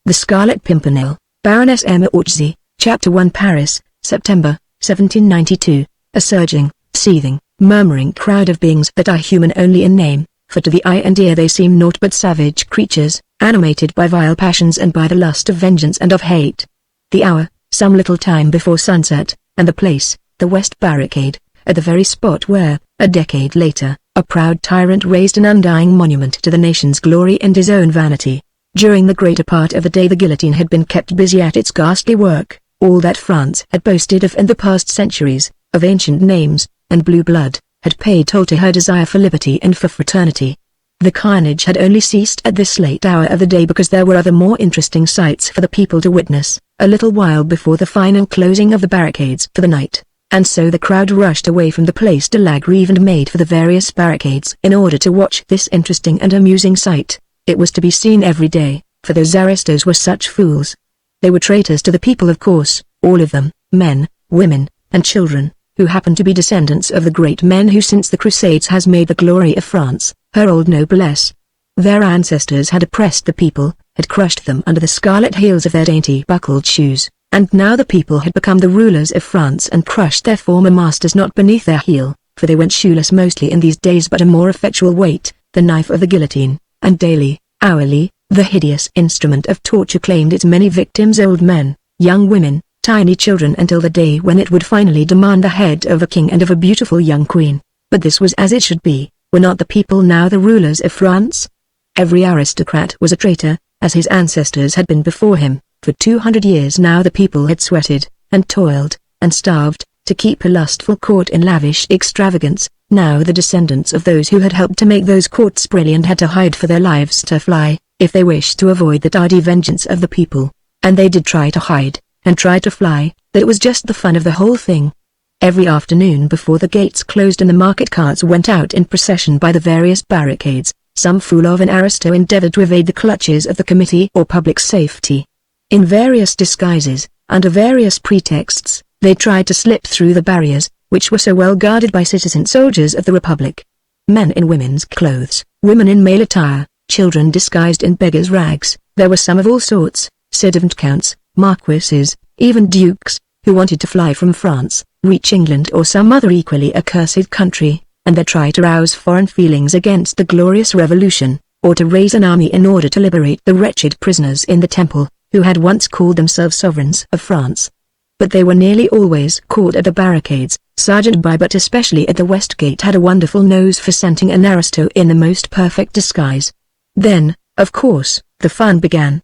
The Scarlet Pimpernel, Baroness Orczy, Chapter 1 Paris, September, 1792. A surging, seething, murmuring crowd of beings that are human only in name, for to the eye and ear they seem naught but savage creatures, animated by vile passions and by the lust of vengeance and of hate. The hour, some little time before sunset, and the place, the West Barricade, at the very spot where, a decade later, a proud tyrant raised an undying monument to the nation's glory and his own vanity. During the greater part of the day the guillotine had been kept busy at its ghastly work. All that France had boasted of in the past centuries, of ancient names, and blue blood, had paid toll to her desire for liberty and for fraternity. The carnage had only ceased at this late hour of the day because there were other more interesting sights for the people to witness, a little while before the final closing of the barricades for the night, and so the crowd rushed away from the Place de la Grève and made for the various barricades in order to watch this interesting and amusing sight. It was to be seen every day, for those aristos were such fools. They were traitors to the people, of course, all of them, men, women, and children, who happened to be descendants of the great men who since the Crusades has made the glory of France, her old noblesse. Their ancestors had oppressed the people, had crushed them under the scarlet heels of their dainty buckled shoes, and now the people had become the rulers of France and crushed their former masters not beneath their heel, for they went shoeless mostly in these days but a more effectual weight, the knife of the guillotine, and daily, hourly, the hideous instrument of torture claimed its many victims, old men, young women, tiny children, until the day when it would finally demand the head of a king and of a beautiful young queen. But this was as it should be. Were not the people now the rulers of France? Every aristocrat was a traitor, as his ancestors had been before him. For 200 years now the people had sweated, and toiled, and starved, to keep a lustful court in lavish extravagance. Now the descendants of those who had helped to make those courts brilliant had to hide for their lives to fly, if they wished to avoid the tardy vengeance of the people. And they did try to hide, and try to fly, that it was just the fun of the whole thing. Every afternoon before the gates closed and the market carts went out in procession by the various barricades, some fool of an aristo endeavored to evade the clutches of the Committee or Public Safety. In various disguises, under various pretexts, they tried to slip through the barriers, which were so well guarded by citizen soldiers of the Republic. Men in women's clothes, women in male attire, children disguised in beggars' rags, there were some of all sorts, citizen counts, marquises, even dukes, who wanted to fly from France, reach England or some other equally accursed country, and there try to rouse foreign feelings against the glorious revolution, or to raise an army in order to liberate the wretched prisoners in the Temple, who had once called themselves sovereigns of France. But they were nearly always caught at the barricades. Sergeant Bybot, especially at the West Gate, had a wonderful nose for scenting an aristo in the most perfect disguise. Then, of course, the fun began.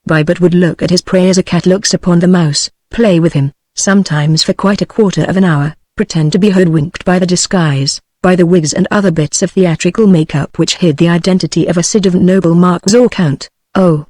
Bybot would look at his prey as a cat looks upon the mouse, play with him, sometimes for quite a quarter of an hour, pretend to be hoodwinked by the disguise, by the wigs and other bits of theatrical make-up which hid the identity of a ci devant noble marquis or count. Oh!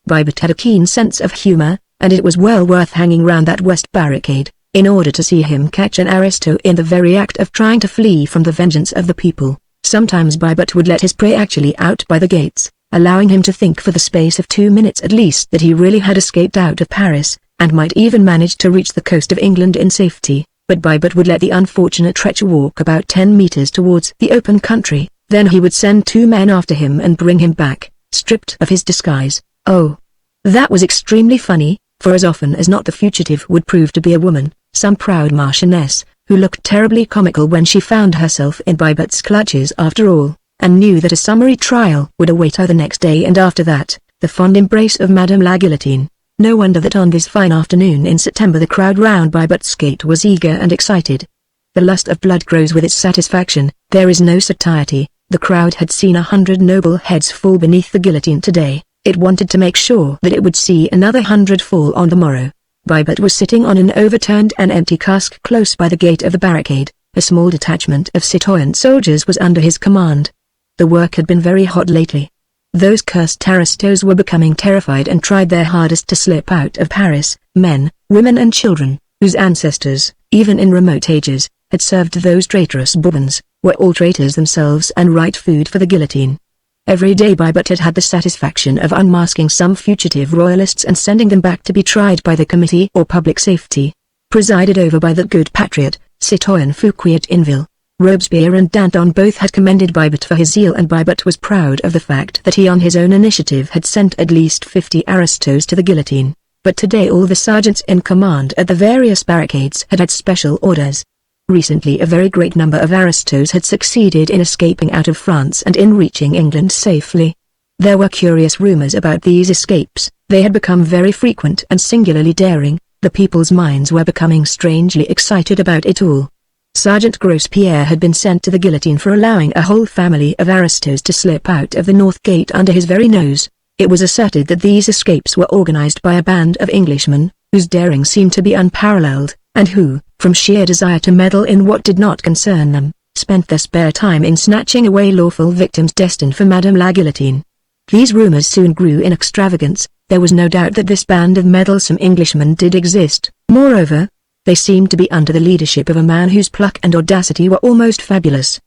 Bybot had a keen sense of humor, and it was well worth hanging round that West Barricade, in order to see him catch an aristo in the very act of trying to flee from the vengeance of the people. Sometimes Bybot would let his prey actually out by the gates, allowing him to think for the space of 2 minutes at least that he really had escaped out of Paris, and might even manage to reach the coast of England in safety. But Bybot would let the unfortunate treacher walk about 10 meters towards the open country, then he would send 2 men after him and bring him back, stripped of his disguise. Oh! That was extremely funny, for as often as not the fugitive would prove to be a woman, some proud marchioness, who looked terribly comical when she found herself in Bybot's clutches after all, and knew that a summary trial would await her the next day, and after that, the fond embrace of Madame la Guillotine. No wonder that on this fine afternoon in September the crowd round Bybot's gate was eager and excited. The lust of blood grows with its satisfaction. There is no satiety. The crowd had seen 100 noble heads fall beneath the guillotine today. It wanted to make sure that it would see another 100 fall on the morrow. Bybot was sitting on an overturned and empty cask close by the gate of the barricade. A small detachment of citoyen soldiers was under his command. The work had been very hot lately. Those cursed aristos were becoming terrified and tried their hardest to slip out of Paris. Men, women and children, whose ancestors, even in remote ages, had served those traitorous Bourbons, were all traitors themselves and right food for the guillotine. Every day Bybot had had the satisfaction of unmasking some fugitive royalists and sending them back to be tried by the Committee or Public Safety, presided over by that good patriot, Citoyen Fouquier-Tinville. Robespierre and Danton both had commended Bibot for his zeal, and Bibot was proud of the fact that he on his own initiative had sent at least 50 aristos to the guillotine. But today all the sergeants in command at the various barricades had special orders. Recently a very great number of aristos had succeeded in escaping out of France and in reaching England safely. There were curious rumors about these escapes. They had become very frequent and singularly daring. The people's minds were becoming strangely excited about it all. Sergeant Grospierre had been sent to the guillotine for allowing a whole family of aristos to slip out of the north gate under his very nose. It was asserted that these escapes were organized by a band of Englishmen, whose daring seemed to be unparalleled, and who, from sheer desire to meddle in what did not concern them, spent their spare time in snatching away lawful victims destined for Madame la Guillotine. These rumors soon grew in extravagance. There was no doubt that this band of meddlesome Englishmen did exist. Moreover, they seemed to be under the leadership of a man whose pluck and audacity were almost fabulous.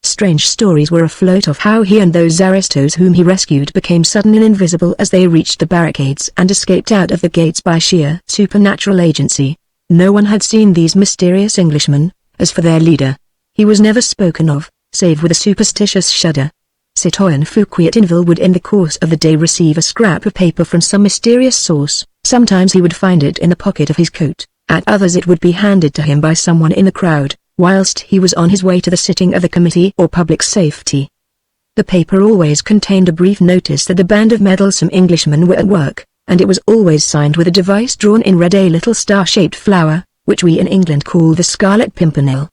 Strange stories were afloat of how he and those aristos whom he rescued became suddenly invisible as they reached the barricades and escaped out of the gates by sheer supernatural agency. No one had seen these mysterious Englishmen. As for their leader, he was never spoken of, save with a superstitious shudder. Citoyen Fouquier at Tinville would in the course of the day receive a scrap of paper from some mysterious source. Sometimes he would find it in the pocket of his coat. At others it would be handed to him by someone in the crowd, whilst he was on his way to the sitting of the Committee or Public Safety. The paper always contained a brief notice that the band of meddlesome Englishmen were at work, and it was always signed with a device drawn in red, a little star-shaped flower, which we in England call the Scarlet Pimpernel.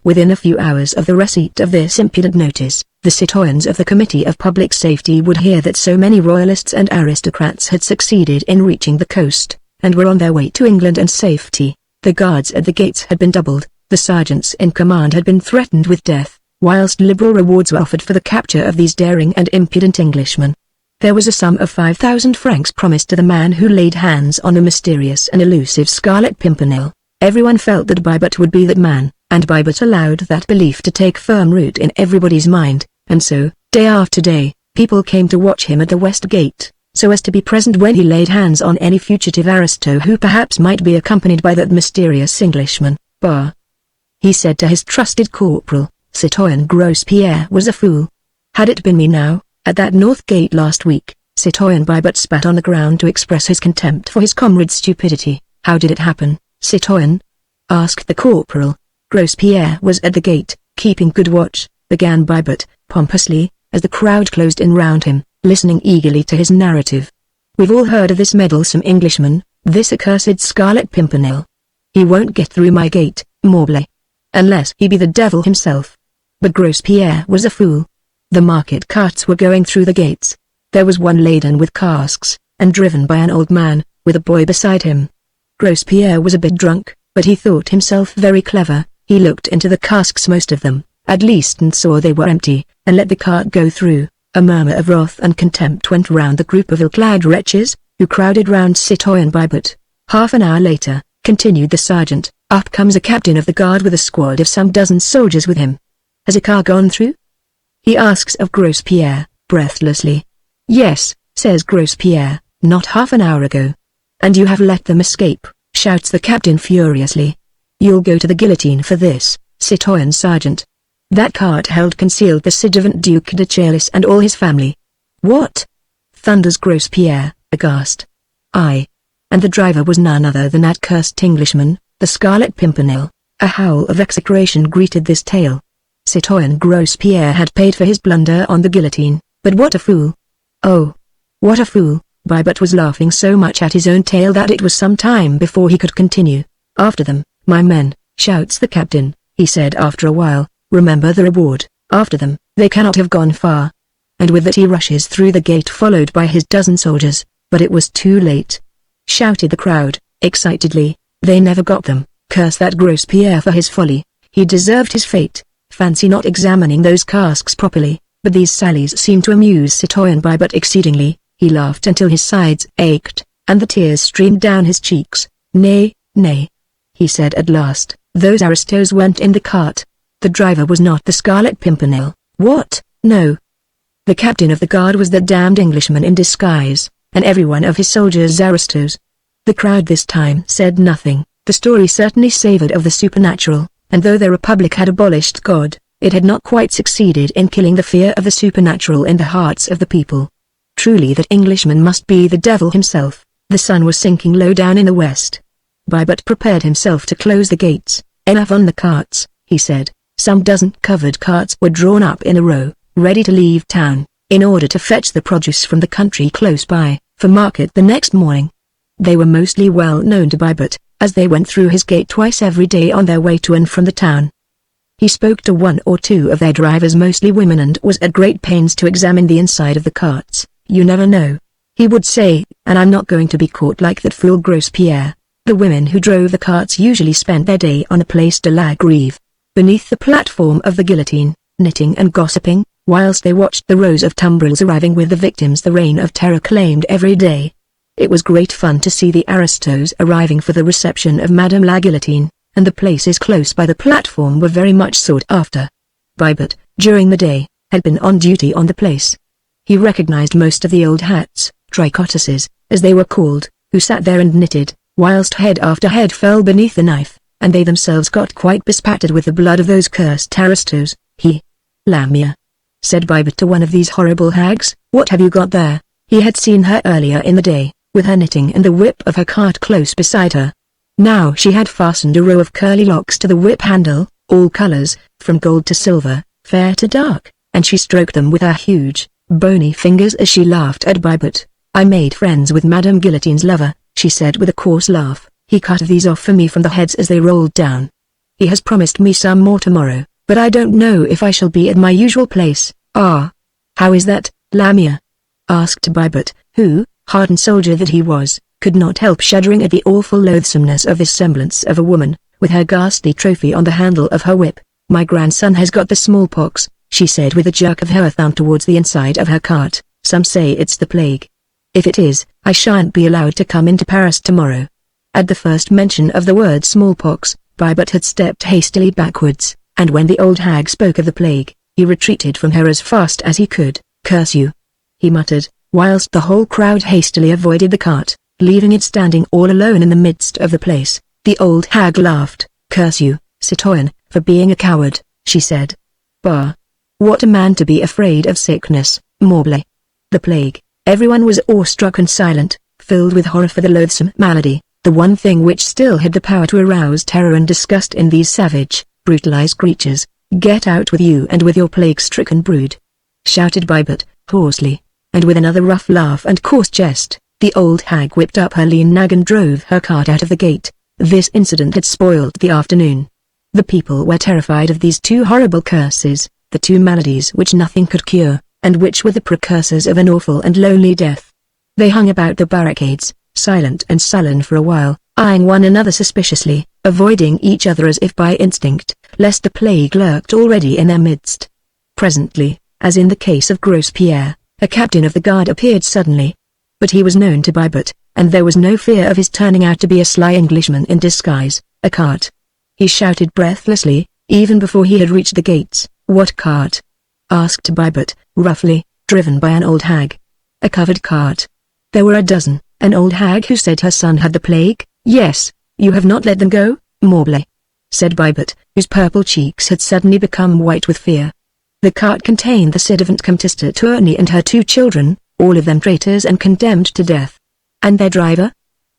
Within a few hours of the receipt of this impudent notice, the citoyens of the Committee of Public Safety would hear that so many royalists and aristocrats had succeeded in reaching the coast, and were on their way to England and safety. The guards at the gates had been doubled, the sergeants in command had been threatened with death, whilst liberal rewards were offered for the capture of these daring and impudent Englishmen. There was a sum of 5,000 francs promised to the man who laid hands on the mysterious and elusive Scarlet Pimpernel. Everyone felt that Bibot would be that man, and Bibot allowed that belief to take firm root in everybody's mind, and so, day after day, people came to watch him at the West Gate, so as to be present when he laid hands on any fugitive aristo who perhaps might be accompanied by that mysterious Englishman. Bah! He said to his trusted corporal, Citoyen Grospierre was a fool. Had it been me now, at that North Gate last week, Citoyen Bibot spat on the ground to express his contempt for his comrade's stupidity. How did it happen, Citoyen? Asked the corporal. Grospierre was at the gate, keeping good watch, began Bibot, pompously, as the crowd closed in round him, listening eagerly to his narrative. We've all heard of this meddlesome Englishman, this accursed Scarlet Pimpernel. He won't get through my gate, morbleu. Unless he be the devil himself. But Grospierre was a fool. The market carts were going through the gates. There was one laden with casks, and driven by an old man, with a boy beside him. Grospierre was a bit drunk, but he thought himself very clever. He looked into the casks, most of them, at least, and saw they were empty, and let the cart go through. A murmur of wrath and contempt went round the group of ill-clad wretches, who crowded round Citoyen Bibot. Half an hour later, continued the sergeant, up comes a captain of the guard with a squad of some dozen soldiers with him. Has a car gone through? He asks of Grospierre, breathlessly. Yes, says Grospierre, not half an hour ago. And you have let them escape, shouts the captain furiously. You'll go to the guillotine for this, Citoyen Sergeant. That cart held concealed the ci devant Duc de Chalice and all his family. What? Thunders Grospierre, aghast. Aye. And the driver was none other than that cursed Englishman, the Scarlet Pimpernel. A howl of execration greeted this tale. Citoyen Grospierre had paid for his blunder on the guillotine, but what a fool. Oh, what a fool. Bibot was laughing so much at his own tale that it was some time before he could continue. After them, my men, shouts the captain, he said after a while, remember the reward. After them, they cannot have gone far. And with that he rushes through the gate followed by his dozen soldiers, but it was too late. Shouted the crowd, excitedly, they never got them. Curse that Grospierre for his folly, he deserved his fate. Fancy not examining those casks properly. But these sallies seemed to amuse Citoyen Bibot exceedingly. He laughed until his sides ached, and the tears streamed down his cheeks. Nay, nay, he said at last, those aristos went in the cart. The driver was not the Scarlet Pimpernel. What? No. The captain of the guard was that damned Englishman in disguise, and every one of his soldiers aristos. The crowd this time said nothing. The story certainly savored of the supernatural, and though the Republic had abolished God, it had not quite succeeded in killing the fear of the supernatural in the hearts of the people. Truly that Englishman must be the devil himself. The sun was sinking low down in the west. Baibut prepared himself to close the gates. "Enough on the carts," he said. Some dozen covered carts were drawn up in a row, ready to leave town, in order to fetch the produce from the country close by, for market the next morning. They were mostly well known to Baibut, as they went through his gate twice every day on their way to and from the town. He spoke to one or two of their drivers, mostly women, and was at great pains to examine the inside of the carts. "You never know," he would say, "and I'm not going to be caught like that fool Grospierre." The women who drove the carts usually spent their day on the Place de la Grève, beneath the platform of the guillotine, knitting and gossiping, whilst they watched the rows of tumbrils arriving with the victims the reign of terror claimed every day. It was great fun to see the aristos arriving for the reception of Madame la Guillotine, and the places close by the platform were very much sought after. Baibut, during the day, had been on duty on the place. He recognized most of the old hats, tricoteuses, as they were called, who sat there and knitted, whilst head after head fell beneath the knife, and they themselves got quite bespattered with the blood of those cursed aristos. "Lamia," said Baibut to one of these horrible hags, "what have you got there?" He had seen her earlier in the day, with her knitting and the whip of her cart close beside her. Now she had fastened a row of curly locks to the whip handle, all colors, from gold to silver, fair to dark, and she stroked them with her huge, bony fingers as she laughed at Baibut. "I made friends with Madame Guillotine's lover," she said with a coarse laugh. "He cut these off for me from the heads as they rolled down. He has promised me some more tomorrow, but I don't know if I shall be at my usual place." "Ah, how is that, Lamia?" asked Baibut, who, hardened soldier that he was, could not help shuddering at the awful loathsomeness of this semblance of a woman, with her ghastly trophy on the handle of her whip. "My grandson has got the smallpox," she said with a jerk of her thumb towards the inside of her cart. "Some say it's the plague. If it is, I shan't be allowed to come into Paris tomorrow." At the first mention of the word smallpox, Baibut had stepped hastily backwards, and when the old hag spoke of the plague, he retreated from her as fast as he could. "Curse you," he muttered, whilst the whole crowd hastily avoided the cart, leaving it standing all alone in the midst of the place. The old hag laughed. "Curse you, citoyen, for being a coward," she said. "Bah! What a man to be afraid of sickness, morbleu! The plague." Everyone was awestruck and silent, filled with horror for the loathsome malady, the one thing which still had the power to arouse terror and disgust in these savage, brutalized creatures. "Get out with you and with your plague-stricken brood!" shouted Baibut, hoarsely, and with another rough laugh and coarse jest, the old hag whipped up her lean nag and drove her cart out of the gate. This incident had spoiled the afternoon. The people were terrified of these two horrible curses, the two maladies which nothing could cure, and which were the precursors of an awful and lonely death. They hung about the barricades, silent and sullen for a while, eyeing one another suspiciously, avoiding each other as if by instinct, lest the plague lurked already in their midst. Presently, as in the case of Grospierre, a captain of the guard appeared suddenly. But he was known to Baibut, and there was no fear of his turning out to be a sly Englishman in disguise. "A cart!" he shouted breathlessly, even before he had reached the gates. "What cart?" asked Baibut, roughly. "Driven by an old hag." "A covered cart?" "There were a dozen." "An old hag who said her son had the plague?" "Yes." "You have not let them go, morbleu," said Baibut, whose purple cheeks had suddenly become white with fear. The cart contained the ci devant Comtesse de Tournay and her 2 children, all of them traitors and condemned to death. "And their driver?"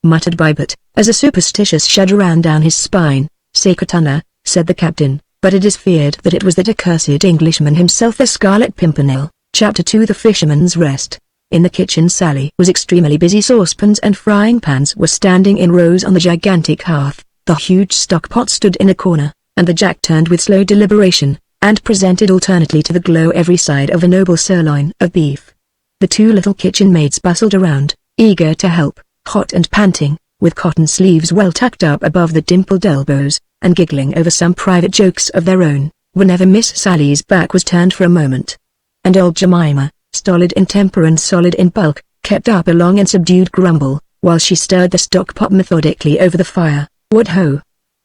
muttered Baibut, as a superstitious shudder ran down his spine. "Secretana," said the captain, but it is feared that it was that accursed Englishman himself, the Scarlet Pimpernel. Chapter 2. The Fisherman's Rest. In the kitchen Sally was extremely busy. Saucepans and frying pans were standing in rows on the gigantic hearth, the huge stock pot stood in a corner, and the jack turned with slow deliberation, and presented alternately to the glow every side of a noble sirloin of beef. The 2 little kitchen maids bustled around, eager to help, hot and panting, with cotton sleeves well tucked up above the dimpled elbows, and giggling over some private jokes of their own, whenever Miss Sally's back was turned for a moment. And old Jemima, stolid in temper and solid in bulk, kept up a long and subdued grumble, while she stirred the stock pot methodically over the fire. "What ho,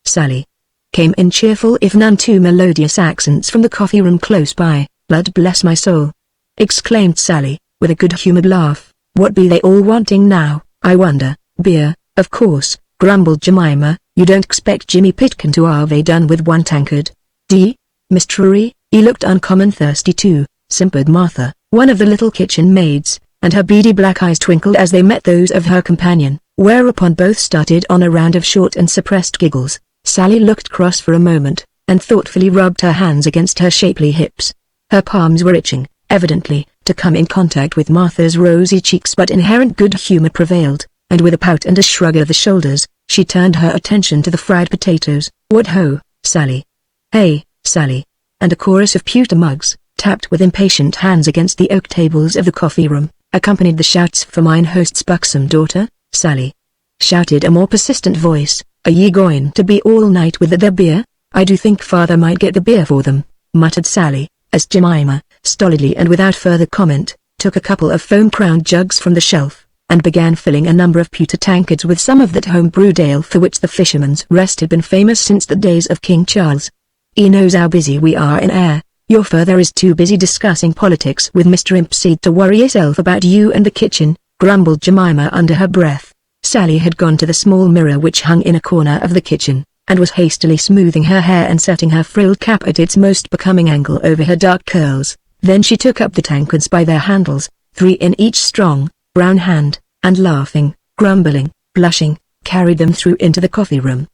Sally!" came in cheerful if none too melodious accents from the coffee room close by. "Lud bless my soul!" exclaimed Sally, with a good-humoured laugh. "What be they all wanting now, I wonder?" "Beer, of course," grumbled Jemima. "You don't expect Jimmy Pitkin to have done with one tankard, do ye, Miss Drury?" "He looked uncommon thirsty too," simpered Martha, one of the little kitchen maids, and her beady black eyes twinkled as they met those of her companion, whereupon both started on a round of short and suppressed giggles. Sally looked cross for a moment, and thoughtfully rubbed her hands against her shapely hips. Her palms were itching, evidently, to come in contact with Martha's rosy cheeks, but inherent good humor prevailed, and with a pout and a shrug of the shoulders, she turned her attention to the fried potatoes. "What ho, Sally! Hey, Sally!" And a chorus of pewter mugs, tapped with impatient hands against the oak tables of the coffee room, accompanied the shouts. "For mine host's buxom daughter, Sally," shouted a more persistent voice. "Are ye going to be all night with their beer?" "I do think father might get the beer for them," muttered Sally, as Jemima, stolidly and without further comment, took a couple of foam-crowned jugs from the shelf, and began filling a number of pewter tankards with some of that home-brewed ale for which the Fisherman's Rest had been famous since the days of King Charles. "He knows how busy we are in air. Your father is too busy discussing politics with Mr. Impseed to worry himself about you and the kitchen," grumbled Jemima under her breath. Sally had gone to the small mirror which hung in a corner of the kitchen, and was hastily smoothing her hair and setting her frilled cap at its most becoming angle over her dark curls. Then she took up the tankards by their handles, 3 in each strong, brown hand, and laughing, grumbling, blushing, carried them through into the coffee room.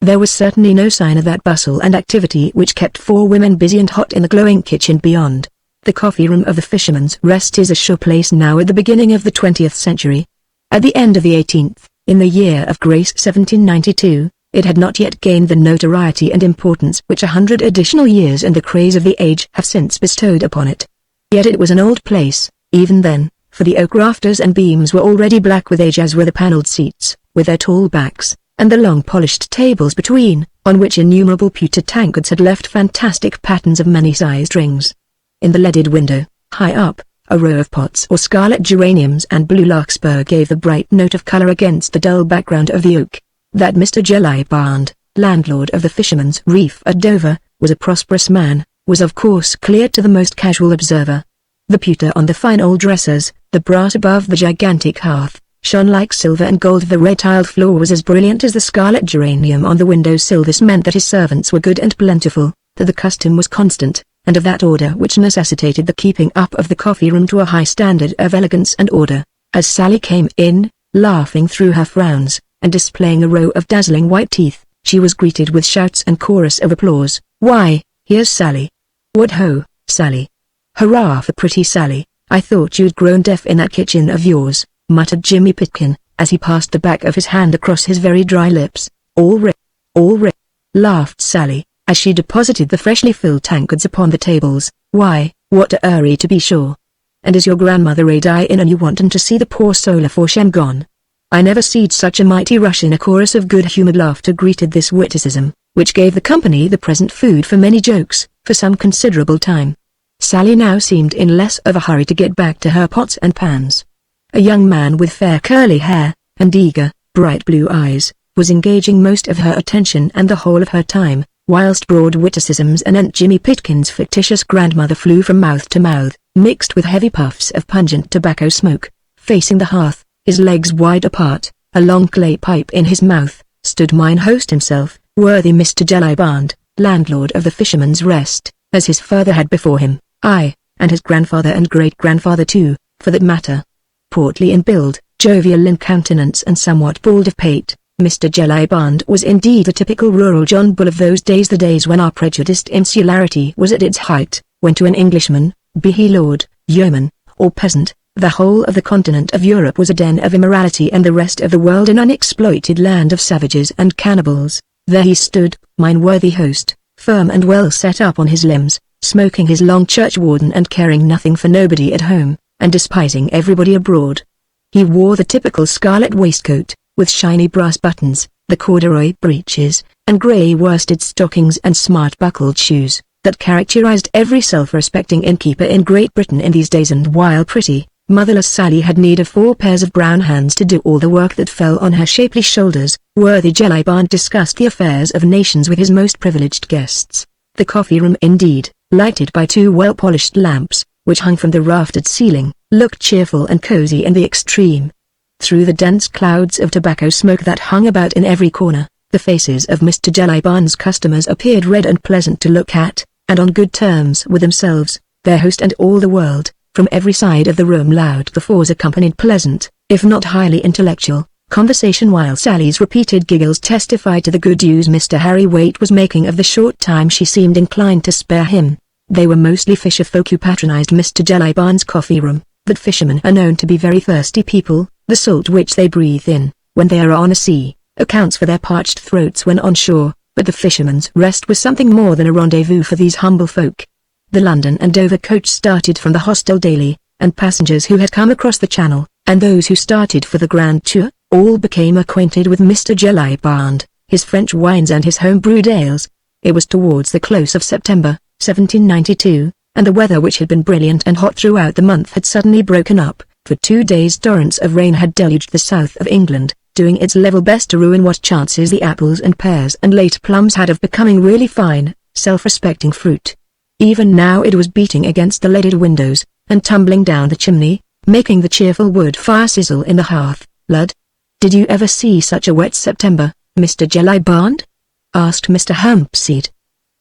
There was certainly no sign of that bustle and activity which kept 4 women busy and hot in the glowing kitchen beyond. The coffee room of the Fisherman's Rest is a sure place now at the beginning of the 20th century. At the end of the 18th, in the year of grace 1792, it had not yet gained the notoriety and importance which 100 additional years and the craze of the age have since bestowed upon it. Yet it was an old place, even then, for the oak rafters and beams were already black with age, as were the panelled seats, with their tall backs, and the long polished tables between, on which innumerable pewter tankards had left fantastic patterns of many-sized rings. In the leaded window, high up, a row of pots or scarlet geraniums and blue larkspur gave the bright note of colour against the dull background of the oak. That Mr. Jellyband, landlord of the Fisherman's Reef at Dover, was a prosperous man, was of course clear to the most casual observer. The pewter on the fine old dressers, the brass above the gigantic hearth, shone like silver and gold. The red-tiled floor was as brilliant as the scarlet geranium on the window-sill. This meant that his servants were good and plentiful, that the custom was constant, and of that order which necessitated the keeping up of the coffee-room to a high standard of elegance and order. As Sally came in, laughing through her frowns, and displaying a row of dazzling white teeth, she was greeted with shouts and chorus of applause. "Why, here's Sally! What ho, Sally! Hurrah for pretty Sally! I thought you'd grown deaf in that kitchen of yours," muttered Jimmy Pitkin, as he passed the back of his hand across his very dry lips. All right," laughed Sally, as she deposited the freshly filled tankards upon the tables. "Why, what a hurry to be sure! And is your grandmother a dyin' and you wantin' to see the poor soul afore she'm gone?" I never seed such a mighty rush. In a chorus of good-humoured laughter greeted this witticism, which gave the company the present food for many jokes, for some considerable time. Sally now seemed in less of a hurry to get back to her pots and pans. A young man with fair curly hair, and eager, bright blue eyes, was engaging most of her attention and the whole of her time, whilst broad witticisms anent Jimmy Pitkin's fictitious grandmother flew from mouth to mouth, mixed with heavy puffs of pungent tobacco smoke. Facing the hearth, his legs wide apart, a long clay pipe in his mouth, stood mine host himself, worthy Mr. Jellyband, landlord of the Fisherman's Rest, as his father had before him, aye, and his grandfather and great-grandfather too, for that matter. Portly in build, jovial in countenance and somewhat bald of pate, Mr. Jellyband was indeed a typical rural John Bull of those days, the days when our prejudiced insularity was at its height, when to an Englishman, be he lord, yeoman, or peasant, the whole of the continent of Europe was a den of immorality and the rest of the world an unexploited land of savages and cannibals. There he stood, mine worthy host, firm and well set up on his limbs, smoking his long churchwarden and caring nothing for nobody at home, and despising everybody abroad. He wore the typical scarlet waistcoat, with shiny brass buttons, the corduroy breeches, and grey worsted stockings and smart buckled shoes, that characterized every self-respecting innkeeper in Great Britain in these days. And while pretty, motherless Sally had need of 4 pairs of brown hands to do all the work that fell on her shapely shoulders, worthy Jellyband discussed the affairs of nations with his most privileged guests. The coffee-room indeed, lighted by 2 well-polished lamps, which hung from the raftered ceiling, looked cheerful and cozy in the extreme. Through the dense clouds of tobacco smoke that hung about in every corner, the faces of Mr. Jellyband's customers appeared red and pleasant to look at, and on good terms with themselves, their host and all the world. From every side of the room loud guffaws accompanied pleasant, if not highly intellectual, conversation, while Sally's repeated giggles testified to the good use Mr. Harry Waite was making of the short time she seemed inclined to spare him. They were mostly fisher folk who patronized Mr. Jellyband's coffee room, but fishermen are known to be very thirsty people. The salt which they breathe in, when they are on a sea, accounts for their parched throats when on shore, but the Fisherman's Rest was something more than a rendezvous for these humble folk. The London and Dover coach started from the hostel daily, and passengers who had come across the Channel, and those who started for the Grand Tour, all became acquainted with Mr. Jellyband, his French wines and his home-brewed ales. It was towards the close of September, 1792, and the weather, which had been brilliant and hot throughout the month, had suddenly broken up. For 2 days torrents of rain had deluged the south of England, doing its level best to ruin what chances the apples and pears and late plums had of becoming really fine, self-respecting fruit. Even now it was beating against the leaded windows, and tumbling down the chimney, making the cheerful wood fire sizzle in the hearth. "Lud, did you ever see such a wet September, Mr. Jellyband?" asked Mr. Hempseed.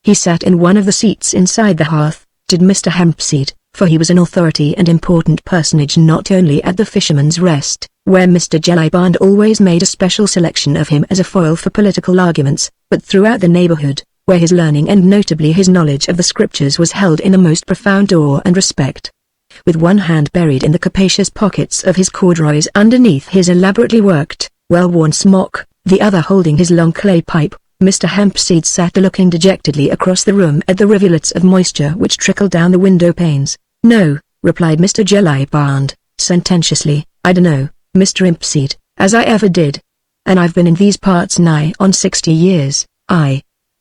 He sat in one of the seats inside the hearth, did Mr. Hempseed, for he was an authority and important personage not only at the Fisherman's Rest, where Mr. Jellyband always made a special selection of him as a foil for political arguments, but throughout the neighborhood, where his learning and notably his knowledge of the Scriptures was held in the most profound awe and respect. With one hand buried in the capacious pockets of his corduroys underneath his elaborately worked, well-worn smock, the other holding his long clay pipe, Mr. Hempseed sat looking dejectedly across the room at the rivulets of moisture which trickled down the window panes. "No," replied Mr. Jellyband, sententiously, "I dunno, Mr. Hempseed, as I ever did. And I've been in these parts nigh on 60 years,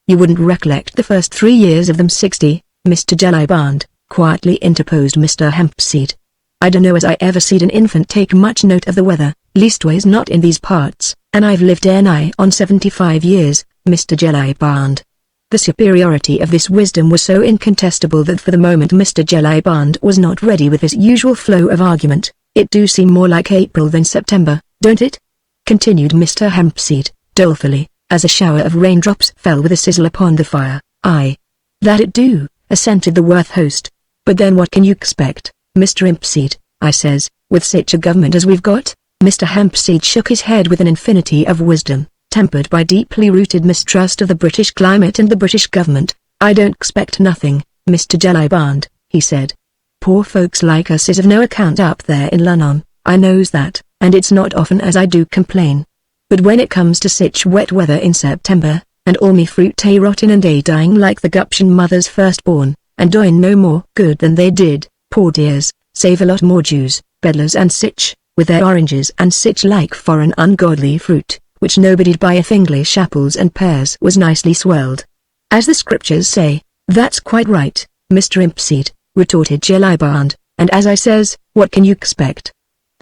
You wouldn't recollect the first 3 years of them 60, Mr. Jellyband," quietly interposed Mr. Hempseed. "I dunno as I ever seed an infant take much note of the weather, leastways not in these parts, and I've lived here nigh on 75 years, Mr. Jellyband." The superiority of this wisdom was so incontestable that for the moment Mr. Jellyband was not ready with his usual flow of argument. "It do seem more like April than September, don't it?" continued Mr. Hempseed, dolefully, as a shower of raindrops fell with a sizzle upon the fire. "Aye, that it do," assented the worth host. "But then what can you expect, Mr. Hempseed, I says, with sich a government as we've got?" Mr. Hempseed shook his head with an infinity of wisdom, tempered by deeply rooted mistrust of the British climate and the British government. "I don't expect nothing, Mr. Jellyband," he said. "Poor folks like us is of no account up there in Lunnon, I knows that, and it's not often as I do complain. But when it comes to sich wet weather in September, and all me fruit rottin' and dying like the guption mother's firstborn, and doing no more good than they did, poor dears, save a lot more Jews, peddlers and sich, with their oranges and sich like foreign ungodly fruit, which nobody'd buy if English apples and pears was nicely swelled. As the Scriptures say." "That's quite right, Mr. Hempseed," retorted Jellyband, "and as I says, what can you expect?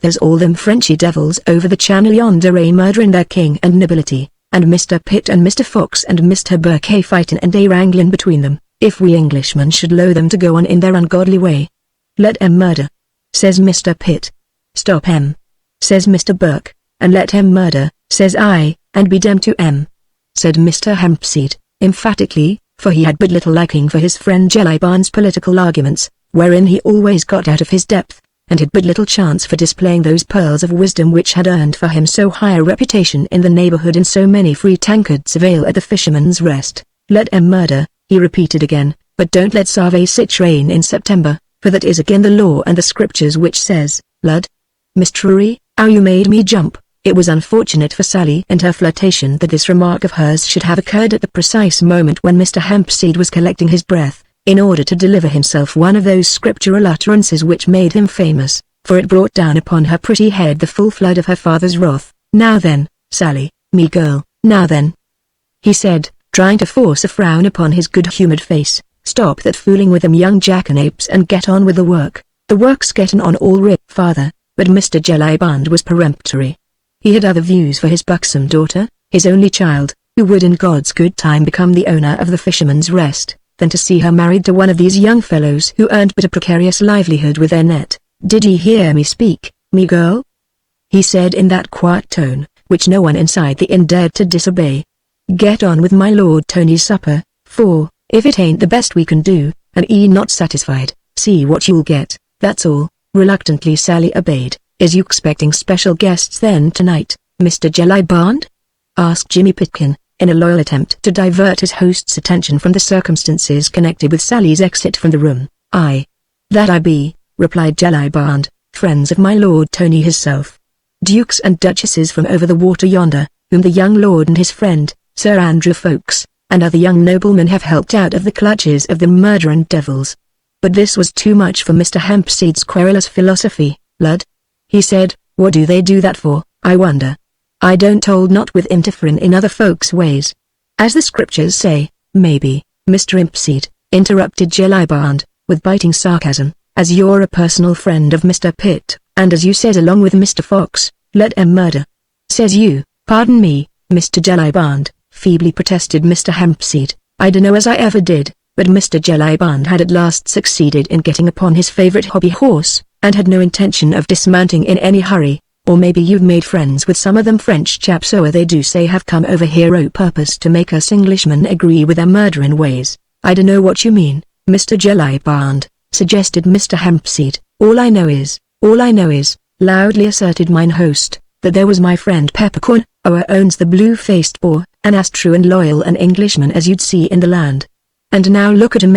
There's all them Frenchy devils over the Channel yonder murdering their king and nobility, and Mr. Pitt and Mr. Fox and Mr. Burke fightin' and wranglin' between them. If we Englishmen should low them to go on in their ungodly way, 'Let 'em murder,' says Mr. Pitt. 'Stop 'em,' says Mr. Burke, 'and let 'em murder,' says I, 'and be demmed to 'em,'" said Mr. Hempseed, emphatically, for he had but little liking for his friend Jellyband's political arguments, wherein he always got out of his depth, and had but little chance for displaying those pearls of wisdom which had earned for him so high a reputation in the neighborhood and so many free tankards of ale at the Fisherman's Rest. "Let 'em murder," he repeated again, "but don't let sarve sich rain in September, for that is again the law and the Scriptures which says, Lud. Miss Drury, how you made me jump." It was unfortunate for Sally and her flirtation that this remark of hers should have occurred at the precise moment when Mr. Hempseed was collecting his breath, in order to deliver himself one of those scriptural utterances which made him famous, for it brought down upon her pretty head the full flood of her father's wrath. "Now then, Sally, me girl, now then," he said, trying to force a frown upon his good-humored face, "stop that fooling with them young jackanapes and get on with the work. The work's getting on all right, father." But Mr. Jellyband was peremptory. He had other views for his buxom daughter, his only child, who would in God's good time become the owner of the Fisherman's Rest, than to see her married to one of these young fellows who earned but a precarious livelihood with their net. "Did ye hear me speak, me girl?" he said in that quiet tone, which no one inside the inn dared to disobey. "Get on with my Lord Tony's supper, for, If it ain't the best we can do, and not satisfied, see what you'll get, that's all." Reluctantly Sally obeyed. "Is you expecting special guests then tonight, Mr. Jellyband?" asked Jimmy Pitkin, in a loyal attempt to divert his host's attention from the circumstances connected with Sally's exit from the room. "Aye. That I be," replied Jellyband, "friends of my Lord Tony hisself. Dukes and duchesses from over the water yonder, whom the young lord and his friend, Sir Andrew Ffoulkes, and other young noblemen have helped out of the clutches of the murdering devils." But this was too much for Mr. Hempseed's querulous philosophy. "Lud," he said, "what do they do that for, I wonder? I don't hold not with interfering in other folks' ways. As the scriptures say, maybe." "Mr. Hempseed," interrupted Jellyband, with biting sarcasm, "as you're a personal friend of Mr. Pitt, and as you says along with Mr. Fox, let 'em murder." "Says you?" "Pardon me, Mr. Jellyband," feebly protested Mr. Hempseed, "I dunno as I ever did." But Mr. Jellyband had at last succeeded in getting upon his favorite hobby horse, and had no intention of dismounting in any hurry. "Or maybe you've made friends with some of them French chaps who they do say have come over here o' purpose to make us Englishmen agree with their murdering ways." "I dunno what you mean, Mr. Jellyband," suggested Mr. Hempseed. All I know is," loudly asserted mine host, "that there was my friend Peppercorn, who owns the blue-faced boar, and as true and loyal an Englishman as you'd see in the land. And now look at him!"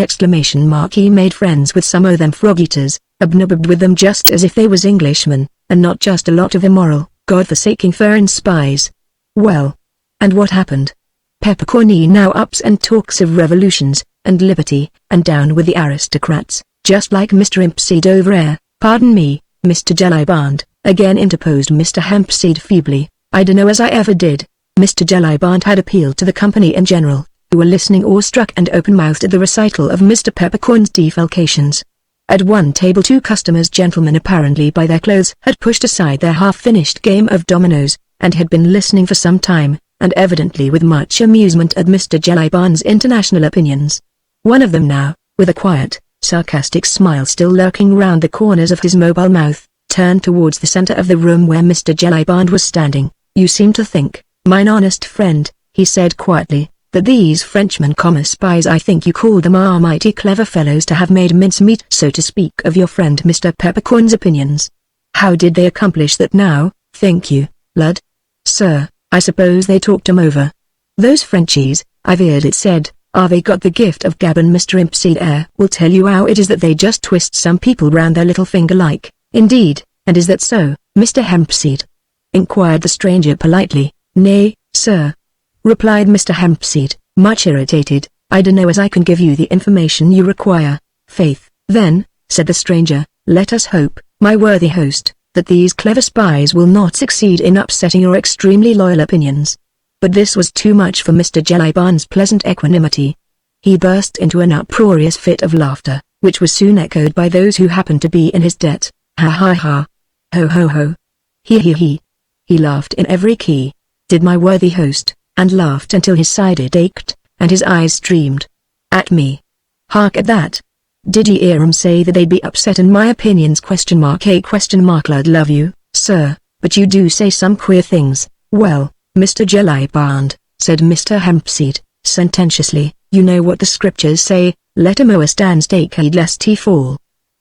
He made friends with some o' them frog-eaters, obnubbed with them just as if they was Englishmen, and not just a lot of immoral, God-forsaking foreign spies. "Well, and what happened?" "Peppercorn now ups and talks of revolutions, and liberty, and down with the aristocrats, just like Mr. Hempseed over there." "Pardon me, Mr. Jellyband," again interposed Mr. Hempseed feebly, "I dunno as I ever did." Mr. Jellyband had appealed to the company in general, who were listening awestruck and open-mouthed at the recital of Mr. Peppercorn's defalcations. At one table 2 customers, gentlemen apparently by their clothes, had pushed aside their half-finished game of dominoes, and had been listening for some time, and evidently with much amusement at Mr. Jellyband's international opinions. One of them now, with a quiet, sarcastic smile still lurking round the corners of his mobile mouth, turned towards the center of the room where Mr. Jellyband was standing. "You seem to think, mine honest friend," he said quietly, "that these Frenchmen, spies I think you called them, are mighty clever fellows to have made mincemeat, so to speak, of your friend Mr. Peppercorn's opinions. How did they accomplish that now, think you, Lud?" "Sir, I suppose they talked 'em over. Those Frenchies, I've heard it said, they got the gift of gab, and Mr. Hempseed will tell you how it is that they just twist some people round their little finger like." "Indeed, and is that so, Mr. Hempseed?" inquired the stranger politely. "Nay, sir," replied Mr. Hempseed, much irritated, "I dunno as I can give you the information you require." "Faith, then," said the stranger, "let us hope, my worthy host, that these clever spies will not succeed in upsetting your extremely loyal opinions." But this was too much for Mr. Jellyband's pleasant equanimity. He burst into an uproarious fit of laughter, which was soon echoed by those who happened to be in his debt. "Ha ha ha! Ho ho ho! He he he!" He laughed in every key, did my worthy host, and laughed until his side ached, and his eyes streamed. "At me? Hark at that! Did ye hear 'em say that they'd be upset in my opinions? Lud love you, sir, but you do say some queer things." "Well, Mr. Jellyband," said Mr. Hempseed, sententiously, "you know what the scriptures say, let 'em stand take heed lest he fall."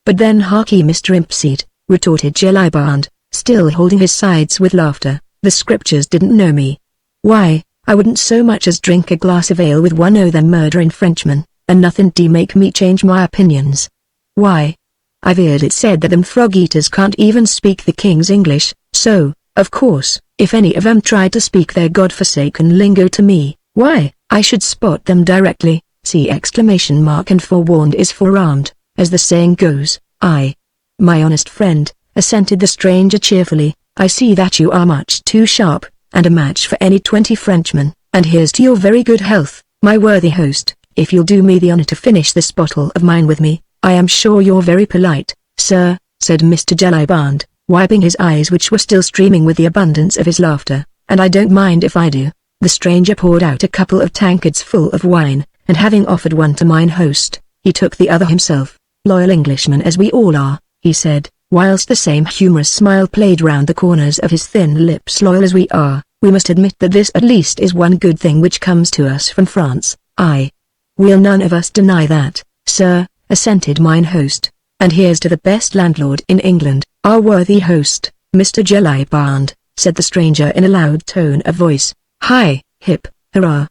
"But then harkee, Mr. Hempseed," retorted Jellyband, still holding his sides with laughter, "the scriptures didn't know me. Why, I wouldn't so much as drink a glass of ale with one o' them murdering Frenchmen, and nothing make me change my opinions. Why, I've heard it said that them frog-eaters can't even speak the king's English, so, of course, if any of 'em tried to speak their god-forsaken lingo to me, why, I should spot them directly." And forewarned is forearmed, as the saying goes. "Aye, my honest friend," assented the stranger cheerfully, "I see that you are much too sharp, and a match for any 20 Frenchmen, and here's to your very good health, my worthy host. If you'll do me the honor to finish this bottle of mine with me, I am sure you're very polite." "Sir," said Mr. Jellyband, wiping his eyes which were still streaming with the abundance of his laughter, "and I don't mind if I do." The stranger poured out a couple of tankards full of wine, and having offered one to mine host, he took the other himself. "Loyal Englishmen as we all are," he said, whilst the same humorous smile played round the corners of his thin lips, "loyal as we are, we must admit that this at least is one good thing which comes to us from France. Aye, "We'll none of us deny that, sir," assented mine host. "And here's to the best landlord in England, our worthy host, Mr. Jellyband," said the stranger in a loud tone of voice. "Hi, hip, hurrah!"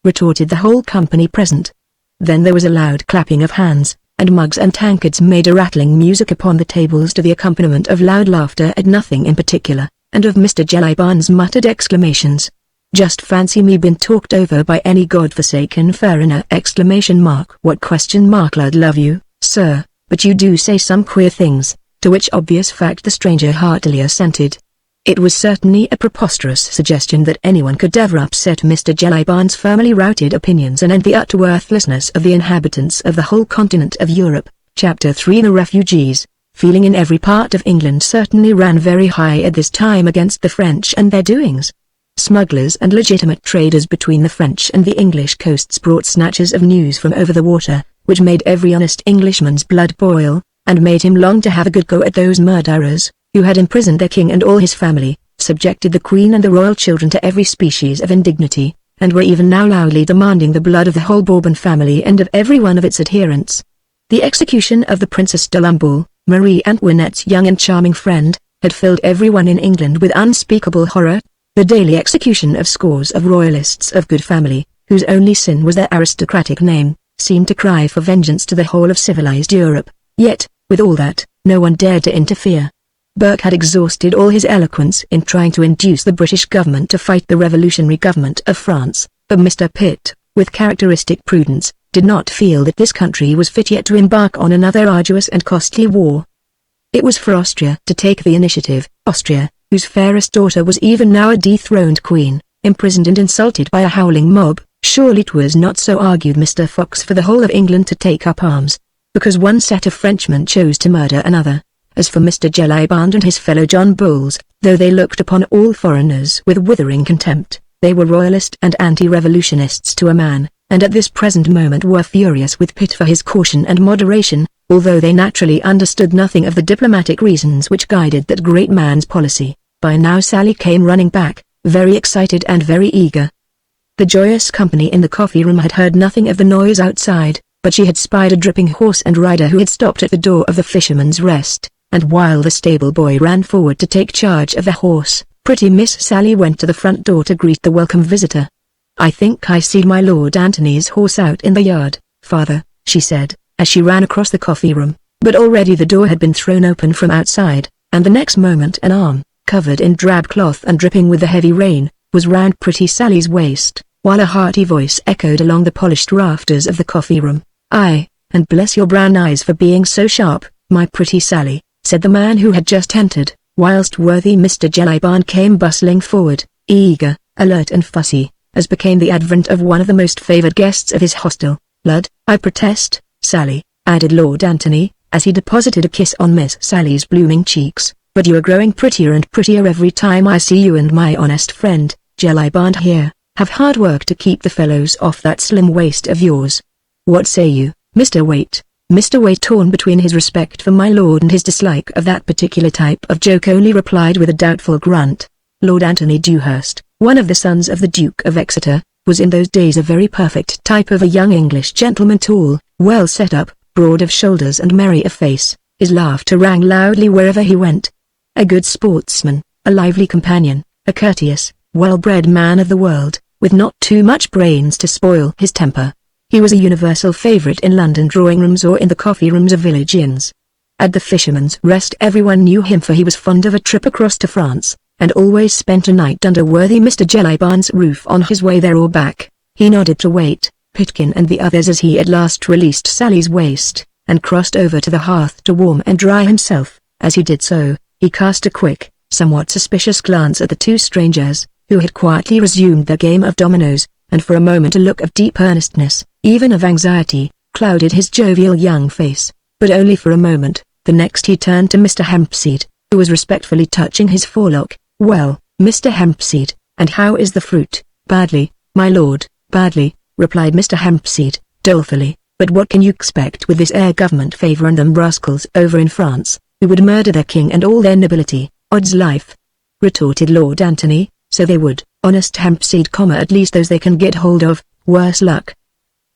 retorted the whole company present. Then there was a loud clapping of hands, and mugs and tankards made a rattling music upon the tables to the accompaniment of loud laughter at nothing in particular, and of Mr. Jellyband's muttered exclamations. "Just fancy me been talked over by any godforsaken foreigner!" What ? Lud love you, sir, but you do say some queer things, to which obvious fact the stranger heartily assented. It was certainly a preposterous suggestion that anyone could ever upset Mr. Jellyband's firmly routed opinions and end the utter worthlessness of the inhabitants of the whole continent of Europe. Chapter 3 The refugees. Feeling in every part of England certainly ran very high at this time against the French and their doings. Smugglers and legitimate traders between the French and the English coasts brought snatches of news from over the water, which made every honest Englishman's blood boil, and made him long to have a good go at those murderers, who had imprisoned their king and all his family, subjected the queen and the royal children to every species of indignity, and were even now loudly demanding the blood of the whole Bourbon family and of every one of its adherents. The execution of the Princess de Lamballe, Marie Antoinette's young and charming friend, had filled everyone in England with unspeakable horror. The daily execution of scores of royalists of good family, whose only sin was their aristocratic name, seemed to cry for vengeance to the whole of civilized Europe. Yet, with all that, no one dared to interfere. Burke had exhausted all his eloquence in trying to induce the British government to fight the revolutionary government of France, but Mr. Pitt, with characteristic prudence, did not feel that this country was fit yet to embark on another arduous and costly war. It was for Austria to take the initiative, Austria, whose fairest daughter was even now a dethroned queen, imprisoned and insulted by a howling mob. Surely 'twas not so, argued Mr. Fox, for the whole of England to take up arms, because one set of Frenchmen chose to murder another. As for Mr. Jellyband and his fellow John Bulls, though they looked upon all foreigners with withering contempt, they were royalist and anti-revolutionists to a man, and at this present moment were furious with Pitt for his caution and moderation, although they naturally understood nothing of the diplomatic reasons which guided that great man's policy. By now Sally came running back, very excited and very eager. The joyous company in the coffee room had heard nothing of the noise outside, but she had spied a dripping horse and rider who had stopped at the door of the Fisherman's Rest, and while the stable boy ran forward to take charge of the horse, pretty Miss Sally went to the front door to greet the welcome visitor. "I think I see my Lord Antony's horse out in the yard, father," she said, as she ran across the coffee room, but already the door had been thrown open from outside, and the next moment an arm, covered in drab cloth and dripping with the heavy rain, was round pretty Sally's waist, while a hearty voice echoed along the polished rafters of the coffee room. "Aye, and bless your brown eyes for being so sharp, my pretty Sally," said the man who had just entered, whilst worthy Mr. Jellyband came bustling forward, eager, alert and fussy, as became the advent of one of the most favoured guests of his hostel. "Lud, I protest, Sally," added Lord Antony, as he deposited a kiss on Miss Sally's blooming cheeks, "but you are growing prettier and prettier every time I see you, and my honest friend, Jellyband here, have hard work to keep the fellows off that slim waist of yours. What say you, Mr. Waite?" Mr. Waite, torn between his respect for my lord and his dislike of that particular type of joke, only replied with a doubtful grunt. Lord Antony Dewhurst, one of the sons of the Duke of Exeter, was in those days a very perfect type of a young English gentleman, tall, well set up, broad of shoulders and merry of face. His laughter rang loudly wherever he went. A good sportsman, a lively companion, a courteous, well-bred man of the world, with not too much brains to spoil his temper. He was a universal favourite in London drawing-rooms or in the coffee-rooms of village inns. At the Fisherman's Rest everyone knew him, for he was fond of a trip across to France, and always spent a night under worthy Mr. Jellyband's roof on his way there or back. He nodded to Waite, Pitkin and the others as he at last released Sally's waist, and crossed over to the hearth to warm and dry himself. As he did so, he cast a quick, somewhat suspicious glance at the two strangers, who had quietly resumed their game of dominoes, and for a moment a look of deep earnestness, even of anxiety, clouded his jovial young face, but only for a moment. The next he turned to Mr. Hempseed, who was respectfully touching his forelock. "Well, Mr. Hempseed, and how is the fruit?" "Badly, my lord, badly," replied Mr. Hempseed, dolefully, "but what can you expect with this air government favour and them rascals over in France, who would murder their king and all their nobility, odds life," retorted Lord Antony. "So they would, honest Hempseed, at least those they can get hold of, worse luck."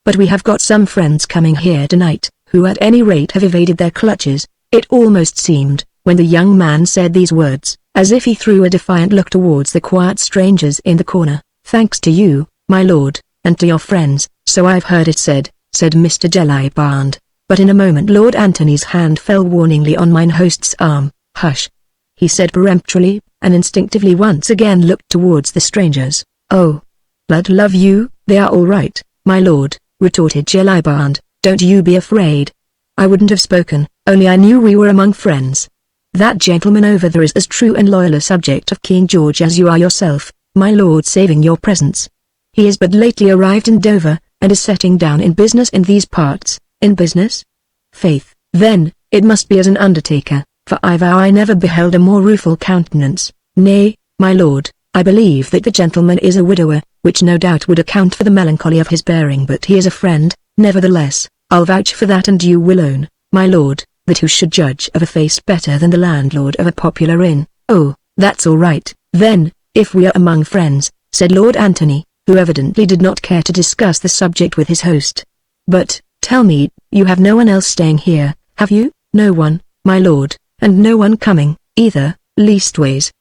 but we have got some friends coming here tonight, who at any rate have evaded their clutches." It almost seemed, when the young man said these words, as if he threw a defiant look towards the quiet strangers in the corner. "Thanks to you, my lord, and to your friends, so I've heard it said," said Mr. Jellyband. But in a moment Lord Antony's hand fell warningly on mine host's arm. "Hush!" he said peremptorily, and instinctively once again looked towards the strangers. "Oh, blood love you, they are all right, my lord," retorted Jellyband. "Don't you be afraid. I wouldn't have spoken, only I knew we were among friends. That gentleman over there is as true and loyal a subject of King George as you are yourself, my lord, saving your presence. He is but lately arrived in Dover, and is setting down in business in these parts." "In business? Faith, then, it must be as an undertaker, for I vow I never beheld a more rueful countenance. Nay, my lord, I believe that the gentleman is a widower, which no doubt would account for the melancholy of his bearing, but he is a friend. Nevertheless, I'll vouch for that, and you will own, my lord, that who should judge of a face better than the landlord of a popular inn?" "Oh, that's all right, then, if we are among friends," said Lord Antony, who evidently did not care to discuss the subject with his host. "But, tell me, you have no one else staying here, have you?" "No one, my lord, and no one coming, either, leastways,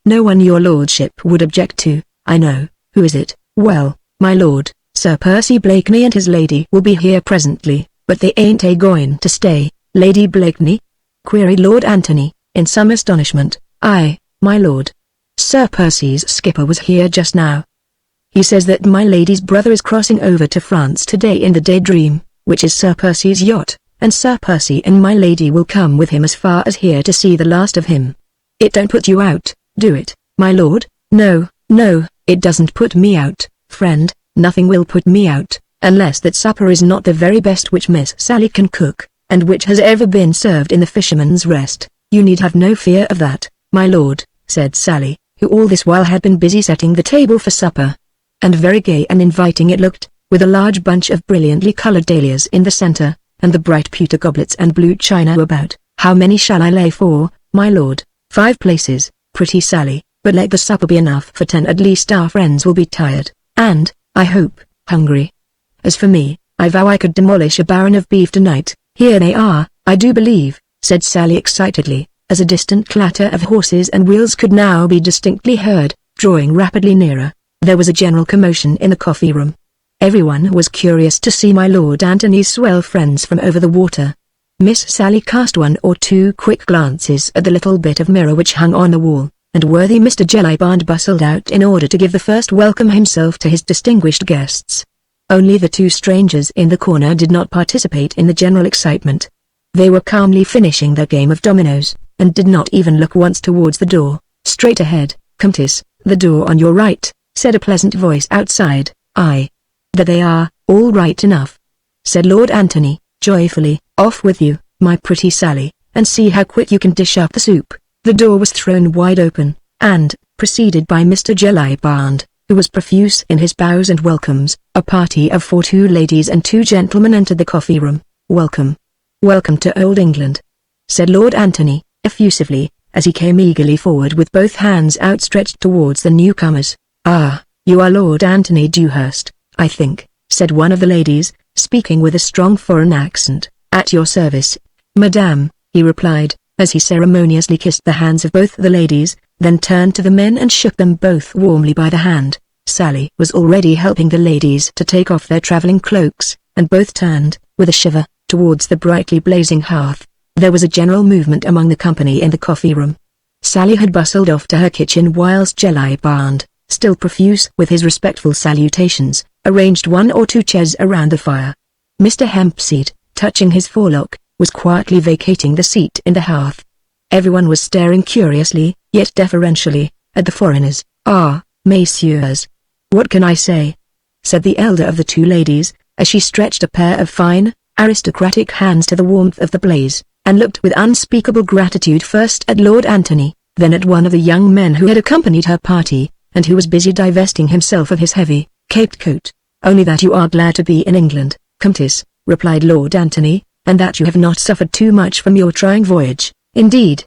no one your lordship would object to." "I know. Who is it?" "Well, my lord, Sir Percy Blakeney and his lady will be here presently, but they ain't a-going to stay." "Lady Blakeney?" queried Lord Antony, in some astonishment. "Aye, my lord. Sir Percy's skipper was here just now. He says that my lady's brother is crossing over to France today in the Daydream, which is Sir Percy's yacht, and Sir Percy and my lady will come with him as far as here to see the last of him. It don't put you out, do it, my lord?" "No, it doesn't put me out, friend, nothing will put me out, unless that supper is not the very best which Miss Sally can cook, and which has ever been served in the Fisherman's Rest. You need have no fear of that, my lord," said Sally, who all this while had been busy setting the table for supper. And very gay and inviting it looked, with a large bunch of brilliantly colored dahlias in the center, and the bright pewter goblets and blue china about. "How many shall I lay for, my lord?" "5 places, pretty Sally, but let the supper be enough for 10 at least. Our friends will be tired, and, I hope, hungry. As for me, I vow I could demolish a barron of beef tonight." "Here they are, I do believe," said Sally excitedly, as a distant clatter of horses and wheels could now be distinctly heard, drawing rapidly nearer. There was a general commotion in the coffee room. Everyone was curious to see my Lord Antony's swell friends from over the water. Miss Sally cast 1 or 2 quick glances at the little bit of mirror which hung on the wall, and worthy Mr. Jellyband bustled out in order to give the first welcome himself to his distinguished guests. Only the 2 strangers in the corner did not participate in the general excitement. They were calmly finishing their game of dominoes, and did not even look once towards the door. "Straight ahead, Countess, the door on your right," said a pleasant voice outside. "Aye. There they are, all right enough," said Lord Antony, joyfully. "Off with you, my pretty Sally, and see how quick you can dish up the soup." The door was thrown wide open, and, preceded by Mr. Jellyband, who was profuse in his bows and welcomes, a party of 2 ladies and 2 gentlemen entered the coffee room. "Welcome to Old England," said Lord Antony, effusively, as he came eagerly forward with both hands outstretched towards the newcomers. "Ah, you are Lord Antony Dewhurst, I think," said one of the ladies, speaking with a strong foreign accent. "At your service, madame," he replied, as he ceremoniously kissed the hands of both the ladies, then turned to the men and shook them both warmly by the hand. Sally was already helping the ladies to take off their traveling cloaks, and both turned, with a shiver, towards the brightly blazing hearth. There was a general movement among the company in the coffee room. Sally had bustled off to her kitchen whilst Jellyband, still profuse with his respectful salutations, arranged 1 or 2 chairs around the fire. Mr. Hempseed, touching his forelock, was quietly vacating the seat in the hearth. Everyone was staring curiously, yet deferentially, at the foreigners. "Ah, messieurs. What can I say?" said the elder of the 2 ladies, as she stretched a pair of fine, aristocratic hands to the warmth of the blaze, and looked with unspeakable gratitude first at Lord Antony, then at one of the young men who had accompanied her party, and who was busy divesting himself of his heavy, caped coat. "Only that you are glad to be in England, Countess," replied Lord Antony, "and that you have not suffered too much from your trying voyage." Indeed,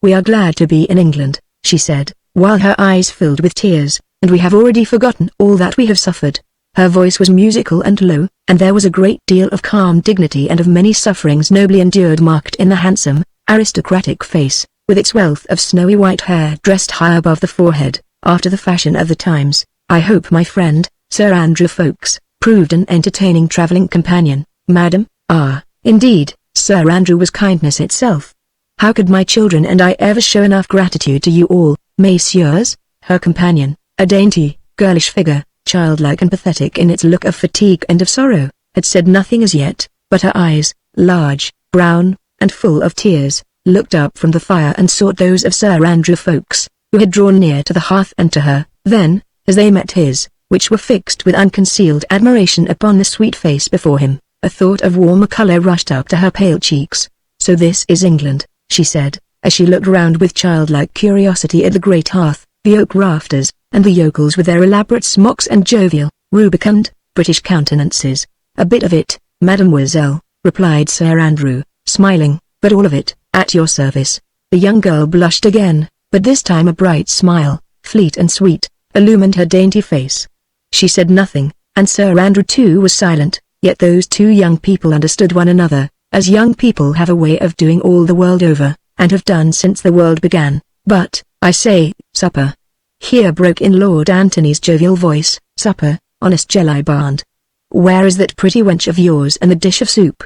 we are glad to be in England," she said, while her eyes filled with tears, "and we have already forgotten all that we have suffered. Her voice was musical and low, and there was a great deal of calm dignity and of many sufferings nobly endured marked in the handsome, aristocratic face, with its wealth of snowy white hair dressed high above the forehead, after the fashion of the times. "I hope my friend, Sir Andrew Ffoulkes, proved an entertaining travelling companion, madam." "Ah, indeed, Sir Andrew was kindness itself. How could my children and I ever show enough gratitude to you all, messieurs?" Her companion, a dainty, girlish figure, childlike and pathetic in its look of fatigue and of sorrow, had said nothing as yet, but her eyes, large, brown, and full of tears, looked up from the fire and sought those of Sir Andrew Ffoulkes, who had drawn near to the hearth and to her. Then, as they met his, which were fixed with unconcealed admiration upon the sweet face before him, a thought of warmer colour rushed up to her pale cheeks. "So this is England," she said, as she looked round with childlike curiosity at the great hearth, the oak rafters, and the yokels with their elaborate smocks and jovial, rubicund, British countenances. "A bit of it, mademoiselle," replied Sir Andrew, smiling, "but all of it, at your service." The young girl blushed again, but this time a bright smile, fleet and sweet, illumined her dainty face. She said nothing, and Sir Andrew too was silent, yet those two young people understood one another, as young people have a way of doing all the world over, and have done since the world began. "But, I say, supper." Here broke in Lord Antony's jovial voice. "Supper, honest Jellyband. Where is that pretty wench of yours and the dish of soup?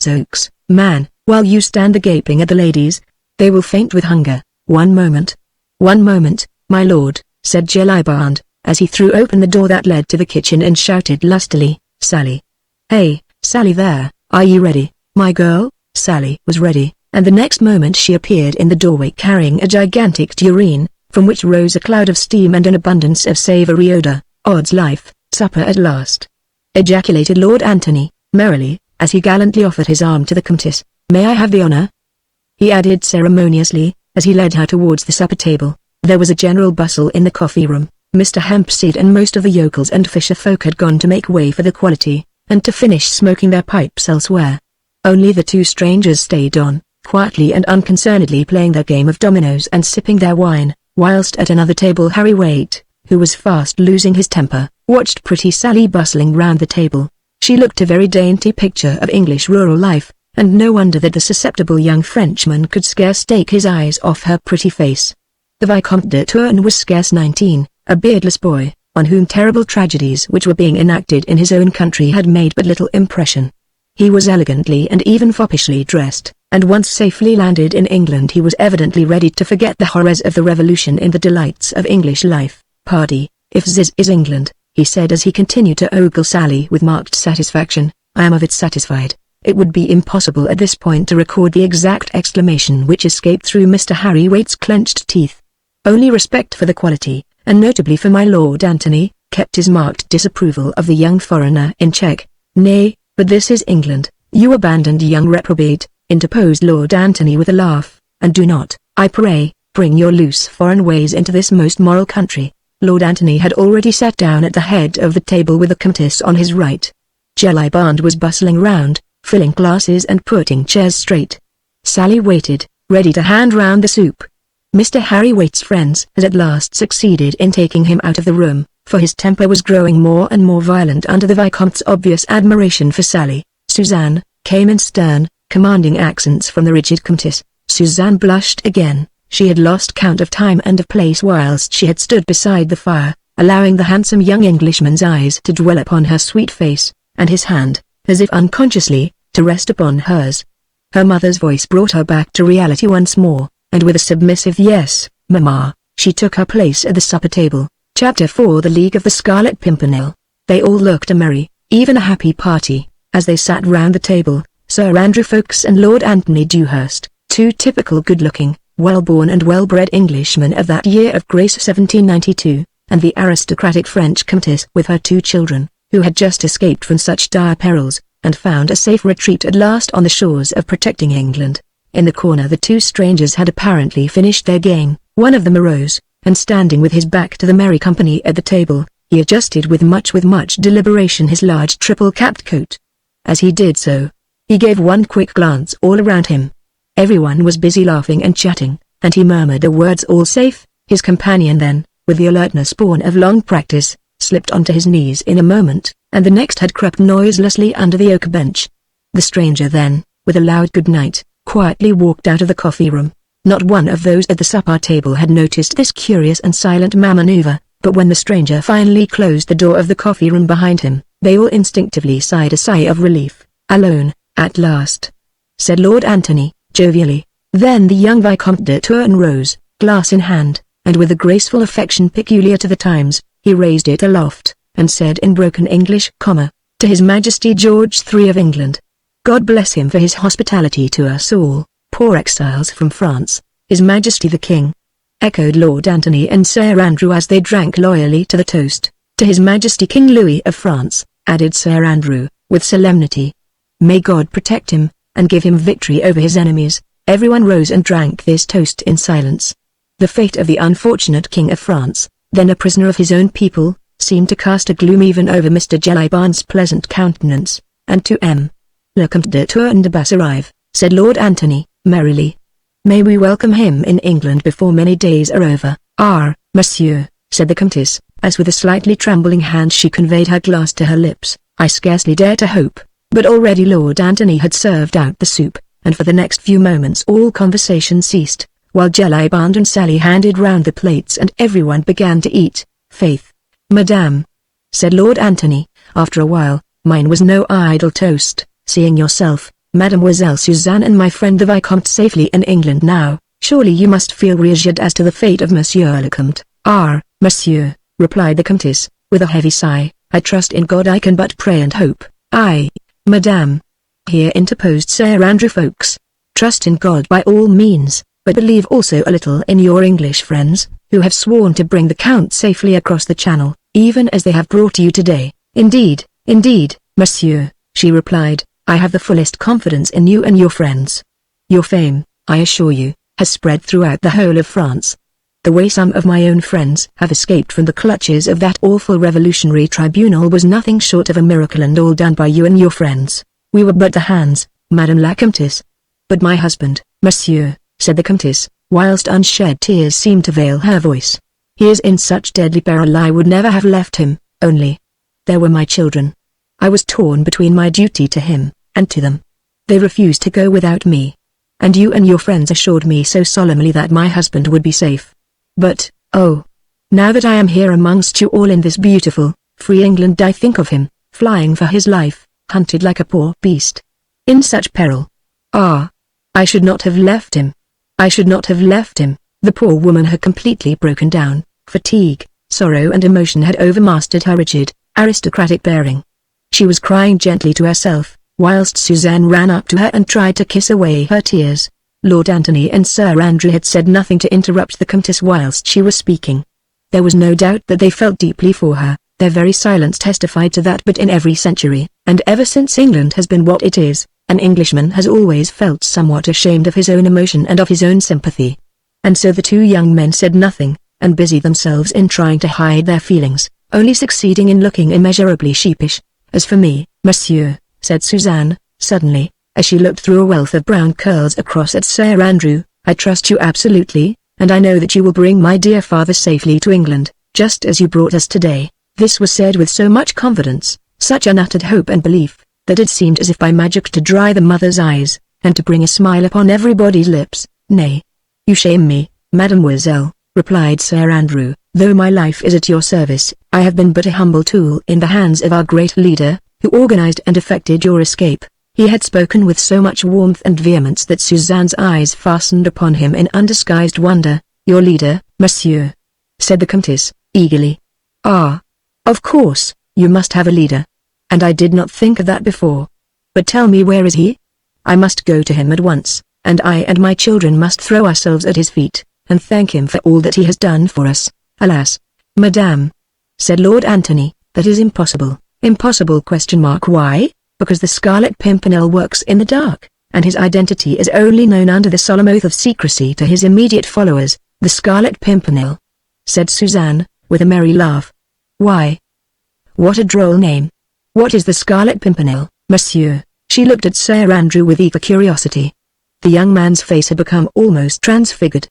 Zokes, man, while you stand a gaping at the ladies, they will faint with hunger. One moment." "One moment, my lord," said Jellyband, as he threw open the door that led to the kitchen and shouted lustily, "Sally. Hey, Sally there, are you ready, my girl?" Sally was ready, and the next moment she appeared in the doorway carrying a gigantic tureen, from which rose a cloud of steam and an abundance of savoury odour. "Odds life, supper at last!" ejaculated Lord Antony, merrily, as he gallantly offered his arm to the Comtesse. "May I have the honour?" he added ceremoniously, as he led her towards the supper table. There was a general bustle in the coffee room. Mr. Hempseed and most of the yokels and fisher folk had gone to make way for the quality, and to finish smoking their pipes elsewhere. Only the two strangers stayed on, quietly and unconcernedly playing their game of dominoes and sipping their wine, whilst at another table Harry Waite, who was fast losing his temper, watched pretty Sally bustling round the table. She looked a very dainty picture of English rural life, and no wonder that the susceptible young Frenchman could scarce take his eyes off her pretty face. The Vicomte de Tourne was scarce 19, a beardless boy, on whom terrible tragedies which were being enacted in his own country had made but little impression. He was elegantly and even foppishly dressed, and once safely landed in England he was evidently ready to forget the horrors of the Revolution in the delights of English life. "Pardy, if this is England," he said as he continued to ogle Sally with marked satisfaction, "I am of it satisfied." It would be impossible at this point to record the exact exclamation which escaped through Mr. Harry Waite's clenched teeth. Only respect for the quality, and notably for my Lord Antony, kept his marked disapproval of the young foreigner in check. "Nay, but this is England, you abandoned young reprobate," interposed Lord Antony with a laugh, "and do not, I pray, bring your loose foreign ways into this most moral country." Lord Antony had already sat down at the head of the table with the Comtesse on his right. Jellyband was bustling round, filling glasses and putting chairs straight. Sally waited, ready to hand round the soup. Mr. Harry Waite's friends had at last succeeded in taking him out of the room, for his temper was growing more and more violent under the Vicomte's obvious admiration for Sally. Suzanne came in stern, commanding accents from the rigid Comtesse. Suzanne blushed again. She had lost count of time and of place whilst she had stood beside the fire, allowing the handsome young Englishman's eyes to dwell upon her sweet face, and his hand, as if unconsciously, to rest upon hers. Her mother's voice brought her back to reality once more, and with a submissive "Yes, Mamma," she took her place at the supper table. Chapter 4 The League of the Scarlet Pimpernel. They all looked a merry, even a happy party, as they sat round the table, Sir Andrew Ffoulkes and Lord Antony Dewhurst, two typical good-looking, well-born and well-bred Englishmen of that year of grace 1792, and the aristocratic French Comtesse with her two children, who had just escaped from such dire perils, and found a safe retreat at last on the shores of protecting England. In the corner the two strangers had apparently finished their game. One of them arose, and standing with his back to the merry company at the table, he adjusted with much deliberation his large triple-capped coat. As he did so, he gave one quick glance all around him. Everyone was busy laughing and chatting, and he murmured the words "all safe." His companion then, with the alertness born of long practice, slipped onto his knees in a moment, and the next had crept noiselessly under the oak bench. The stranger then, with a loud good night, quietly walked out of the coffee room. Not one of those at the supper table had noticed this curious and silent maneuver, but when the stranger finally closed the door of the coffee room behind him, they all instinctively sighed a sigh of relief. "Alone, at last," said Lord Antony, jovially. Then the young Vicomte de Tourne rose, glass in hand, and with a graceful affection peculiar to the times, he raised it aloft, and said in broken English, "To His Majesty George III of England. God bless him for his hospitality to us all, poor exiles from France, His Majesty the King," echoed Lord Antony and Sir Andrew as they drank loyally to the toast. "To His Majesty King Louis of France," added Sir Andrew, with solemnity. "May God protect him, and give him victory over his enemies." Everyone rose and drank this toast in silence. The fate of the unfortunate King of France, then a prisoner of his own people, seemed to cast a gloom even over Mr. Jellyband's pleasant countenance, and to Le Comte de Tourne de Basserive, said Lord Antony, merrily. "May we welcome him in England before many days are over." "Ah, monsieur," said the Comtesse, as with a slightly trembling hand she conveyed her glass to her lips, "I scarcely dare to hope." But already Lord Antony had served out the soup, and for the next few moments all conversation ceased, while Jellyband and Sally handed round the plates and everyone began to eat. "Faith, madame," said Lord Antony, after a while, "mine was no idle toast. Seeing yourself, Mademoiselle Suzanne and my friend the Vicomte safely in England now, surely you must feel reassured as to the fate of Monsieur le Comte." "Ah, monsieur," replied the Comtesse, with a heavy sigh, "I trust in God I can but pray and hope." "Aye, madame," here interposed Sir Andrew Ffoulkes. "Trust in God by all means, but believe also a little in your English friends, who have sworn to bring the Count safely across the Channel, even as they have brought you today." Indeed, monsieur," she replied, "I have the fullest confidence in you and your friends. Your fame, I assure you, has spread throughout the whole of France. The way some of my own friends have escaped from the clutches of that awful revolutionary tribunal was nothing short of a miracle, and all done by you and your friends. We were but the hands, Madame la Comtesse." "But my husband, monsieur," said the Comtesse, whilst unshed tears seemed to veil her voice. "He is in such deadly peril I would never have left him, only there were my children. I was torn between my duty to him, and to them. They refused to go without me. And you and your friends assured me so solemnly that my husband would be safe. But, oh, now that I am here amongst you all in this beautiful, free England, I think of him, flying for his life, hunted like a poor beast, in such peril. Ah, I should not have left him. I should not have left him." The poor woman had completely broken down. Fatigue, sorrow and emotion had overmastered her rigid, aristocratic bearing. She was crying gently to herself, whilst Suzanne ran up to her and tried to kiss away her tears. Lord Antony and Sir Andrew had said nothing to interrupt the Comtesse whilst she was speaking. There was no doubt that they felt deeply for her, their very silence testified to that. But in every century, and ever since England has been what it is, an Englishman has always felt somewhat ashamed of his own emotion and of his own sympathy. And so the two young men said nothing, and busied themselves in trying to hide their feelings, only succeeding in looking immeasurably sheepish. "As for me, monsieur," said Suzanne, suddenly, as she looked through a wealth of brown curls across at Sir Andrew, "I trust you absolutely, and I know that you will bring my dear father safely to England, just as you brought us today." This was said with so much confidence, such unuttered hope and belief, that it seemed as if by magic to dry the mother's eyes, and to bring a smile upon everybody's lips. "Nay, you shame me, mademoiselle," replied Sir Andrew, "though my life is at your service. I have been but a humble tool in the hands of our great leader, who organized and effected your escape." He had spoken with so much warmth and vehemence that Suzanne's eyes fastened upon him in undisguised wonder. "Your leader, monsieur?" said the Comtesse, eagerly. "Ah, of course, you must have a leader. And I did not think of that before. But tell me, where is he? I must go to him at once, and I and my children must throw ourselves at his feet, and thank him for all that he has done for us." "Alas, madame," said Lord Antony, "that is impossible." "Impossible? Why?" "Because the Scarlet Pimpernel works in the dark, and his identity is only known under the solemn oath of secrecy to his immediate followers." "The Scarlet Pimpernel," said Suzanne, with a merry laugh. "Why? What a droll name. What is the Scarlet Pimpernel, monsieur?" She looked at Sir Andrew with eager curiosity. The young man's face had become almost transfigured.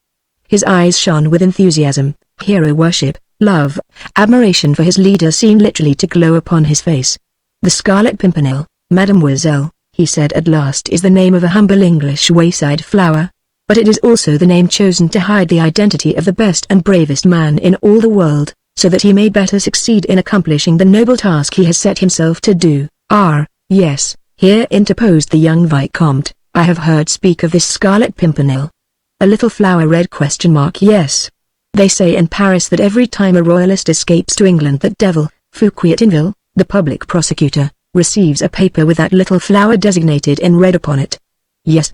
His eyes shone with enthusiasm, hero worship, love, admiration for his leader seemed literally to glow upon his face. "The Scarlet Pimpernel, Mademoiselle," he said at last, "is the name of a humble English wayside flower. But it is also the name chosen to hide the identity of the best and bravest man in all the world, so that he may better succeed in accomplishing the noble task he has set himself to do." Yes," here interposed the young Vicomte, "I have heard speak of this Scarlet Pimpernel. A little flower red ? Yes. They say in Paris that every time a royalist escapes to England that devil, Fouquier-Tinville, the public prosecutor, receives a paper with that little flower designated in red upon it." Yes,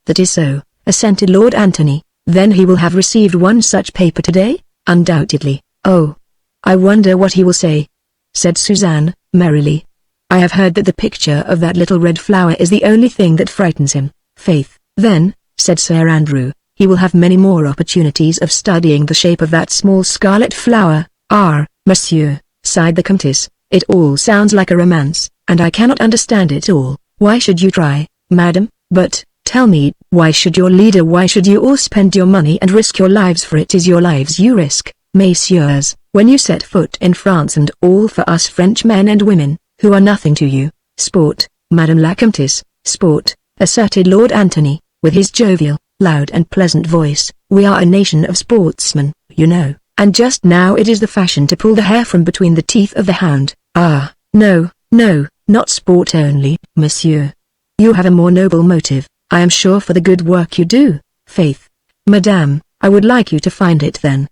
that is so," assented Lord Antony. "Then he will have received one such paper today?" "Undoubtedly." "Oh, I wonder what he will say," said Suzanne, merrily. "I have heard that the picture of that little red flower is the only thing that frightens him." "Faith, then," said Sir Andrew, "he will have many more opportunities of studying the shape of that small scarlet flower." "Monsieur," sighed the Comtesse, "it all sounds like a romance, and I cannot understand it all. Why should you try, madam? But, tell me, why should your leader, why should you all spend your money and risk your lives, for it is your lives you risk, messieurs, when you set foot in France, and all for us French men and women, who are nothing to you." "Sport, Madame la Comtesse, sport," asserted Lord Antony, with his jovial, loud and pleasant voice. "We are a nation of sportsmen, you know, and just now it is the fashion to pull the hair from between the teeth of the hound." No, not sport only, monsieur. You have a more noble motive, I am sure, for the good work you do." "Faith, madame, I would like you to find it then.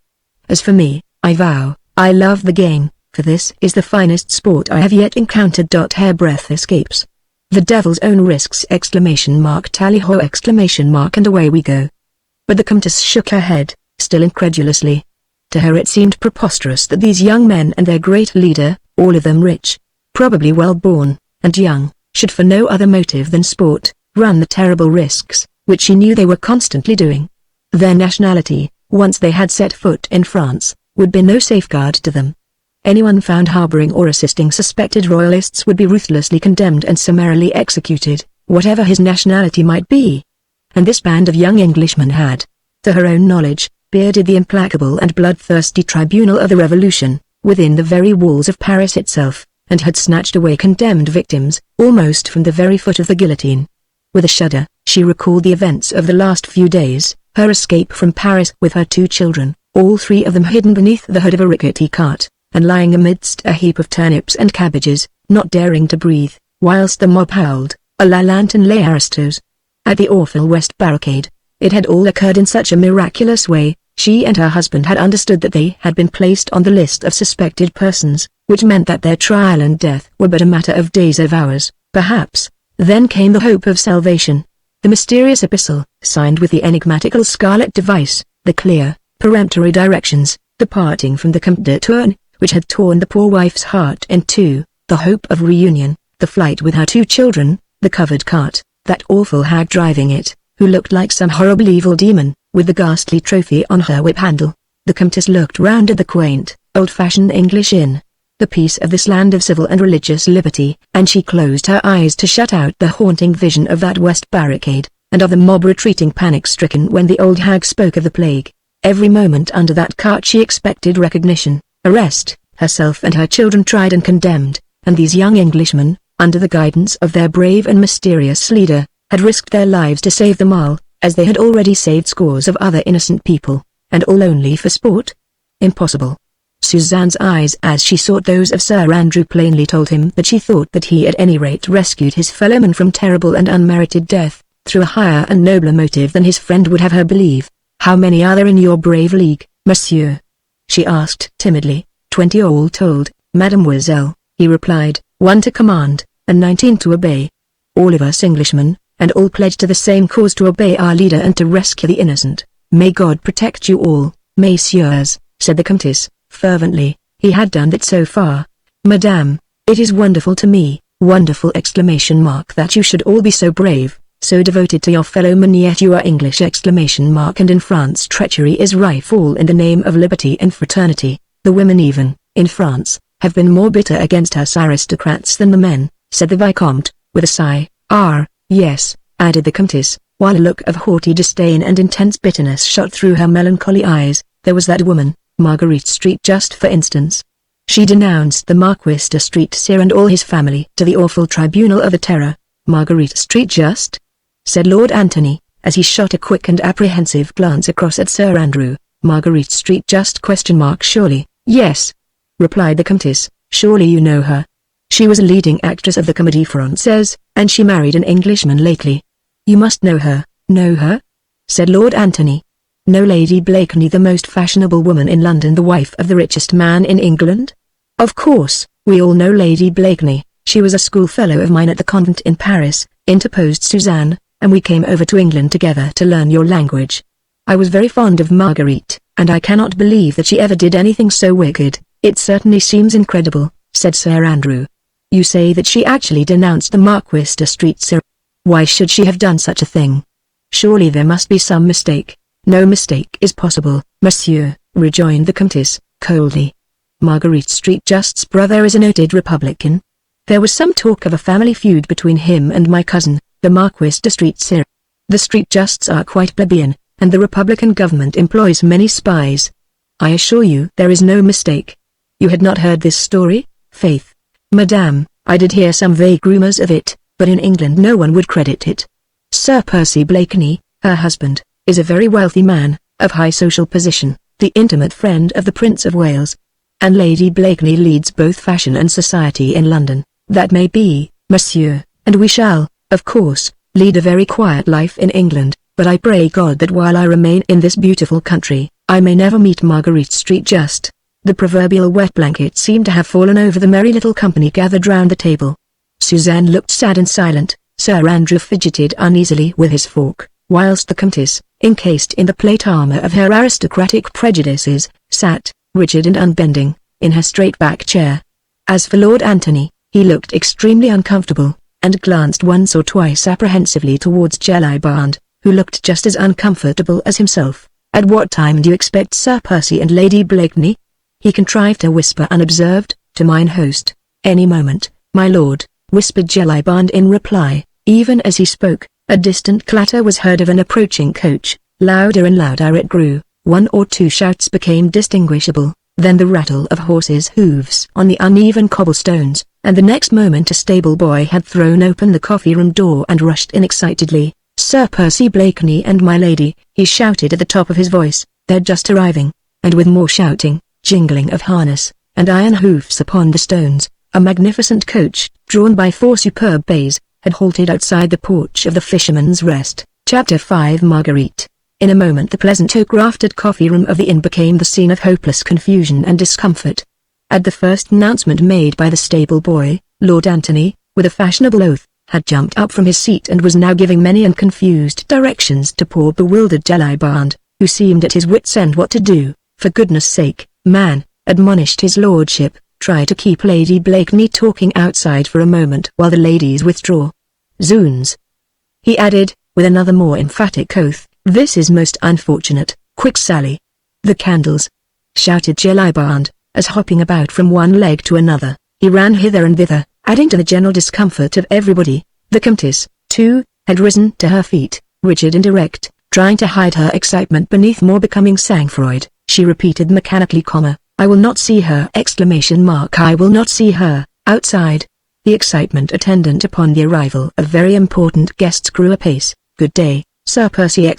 As for me, I vow, I love the game, for this is the finest sport I have yet encountered. Hairbreadth escapes. The devil's own risks! Tally-ho! And away we go." But the Comtesse shook her head, still incredulously. To her it seemed preposterous that these young men and their great leader, all of them rich, probably well born, and young, should for no other motive than sport, run the terrible risks, which she knew they were constantly doing. Their nationality, once they had set foot in France, would be no safeguard to them. Anyone found harboring or assisting suspected royalists would be ruthlessly condemned and summarily executed, whatever his nationality might be. And this band of young Englishmen had, to her own knowledge, bearded the implacable and bloodthirsty tribunal of the Revolution, within the very walls of Paris itself, and had snatched away condemned victims, almost from the very foot of the guillotine. With a shudder, she recalled the events of the last few days, her escape from Paris with her 2 children, all 3 of them hidden beneath the hood of a rickety cart, and lying amidst a heap of turnips and cabbages, not daring to breathe, whilst the mob howled, "A la lanterne les aristos!" At the awful West Barricade, it had all occurred in such a miraculous way. She and her husband had understood that they had been placed on the list of suspected persons, which meant that their trial and death were but a matter of days, of hours, perhaps. Then came the hope of salvation. The mysterious epistle, signed with the enigmatical scarlet device, the clear, peremptory directions, the parting from the Comte de Tourne, which had torn the poor wife's heart in two, the hope of reunion, the flight with her 2 children, the covered cart, that awful hag driving it, who looked like some horrible evil demon, with the ghastly trophy on her whip-handle. The Comtesse looked round at the quaint, old-fashioned English inn, the peace of this land of civil and religious liberty, and she closed her eyes to shut out the haunting vision of that West Barricade, and of the mob retreating panic-stricken when the old hag spoke of the plague. Every moment under that cart she expected recognition, arrest, herself and her children tried and condemned, and these young Englishmen, under the guidance of their brave and mysterious leader, had risked their lives to save them all, as they had already saved scores of other innocent people, and all only for sport? Impossible. Suzanne's eyes as she sought those of Sir Andrew plainly told him that she thought that he at any rate rescued his fellowman from terrible and unmerited death, through a higher and nobler motive than his friend would have her believe. "How many are there in your brave league, monsieur?" she asked timidly. 20 all told, mademoiselle," he replied, "1 to command, and 19 to obey. All of us Englishmen, and all pledged to the same cause, to obey our leader and to rescue the innocent. May God protect you all, messieurs," said the Comtesse, fervently. He had done that so far. "Madame, it is wonderful to me, wonderful ! That you should all be so brave, so devoted to your fellowmen, yet you are English ! And in France treachery is rife all in the name of liberty and fraternity. The women even, in France, have been more bitter against us aristocrats than the men," said the Vicomte, with a sigh. Yes," added the Comtesse, while a look of haughty disdain and intense bitterness shot through her melancholy eyes, "there was that woman, Marguerite Street just for instance. She denounced the Marquis de Street Sire and all his family to the awful tribunal of the terror. Marguerite Street just? Said Lord Antony, as he shot a quick and apprehensive glance across at Sir Andrew. Marguerite Street just ? Surely. Yes, replied the Countess. Surely you know her. She was a leading actress of the Comédie Française, and she married an Englishman lately. You must know her. Know her? Said Lord Antony. Know Lady Blakeney, the most fashionable woman in London, the wife of the richest man in England? Of course, we all know Lady Blakeney. She was a schoolfellow of mine at the convent in Paris, interposed Suzanne, and we came over to England together to learn your language. I was very fond of Marguerite, and I cannot believe that she ever did anything so wicked. It certainly seems incredible, said Sir Andrew. You say that she actually denounced the Marquis de Street Sire. Why should she have done such a thing? Surely there must be some mistake. No mistake is possible, monsieur, rejoined the Countess, coldly. Marguerite Street Just's brother is a noted Republican. There was some talk of a family feud between him and my cousin, the Marquis de Street Sire. The Street Justs are quite plebeian, and the Republican government employs many spies. I assure you there is no mistake. You had not heard this story? Faith, madame, I did hear some vague rumors of it, but in England no one would credit it. Sir Percy Blakeney, her husband, is a very wealthy man, of high social position, the intimate friend of the Prince of Wales. And Lady Blakeney leads both fashion and society in London. That may be, monsieur, and we shall, of course, lead a very quiet life in England, but I pray God that while I remain in this beautiful country, I may never meet Marguerite Street Just. The proverbial wet blanket seemed to have fallen over the merry little company gathered round the table. Suzanne looked sad and silent. Sir Andrew fidgeted uneasily with his fork, whilst the Countess, encased in the plate armour of her aristocratic prejudices, sat, rigid and unbending, in her straight-back chair. As for Lord Antony, he looked extremely uncomfortable, and glanced once or twice apprehensively towards Jellyband, who looked just as uncomfortable as himself. At what time do you expect Sir Percy and Lady Blakeney? He contrived to whisper unobserved, to mine host. Any moment, my lord, whispered Jellyband in reply. Even as he spoke, a distant clatter was heard of an approaching coach. Louder and louder it grew. One or two shouts became distinguishable, then the rattle of horses' hooves on the uneven cobblestones, and the next moment a stable boy had thrown open the coffee-room door and rushed in excitedly. Sir Percy Blakeney and my lady, he shouted at the top of his voice, they're just arriving. And with more shouting, jingling of harness, and iron hoofs upon the stones, a magnificent coach, drawn by 4 superb bays, had halted outside the porch of the Fisherman's Rest. Chapter 5 Marguerite. In a moment the pleasant oak-raftered coffee-room of the inn became the scene of hopeless confusion and discomfort. At the first announcement made by the stable boy, Lord Antony, with a fashionable oath, had jumped up from his seat and was now giving many and confused directions to poor bewildered Jellyband, who seemed at his wits' end what to do. For goodness sake, man, admonished his lordship, try to keep Lady Blakeney talking outside for a moment while the ladies withdraw. Zoons! He added, with another more emphatic oath, this is most unfortunate. Quick Sally! The candles! Shouted Jellyband, as hopping about from one leg to another, he ran hither and thither, adding to the general discomfort of everybody. The Countess, too, had risen to her feet, rigid and erect, trying to hide her excitement beneath more becoming sang-froid. She repeated mechanically, I will not see her! I will not see her! Outside. The excitement attendant upon the arrival of very important guests grew apace. Good day, Sir Percy!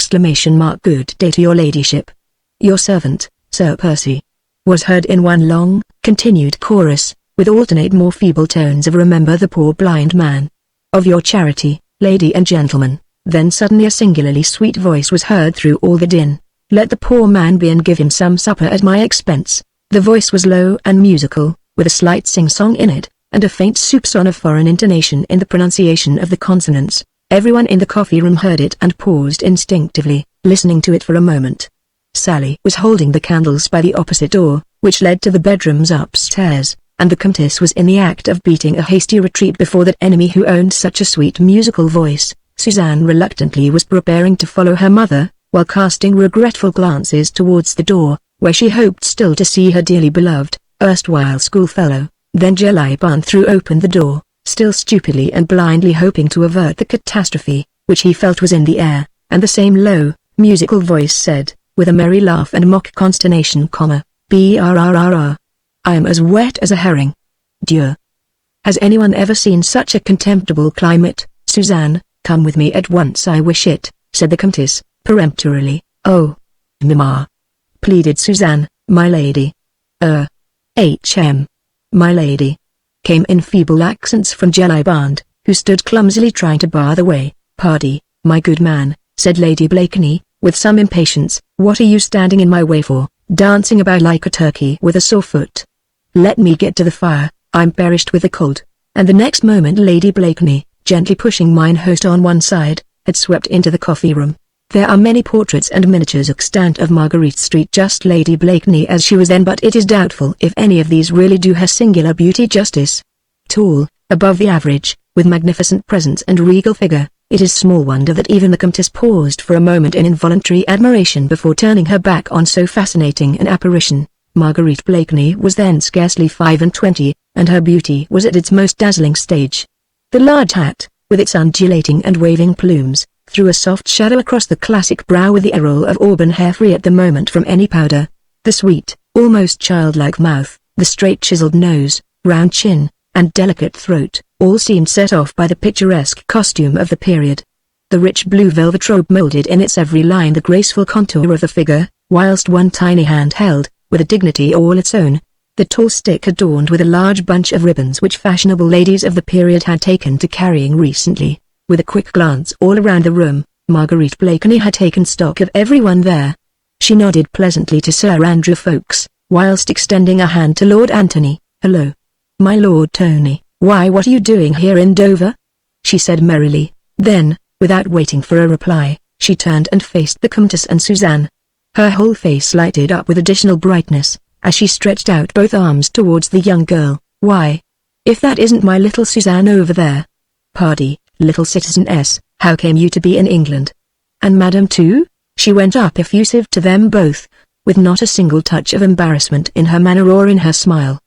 Good day to your ladyship. Your servant, Sir Percy. Was heard in one long, continued chorus, with alternate more feeble tones of remember the poor blind man. Of your charity, lady and gentlemen. Then suddenly a singularly sweet voice was heard through all the din. Let the poor man be and give him some supper at my expense. The voice was low and musical, with a slight sing-song in it, and a faint soupçon of foreign intonation in the pronunciation of the consonants. Everyone in the coffee-room heard it and paused instinctively, listening to it for a moment. Sally was holding the candles by the opposite door, which led to the bedrooms upstairs, and the Countess was in the act of beating a hasty retreat before that enemy who owned such a sweet musical voice. Suzanne reluctantly was preparing to follow her mother, while casting regretful glances towards the door, where she hoped still to see her dearly beloved, erstwhile schoolfellow. Then Jellyband threw open the door, still stupidly and blindly hoping to avert the catastrophe, which he felt was in the air, and the same low, musical voice said, with a merry laugh and mock consternation, Brrrr. I am as wet as a herring. Dieu. Has anyone ever seen such a contemptible climate? Suzanne, come with me at once. I wish it, said the Countess, peremptorily. Oh, Mama, pleaded Suzanne. My lady. My lady, came in feeble accents from Jellyband, who stood clumsily trying to bar the way. Pardie, my good man, said Lady Blakeney, with some impatience. What are you standing in my way for, dancing about like a turkey with a sore foot? Let me get to the fire, I'm perished with the cold. And the next moment Lady Blakeney, gently pushing mine host on one side, had swept into the coffee room. There are many portraits and miniatures extant of Marguerite Street just Lady Blakeney as she was then, but it is doubtful if any of these really do her singular beauty justice. Tall, above the average, with magnificent presence and regal figure, it is small wonder that even the Countess paused for a moment in involuntary admiration before turning her back on so fascinating an apparition. Marguerite Blakeney was then scarcely 25, and her beauty was at its most dazzling stage. The large hat, with its undulating and waving plumes, threw a soft shadow across the classic brow with the roll of auburn hair free at the moment from any powder. The sweet, almost childlike mouth, the straight chiseled nose, round chin, and delicate throat, all seemed set off by the picturesque costume of the period. The rich blue velvet robe molded in its every line the graceful contour of the figure, whilst one tiny hand held, with a dignity all its own, the tall stick adorned with a large bunch of ribbons which fashionable ladies of the period had taken to carrying recently. With a quick glance all around the room, Marguerite Blakeney had taken stock of everyone there. She nodded pleasantly to Sir Andrew Ffoulkes, whilst extending a hand to Lord Anthony. Hello. My Lord Tony. Why, what are you doing here in Dover? She said merrily. Then, without waiting for a reply, she turned and faced the Countess and Suzanne. Her whole face lighted up with additional brightness, as she stretched out both arms towards the young girl. Why, if that isn't my little Suzanne over there. Pardie, little citizeness, how came you to be in England? And Madame too? She went up effusive to them both, with not a single touch of embarrassment in her manner or in her smile.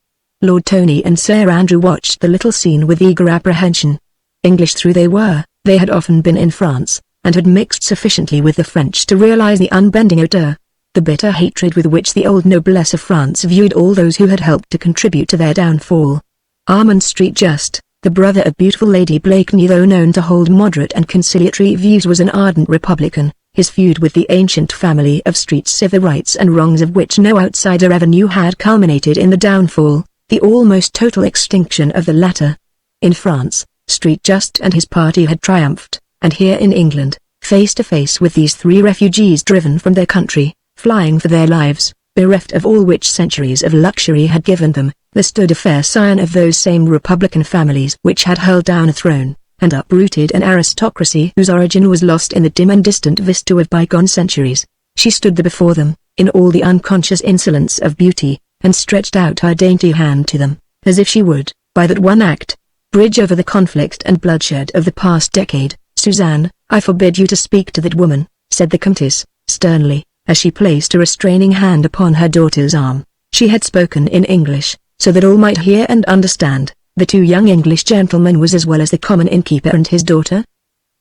Lord Tony and Sir Andrew watched the little scene with eager apprehension. English through they were, they had often been in France, and had mixed sufficiently with the French to realize the unbending hauteur, the bitter hatred with which the old noblesse of France viewed all those who had helped to contribute to their downfall. Armand Street just, the brother of beautiful Lady Blakeney, though known to hold moderate and conciliatory views, was an ardent Republican. His feud with the ancient family of Streets, the rights and wrongs of which no outsider ever knew, had culminated in the downfall, the almost total extinction of the latter. In France, Street just and his party had triumphed, and here in England, face to face with these three refugees driven from their country, flying for their lives, bereft of all which centuries of luxury had given them, there stood a fair scion of those same Republican families which had hurled down a throne, and uprooted an aristocracy whose origin was lost in the dim and distant vista of bygone centuries. She stood there before them, in all the unconscious insolence of beauty, and stretched out her dainty hand to them, as if she would, by that one act, bridge over the conflict and bloodshed of the past decade. Suzanne, I forbid you to speak to that woman, said the Countess, sternly, as she placed a restraining hand upon her daughter's arm. She had spoken in English, so that all might hear and understand. The two young English gentlemen was as well as the common innkeeper and his daughter.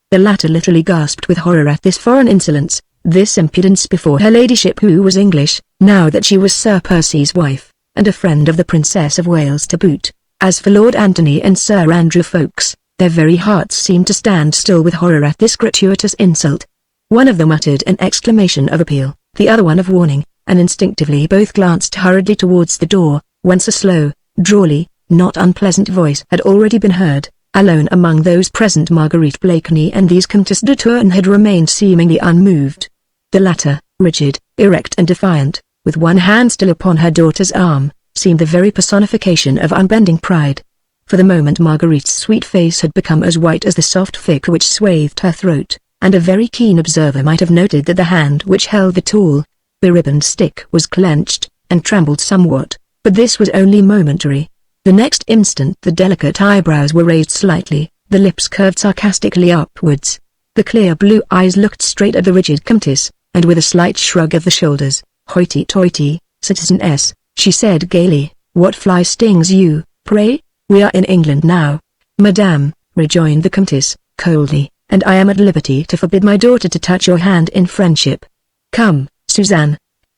The latter literally gasped with horror at this foreign insolence, this impudence before her ladyship, who was English, now that she was Sir Percy's wife, and a friend of the Princess of Wales to boot. As for Lord Anthony and Sir Andrew Ffoulkes, their very hearts seemed to stand still with horror at this gratuitous insult. One of them uttered an exclamation of appeal, the other one of warning, and instinctively both glanced hurriedly towards the door, whence a slow, drawly, not unpleasant voice had already been heard. Alone among those present, Marguerite Blakeney and these Comtesse de Tourne had remained seemingly unmoved. The latter, rigid, erect and defiant, with one hand still upon her daughter's arm, seemed the very personification of unbending pride. For the moment Marguerite's sweet face had become as white as the soft fig which swathed her throat, and a very keen observer might have noted that the hand which held the tall, beribboned stick was clenched, and trembled somewhat, but this was only momentary. The next instant the delicate eyebrows were raised slightly, the lips curved sarcastically upwards. The clear blue eyes looked straight at the rigid Comtesse, and with a slight shrug of the shoulders, "Hoity-toity, citizeness," she said gaily, "what fly stings you, pray? We are in England now." "Madame," rejoined the Comtesse, coldly, "and I am at liberty to forbid my daughter to touch your hand in friendship. Come, Suzanne."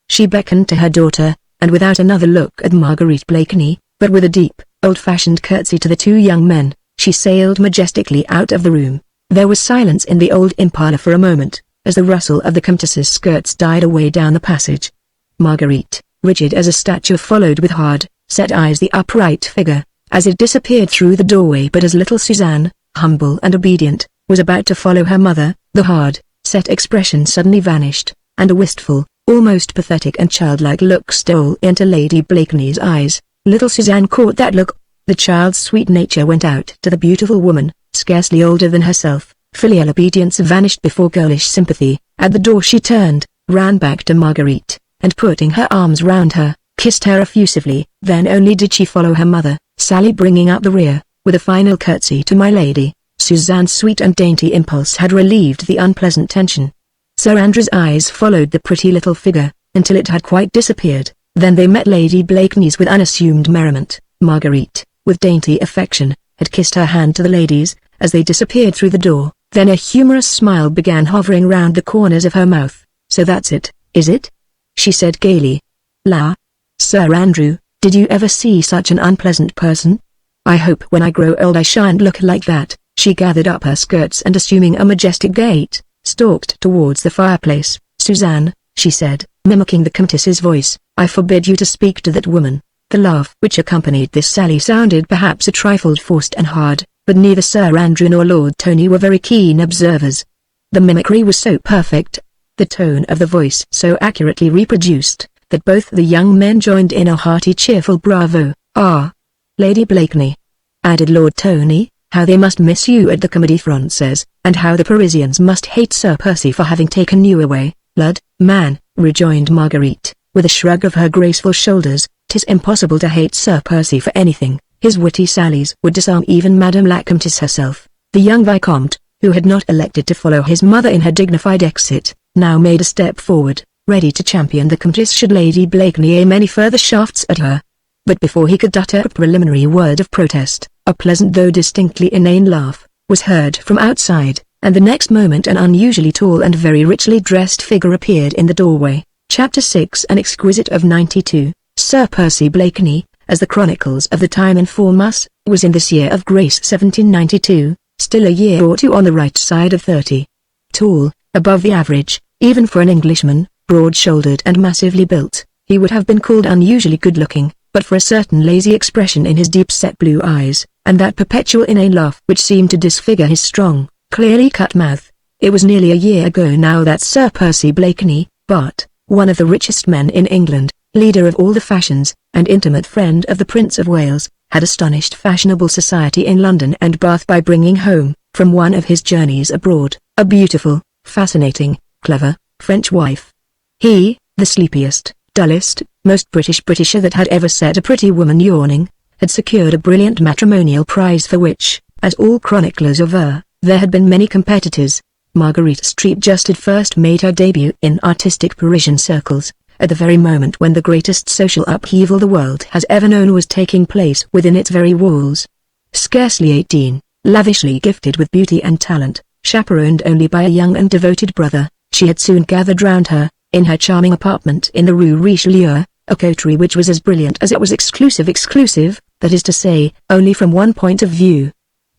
She beckoned to her daughter, and without another look at Marguerite Blakeney, but with a deep, old-fashioned curtsy to the two young men, she sailed majestically out of the room. There was silence in the old impala for a moment, as the rustle of the Comtess's skirts died away down the passage. Marguerite, rigid as a statue, followed with hard, set eyes the upright figure, as it disappeared through the doorway. But as little Suzanne, humble and obedient, was about to follow her mother, the hard, set expression suddenly vanished, and a wistful, almost pathetic and childlike look stole into Lady Blakeney's eyes. Little Suzanne caught that look. The child's sweet nature went out to the beautiful woman, scarcely older than herself. Filial obedience vanished before girlish sympathy. At the door she turned, ran back to Marguerite, and putting her arms round her, kissed her effusively. Then only did she follow her mother, Sally, bringing up the rear, with a final curtsy to my lady. Suzanne's sweet and dainty impulse had relieved the unpleasant tension. Sir Andrew's eyes followed the pretty little figure, until it had quite disappeared. Then they met Lady Blakeney's with unassumed merriment. Marguerite, with dainty affection, had kissed her hand to the ladies, as they disappeared through the door. Then a humorous smile began hovering round the corners of her mouth. "So that's it, is it?" she said gaily. "La! Sir Andrew, did you ever see such an unpleasant person? I hope when I grow old I shan't look like that." She gathered up her skirts and, assuming a majestic gait, stalked towards the fireplace. "Suzanne," she said, mimicking the Comtess's voice, "I forbid you to speak to that woman." The laugh which accompanied this sally sounded perhaps a trifle forced and hard, but neither Sir Andrew nor Lord Tony were very keen observers. The mimicry was so perfect, the tone of the voice so accurately reproduced, that both the young men joined in a hearty cheerful bravo. "Ah, Lady Blakeney," added Lord Tony, "how they must miss you at the Comédie Française, and how the Parisians must hate Sir Percy for having taken you away." "Lud, man," rejoined Marguerite, with a shrug of her graceful shoulders, "'tis impossible to hate Sir Percy for anything. His witty sallies would disarm even Madame la Comtesse herself." The young Vicomte, who had not elected to follow his mother in her dignified exit, now made a step forward, ready to champion the Comtesse should Lady Blakeney aim any further shafts at her. But before he could utter a preliminary word of protest, a pleasant though distinctly inane laugh was heard from outside, and the next moment an unusually tall and very richly dressed figure appeared in the doorway. Chapter 6. An exquisite of 92. Sir Percy Blakeney, as the chronicles of the time inform us, was in this year of grace 1792, still a year or two on the right side of 30. Tall, above the average, even for an Englishman, broad-shouldered and massively built, he would have been called unusually good-looking, but for a certain lazy expression in his deep-set blue eyes, and that perpetual inane laugh which seemed to disfigure his strong, clearly cut mouth. It was nearly a year ago now that Sir Percy Blakeney, Bart., one of the richest men in England, leader of all the fashions, and intimate friend of the Prince of Wales, had astonished fashionable society in London and Bath by bringing home, from one of his journeys abroad, a beautiful, fascinating, clever, French wife. He, the sleepiest, dullest, most Britisher that had ever set a pretty woman yawning, had secured a brilliant matrimonial prize for which, as all chroniclers aver, there had been many competitors. Marguerite Street just had first made her debut in artistic Parisian circles, at the very moment when the greatest social upheaval the world has ever known was taking place within its very walls. Scarcely 18, lavishly gifted with beauty and talent, chaperoned only by a young and devoted brother, she had soon gathered round her, in her charming apartment in the Rue Richelieu, a coterie which was as brilliant as it was exclusive, that is to say, only from one point of view.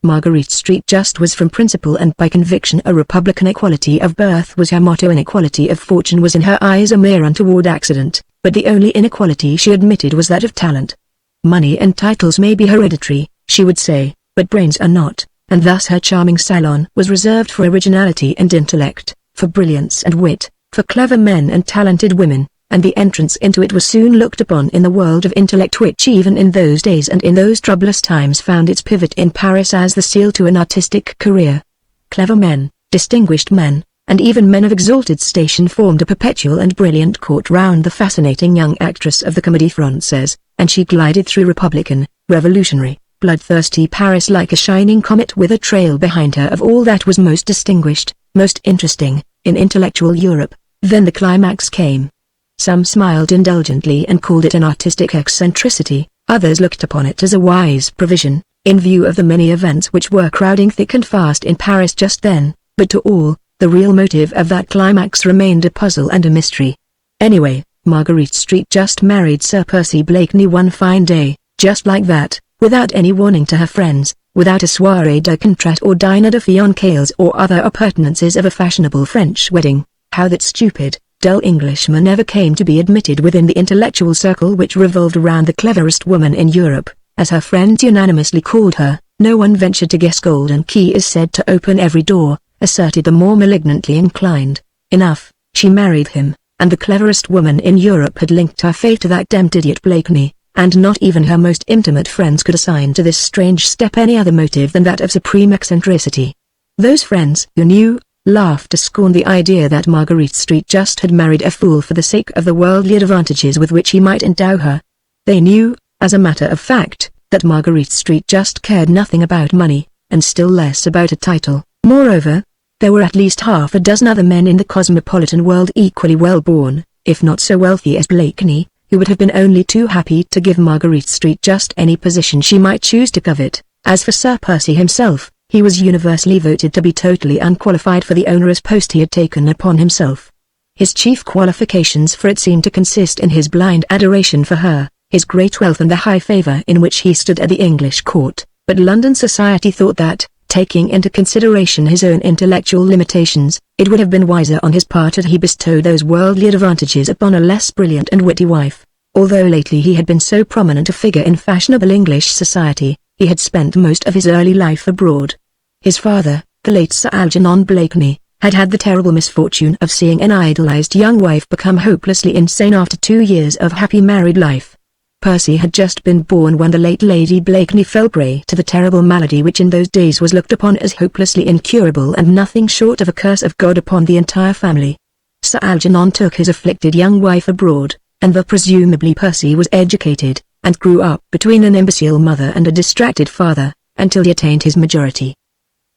Marguerite Street just was from principle and by conviction a republican. Equality of birth was her motto. Inequality of fortune was in her eyes a mere untoward accident, but the only inequality she admitted was that of talent. Money and titles may be hereditary, she would say, but brains are not, and thus her charming salon was reserved for originality and intellect, for brilliance and wit, for clever men and talented women, and the entrance into it was soon looked upon in the world of intellect which even in those days and in those troublous times found its pivot in Paris as the seal to an artistic career. Clever men, distinguished men, and even men of exalted station formed a perpetual and brilliant court round the fascinating young actress of the Comédie Française, and she glided through republican, revolutionary, bloodthirsty Paris like a shining comet with a trail behind her of all that was most distinguished, most interesting, in intellectual Europe. Then the climax came. Some smiled indulgently and called it an artistic eccentricity, others looked upon it as a wise provision, in view of the many events which were crowding thick and fast in Paris just then, but to all, the real motive of that climax remained a puzzle and a mystery. Anyway, Marguerite Street just married Sir Percy Blakeney one fine day, just like that, without any warning to her friends, without a soirée de contrat or dîner de fiançailles or other appurtenances of a fashionable French wedding. How that stupid, dull Englishman ever came to be admitted within the intellectual circle which revolved around the cleverest woman in Europe, as her friends unanimously called her, no one ventured to guess. Golden key is said to open every door, asserted the more malignantly inclined. Enough, she married him, and the cleverest woman in Europe had linked her fate to that damned idiot Blakeney, and not even her most intimate friends could assign to this strange step any other motive than that of supreme eccentricity. Those friends who knew, laughed to scorn the idea that Marguerite Street just had married a fool for the sake of the worldly advantages with which he might endow her. They knew, as a matter of fact, that Marguerite Street just cared nothing about money, and still less about a title. Moreover, there were at least half a dozen other men in the cosmopolitan world equally well-born, if not so wealthy as Blakeney, who would have been only too happy to give Marguerite Street just any position she might choose to covet. As for Sir Percy himself, he was universally voted to be totally unqualified for the onerous post he had taken upon himself. His chief qualifications for it seemed to consist in his blind adoration for her, his great wealth and the high favour in which he stood at the English court, but London society thought that, taking into consideration his own intellectual limitations, it would have been wiser on his part that he bestow those worldly advantages upon a less brilliant and witty wife. Although lately he had been so prominent a figure in fashionable English society, he had spent most of his early life abroad. His father, the late Sir Algernon Blakeney, had had the terrible misfortune of seeing an idolized young wife become hopelessly insane after 2 years of happy married life. Percy had just been born when the late Lady Blakeney fell prey to the terrible malady which in those days was looked upon as hopelessly incurable and nothing short of a curse of God upon the entire family. Sir Algernon took his afflicted young wife abroad, and presumably Percy was educated, and grew up between an imbecile mother and a distracted father, until he attained his majority.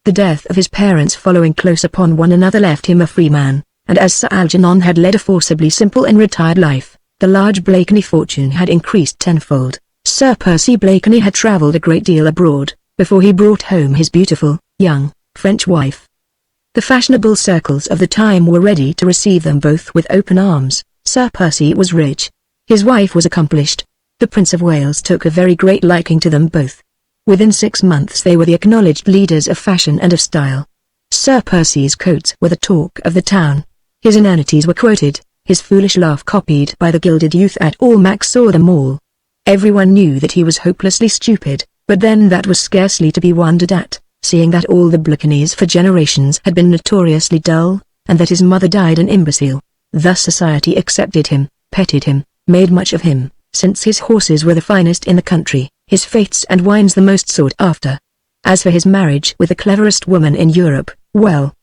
The death of his parents following close upon one another left him a free man, and as Sir Algernon had led a forcibly simple and retired life, the large Blakeney fortune had increased tenfold. Sir Percy Blakeney had travelled a great deal abroad, before he brought home his beautiful, young, French wife. The fashionable circles of the time were ready to receive them both with open arms. Sir Percy was rich. His wife was accomplished. The Prince of Wales took a very great liking to them both. Within 6 months they were the acknowledged leaders of fashion and of style. Sir Percy's coats were the talk of the town. His inanities were quoted, his foolish laugh copied by the gilded youth at all. Max saw them all. Everyone knew that he was hopelessly stupid, but then that was scarcely to be wondered at, seeing that all the Blakeneys for generations had been notoriously dull, and that his mother died an imbecile. Thus society accepted him, petted him, made much of him, since his horses were the finest in the country, his fetes and wines the most sought after. As for his marriage with the cleverest woman in Europe, well,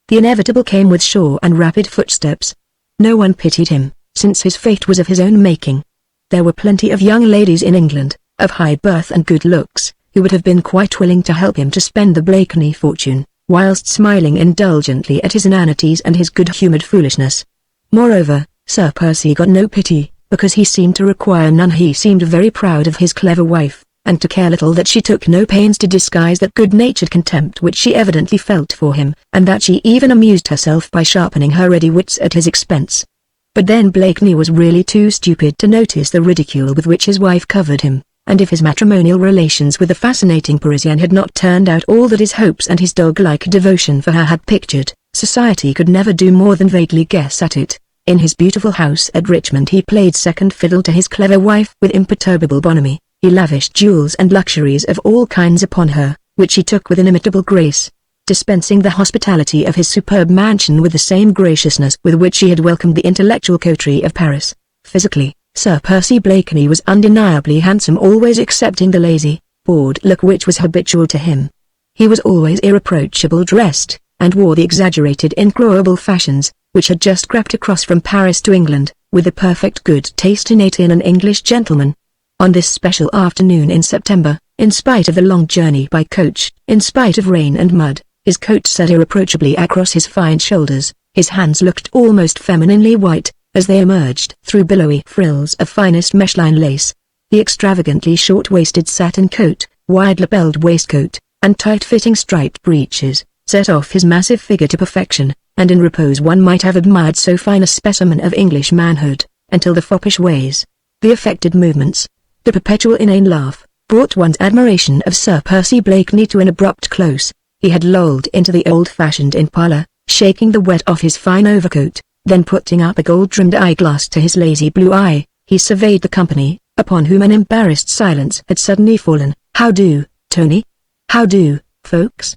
the inevitable came with sure and rapid footsteps. No one pitied him, since his fate was of his own making. There were plenty of young ladies in England, of high birth and good looks, who would have been quite willing to help him to spend the Blakeney fortune, whilst smiling indulgently at his inanities and his good-humoured foolishness. Moreover, Sir Percy got no pity, because he seemed to require none. He seemed very proud of his clever wife, and to care little that she took no pains to disguise that good-natured contempt which she evidently felt for him, and that she even amused herself by sharpening her ready wits at his expense. But then Blakeney was really too stupid to notice the ridicule with which his wife covered him, and if his matrimonial relations with the fascinating Parisienne had not turned out all that his hopes and his dog-like devotion for her had pictured, society could never do more than vaguely guess at it. In his beautiful house at Richmond he played second fiddle to his clever wife with imperturbable bonhomie. He lavished jewels and luxuries of all kinds upon her, which he took with inimitable grace, dispensing the hospitality of his superb mansion with the same graciousness with which he had welcomed the intellectual coterie of Paris. Physically, Sir Percy Blakeney was undeniably handsome, always excepting the lazy, bored look which was habitual to him. He was always irreproachably dressed, and wore the exaggerated incurable fashions, which had just crept across from Paris to England, with the perfect good taste innate in an English gentleman. On this special afternoon in September, in spite of the long journey by coach, in spite of rain and mud, his coat sat irreproachably across his fine shoulders, his hands looked almost femininely white, as they emerged through billowy frills of finest meshline lace. The extravagantly short-waisted satin coat, wide-lapelled waistcoat, and tight-fitting striped breeches, set off his massive figure to perfection, and in repose one might have admired so fine a specimen of English manhood, until the foppish ways, the affected movements, the perpetual inane laugh, brought one's admiration of Sir Percy Blakeney to an abrupt close. He had lolled into the old-fashioned inn parlour, shaking the wet off his fine overcoat, then putting up a gold-rimmed eyeglass to his lazy blue eye, he surveyed the company, upon whom an embarrassed silence had suddenly fallen. "How do, Tony? How do, folks?"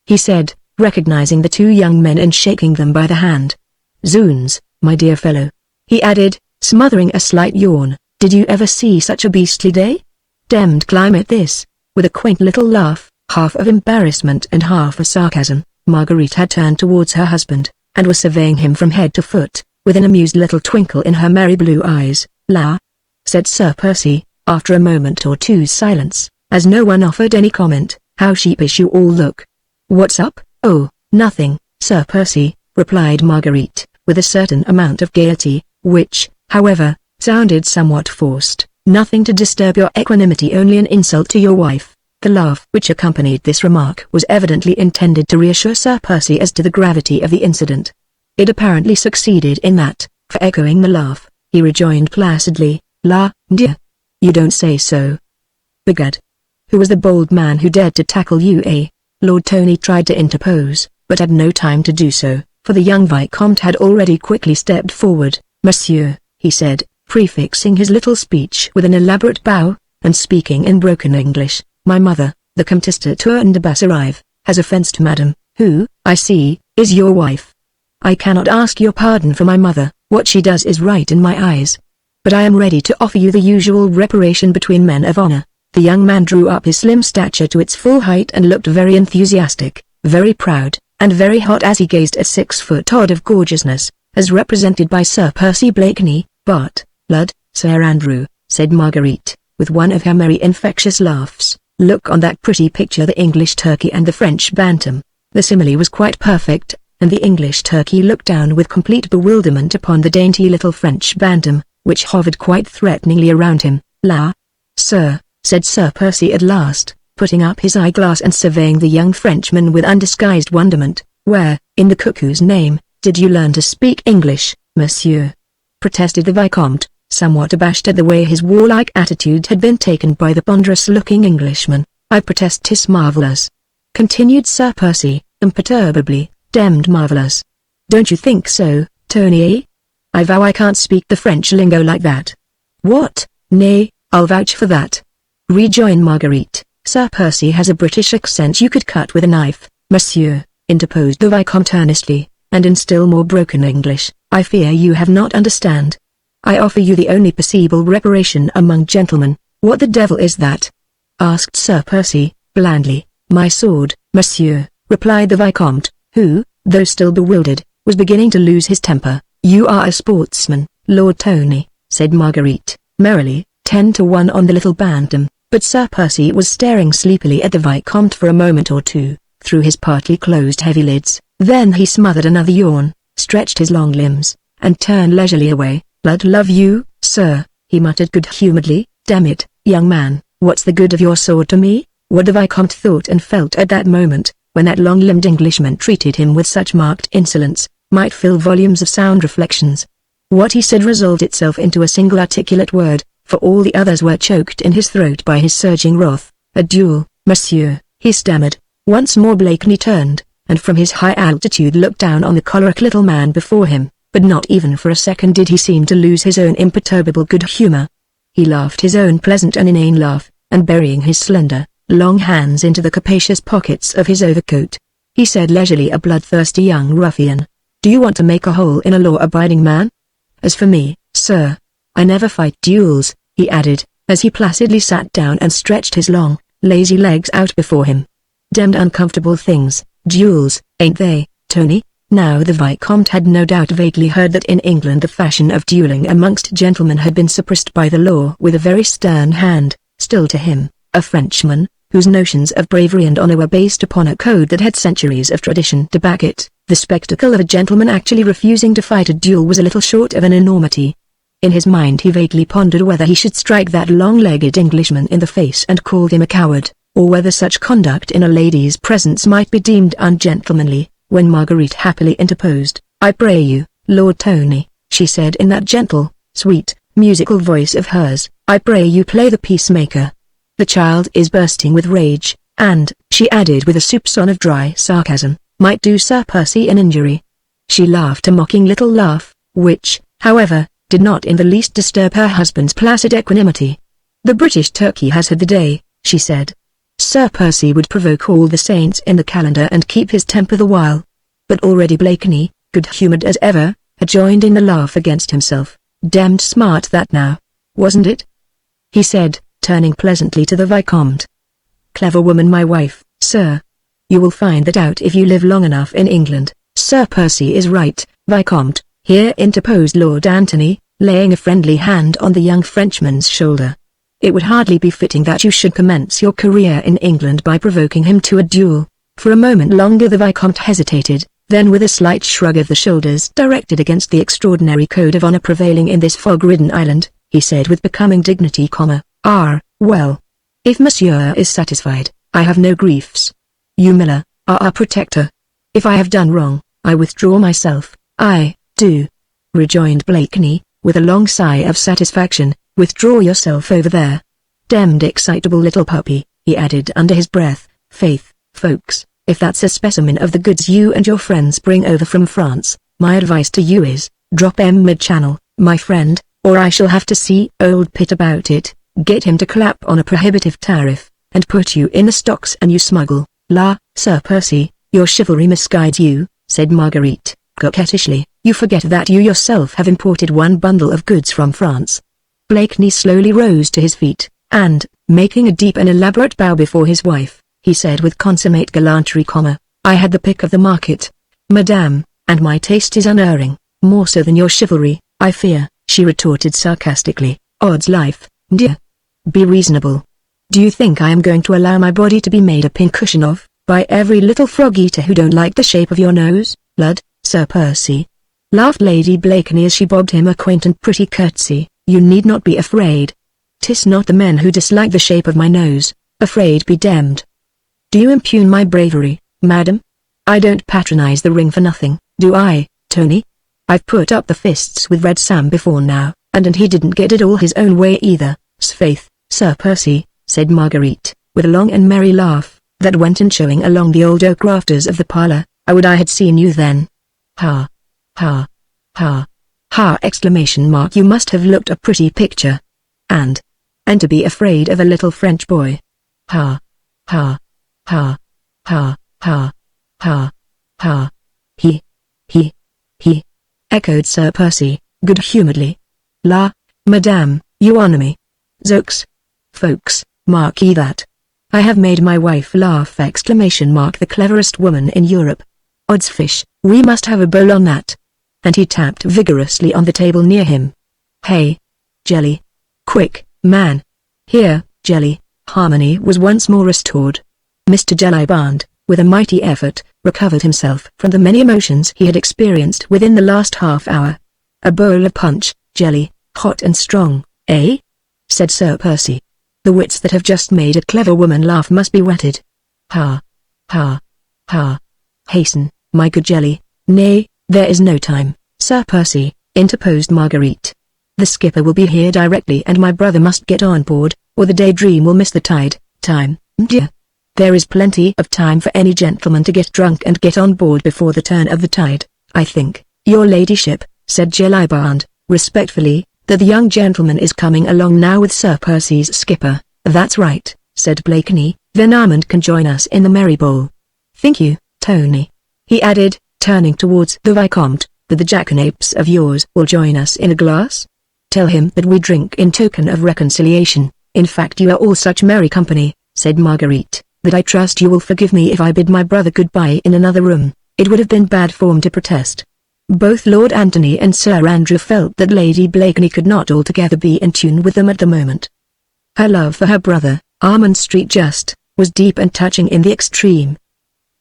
he said, recognizing the two young men and shaking them by the hand. "Zoons, my dear fellow," he added, smothering a slight yawn, "did you ever see such a beastly day? Demmed climate this." With a quaint little laugh, half of embarrassment and half of sarcasm, Marguerite had turned towards her husband, and was surveying him from head to foot, with an amused little twinkle in her merry blue eyes. "La," said Sir Percy, after a moment or two's silence, as no one offered any comment, "how sheepish you all look." "What's up?" "Oh, nothing, Sir Percy," replied Marguerite, with a certain amount of gaiety, which, however, sounded somewhat forced. "Nothing to disturb your equanimity, only an insult to your wife." The laugh which accompanied this remark was evidently intended to reassure Sir Percy as to the gravity of the incident. It apparently succeeded in that, for echoing the laugh, he rejoined placidly, "La, dear. You don't say so. Begad. Who was the bold man who dared to tackle you, eh?" Lord Tony tried to interpose, but had no time to do so, for the young Vicomte had already quickly stepped forward. "Monsieur," he said, prefixing his little speech with an elaborate bow, and speaking in broken English, "my mother, the Comtesse de Tourne de Basserive, has offensed Madame, who, I see, is your wife. I cannot ask your pardon for my mother. What she does is right in my eyes. But I am ready to offer you the usual reparation between men of honor." The young man drew up his slim stature to its full height and looked very enthusiastic, very proud, and very hot as he gazed at 6 foot odd of gorgeousness, as represented by Sir Percy Blakeney. "But, lud, Sir Andrew," said Marguerite, with one of her merry infectious laughs, "look on that pretty picture, the English turkey and the French bantam." The simile was quite perfect, and the English turkey looked down with complete bewilderment upon the dainty little French bantam, which hovered quite threateningly around him. "La, sir," said Sir Percy at last, putting up his eyeglass and surveying the young Frenchman with undisguised wonderment, "where, in the cuckoo's name, did you learn to speak English, monsieur?" protested the Vicomte, somewhat abashed at the way his warlike attitude had been taken by the ponderous-looking Englishman. "I protest 'tis marvellous," continued Sir Percy, imperturbably, "demmed marvellous. Don't you think so, Tony, eh? I vow I can't speak the French lingo like that." "What? Nay, I'll vouch for that," rejoined Marguerite. "Sir Percy has a British accent you could cut with a knife." "Monsieur," interposed the Vicomte earnestly, and in still more broken English, "I fear you have not understand. I offer you the only possible reparation among gentlemen." "What the devil is that?" asked Sir Percy, blandly. "My sword, monsieur," replied the Vicomte, who, though still bewildered, was beginning to lose his temper. "You are a sportsman, Lord Tony," said Marguerite, merrily, 10-1 on the little bantam. But Sir Percy was staring sleepily at the Vicomte for a moment or two, through his partly closed heavy lids. Then he smothered another yawn, stretched his long limbs, and turned leisurely away. "Blood love you, sir," he muttered good-humouredly, "damn it, young man, what's the good of your sword to me?" What the Vicomte thought and felt at that moment, when that long-limbed Englishman treated him with such marked insolence, might fill volumes of sound reflections. What he said resolved itself into a single articulate word, for all the others were choked in his throat by his surging wrath. "A duel, monsieur," he stammered. Once more Blakeney turned, and from his high altitude looked down on the choleric little man before him, but not even for a second did he seem to lose his own imperturbable good humor. He laughed his own pleasant and inane laugh, and burying his slender, long hands into the capacious pockets of his overcoat, he said leisurely, "A bloodthirsty young ruffian. Do you want to make a hole in a law-abiding man? As for me, sir, I never fight duels," he added, as he placidly sat down and stretched his long, lazy legs out before him. "Demmed uncomfortable things, duels, ain't they, Tony?" Now the Vicomte had no doubt vaguely heard that in England the fashion of duelling amongst gentlemen had been suppressed by the law with a very stern hand. Still to him, a Frenchman, whose notions of bravery and honor were based upon a code that had centuries of tradition to back it, the spectacle of a gentleman actually refusing to fight a duel was a little short of an enormity. In his mind he vaguely pondered whether he should strike that long-legged Englishman in the face and call him a coward, or whether such conduct in a lady's presence might be deemed ungentlemanly, when Marguerite happily interposed. "I pray you, Lord Tony," she said in that gentle, sweet, musical voice of hers, "I pray you play the peacemaker." The child is bursting with rage, and, she added with a soupçon of dry sarcasm, might do Sir Percy an injury. She laughed a mocking little laugh, which, however, did not in the least disturb her husband's placid equanimity. "The British turkey has had the day," she said. Sir Percy would provoke all the saints in the calendar and keep his temper the while. But already Blakeney, good-humoured as ever, had joined in the laugh against himself. "Damned smart that now, wasn't it?" he said, turning pleasantly to the Vicomte. "Clever woman my wife, sir. You will find that out if you live long enough in England." "Sir Percy is right, Vicomte," here interposed Lord Antony, laying a friendly hand on the young Frenchman's shoulder. "It would hardly be fitting that you should commence your career in England by provoking him to a duel." For a moment longer the Vicomte hesitated, then with a slight shrug of the shoulders directed against the extraordinary code of honor prevailing in this fog-ridden island, he said with becoming dignity, "Well, if monsieur is satisfied, I have no griefs. You Miller, are our protector. If I have done wrong, I withdraw myself." "I do," rejoined Blakeney, with a long sigh of satisfaction. "Withdraw yourself over there. Demmed excitable little puppy," he added under his breath. "Faith, folks, if that's a specimen of the goods you and your friends bring over from France, my advice to you is, drop 'em mid-channel, my friend, or I shall have to see old Pitt about it, get him to clap on a prohibitive tariff, and put you in the stocks and you smuggle." "La, Sir Percy, your chivalry misguides you," said Marguerite, coquettishly. "You forget that you yourself have imported one bundle of goods from France." Blakeney slowly rose to his feet, and, making a deep and elaborate bow before his wife, he said with consummate gallantry, "I had the pick of the market, madame, and my taste is unerring, more so than your chivalry, I fear," she retorted sarcastically. "Odds life, dear. Be reasonable. Do you think I am going to allow my body to be made a pincushion of, by every little frog-eater who don't like the shape of your nose, lud, Sir Percy?" laughed Lady Blakeney as she bobbed him a quaint and pretty curtsy. "You need not be afraid. 'Tis not the men who dislike the shape of my nose, afraid be damned. Do you impugn my bravery, madam? I don't patronize the ring for nothing, do I, Tony? I've put up the fists with Red Sam before now, and he didn't get it all his own way either." "'Sfaith, Sir Percy," said Marguerite, with a long and merry laugh, that went in showing along the old oak rafters of the parlor, "I would I had seen you then. Ha! Ha! Ha! Ha! Exclamation mark. You must have looked a pretty picture. And to be afraid of a little French boy. Ha! Ha! Ha! Ha! Ha! Ha! Ha! He! Echoed Sir Percy, good-humouredly. "La, madame, you honour me. Zooks! Folks, mark ye that. I have made my wife laugh! Exclamation mark. The cleverest woman in Europe. Odds fish, we must have a bowl on that." And he tapped vigorously on the table near him. "Hey, Jelly. Quick, man. Here, Jelly." Harmony was once more restored. Mr. Jellyband, with a mighty effort, recovered himself from the many emotions he had experienced within the last half hour. "A bowl of punch, Jelly, hot and strong, eh?" said Sir Percy. "The wits that have just made a clever woman laugh must be whetted. Ha! Ha! Ha! Hasten, my good Jelly." "Nay, there is no time, Sir Percy," interposed Marguerite. "The skipper will be here directly and my brother must get on board, or the Daydream will miss the tide. Time, dear. There is plenty of time for any gentleman to get drunk and get on board before the turn of the tide, I think, your ladyship," said Jellyband, respectfully, "that the young gentleman is coming along now with Sir Percy's skipper." "That's right," said Blakeney, "then Armand can join us in the merry bowl. Think you, Tony," he added, turning towards the Vicomte, "that the jackanapes of yours will join us in a glass? Tell him that we drink in token of reconciliation. In fact you are all such merry company," said Marguerite, "that I trust you will forgive me if I bid my brother goodbye in another room." It would have been bad form to protest. Both Lord Antony and Sir Andrew felt that Lady Blakeney could not altogether be in tune with them at the moment. Her love for her brother, Armand Street Just, was deep and touching in the extreme.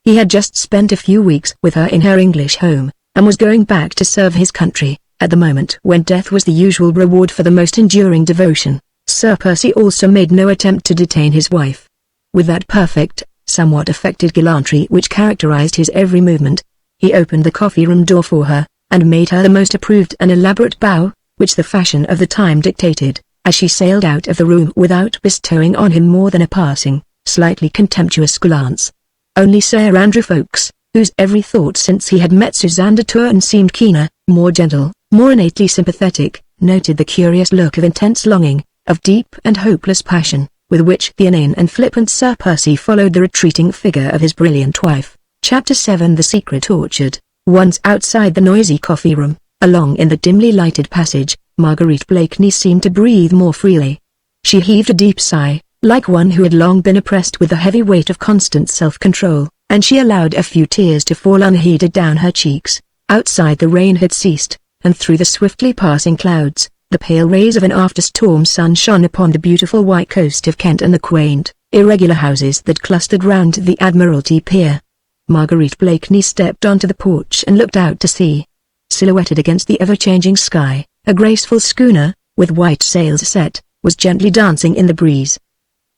He had just spent a few weeks with her in her English home, and was going back to serve his country, at the moment when death was the usual reward for the most enduring devotion. Sir Percy also made no attempt to detain his wife. With that perfect, somewhat affected gallantry which characterized his every movement, he opened the coffee-room door for her, and made her the most approved and elaborate bow, which the fashion of the time dictated, as she sailed out of the room without bestowing on him more than a passing, slightly contemptuous glance. Only Sir Andrew Ffoulkes, whose every thought since he had met Suzanne de Tourne seemed keener, more gentle, more innately sympathetic, noted the curious look of intense longing, of deep and hopeless passion, with which the inane and flippant Sir Percy followed the retreating figure of his brilliant wife. Chapter 7 The Secret Orchard. Once outside the noisy coffee room, along in the dimly lighted passage, Marguerite Blakeney seemed to breathe more freely. She heaved a deep sigh, like one who had long been oppressed with the heavy weight of constant self-control, and she allowed a few tears to fall unheeded down her cheeks. Outside the rain had ceased, and through the swiftly passing clouds, the pale rays of an after-storm sun shone upon the beautiful white coast of Kent and the quaint, irregular houses that clustered round the Admiralty Pier. Marguerite Blakeney stepped onto the porch and looked out to sea. Silhouetted against the ever-changing sky, a graceful schooner, with white sails set, was gently dancing in the breeze.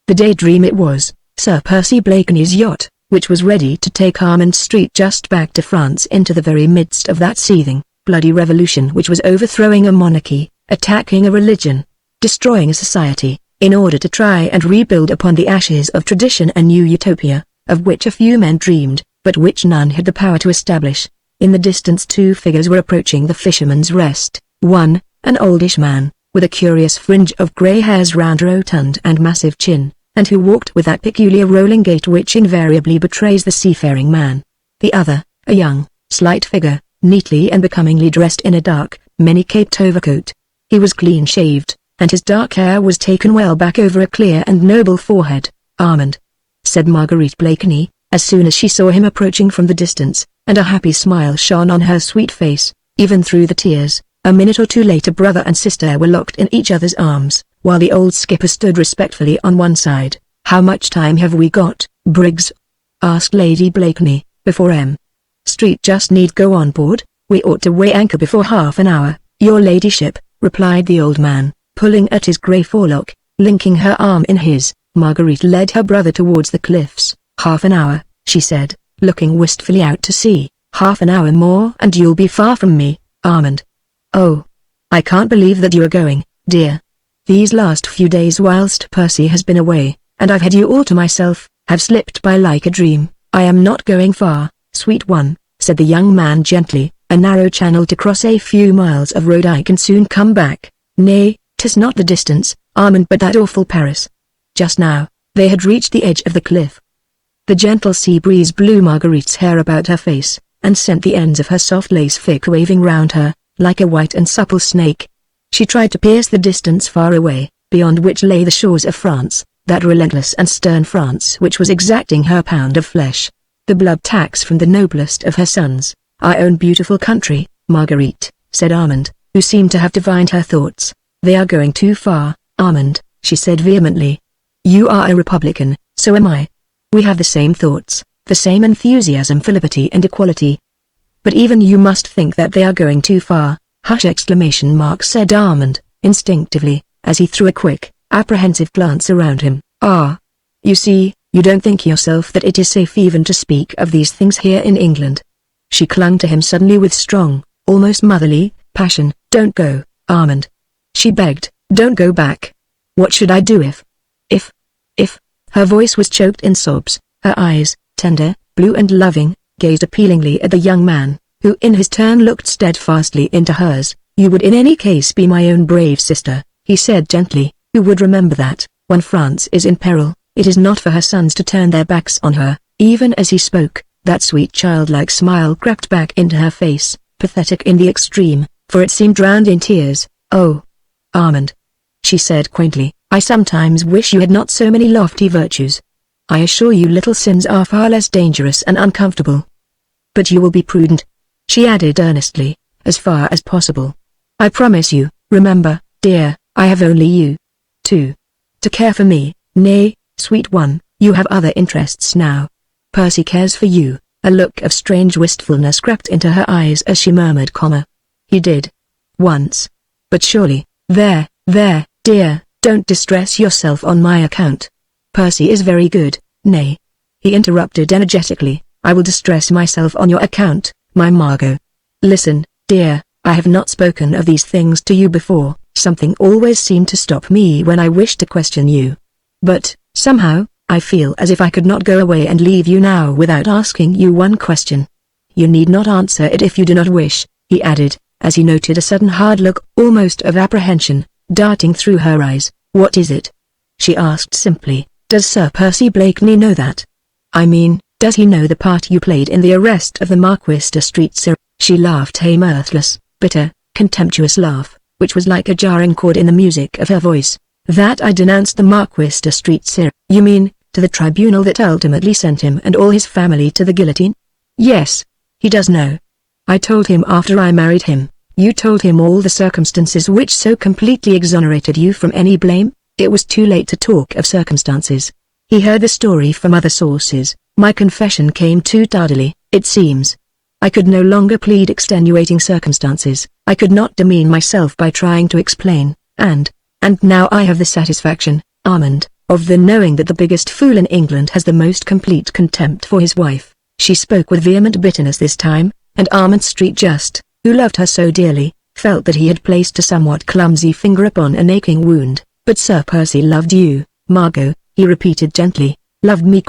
The Daydream it was, Sir Percy Blakeney's yacht, which was ready to take Armand Street just back to France into the very midst of that seething, bloody revolution which was overthrowing a monarchy, attacking a religion, destroying a society, in order to try and rebuild upon the ashes of tradition a new utopia, of which a few men dreamed, but which none had the power to establish. In the distance two figures were approaching the Fisherman's Rest, one, an oldish man, with a curious fringe of grey hairs round a rotund and massive chin, and who walked with that peculiar rolling gait which invariably betrays the seafaring man. The other, a young, slight figure, neatly and becomingly dressed in a dark, many-caped overcoat. He was clean-shaved, and his dark hair was taken well back over a clear and noble forehead. "Armand," said Marguerite Blakeney, as soon as she saw him approaching from the distance, and a happy smile shone on her sweet face, even through the tears. A minute or two later brother and sister were locked in each other's arms, while the old skipper stood respectfully on one side. "How much time have we got, Briggs?" asked Lady Blakeney, before M. Street just need go on board. "We ought to weigh anchor before half an hour, your ladyship," replied the old man, pulling at his grey forelock. Linking her arm in his, Marguerite led her brother towards the cliffs. "Half an hour," she said, looking wistfully out to sea. "Half an hour more and you'll be far from me, Armand. Oh, I can't believe that you are going, dear. These last few days whilst Percy has been away, and I've had you all to myself, have slipped by like a dream." "I am not going far, sweet one," said the young man gently. "A narrow channel to cross, a few miles of road, I can soon come back." "Nay, 'tis not the distance, Armand, but that awful Paris." Just now, they had reached the edge of the cliff. The gentle sea breeze blew Marguerite's hair about her face, and sent the ends of her soft lace thick waving round her, like a white and supple snake. She tried to pierce the distance far away, beyond which lay the shores of France, that relentless and stern France which was exacting her pound of flesh, the blood tax from the noblest of her sons. "Our own beautiful country, Marguerite," said Armand, who seemed to have divined her thoughts. "They are going too far, Armand," she said vehemently. "You are a Republican, so am I. We have the same thoughts, the same enthusiasm for liberty and equality. But even you must think that they are going too far." "Hush!" said Armand, instinctively, as he threw a quick, apprehensive glance around him. "Ah! You see, you don't think yourself that it is safe even to speak of these things here in England." She clung to him suddenly with strong, almost motherly, passion. "Don't go, Armand," she begged. "Don't go back. What should I do if... Her voice was choked in sobs. Her eyes, tender, blue and loving, gazed appealingly at the young man, who in his turn looked steadfastly into hers. "You would in any case be my own brave sister," he said gently, "who would remember that, when France is in peril, it is not for her sons to turn their backs on her." Even as he spoke, that sweet childlike smile crept back into her face, pathetic in the extreme, for it seemed drowned in tears. "Oh, Armand," she said quaintly, "I sometimes wish you had not so many lofty virtues. I assure you little sins are far less dangerous and uncomfortable. But you will be prudent," she added earnestly, "as far as possible. I promise you. Remember, dear, I have only you to care for me." "Nay, sweet one, you have other interests now. Percy cares for you." A look of strange wistfulness crept into her eyes as she murmured, "He did. Once. But surely..." There, dear, don't distress yourself on my account. Percy is very good." "Nay," he interrupted energetically, "I will distress myself on your account, my Margot. Listen, dear, I have not spoken of these things to you before. Something always seemed to stop me when I wished to question you. But, somehow, I feel as if I could not go away and leave you now without asking you one question. You need not answer it if you do not wish," he added, as he noted a sudden hard look, almost of apprehension, darting through her eyes. "What is it?" she asked simply. "Does Sir Percy Blakeney know that? I mean, does he know the part you played in the arrest of the Marquis de Street Sir?" She laughed a mirthless, bitter, contemptuous laugh, which was like a jarring chord in the music of her voice. "That I denounced the Marquis de Street Sir? You mean, to the tribunal that ultimately sent him and all his family to the guillotine?" "Yes. He does know. I told him after I married him." "You told him all the circumstances which so completely exonerated you from any blame?" It was too late to talk of circumstances. He heard the story from other sources. "My confession came too tardily, it seems. I could no longer plead extenuating circumstances. I could not demean myself by trying to explain, and now I have the satisfaction, Armand, of the knowing that the biggest fool in England has the most complete contempt for his wife." She spoke with vehement bitterness this time, and Armand Street Just, who loved her so dearly, felt that he had placed a somewhat clumsy finger upon an aching wound. "But Sir Percy loved you, Margot," he repeated gently. "Loved me?" ?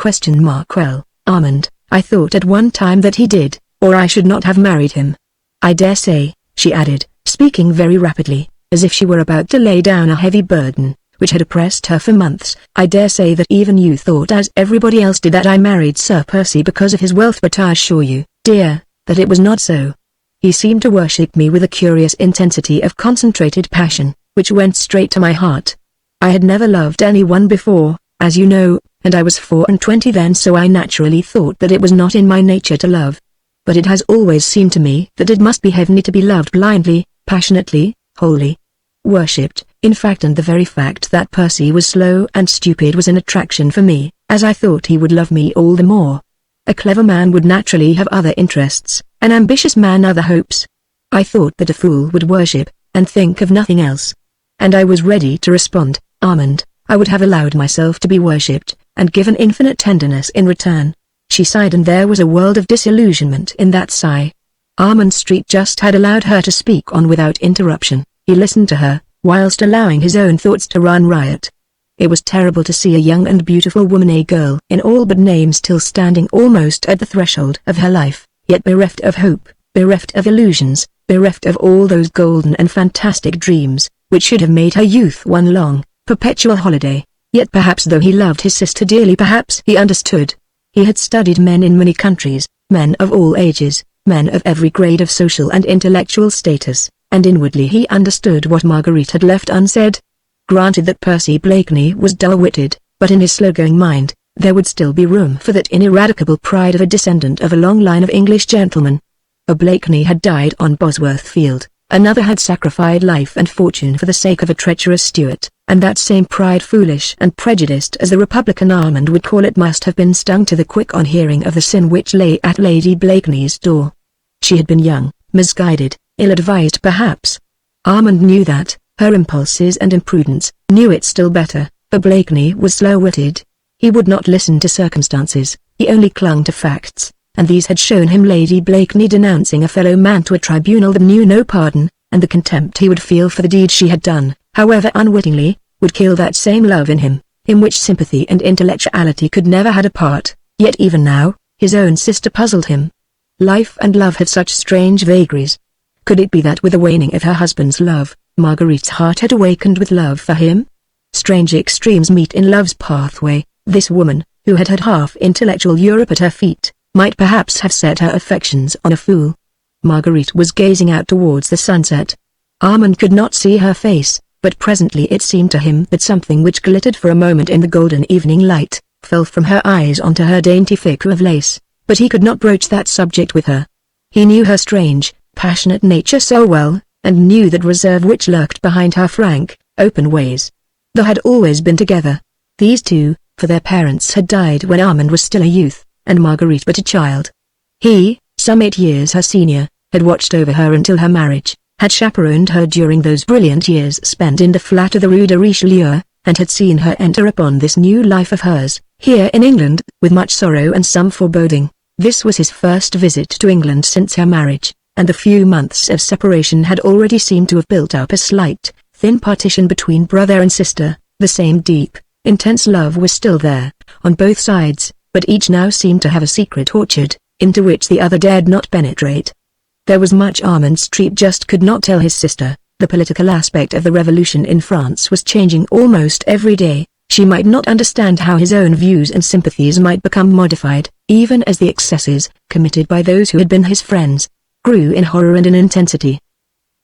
"Well, Armand, I thought at one time that he did, or I should not have married him. I dare say," she added, speaking very rapidly, as if she were about to lay down a heavy burden, which had oppressed her for months, "I dare say that even you thought as everybody else did that I married Sir Percy because of his wealth, but I assure you, dear, that it was not so. He seemed to worship me with a curious intensity of concentrated passion, which went straight to my heart. I had never loved anyone before, as you know, and I was 24 then, so I naturally thought that it was not in my nature to love. But it has always seemed to me that it must be heavenly to be loved blindly, passionately, wholly. Worshipped, in fact, and the very fact that Percy was slow and stupid was an attraction for me, as I thought he would love me all the more. A clever man would naturally have other interests, an ambitious man other hopes. I thought that a fool would worship, and think of nothing else. And I was ready to respond, Armand, I would have allowed myself to be worshipped, and given infinite tenderness in return." She sighed, and there was a world of disillusionment in that sigh. Armand Street Just had allowed her to speak on without interruption. He listened to her, whilst allowing his own thoughts to run riot. It was terrible to see a young and beautiful woman, a girl in all but name, still standing almost at the threshold of her life, yet bereft of hope, bereft of illusions, bereft of all those golden and fantastic dreams, which should have made her youth one long, perpetual holiday. Yet perhaps though he loved his sister dearly, perhaps he understood. He had studied men in many countries, men of all ages, men of every grade of social and intellectual status, and inwardly he understood what Marguerite had left unsaid. Granted that Percy Blakeney was dull-witted, but in his slow-going mind, there would still be room for that ineradicable pride of a descendant of a long line of English gentlemen. A Blakeney had died on Bosworth Field, another had sacrificed life and fortune for the sake of a treacherous Stuart, and that same pride, foolish and prejudiced as the Republican Armand would call it, must have been stung to the quick on hearing of the sin which lay at Lady Blakeney's door. She had been young, misguided, ill-advised perhaps. Armand knew that, her impulses and imprudence, knew it still better, but Blakeney was slow-witted. He would not listen to circumstances, he only clung to facts, and these had shown him Lady Blakeney denouncing a fellow man to a tribunal that knew no pardon, and the contempt he would feel for the deed she had done, however unwittingly, would kill that same love in him, in which sympathy and intellectuality could never had a part. Yet even now, his own sister puzzled him. Life and love had such strange vagaries. Could it be that with the waning of her husband's love, Marguerite's heart had awakened with love for him? Strange extremes meet in love's pathway. This woman, who had had half intellectual Europe at her feet, might perhaps have set her affections on a fool. Marguerite was gazing out towards the sunset. Armand could not see her face, but presently it seemed to him that something which glittered for a moment in the golden evening light, fell from her eyes onto her dainty fichu of lace, but he could not broach that subject with her. He knew her strange, passionate nature so well, and knew that reserve which lurked behind her frank, open ways. They had always been together, these two, for their parents had died when Armand was still a youth, and Marguerite but a child. He, some 8 years her senior, had watched over her until her marriage, had chaperoned her during those brilliant years spent in the flat of the Rue de Richelieu, and had seen her enter upon this new life of hers, here in England, with much sorrow and some foreboding. This was his first visit to England since her marriage, and the few months of separation had already seemed to have built up a slight, thin partition between brother and sister. The same deep, intense love was still there, on both sides, but each now seemed to have a secret orchard, into which the other dared not penetrate. There was much Armand Street just could not tell his sister. The political aspect of the revolution in France was changing almost every day. She might not understand how his own views and sympathies might become modified, even as the excesses, committed by those who had been his friends, grew in horror and in intensity.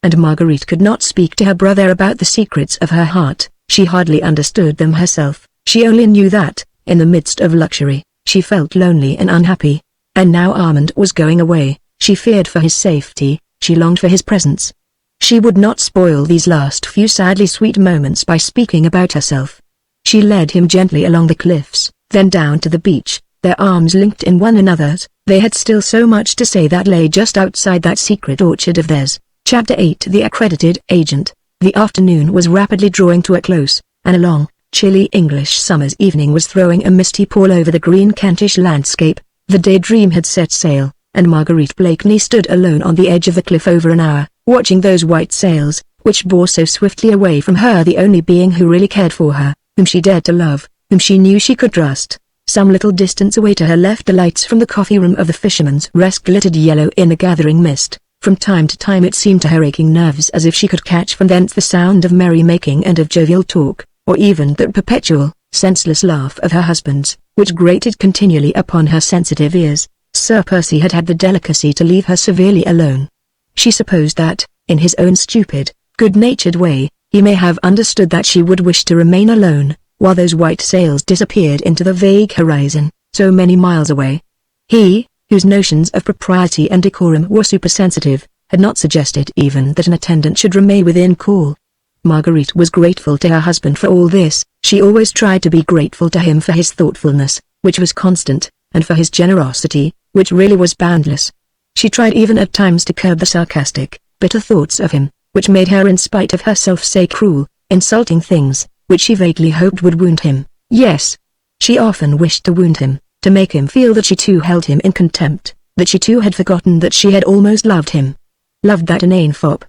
And Marguerite could not speak to her brother about the secrets of her heart. She hardly understood them herself. She only knew that, in the midst of luxury, she felt lonely and unhappy. And now Armand was going away. She feared for his safety. She longed for his presence. She would not spoil these last few sadly sweet moments by speaking about herself. She led him gently along the cliffs, then down to the beach, their arms linked in one another's. They had still so much to say that lay just outside that secret orchard of theirs. Chapter 8. The Accredited Agent. The afternoon was rapidly drawing to a close, and a long, chilly English summer's evening was throwing a misty pall over the green Kentish landscape. The Daydream had set sail, and Marguerite Blakeney stood alone on the edge of the cliff over an hour, watching those white sails, which bore so swiftly away from her the only being who really cared for her, whom she dared to love, whom she knew she could trust. Some little distance away to her left the lights from the coffee room of the Fisherman's Rest glittered yellow in the gathering mist. From time to time it seemed to her aching nerves as if she could catch from thence the sound of merry-making and of jovial talk, or even that perpetual, senseless laugh of her husband's, which grated continually upon her sensitive ears. Sir Percy had had the delicacy to leave her severely alone. She supposed that, in his own stupid, good-natured way, he may have understood that she would wish to remain alone, while those white sails disappeared into the vague horizon, so many miles away. He, whose notions of propriety and decorum were supersensitive, had not suggested even that an attendant should remain within call. Marguerite was grateful to her husband for all this. She always tried to be grateful to him for his thoughtfulness, which was constant, and for his generosity, which really was boundless. She tried even at times to curb the sarcastic, bitter thoughts of him, which made her in spite of herself say cruel, insulting things, which she vaguely hoped would wound him. Yes, she often wished to wound him, to make him feel that she too held him in contempt, that she too had forgotten that she had almost loved him. Loved that inane fop,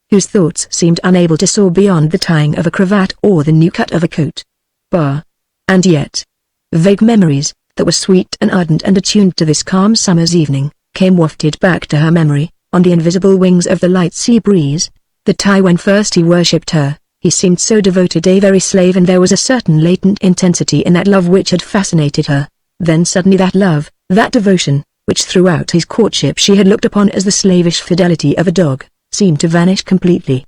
whose thoughts seemed unable to soar beyond the tying of a cravat or the new cut of a coat. Bah! And yet, vague memories, that were sweet and ardent and attuned to this calm summer's evening, came wafted back to her memory, on the invisible wings of the light sea breeze. The time when first he worshipped her, he seemed so devoted a very slave, and there was a certain latent intensity in that love which had fascinated her. Then suddenly that love, that devotion, which throughout his courtship she had looked upon as the slavish fidelity of a dog, seemed to vanish completely.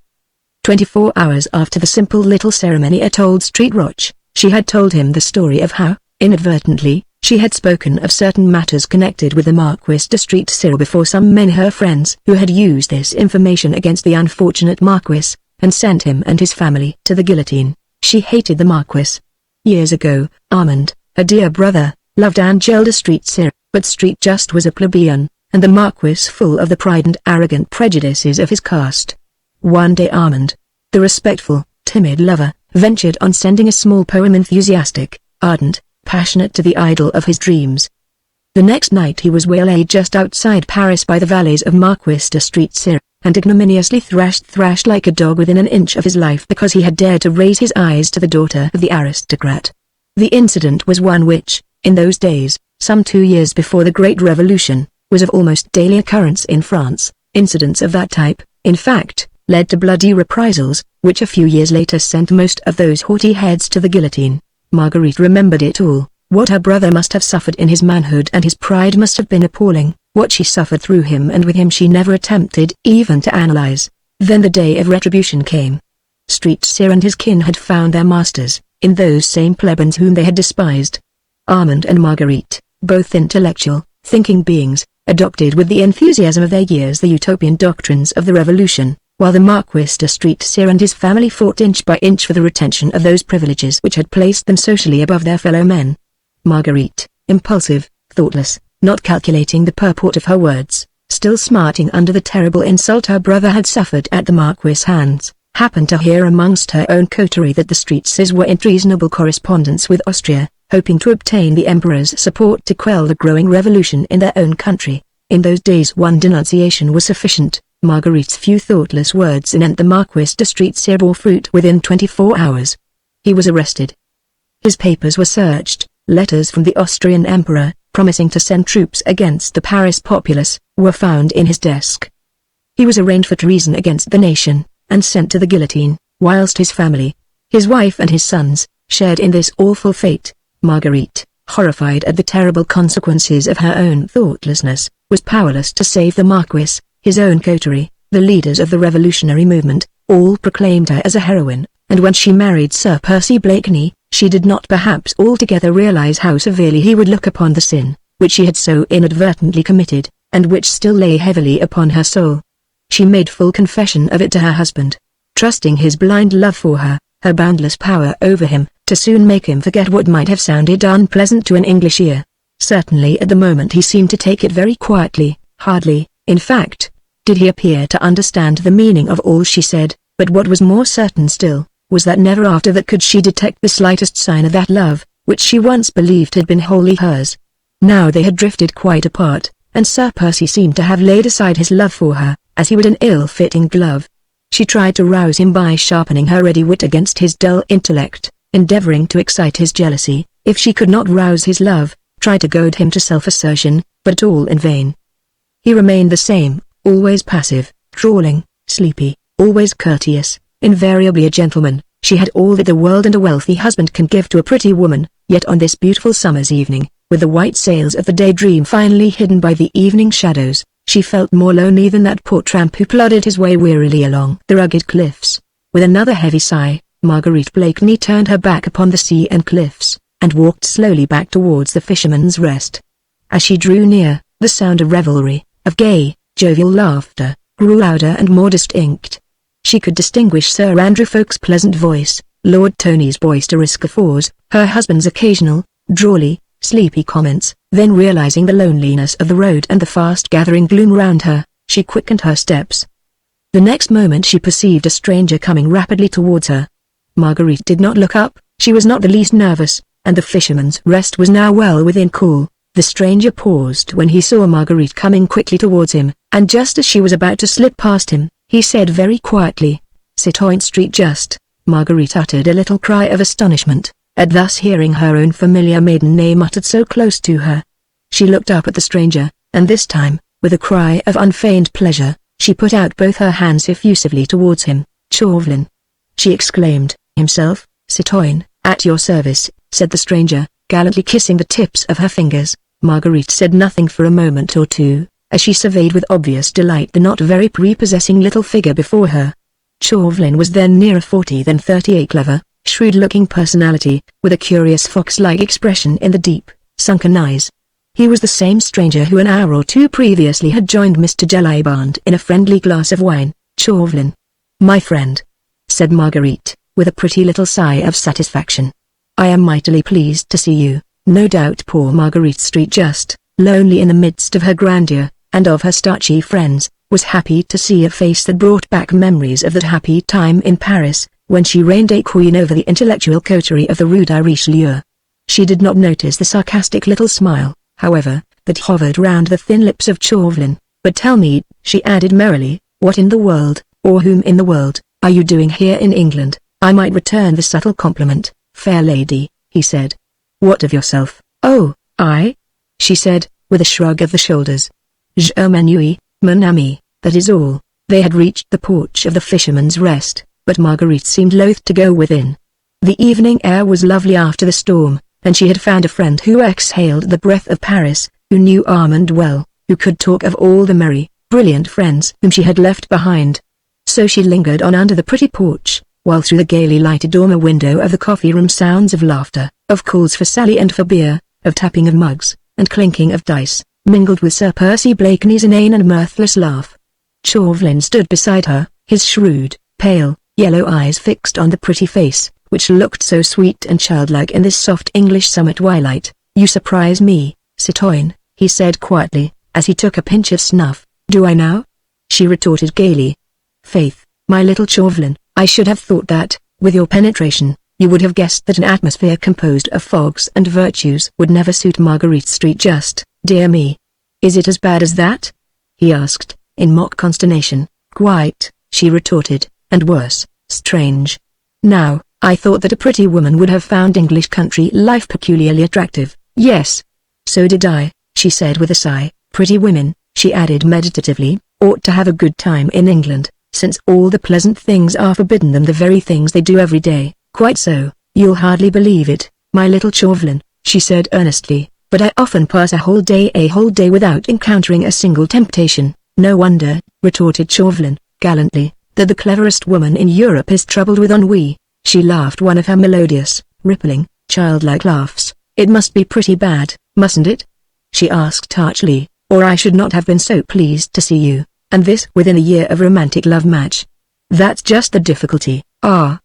24 hours after the simple little ceremony at Old Street Roch, she had told him the story of how, inadvertently, she had spoken of certain matters connected with the Marquis de Street Cyril before some men, her friends, who had used this information against the unfortunate Marquis, and sent him and his family to the guillotine. She hated the Marquis. Years ago, Armand, her dear brother, loved Angel de Street Cyril, but Street just was a plebeian, and the Marquis full of the pride and arrogant prejudices of his caste. One day Armand, the respectful, timid lover, ventured on sending a small poem, enthusiastic, ardent, passionate, to the idol of his dreams. The next night he was waylaid just outside Paris by the valets of Marquis de Street Cyril, and ignominiously thrashed like a dog within an inch of his life because he had dared to raise his eyes to the daughter of the aristocrat. The incident was one which, in those days, some 2 years before the Great Revolution, was of almost daily occurrence in France. Incidents of that type, in fact, led to bloody reprisals, which a few years later sent most of those haughty heads to the guillotine. Marguerite remembered it all. What her brother must have suffered in his manhood and his pride must have been appalling. What she suffered through him and with him she never attempted even to analyze. Then the day of retribution came. Street Cyril and his kin had found their masters, in those same plebeians whom they had despised. Armand and Marguerite, both intellectual, thinking beings, adopted with the enthusiasm of their years the utopian doctrines of the Revolution, while the Marquis de Street Cyril and his family fought inch by inch for the retention of those privileges which had placed them socially above their fellow men. Marguerite, impulsive, thoughtless, not calculating the purport of her words, still smarting under the terrible insult her brother had suffered at the Marquis' hands, happened to hear amongst her own coterie that the Streetses were in treasonable correspondence with Austria, hoping to obtain the Emperor's support to quell the growing revolution in their own country. In those days one denunciation was sufficient. Marguerite's few thoughtless words anent the Marquis de Streetsier bore fruit within 24 hours. He was arrested. His papers were searched. Letters from the Austrian Emperor, promising to send troops against the Paris populace, were found in his desk. He was arraigned for treason against the nation, and sent to the guillotine, whilst his family, his wife and his sons, shared in this awful fate. Marguerite, horrified at the terrible consequences of her own thoughtlessness, was powerless to save the Marquis, his own coterie, the leaders of the revolutionary movement, all proclaimed her as a heroine, and when she married Sir Percy Blakeney, she did not perhaps altogether realize how severely he would look upon the sin, which she had so inadvertently committed, and which still lay heavily upon her soul. She made full confession of it to her husband, trusting his blind love for her, her boundless power over him, to soon make him forget what might have sounded unpleasant to an English ear. Certainly at the moment he seemed to take it very quietly, hardly, in fact, did he appear to understand the meaning of all she said, but what was more certain still, was that never after that could she detect the slightest sign of that love, which she once believed had been wholly hers. Now they had drifted quite apart, and Sir Percy seemed to have laid aside his love for her, as he would an ill-fitting glove. She tried to rouse him by sharpening her ready wit against his dull intellect, endeavoring to excite his jealousy. If she could not rouse his love, tried to goad him to self-assertion, but all in vain. He remained the same, always passive, drawling, sleepy, always courteous, invariably a gentleman. She had all that the world and a wealthy husband can give to a pretty woman, yet on this beautiful summer's evening, with the white sails of the daydream finally hidden by the evening shadows, she felt more lonely than that poor tramp who plodded his way wearily along the rugged cliffs. With another heavy sigh, Marguerite Blakeney turned her back upon the sea and cliffs, and walked slowly back towards the Fisherman's Rest. As she drew near, the sound of revelry, of gay, jovial laughter, grew louder and more distinct. She could distinguish Sir Andrew Ffoulkes' pleasant voice, Lord Tony's boisterous guffaws, her husband's occasional, drawly, sleepy comments. Then realizing the loneliness of the road and the fast-gathering gloom round her, she quickened her steps. The next moment she perceived a stranger coming rapidly towards her. Marguerite did not look up. She was not the least nervous, and the Fisherman's Rest was now well within call. The stranger paused when he saw Marguerite coming quickly towards him, and just as she was about to slip past him, he said very quietly, "Citoyen Street Just." Marguerite uttered a little cry of astonishment, at thus hearing her own familiar maiden name uttered so close to her. She looked up at the stranger, and this time, with a cry of unfeigned pleasure, she put out both her hands effusively towards him. "Chauvelin!" she exclaimed. "Himself, citoyen, at your service," said the stranger, gallantly kissing the tips of her fingers. Marguerite said nothing for a moment or two, as she surveyed with obvious delight the not very prepossessing little figure before her. Chauvelin was then nearer 40 than 30, a clever, shrewd-looking personality, with a curious fox-like expression in the deep, sunken eyes. He was the same stranger who an hour or two previously had joined Mr. Jellyband in a friendly glass of wine. "Chauvelin, my friend," said Marguerite, with a pretty little sigh of satisfaction. "I am mightily pleased to see you." No doubt poor Marguerite Street Just, lonely in the midst of her grandeur, and of her starchy friends, was happy to see a face that brought back memories of that happy time in Paris, when she reigned a queen over the intellectual coterie of the Rue de Richelieu. She did not notice the sarcastic little smile, however, that hovered round the thin lips of Chauvelin. "But tell me," she added merrily, "what in the world, or whom in the world, are you doing here in England?" "I might return the subtle compliment, fair lady," he said. "What of yourself?" "Oh, I?" she said, with a shrug of the shoulders. "Je m'ennuie, mon ami, that is all." They had reached the porch of the Fisherman's Rest, but Marguerite seemed loath to go within. The evening air was lovely after the storm, and she had found a friend who exhaled the breath of Paris, who knew Armand well, who could talk of all the merry, brilliant friends whom she had left behind. So she lingered on under the pretty porch, while through the gaily lighted dormer window of the coffee-room sounds of laughter, of calls for Sally and for beer, of tapping of mugs, and clinking of dice, mingled with Sir Percy Blakeney's inane and mirthless laugh. Chauvelin stood beside her, his shrewd, pale, yellow eyes fixed on the pretty face, which looked so sweet and childlike in this soft English summer twilight. "You surprise me, citoyen," he said quietly, as he took a pinch of snuff. "Do I now?" she retorted gaily. "Faith, my little Chauvelin, I should have thought that, with your penetration, you would have guessed that an atmosphere composed of fogs and virtues would never suit Marguerite Street Just." "Dear me. Is it as bad as that? He asked, in mock consternation. Quite, she retorted, and worse. Strange. Now, I thought that a pretty woman would have found English country life peculiarly attractive. Yes. So did I, she said with a sigh. Pretty women, she added meditatively, ought to have a good time in England, since all the pleasant things are forbidden them, the very things they do every day. Quite so, you'll hardly believe it, my little Chauvelin, she said earnestly, but I often pass a whole day without encountering a single temptation. No wonder, retorted Chauvelin, gallantly, that the cleverest woman in Europe is troubled with ennui. She laughed one of her melodious, rippling, childlike laughs. It must be pretty bad, mustn't it? She asked archly, or I should not have been so pleased to see you, and this within a year of romantic love match. That's just the difficulty. Ah,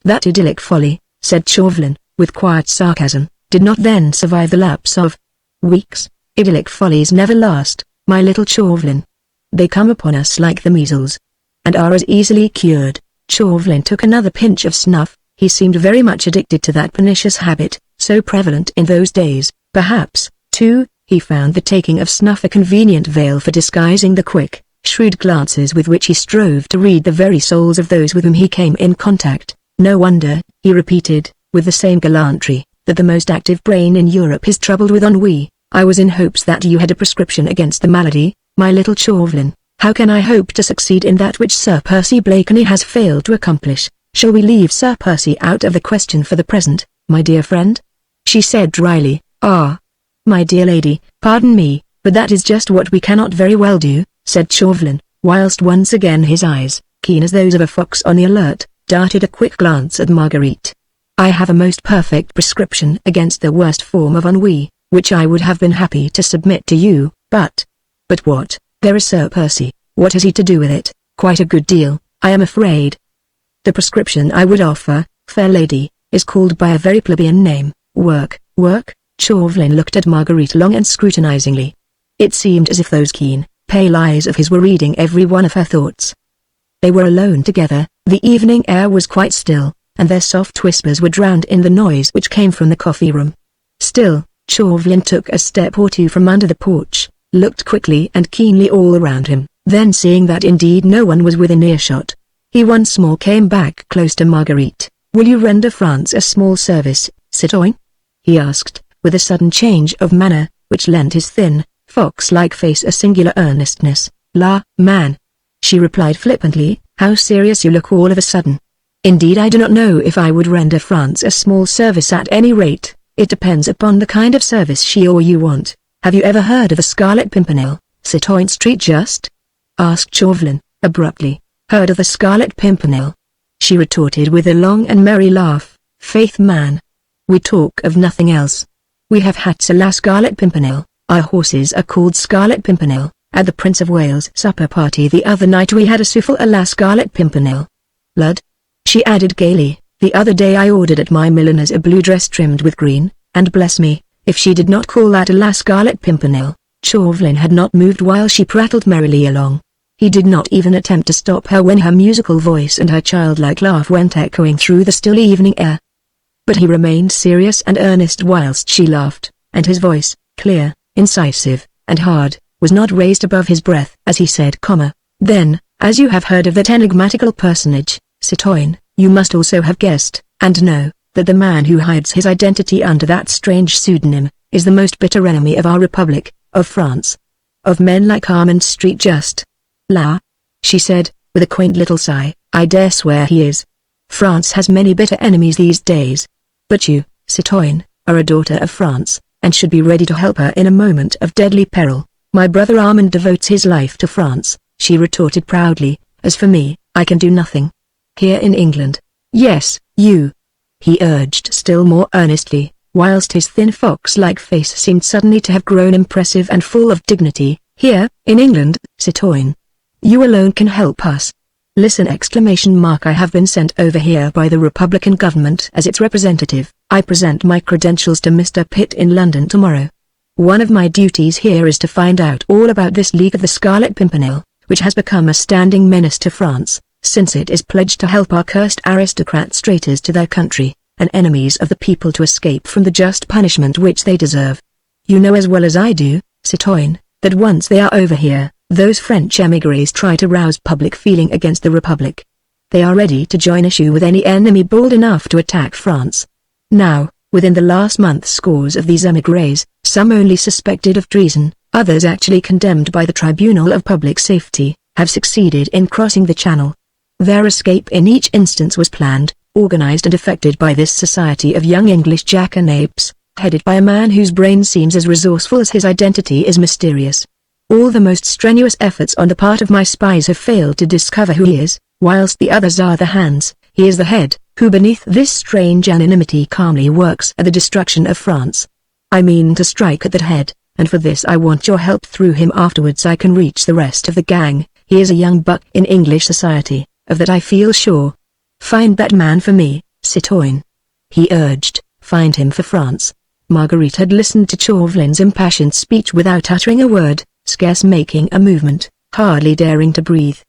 that idyllic folly, said Chauvelin, with quiet sarcasm, did not then survive the lapse of weeks. Idyllic follies never last, my little Chauvelin. They come upon us like the measles, and are as easily cured. Chauvelin took another pinch of snuff. He seemed very much addicted to that pernicious habit, so prevalent in those days. Perhaps, too, he found the taking of snuff a convenient veil for disguising the quick, shrewd glances with which he strove to read the very souls of those with whom he came in contact. No wonder, he repeated, with the same gallantry, that the most active brain in Europe is troubled with ennui. I was in hopes that you had a prescription against the malady, my little Chauvelin. How can I hope to succeed in that which Sir Percy Blakeney has failed to accomplish? Shall we leave Sir Percy out of the question for the present, my dear friend? She said dryly. Ah, my dear lady, pardon me, but that is just what we cannot very well do, said Chauvelin, whilst once again his eyes, keen as those of a fox on the alert, darted a quick glance at Marguerite. I have a most perfect prescription against the worst form of ennui, which I would have been happy to submit to you, but what? There is Sir Percy. What has he to do with it? Quite a good deal, I am afraid. The prescription I would offer, fair lady, is called by a very plebeian name. Work. Chauvelin looked at Marguerite long and scrutinizingly. It seemed as if those keen, pale eyes of his were reading every one of her thoughts. They were alone together, the evening air was quite still, and their soft whispers were drowned in the noise which came from the coffee room. Still, Chauvelin took a step or two from under the porch, looked quickly and keenly all around him, then seeing that indeed no one was within earshot, he once more came back close to Marguerite. Will you render France a small service, citoyen? He asked, with a sudden change of manner, which lent his thin, fox-like face a singular earnestness. La, man, she replied flippantly, how serious you look all of a sudden. Indeed I do not know if I would render France a small service. At any rate, it depends upon the kind of service she or you want. Have you ever heard of the Scarlet Pimpernel, Citoyen Street Just? Asked Chauvelin, abruptly. Heard of the Scarlet Pimpernel? She retorted with a long and merry laugh. Faith man, we talk of nothing else. We have had la Scarlet Pimpernel, our horses are called Scarlet Pimpernel. At the Prince of Wales' supper party the other night we had a souffle à la Scarlet Pimpernel. Lud, she added gaily, the other day I ordered at my milliner's a blue dress trimmed with green, and bless me, if she did not call that a la Scarlet Pimpernel. Chauvelin had not moved while she prattled merrily along. He did not even attempt to stop her when her musical voice and her childlike laugh went echoing through the still evening air. But he remained serious and earnest whilst she laughed, and his voice, clear, incisive, and hard, was not raised above his breath as he said, Then, as you have heard of that enigmatical personage, citoyen, you must also have guessed, and know, that the man who hides his identity under that strange pseudonym, is the most bitter enemy of our Republic, of France. Of men like Armand Street Just. La, she said, with a quaint little sigh, I dare swear he is. France has many bitter enemies these days. But you, citoyen, are a daughter of France, and should be ready to help her in a moment of deadly peril. My brother Armand devotes his life to France, she retorted proudly. As for me, I can do nothing. Here in England. Yes, you, he urged still more earnestly, whilst his thin fox-like face seemed suddenly to have grown impressive and full of dignity. Here, in England, citoyen. You alone can help us. Listen! I have been sent over here by the Republican government as its representative. I present my credentials to Mr. Pitt in London tomorrow. One of my duties here is to find out all about this League of the Scarlet Pimpernel, which has become a standing menace to France, since it is pledged to help our cursed aristocrats traitors to their country, and enemies of the people to escape from the just punishment which they deserve. You know as well as I do, citoyen, that once they are over here, those French émigrés try to rouse public feeling against the Republic. They are ready to join issue with any enemy bold enough to attack France. Now, within the last month, scores of these émigrés, some only suspected of treason, others actually condemned by the Tribunal of Public Safety, have succeeded in crossing the Channel. Their escape in each instance was planned, organized and effected by this society of young English jackanapes, headed by a man whose brain seems as resourceful as his identity is mysterious. All the most strenuous efforts on the part of my spies have failed to discover who he is, whilst the others are the hands. He is the head, who beneath this strange anonymity calmly works at the destruction of France. I mean to strike at that head, and for this I want your help. Through him afterwards I can reach the rest of the gang. He is a young buck in English society, of that I feel sure. Find that man for me, citoyen. He urged. Find him for France. Marguerite had listened to Chauvelin's impassioned speech without uttering a word, scarce making a movement, hardly daring to breathe.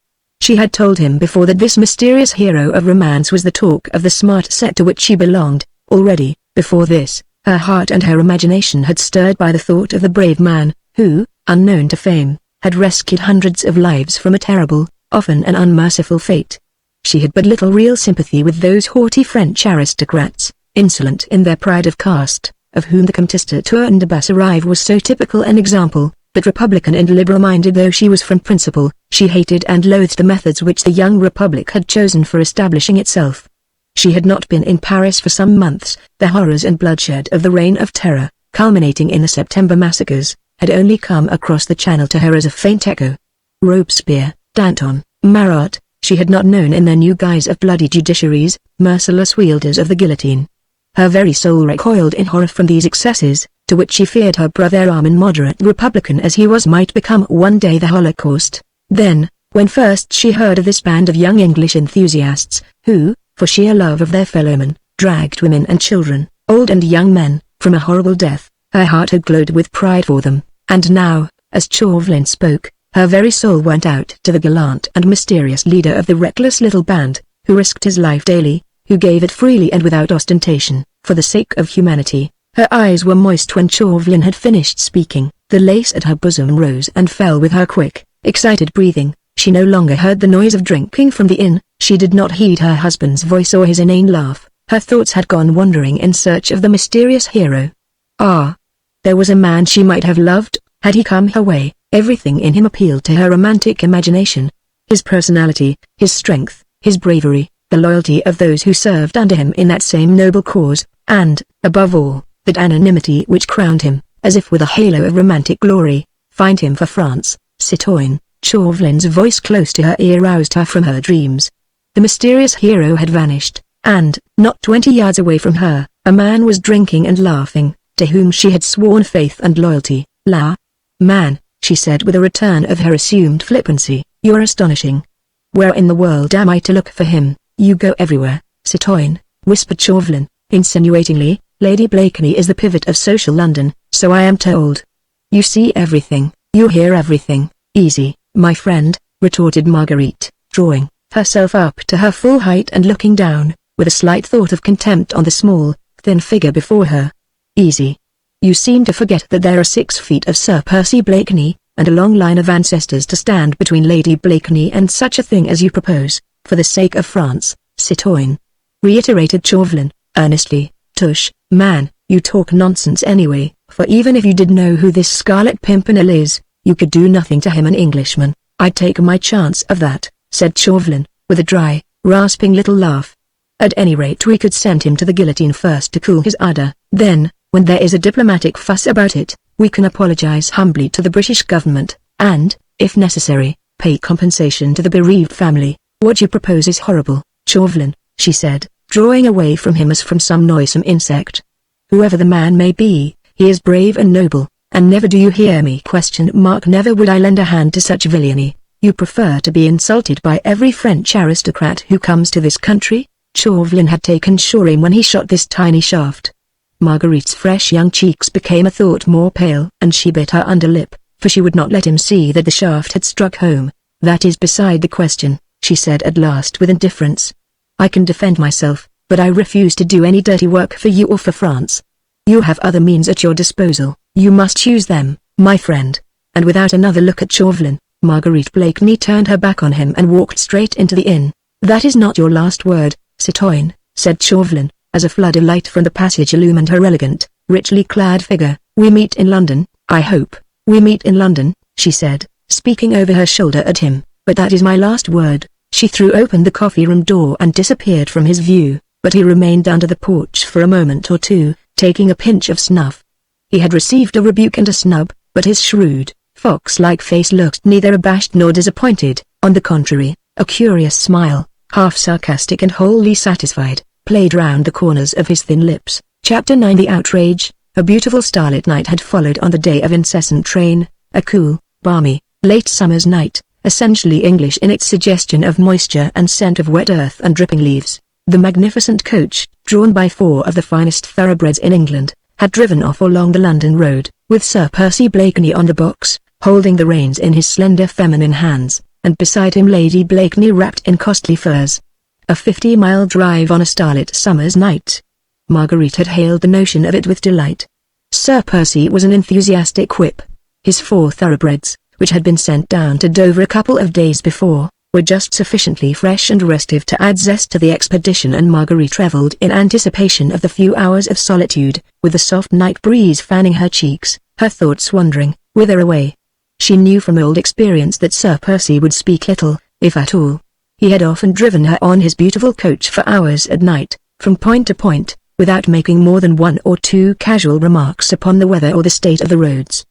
She had told him before that this mysterious hero of romance was the talk of the smart set to which she belonged. Already, before this, her heart and her imagination had stirred by the thought of the brave man, who, unknown to fame, had rescued hundreds of lives from a terrible, often an unmerciful fate. She had but little real sympathy with those haughty French aristocrats, insolent in their pride of caste, of whom the Comtesse de Tourne de Basserive was so typical an example. But republican and liberal-minded though she was from principle, she hated and loathed the methods which the young republic had chosen for establishing itself. She had not been in Paris for some months. The horrors and bloodshed of the Reign of Terror, culminating in the September massacres, had only come across the Channel to her as a faint echo. Robespierre, Danton, Marat, she had not known in their new guise of bloody judiciaries, merciless wielders of the guillotine. Her very soul recoiled in horror from these excesses, to which she feared her brother arm and moderate republican as he was might become one day the Holocaust. Then, when first she heard of this band of young English enthusiasts, who, for sheer love of their fellowmen, dragged women and children, old and young men, from a horrible death, her heart had glowed with pride for them, and now, as Chauvelin spoke, her very soul went out to the gallant and mysterious leader of the reckless little band, who risked his life daily, who gave it freely and without ostentation, for the sake of humanity. Her eyes were moist when Chauvelin had finished speaking. The lace at her bosom rose and fell with her quick, excited breathing. She no longer heard the noise of drinking from the inn. She did not heed her husband's voice or his inane laugh. Her thoughts had gone wandering in search of the mysterious hero. Ah! There was a man she might have loved, had he come her way. Everything in him appealed to her romantic imagination. His personality, his strength, his bravery, the loyalty of those who served under him in that same noble cause, and, above all, that anonymity which crowned him, as if with a halo of romantic glory. Find him for France, citoyen. Chauvelin's voice close to her ear roused her from her dreams. The mysterious hero had vanished, and, not 20 yards away from her, a man was drinking and laughing, to whom she had sworn faith and loyalty. La! Man, she said with a return of her assumed flippancy, you're astonishing. Where in the world am I to look for him? You go everywhere, citoyen, whispered Chauvelin, insinuatingly. Lady Blakeney is the pivot of social London, so I am told. You see everything, you hear everything. Easy, my friend, retorted Marguerite, drawing herself up to her full height and looking down, with a slight thought of contempt on the small, thin figure before her. Easy. You seem to forget that there are 6 feet of Sir Percy Blakeney, and a long line of ancestors to stand between Lady Blakeney and such a thing as you propose, for the sake of France, citoyen. Reiterated Chauvelin, earnestly. Tush, man, you talk nonsense anyway, for even if you did know who this Scarlet Pimpernel is, you could do nothing to him. An Englishman. I'd take my chance of that, said Chauvelin, with a dry, rasping little laugh. At any rate we could send him to the guillotine first to cool his ardor, then, when there is a diplomatic fuss about it, we can apologize humbly to the British government, and, if necessary, pay compensation to the bereaved family. What you propose is horrible, Chauvelin, she said, drawing away from him as from some noisome insect. Whoever the man may be, he is brave and noble, and never do you hear me question. Never would I lend a hand to such villainy. You prefer to be insulted by every French aristocrat who comes to this country? Chauvelin had taken sure aim when he shot this tiny shaft. Marguerite's fresh young cheeks became a thought more pale, and she bit her underlip, for she would not let him see that the shaft had struck home. That is beside the question, she said at last with indifference. I can defend myself, but I refuse to do any dirty work for you or for France. You have other means at your disposal, you must use them, my friend. and without another look at Chauvelin, Marguerite Blakeney turned her back on him and walked straight into the inn. "That is not your last word, citoyen," said Chauvelin, as a flood of light from the passage illumined her elegant, richly clad figure. "We meet in London, I hope." "We meet in London," she said, speaking over her shoulder at him, "but that is my last word." She threw open the coffee-room door and disappeared from his view, but he remained under the porch for a moment or two, taking a pinch of snuff. He had received a rebuke and a snub, but his shrewd, fox-like face looked neither abashed nor disappointed. On the contrary, a curious smile, half sarcastic and wholly satisfied, played round the corners of his thin lips. Chapter 9. The outrage. A beautiful starlit night had followed on the day of incessant rain, a cool, balmy, late summer's night, essentially English in its suggestion of moisture and scent of wet earth and dripping leaves. The magnificent coach, drawn by 4 of the finest thoroughbreds in England, had driven off along the London road, with Sir Percy Blakeney on the box, holding the reins in his slender feminine hands, and beside him Lady Blakeney wrapped in costly furs. A 50-mile drive on a starlit summer's night. Marguerite had hailed the notion of it with delight. Sir Percy was an enthusiastic whip. His 4 thoroughbreds, which had been sent down to Dover a couple of days before, were just sufficiently fresh and restive to add zest to the expedition, and Marguerite revelled in anticipation of the few hours of solitude, with the soft night breeze fanning her cheeks, her thoughts wandering, whither away. She knew from old experience that Sir Percy would speak little, if at all. He had often driven her on his beautiful coach for hours at night, from point to point, without making more than 1 or 2 casual remarks upon the weather or the state of the roads.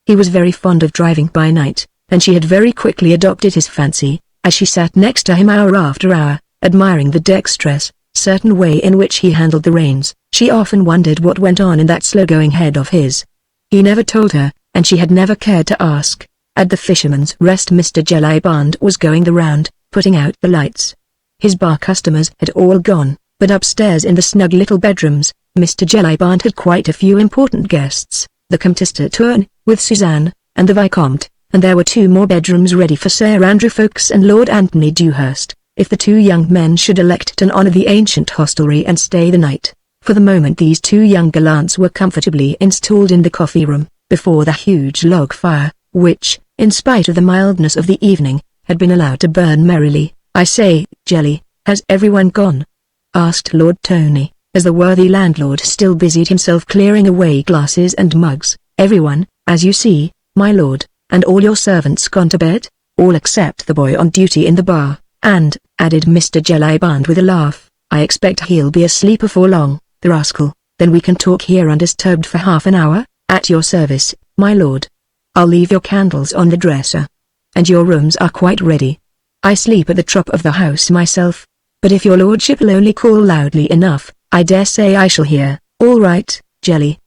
He was very fond of driving by night, and she had very quickly adopted his fancy, as she sat next to him hour after hour, admiring the dexterous, certain way in which he handled the reins. She often wondered what went on in that slow-going head of his. He never told her, and she had never cared to ask. At the Fisherman's Rest Mr. Jellyband was going the round, putting out the lights. His bar customers had all gone, but upstairs in the snug little bedrooms, Mr. Jellyband had quite a few important guests, the Comtesse de Tourne, with Suzanne, and the Vicomte, and there were 2 more bedrooms ready for Sir Andrew Ffoulkes and Lord Anthony Dewhurst, if the 2 young men should elect to honour the ancient hostelry and stay the night. For the moment these 2 young gallants were comfortably installed in the coffee-room, before the huge log fire, which, in spite of the mildness of the evening, had been allowed to burn merrily. "I say, Jelly, has everyone gone?" asked Lord Tony, as the worthy landlord still busied himself clearing away glasses and mugs. "Everyone, as you see, my lord, and all your servants gone to bed?" "All except the boy on duty in the bar, and," added Mr. Jellyband with a laugh, "I expect he'll be asleep before long, the rascal." "Then we can talk here undisturbed for half an hour?" "At your service, my lord." "I'll leave your candles on the dresser. And your rooms are quite ready. I sleep at the top of the house myself, but if your lordship will only call loudly enough, I dare say I shall hear." "All right, Jelly.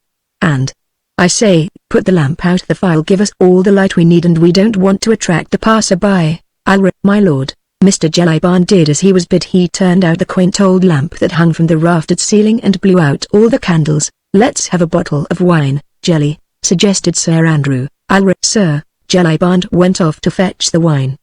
And, I say, put the lamp out. The fire'll give us all the light we need, and we don't want to attract the passer-by." "My lord." Mr. Jellyband did as he was bid. He turned out the quaint old lamp that hung from the raftered ceiling and blew out all the candles. "Let's have a bottle of wine, Jelly," suggested Sir Andrew. "Sir." Jellyband went off to fetch the wine.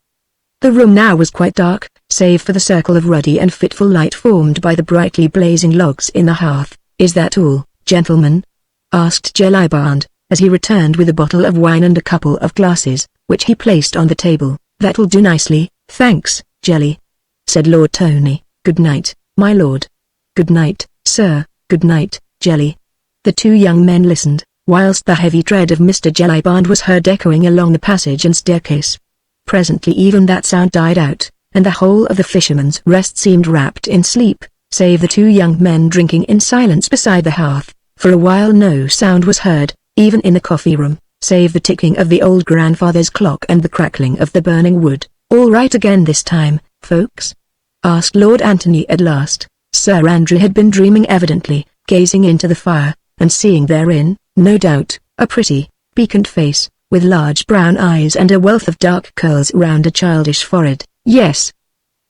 The room now was quite dark, save for the circle of ruddy and fitful light formed by the brightly blazing logs in the hearth. "Is that all, gentlemen?" asked Jellyband, as he returned with a bottle of wine and a couple of glasses, which he placed on the table. "That'll do nicely, thanks, Jelly," said Lord Tony. "Good night, my lord." "Good night, sir." "Good night, Jelly." The 2 young men listened, whilst the heavy tread of Mr. Jellyband was heard echoing along the passage and staircase. Presently even that sound died out, and the whole of the Fisherman's Rest seemed wrapped in sleep, save the 2 young men drinking in silence beside the hearth. For a while no sound was heard, even in the coffee-room, save the ticking of the old grandfather's clock and the crackling of the burning wood. "All right again this time, folks?" asked Lord Anthony at last. Sir Andrew had been dreaming evidently, gazing into the fire, and seeing therein, no doubt, a pretty, piquant face, with large brown eyes and a wealth of dark curls round a childish forehead. "Yes,"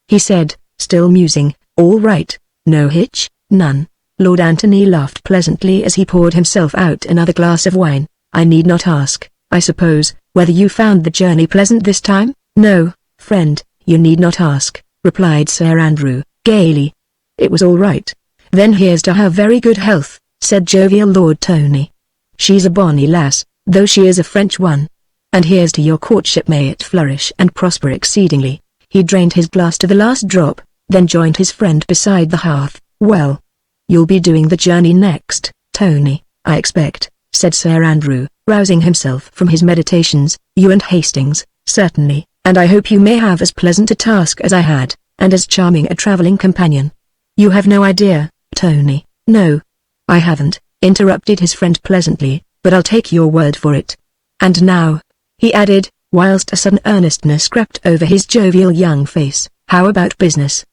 he said, still musing, "all right, no hitch." "None." Lord Anthony laughed pleasantly as he poured himself out another glass of wine. "I need not ask, I suppose, whether you found the journey pleasant this time?" "No, friend, you need not ask," replied Sir Andrew, gaily. "It was all right." "Then here's to her very good health," said jovial Lord Tony. "She's a bonny lass, though she is a French one." and here's to your courtship, may it flourish and prosper exceedingly." He drained his glass to the last drop, then joined his friend beside the hearth. "Well, you'll be doing the journey next, Tony, I expect," said Sir Andrew, rousing himself from his meditations. "You and Hastings, certainly, and I hope you may have as pleasant a task as I had, and as charming a traveling companion." "You have no idea, Tony." "No, I haven't," interrupted his friend pleasantly, "but I'll take your word for it. And now," he added, whilst a sudden earnestness crept over his jovial young face, "how about business?"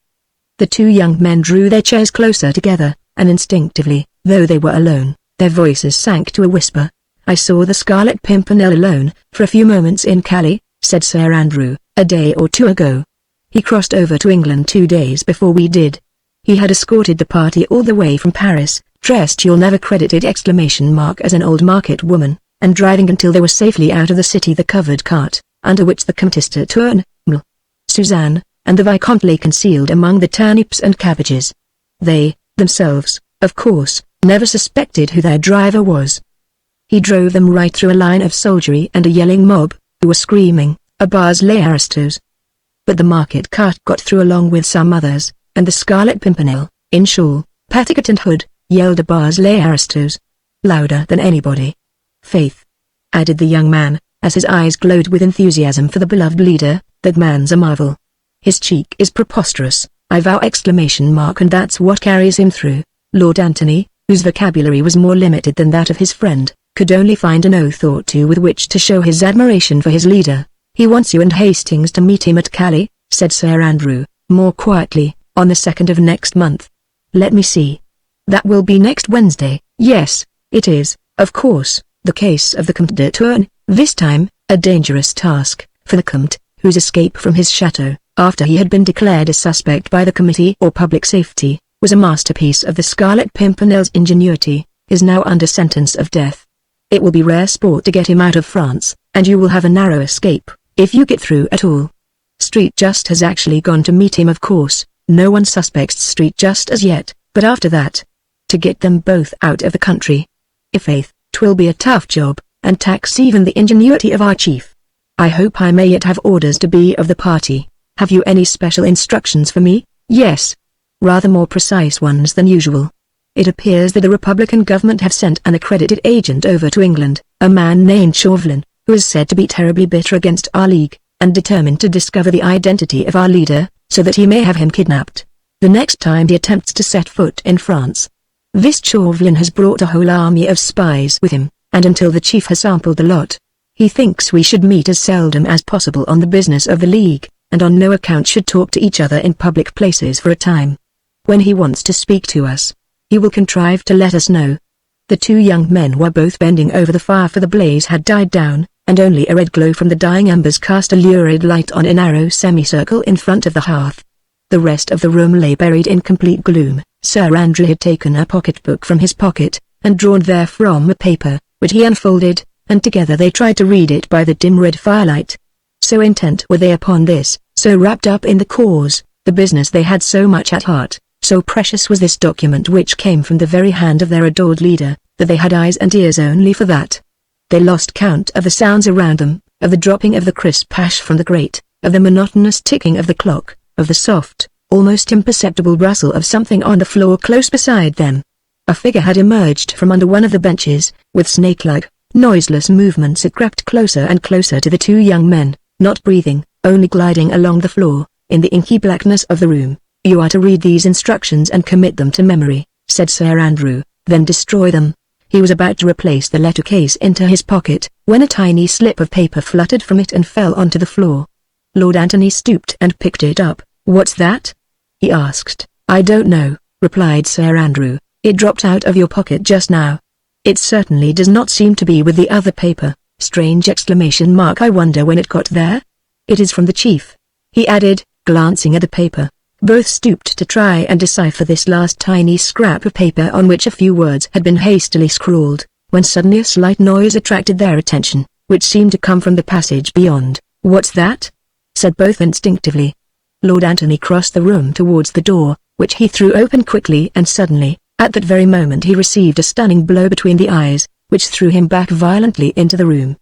The two young men drew their chairs closer together, and instinctively, though they were alone, their voices sank to a whisper. "I saw the Scarlet Pimpernel alone, for a few moments in Calais," said Sir Andrew, "a day or two ago. He crossed over to England 2 days before we did. He had escorted the party all the way from Paris, dressed you'll never credit it as an old market woman, and driving until they were safely out of the city the covered cart, under which the Comtesse de Tourne, Suzanne, and the Vicomte lay concealed among the turnips and cabbages. They, themselves, of course, never suspected who their driver was. He drove them right through a line of soldiery and a yelling mob, who were screaming, 'Abas les aristos!' But the market cart got through along with some others, and the Scarlet Pimpernel, in shawl, petticoat and hood, yelled 'Abas les aristos!' louder than anybody. Faith," added the young man, as his eyes glowed with enthusiasm for the beloved leader, "that man's a marvel. His cheek is preposterous, I vow! And that's what carries him through." Lord Antony, whose vocabulary was more limited than that of his friend, could only find an oath or two with which to show his admiration for his leader. "He wants you and Hastings to meet him at Calais," said Sir Andrew, more quietly, "on the 2nd of next month. Let me see. That will be next Wednesday." "Yes, it is, of course, the case of the Comte de Tourne, this time, a dangerous task, for the Comte, whose escape from his chateau, after he had been declared a suspect by the Committee or Public Safety, was a masterpiece of the Scarlet Pimpernel's ingenuity, is now under sentence of death. It will be rare sport to get him out of France, and you will have a narrow escape, if you get through at all. Street Just has actually gone to meet him, of course. No one suspects Street Just as yet, but after that, to get them both out of the country. I'faith, 'twill be a tough job, and tax even the ingenuity of our chief. I hope I may yet have orders to be of the party. Have you any special instructions for me?" "Yes. Rather more precise ones than usual. It appears that the Republican government have sent an accredited agent over to England, a man named Chauvelin, who is said to be terribly bitter against our league, and determined to discover the identity of our leader, so that he may have him kidnapped the next time he attempts to set foot in France. This Chauvelin has brought a whole army of spies with him, and until the chief has sampled the lot, he thinks we should meet as seldom as possible on the business of the league, and on no account should talk to each other in public places for a time. When he wants to speak to us, he will contrive to let us know." The two young men were both bending over the fire, for the blaze had died down, and only a red glow from the dying embers cast a lurid light on a narrow semicircle in front of the hearth. The rest of the room lay buried in complete gloom. Sir Andrew had taken a pocket-book from his pocket, and drawn therefrom a paper, which he unfolded, and together they tried to read it by the dim red firelight. So intent were they upon this, so wrapped up in the cause, the business they had so much at heart, so precious was this document which came from the very hand of their adored leader, that they had eyes and ears only for that. They lost count of the sounds around them, of the dropping of the crisp ash from the grate, of the monotonous ticking of the clock, of the soft, almost imperceptible rustle of something on the floor close beside them. A figure had emerged from under one of the benches. With snake-like, noiseless movements it crept closer and closer to the two young men, not breathing, only gliding along the floor, in the inky blackness of the room. "You are to read these instructions and commit them to memory," said Sir Andrew, "then destroy them." He was about to replace the letter case into his pocket, when a tiny slip of paper fluttered from it and fell onto the floor. Lord Antony stooped and picked it up. "What's that?" he asked. "I don't know," replied Sir Andrew. "It dropped out of your pocket just now. It certainly does not seem to be with the other paper. Strange exclamation mark. I wonder when it got there? It is from the chief," he added, glancing at the paper. Both stooped to try and decipher this last tiny scrap of paper on which a few words had been hastily scrawled, when suddenly a slight noise attracted their attention, which seemed to come from the passage beyond. "What's that?" said both instinctively. Lord Antony crossed the room towards the door, which he threw open quickly, and suddenly, at that very moment he received a stunning blow between the eyes, which threw him back violently into the room.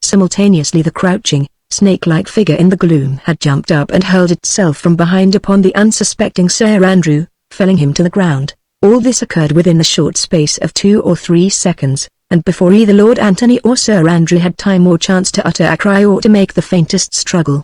Simultaneously the crouching, snake-like figure in the gloom had jumped up and hurled itself from behind upon the unsuspecting Sir Andrew, felling him to the ground. All this occurred within the short space of 2 or 3 seconds, and before either Lord Anthony or Sir Andrew had time or chance to utter a cry or to make the faintest struggle.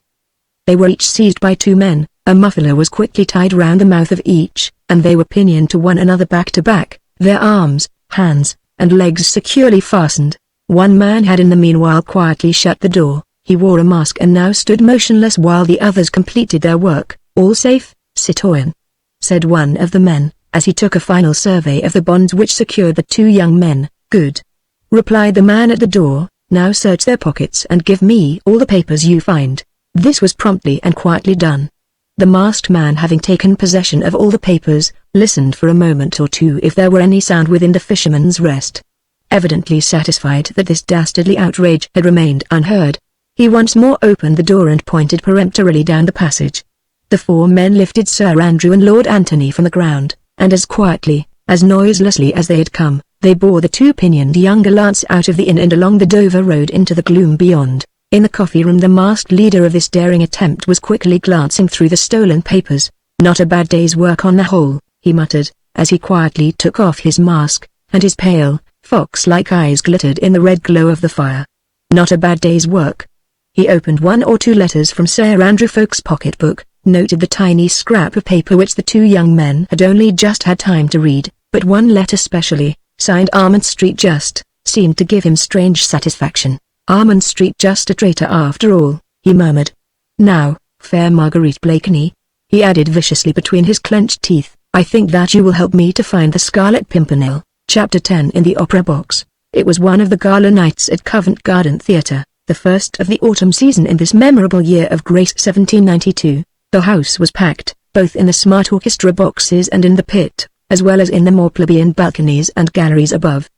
They were each seized by 2 men, a muffler was quickly tied round the mouth of each, and they were pinioned to one another back to back, their arms, hands, and legs securely fastened. One man had in the meanwhile quietly shut the door. He wore a mask and now stood motionless while the others completed their work. "All safe, citoyen," said one of the men, as he took a final survey of the bonds which secured the 2 young men. "Good," replied the man at the door. "Now search their pockets and give me all the papers you find." This was promptly and quietly done. The masked man, having taken possession of all the papers, listened for a moment or two if there were any sound within the fisherman's rest. Evidently satisfied that this dastardly outrage had remained unheard, he once more opened the door and pointed peremptorily down the passage. The 4 men lifted Sir Andrew and Lord Anthony from the ground, and as quietly, as noiselessly as they had come, they bore the 2 pinioned young gallants out of the inn and along the Dover road into the gloom beyond. In the coffee room the masked leader of this daring attempt was quickly glancing through the stolen papers. "Not a bad day's work on the whole," he muttered, as he quietly took off his mask, and his pale, fox-like eyes glittered in the red glow of the fire. "Not a bad day's work." He opened 1 or 2 letters from Sir Andrew Ffoulkes' pocketbook, noted the tiny scrap of paper which the 2 young men had only just had time to read, but one letter specially, signed Armand Street Just, seemed to give him strange satisfaction. "Armand Street Just a traitor after all," he murmured. "Now, fair Marguerite Blakeney," he added viciously between his clenched teeth, "I think that you will help me to find the Scarlet Pimpernel." Chapter 10 in the Opera Box. It was one of the gala nights at Covent Garden Theatre, the first of the autumn season in this memorable year of grace 1792. The house was packed, both in the smart orchestra boxes and in the pit, as well as in the more plebeian balconies and galleries above.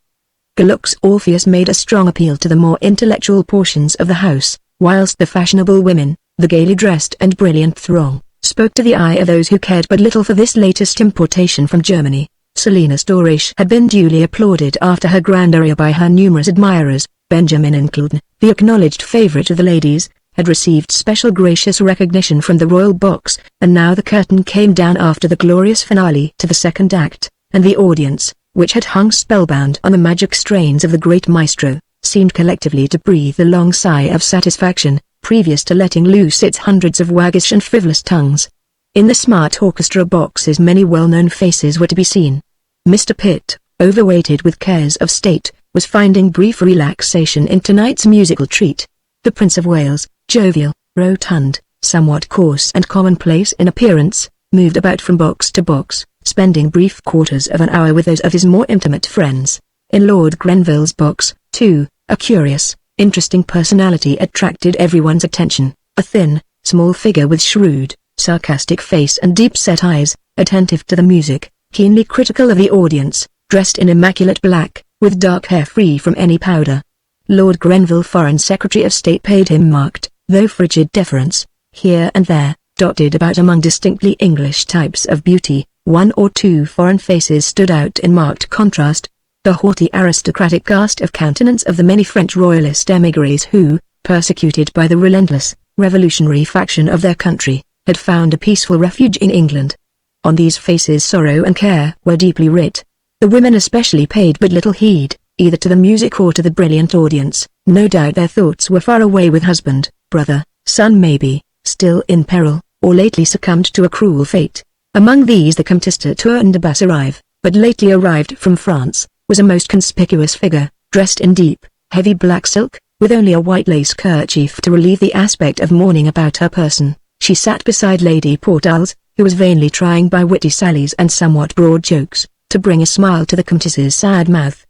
Gluck's Orpheus made a strong appeal to the more intellectual portions of the house, whilst the fashionable women, the gaily dressed and brilliant throng, spoke to the eye of those who cared but little for this latest importation from Germany. Selina Storch had been duly applauded after her grand aria by her numerous admirers. Benjamin Incledon, the acknowledged favourite of the ladies, had received special gracious recognition from the royal box, and now the curtain came down after the glorious finale to the second act, and the audience, which had hung spellbound on the magic strains of the great maestro, seemed collectively to breathe a long sigh of satisfaction, previous to letting loose its hundreds of waggish and frivolous tongues. In the smart orchestra boxes many well-known faces were to be seen. Mr. Pitt, overweighted with cares of state, was finding brief relaxation in tonight's musical treat. The Prince of Wales, jovial, rotund, somewhat coarse and commonplace in appearance, moved about from box to box, spending brief quarters of an hour with those of his more intimate friends. In Lord Grenville's box, too, a curious, interesting personality attracted everyone's attention, a thin, small figure with shrewd, sarcastic face and deep-set eyes, attentive to the music, keenly critical of the audience, dressed in immaculate black, with dark hair free from any powder. Lord Grenville, Foreign Secretary of State, paid him marked, though frigid deference. Here and there, dotted about among distinctly English types of beauty, 1 or 2 foreign faces stood out in marked contrast. The haughty aristocratic cast of countenance of the many French royalist émigrés who, persecuted by the relentless, revolutionary faction of their country, had found a peaceful refuge in England. On these faces sorrow and care were deeply writ. The women especially paid but little heed, either to the music or to the brilliant audience. No doubt their thoughts were far away with husband, brother, son maybe, still in peril, or lately succumbed to a cruel fate. Among these the Comtesse de Tourne de Basserive, but lately arrived from France, was a most conspicuous figure, dressed in deep, heavy black silk, with only a white lace kerchief to relieve the aspect of mourning about her person. She sat beside Lady Portals, who was vainly trying by witty sallies and somewhat broad jokes, to bring a smile to the Comtesse's sad mouth.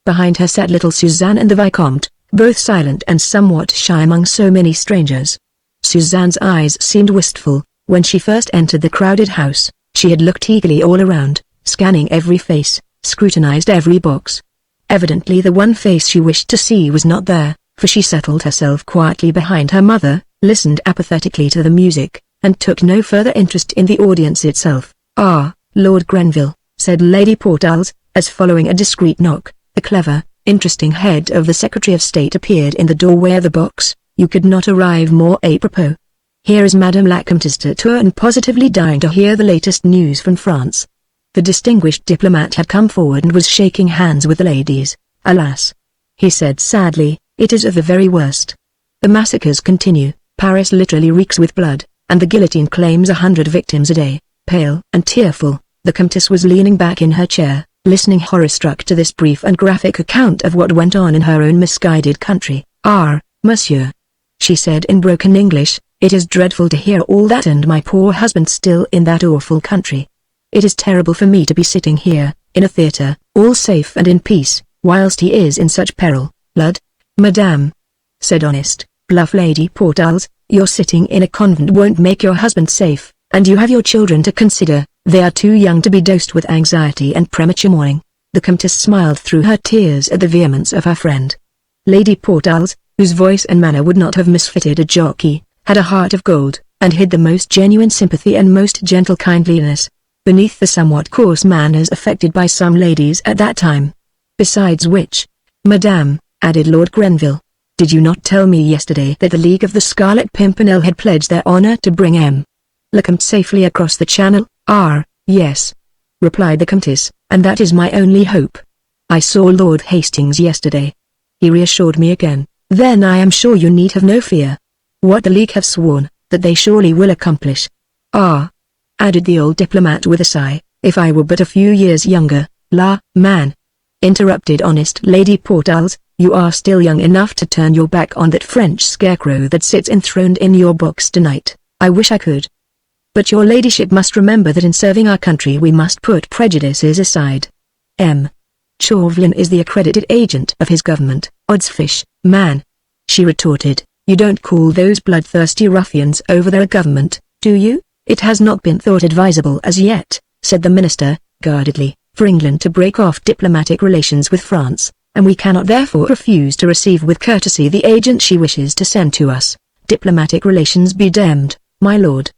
Behind her sat little Suzanne and the Vicomte, both silent and somewhat shy among so many strangers. Suzanne's eyes seemed wistful. When she first entered the crowded house, she had looked eagerly all around, scanning every face, scrutinized every box. Evidently the one face she wished to see was not there, for she settled herself quietly behind her mother, listened apathetically to the music, and took no further interest in the audience itself. "Ah, Lord Grenville," said Lady Portals, as following a discreet knock, the clever, interesting head of the Secretary of State appeared in the doorway of the box. You could not arrive more apropos. Here is Madame la Comtesse de Tourne positively dying to hear the latest news from France. The distinguished diplomat had come forward and was shaking hands with the ladies. Alas, he said sadly, it is of the very worst. The massacres continue, Paris literally reeks with blood, and the guillotine claims 100 victims a day. Pale and tearful, the Comtesse was leaning back in her chair, listening horror-struck to this brief and graphic account of what went on in her own misguided country. "Ah, monsieur," she said in broken English, "it is dreadful to hear all that, and my poor husband still in that awful country. It is terrible for me to be sitting here, in a theatre, all safe and in peace, whilst he is in such peril." "Blood, madame," said honest, bluff Lady Portals, "your sitting in a convent won't make your husband safe, and you have your children to consider. They are too young to be dosed with anxiety and premature mourning." The Comtesse smiled through her tears at the vehemence of her friend. Lady Portals, whose voice and manner would not have misfitted a jockey, had a heart of gold, and hid the most genuine sympathy and most gentle kindliness beneath the somewhat coarse manners affected by some ladies at that time. "Besides which, madame," added Lord Grenville, "did you not tell me yesterday that the League of the Scarlet Pimpernel had pledged their honor to bring M. la Comtesse safely across the Channel?" "Ah, yes," replied the Comtesse, "and that is my only hope. I saw Lord Hastings yesterday. He reassured me again. Then I am sure you need have no fear. What the League have sworn, that they surely will accomplish." "Ah," added the old diplomat with a sigh, "if I were but a few years younger." "La, man," interrupted honest Lady Portals, "you are still young enough to turn your back on that French scarecrow that sits enthroned in your box tonight. I wish I could. But your ladyship must remember that in serving our country we must put prejudices aside. M. Chauvelin is the accredited agent of his government." "Oddsfish, man," she retorted, "you don't call those bloodthirsty ruffians over their government, do you?" "It has not been thought advisable as yet," said the minister, guardedly, "for England to break off diplomatic relations with France, and we cannot therefore refuse to receive with courtesy the agent she wishes to send to us." "Diplomatic relations be damned, my lord.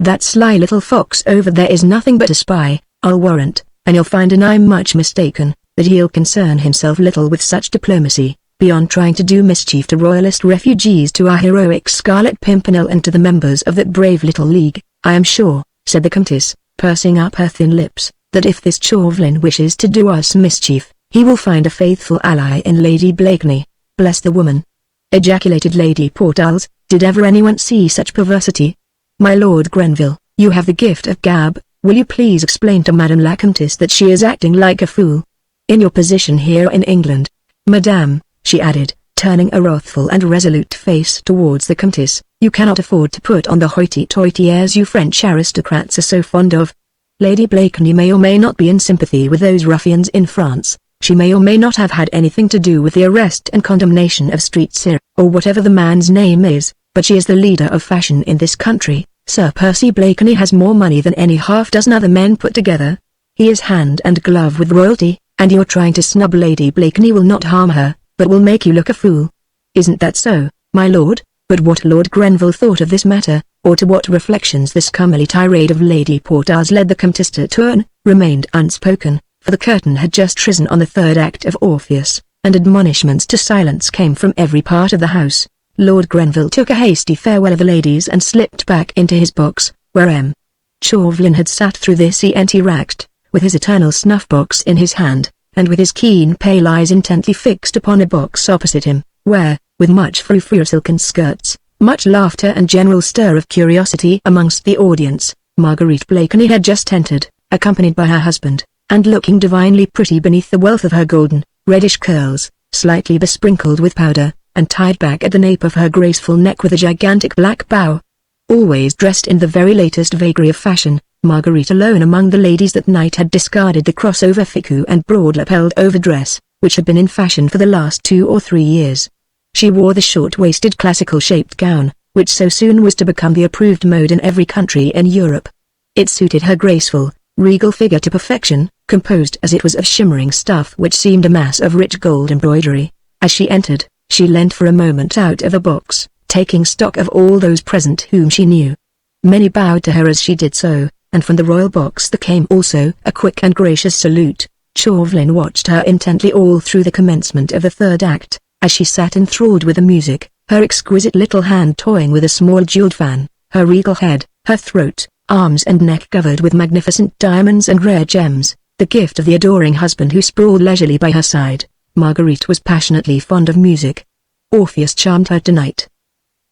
That sly little fox over there is nothing but a spy, I'll warrant, and you'll find, and I'm much mistaken, that he'll concern himself little with such diplomacy, beyond trying to do mischief to royalist refugees, to our heroic Scarlet Pimpernel, and to the members of that brave little league. I am sure," said the Comtesse, pursing up her thin lips, "that if this Chauvelin wishes to do us mischief, he will find a faithful ally in Lady Blakeney." "Bless the woman!" ejaculated Lady Portals, "did ever anyone see such perversity?" "My Lord Grenville, you have the gift of gab, will you please explain to Madame la Comtesse that she is acting like a fool? In your position here in England, madame," she added, turning a wrathful and resolute face towards the Comtesse, "you cannot afford to put on the hoity-toity airs you French aristocrats are so fond of. Lady Blakeney may or may not be in sympathy with those ruffians in France, she may or may not have had anything to do with the arrest and condemnation of Street Cyril, or whatever the man's name is, but she is the leader of fashion in this country. Sir Percy Blakeney has more money than any half-dozen other men put together. He is hand and glove with royalty, and your trying to snub Lady Blakeney will not harm her, but will make you look a fool. Isn't that so, my lord?" But what Lord Grenville thought of this matter, or to what reflections this comely tirade of Lady Portals led the Comtesse de Tourne, remained unspoken, for the curtain had just risen on the third act of Orpheus, and admonishments to silence came from every part of the house. Lord Grenville took a hasty farewell of the ladies and slipped back into his box, where M. Chauvelin had sat through this entr'acte, with his eternal snuff-box in his hand, and with his keen pale eyes intently fixed upon a box opposite him, where, with much frou-frou silken skirts, much laughter and general stir of curiosity amongst the audience, Marguerite Blakeney had just entered, accompanied by her husband, and looking divinely pretty beneath the wealth of her golden, reddish curls, slightly besprinkled with powder, and tied back at the nape of her graceful neck with a gigantic black bow. Always dressed in the very latest vagary of fashion, Marguerite alone among the ladies that night had discarded the crossover fichu and broad-lapelled overdress, which had been in fashion for the last 2 or 3 years. She wore the short-waisted classical-shaped gown, which so soon was to become the approved mode in every country in Europe. It suited her graceful, regal figure to perfection, composed as it was of shimmering stuff which seemed a mass of rich gold embroidery. As she entered, she leant for a moment out of the box, taking stock of all those present whom she knew. Many bowed to her as she did so, and from the royal box there came also a quick and gracious salute. Chauvelin watched her intently all through the commencement of the third act, as she sat enthralled with the music, her exquisite little hand toying with a small jeweled fan, her regal head, her throat, arms and neck covered with magnificent diamonds and rare gems, the gift of the adoring husband who sprawled leisurely by her side. Marguerite was passionately fond of music. Orpheus charmed her tonight.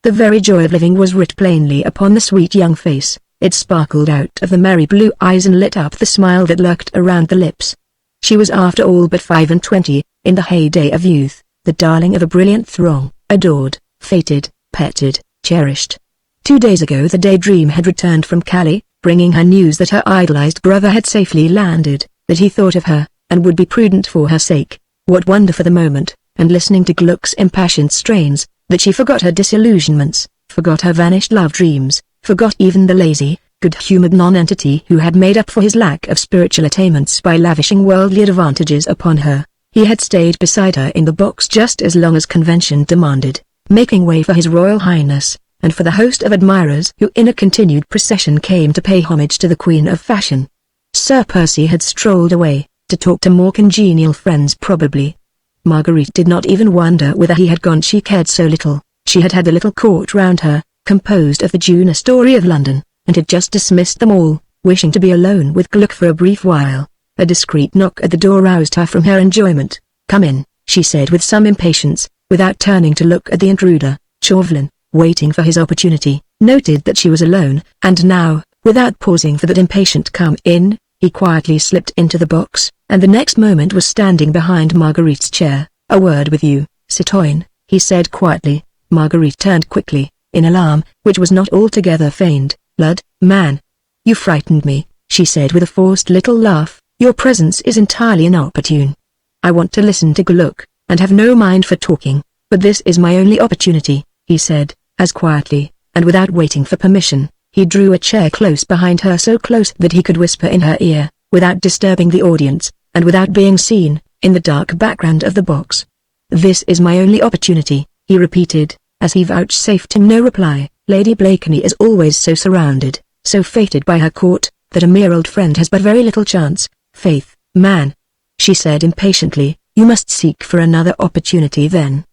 The very joy of living was writ plainly upon the sweet young face, it sparkled out of the merry blue eyes and lit up the smile that lurked around the lips. She was after all but 25, in the heyday of youth, the darling of a brilliant throng, adored, feted, petted, cherished. 2 days ago the Daydream had returned from Calais, bringing her news that her idolized brother had safely landed, that he thought of her, and would be prudent for her sake. What wonder for the moment, and listening to Gluck's impassioned strains, that she forgot her disillusionments, forgot her vanished love dreams, forgot even the lazy, good-humored nonentity who had made up for his lack of spiritual attainments by lavishing worldly advantages upon her. He had stayed beside her in the box just as long as convention demanded, making way for His Royal Highness, and for the host of admirers who in a continued procession came to pay homage to the Queen of Fashion. Sir Percy had strolled away, to talk to more congenial friends probably. Marguerite did not even wonder whither he had gone, she cared so little. She had had a little court round her, composed of the June story of London, and had just dismissed them all, wishing to be alone with Gluck for a brief while. A discreet knock at the door roused her from her enjoyment. "Come in," she said with some impatience, without turning to look at the intruder. Chauvelin, waiting for his opportunity, noted that she was alone, and now, without pausing for that impatient "come in," he quietly slipped into the box, and the next moment was standing behind Marguerite's chair. "A word with you, citoyen," he said quietly. Marguerite turned quickly, in alarm, which was not altogether feigned. "Lud, man! You frightened me," she said with a forced little laugh. "Your presence is entirely inopportune. I want to listen to Gluck, and have no mind for talking, but this is my only opportunity," he said, as quietly, and without waiting for permission, he drew a chair close behind her, so close that he could whisper in her ear, without disturbing the audience, and without being seen, in the dark background of the box. "This is my only opportunity," he repeated, as he vouchsafed him no reply. "Lady Blakeney is always so surrounded, so fated by her court, that a mere old friend has but very little chance. Faith, man," she said impatiently, "you must seek for another opportunity then.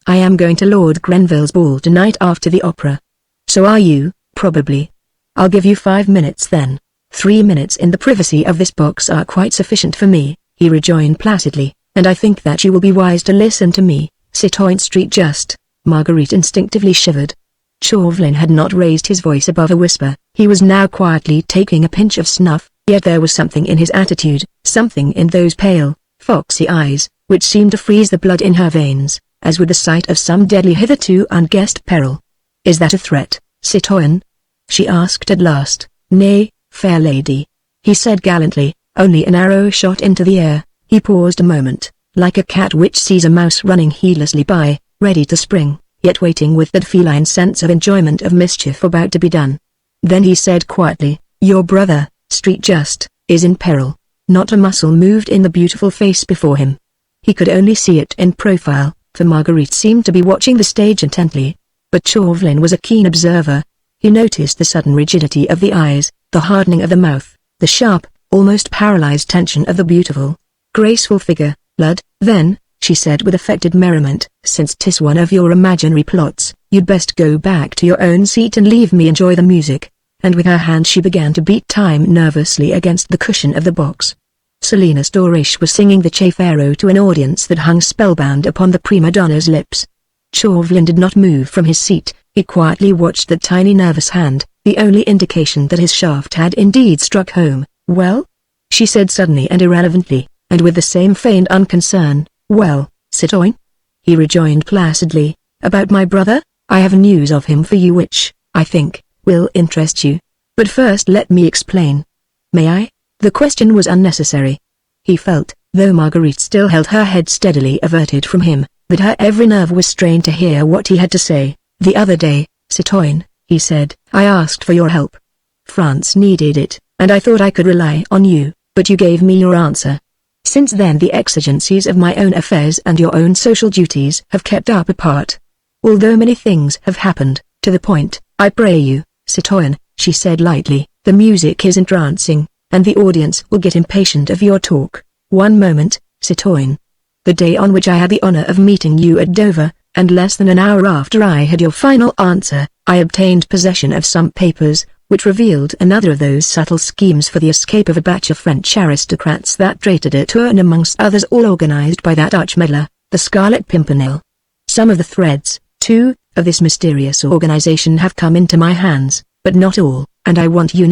I am going to Lord Grenville's ball tonight after the opera. So are you, probably. I'll give you 5 minutes then." 3 minutes in the privacy of this box are quite sufficient for me," he rejoined placidly, "and I think that you will be wise to listen to me, citoyen Street Just." Marguerite instinctively shivered. Chauvelin had not raised his voice above a whisper. He was now quietly taking a pinch of snuff, yet there was something in his attitude, something in those pale, foxy eyes, which seemed to freeze the blood in her veins, as with the sight of some deadly hitherto unguessed peril. "Is that a threat, citoyen?" she asked at last. "Nay, fair lady," he said gallantly, "only an arrow shot into the air." He paused a moment, like a cat which sees a mouse running heedlessly by, ready to spring, yet waiting with that feline sense of enjoyment of mischief about to be done. Then he said quietly, "Your brother, Street Just, is in peril." Not a muscle moved in the beautiful face before him. He could only see it in profile, for Marguerite seemed to be watching the stage intently. But Chauvelin was a keen observer. He noticed the sudden rigidity of the eyes, the hardening of the mouth, the sharp, almost paralyzed tension of the beautiful, graceful figure. "Lud, then," she said with affected merriment, "since 'tis one of your imaginary plots, you'd best go back to your own seat and leave me enjoy the music." And with her hand she began to beat time nervously against the cushion of the box. Selina Storch was singing the Chaffero to an audience that hung spellbound upon the prima donna's lips. Chauvelin did not move from his seat. He quietly watched that tiny nervous hand, the only indication that his shaft had indeed struck home. "Well?" she said suddenly and irrelevantly, and with the same feigned unconcern. "Well, citoyen?" he rejoined placidly. "About my brother? I have news of him for you which, I think, will interest you. But first let me explain." "May I?" The question was unnecessary. He felt, though Marguerite still held her head steadily averted from him, that her every nerve was strained to hear what he had to say. "The other day, citoyen," he said, "I asked for your help. France needed it, and I thought I could rely on you, but you gave me your answer. Since then the exigencies of my own affairs and your own social duties have kept up apart. Although many things have happened, to the point, I pray you, citoyen," she said lightly, "the music is entrancing, and the audience will get impatient of your talk. One moment, citoyen. The day on which I had the honor of meeting you at Dover, and less than an hour after I had your final answer, I obtained possession of some papers, which revealed another of those subtle schemes for the escape of a batch of French aristocrats that traded at Tours, amongst others all organized by that arch-meddler, the Scarlet Pimpernel. Some of the threads, too, of this mysterious organization have come into my hands, but not all, and I want you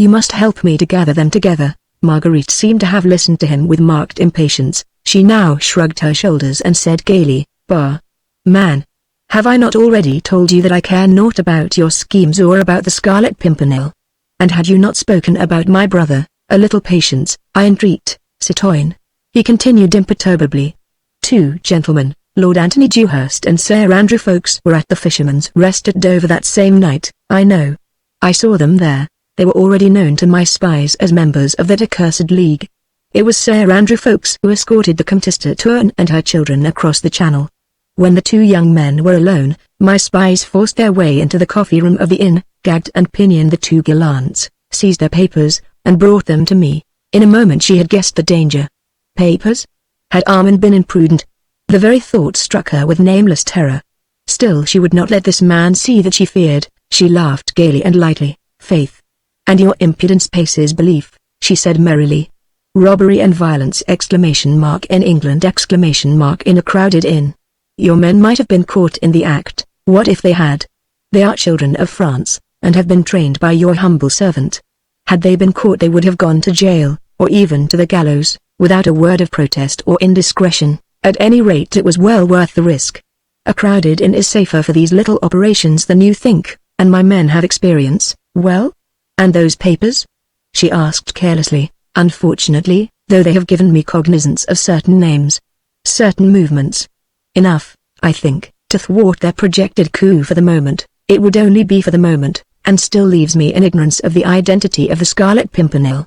must help me to gather them together. Marguerite seemed to have listened to him with marked impatience. She now shrugged her shoulders and said gaily, "Bah, man. Have I not already told you that I care naught about your schemes or about the Scarlet Pimpernel? And had you not spoken about my brother? A little patience, I entreat, citoyen," he continued imperturbably. Two gentlemen, Lord Anthony Dewhurst and Sir Andrew Ffoulkes, were at the Fisherman's Rest at Dover that same night. I know. I saw them there. They were already known to my spies as members of that accursed league. It was Sir Andrew Ffoulkes who escorted the Comtesse de Tourne and her children across the channel. When the two young men were alone, my spies forced their way into the coffee room of the inn, gagged and pinioned the two gallants, seized their papers, and brought them to me. In a moment she had guessed the danger. Papers? Had Armand been imprudent? The very thought struck her with nameless terror. Still she would not let this man see that she feared. She laughed gaily and lightly. "Faith. And your impudence passes belief," she said merrily. "Robbery and violence!" In England! In a crowded inn. Your men might have been caught in the act. What if they had? They are children of France, and have been trained by your humble servant. Had they been caught they would have gone to jail, or even to the gallows, without a word of protest or indiscretion. At any rate it was well worth the risk. A crowded inn is safer for these little operations than you think, and my men have experience. Well? And those papers? She asked carelessly. "Unfortunately, though they have given me cognizance of certain names, certain movements. Enough, I think, to thwart their projected coup for the moment. It would only be for the moment, and still leaves me in ignorance of the identity of the Scarlet Pimpernel."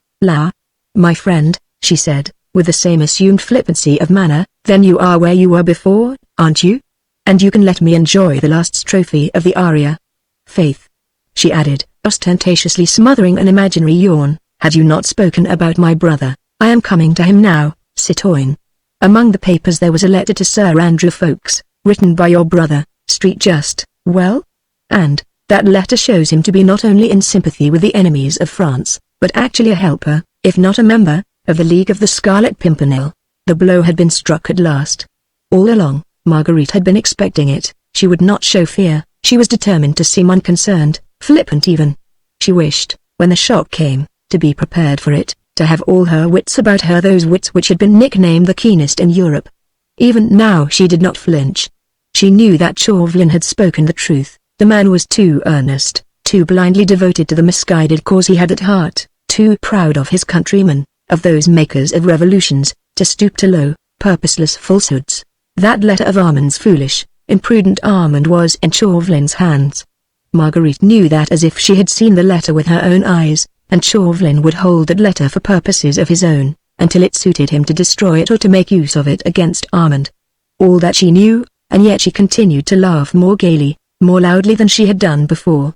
My friend," she said, with the same assumed flippancy of manner, "then you are where you were before, aren't you? And you can let me enjoy the last strophe of the aria. Faith," she added, ostentatiously smothering an imaginary yawn, "had you not spoken about my brother, I am coming to him now, citoyen. Among the papers there was a letter to Sir Andrew Ffoulkes, written by your brother, Street Just. Well? And that letter shows him to be not only in sympathy with the enemies of France, but actually a helper, if not a member, of the League of the Scarlet Pimpernel. The blow had been struck at last. All along, Marguerite had been expecting it. She would not show fear. She was determined to seem unconcerned, flippant even. She wished, when the shock came, to be prepared for it, to have all her wits about her, those wits which had been nicknamed the keenest in Europe. Even now she did not flinch. She knew that Chauvelin had spoken the truth. The man was too earnest, too blindly devoted to the misguided cause he had at heart, too proud of his countrymen, of those makers of revolutions, to stoop to low, purposeless falsehoods. That letter of Armand's foolish, imprudent Armand was in Chauvelin's hands. Marguerite knew that as if she had seen the letter with her own eyes, and Chauvelin would hold that letter for purposes of his own, until it suited him to destroy it or to make use of it against Armand. All that she knew, and yet she continued to laugh more gaily, more loudly than she had done before.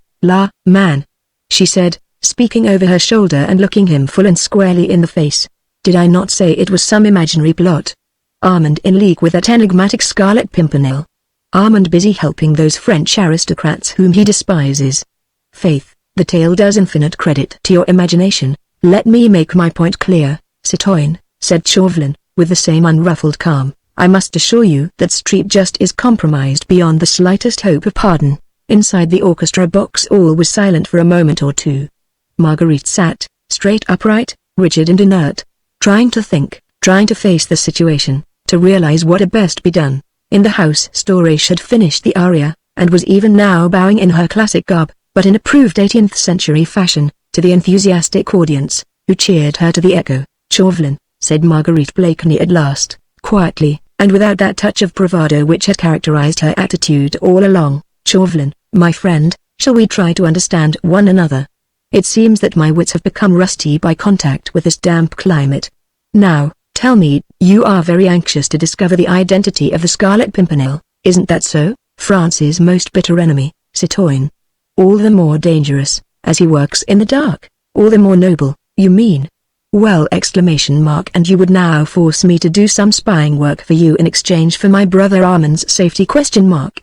"Man," she said, speaking over her shoulder and looking him full and squarely in the face. "Did I not say it was some imaginary plot? Armand in league with that enigmatic Scarlet Pimpernel. Armand busy helping those French aristocrats whom he despises. Faith, the tale does infinite credit to your imagination. Let me make my point clear, citoyen," said Chauvelin, with the same unruffled calm. "I must assure you that Street Just is compromised beyond the slightest hope of pardon." Inside the orchestra box all was silent for a moment or two. Marguerite sat, straight upright, rigid and inert, trying to think, trying to face the situation, to realize what had best be done. In the house Storch had finished the aria, and was even now bowing in her classic garb, but in approved 18th century fashion, to the enthusiastic audience, who cheered her to the echo. "Chauvelin," said Marguerite Blakeney at last, quietly, and without that touch of bravado which had characterized her attitude all along. "Chauvelin, my friend, shall we try to understand one another? It seems that my wits have become rusty by contact with this damp climate. Now, tell me, you are very anxious to discover the identity of the Scarlet Pimpernel, isn't that so? France's most bitter enemy, citoyen. All the more dangerous, as he works in the dark, all the more noble, you mean?" Well, and you would now force me to do some spying work for you in exchange for my brother Armand's safety?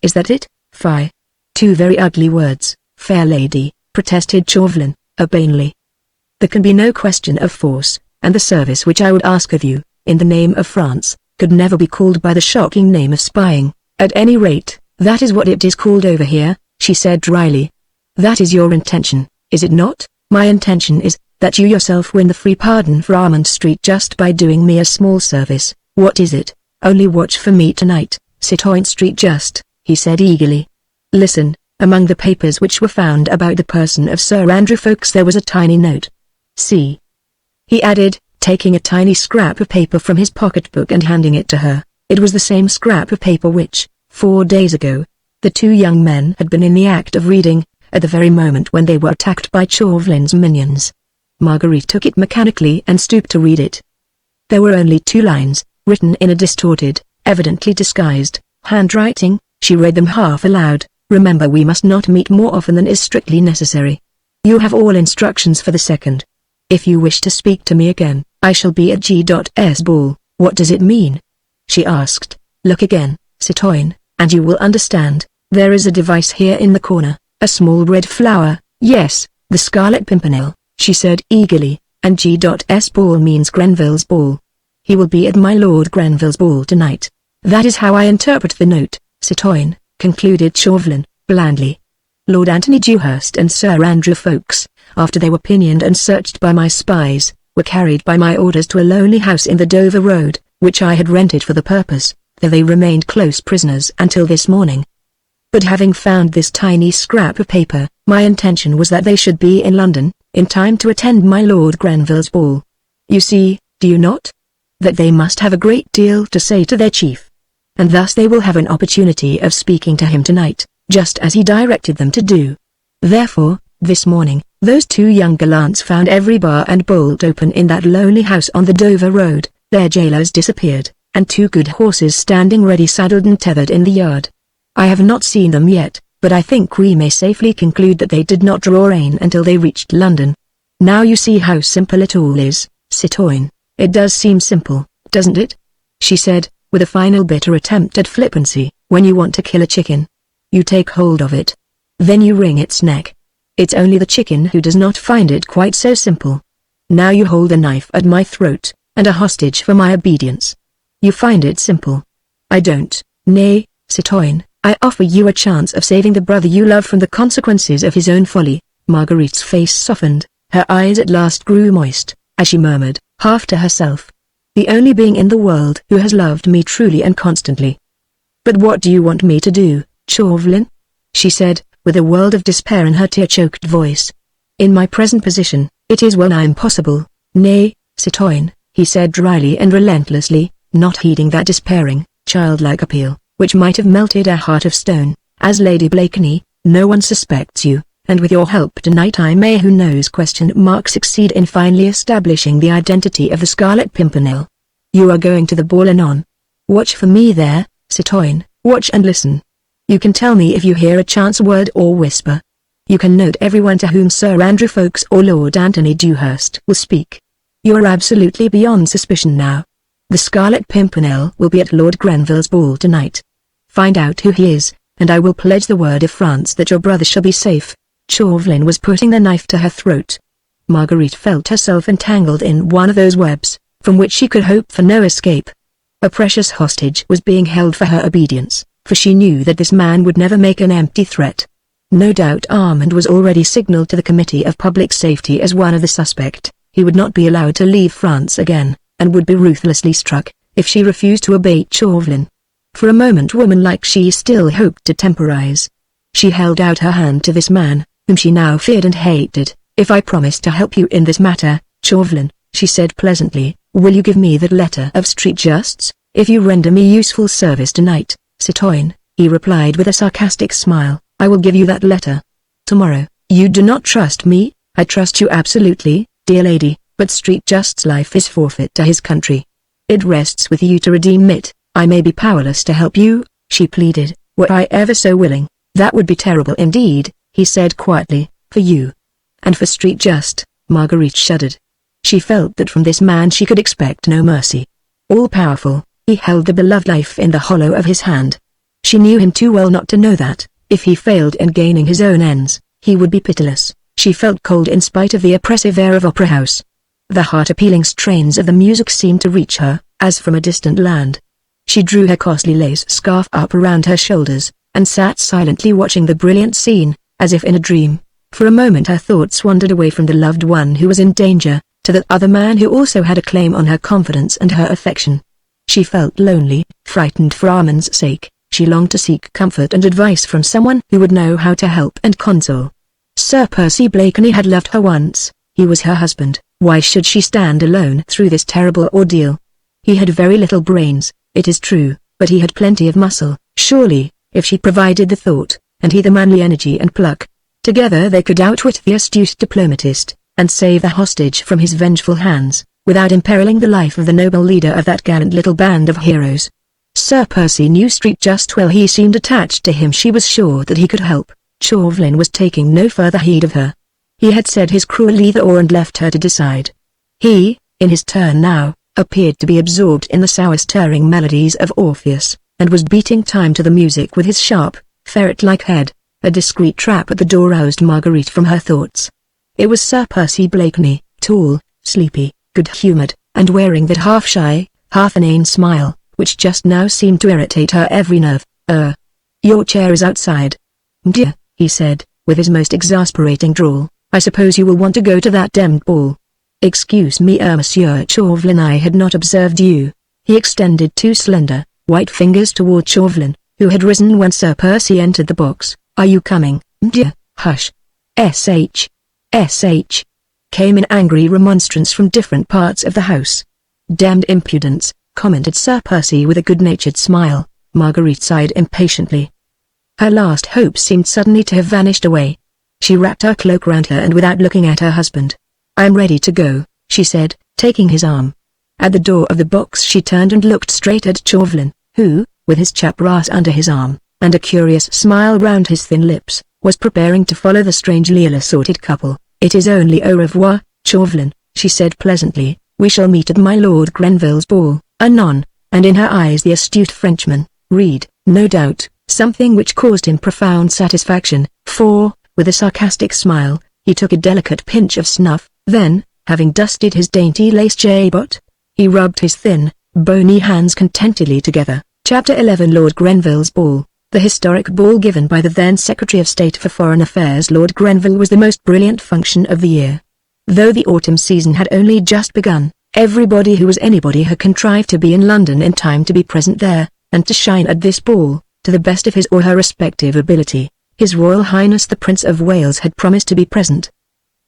Is that it? Fie. Two very ugly words, fair lady, protested Chauvelin, urbanely. There can be no question of force, and the service which I would ask of you, in the name of France, could never be called by the shocking name of spying. At any rate, that is what it is called over here, she said dryly. That is your intention, is it not? My intention is, that you yourself win the free pardon for Armand Street just by doing me a small service. What is it? Only watch for me tonight, Citoyen Street Just, he said eagerly. Listen, among the papers which were found about the person of Sir Andrew Ffoulkes there was a tiny note. See, he added, taking a tiny scrap of paper from his pocketbook and handing it to her. It was the same scrap of paper which, 4 days ago, the two young men had been in the act of reading, at the very moment when they were attacked by Chauvelin's minions. Marguerite took it mechanically and stooped to read it. There were only 2 lines, written in a distorted, evidently disguised, handwriting. She read them half aloud. Remember, we must not meet more often than is strictly necessary. You have all instructions for the second. If you wish to speak to me again, I shall be at G.S. ball. What does it mean? She asked. Look again, citoyen, and you will understand. There is a device here in the corner, a small red flower. Yes, the Scarlet Pimpernel, she said eagerly, and G.S. ball means Grenville's ball. He will be at my Lord Grenville's ball tonight. That is how I interpret the note, citoyen, concluded Chauvelin, blandly. Lord Anthony Dewhurst and Sir Andrew Ffoulkes, after they were pinioned and searched by my spies, were carried by my orders to a lonely house in the Dover Road, which I had rented for the purpose, though they remained close prisoners until this morning. But having found this tiny scrap of paper, my intention was that they should be in London, in time to attend my Lord Grenville's ball. You see, do you not? That they must have a great deal to say to their chief. And thus they will have an opportunity of speaking to him tonight, just as he directed them to do. Therefore, this morning, those 2 young gallants found every bar and bolt open in that lonely house on the Dover Road, their jailers disappeared, and 2 good horses standing ready saddled and tethered in the yard. I have not seen them yet, but I think we may safely conclude that they did not draw rein until they reached London. Now you see how simple it all is, citoyen. It does seem simple, doesn't it? She said, with a final bitter attempt at flippancy. When you want to kill a chicken, you take hold of it. Then you wring its neck. It's only the chicken who does not find it quite so simple. Now you hold a knife at my throat, and a hostage for my obedience. You find it simple. I don't. Nay, citoyen, I offer you a chance of saving the brother you love from the consequences of his own folly. Marguerite's face softened, her eyes at last grew moist, as she murmured, half to herself. The only being in the world who has loved me truly and constantly. But what do you want me to do, Chauvelin? She said, with a world of despair in her tear-choked voice. In my present position, it is well nigh impossible. Nay, citoyen, he said dryly and relentlessly, not heeding that despairing, childlike appeal, which might have melted a heart of stone. As Lady Blakeney, no one suspects you, and with your help tonight I may who knows succeed in finally establishing the identity of the Scarlet Pimpernel. You are going to the ball anon. Watch for me there, citoyen, watch and listen. You can tell me if you hear a chance word or whisper. You can note everyone to whom Sir Andrew Ffoulkes or Lord Anthony Dewhurst will speak. You are absolutely beyond suspicion now. The Scarlet Pimpernel will be at Lord Grenville's ball tonight. Find out who he is, and I will pledge the word of France that your brother shall be safe. Chauvelin was putting the knife to her throat. Marguerite felt herself entangled in one of those webs, from which she could hope for no escape. A precious hostage was being held for her obedience, for she knew that this man would never make an empty threat. No doubt Armand was already signaled to the Committee of Public Safety as one of the suspect. He would not be allowed to leave France again, and would be ruthlessly struck, if she refused to obey Chauvelin. For a moment woman-like she still hoped to temporize. She held out her hand to this man, whom she now feared and hated. If I promise to help you in this matter, Chauvelin, she said pleasantly, will you give me that letter of Street Justs? If you render me useful service tonight, citoyen, he replied with a sarcastic smile, I will give you that letter. Tomorrow. You do not trust me? I trust you absolutely, dear lady, but Street Just's life is forfeit to his country. It rests with you to redeem it. I may be powerless to help you, she pleaded, were I ever so willing. That would be terrible indeed, he said quietly, for you. And for Street Just, Marguerite shuddered. She felt that from this man she could expect no mercy. All-powerful, he held the beloved life in the hollow of his hand. She knew him too well not to know that, if he failed in gaining his own ends, he would be pitiless. She felt cold in spite of the oppressive air of Opera House. The heart-appealing strains of the music seemed to reach her, as from a distant land. She drew her costly lace scarf up around her shoulders, and sat silently watching the brilliant scene, as if in a dream. For a moment her thoughts wandered away from the loved one who was in danger, to that other man who also had a claim on her confidence and her affection. She felt lonely, frightened for Armand's sake. She longed to seek comfort and advice from someone who would know how to help and console. Sir Percy Blakeney had loved her once. He was her husband. Why should she stand alone through this terrible ordeal? He had very little brains, it is true, but he had plenty of muscle. Surely, if she provided the thought, and he the manly energy and pluck, together they could outwit the astute diplomatist, and save the hostage from his vengeful hands, without imperiling the life of the noble leader of that gallant little band of heroes. Sir Percy knew Street just well. He seemed attached to him. She was sure that he could help. Chauvelin was taking no further heed of her. He had said his cruel either-or and left her to decide. He, in his turn now, appeared to be absorbed in the sour stirring melodies of Orpheus, and was beating time to the music with his sharp, ferret-like head. A discreet trap at the door roused Marguerite from her thoughts. It was Sir Percy Blakeney, tall, sleepy, good-humoured, and wearing that half-shy, half-inane smile, which just now seemed to irritate her every nerve. Your chair is outside. Dear, he said, with his most exasperating drawl, I suppose you will want to go to that demmed ball. Excuse me, Monsieur Chauvelin, I had not observed you. He extended two slender, white fingers toward Chauvelin, who had risen when Sir Percy entered the box. Are you coming, dear? Hush. S.H. Came in angry remonstrance from different parts of the house. Damned impudence, commented Sir Percy with a good-natured smile. Marguerite sighed impatiently. Her last hope seemed suddenly to have vanished away. She wrapped her cloak round her and without looking at her husband. I'm ready to go, she said, taking his arm. At the door of the box she turned and looked straight at Chauvelin, who, with his chaperas under his arm, and a curious smile round his thin lips, was preparing to follow the strangely ill-assorted couple. It is only au revoir, Chauvelin, she said pleasantly. We shall meet at my Lord Grenville's ball, anon, and in her eyes the astute Frenchman read, no doubt, something which caused him profound satisfaction, for, with a sarcastic smile, he took a delicate pinch of snuff, then, having dusted his dainty lace jabot, he rubbed his thin, bony hands contentedly together. Chapter 11 Lord Grenville's Ball. The historic ball given by the then Secretary of State for Foreign Affairs Lord Grenville was the most brilliant function of the year. Though the autumn season had only just begun, everybody who was anybody had contrived to be in London in time to be present there, and to shine at this ball, to the best of his or her respective ability. His Royal Highness the Prince of Wales had promised to be present.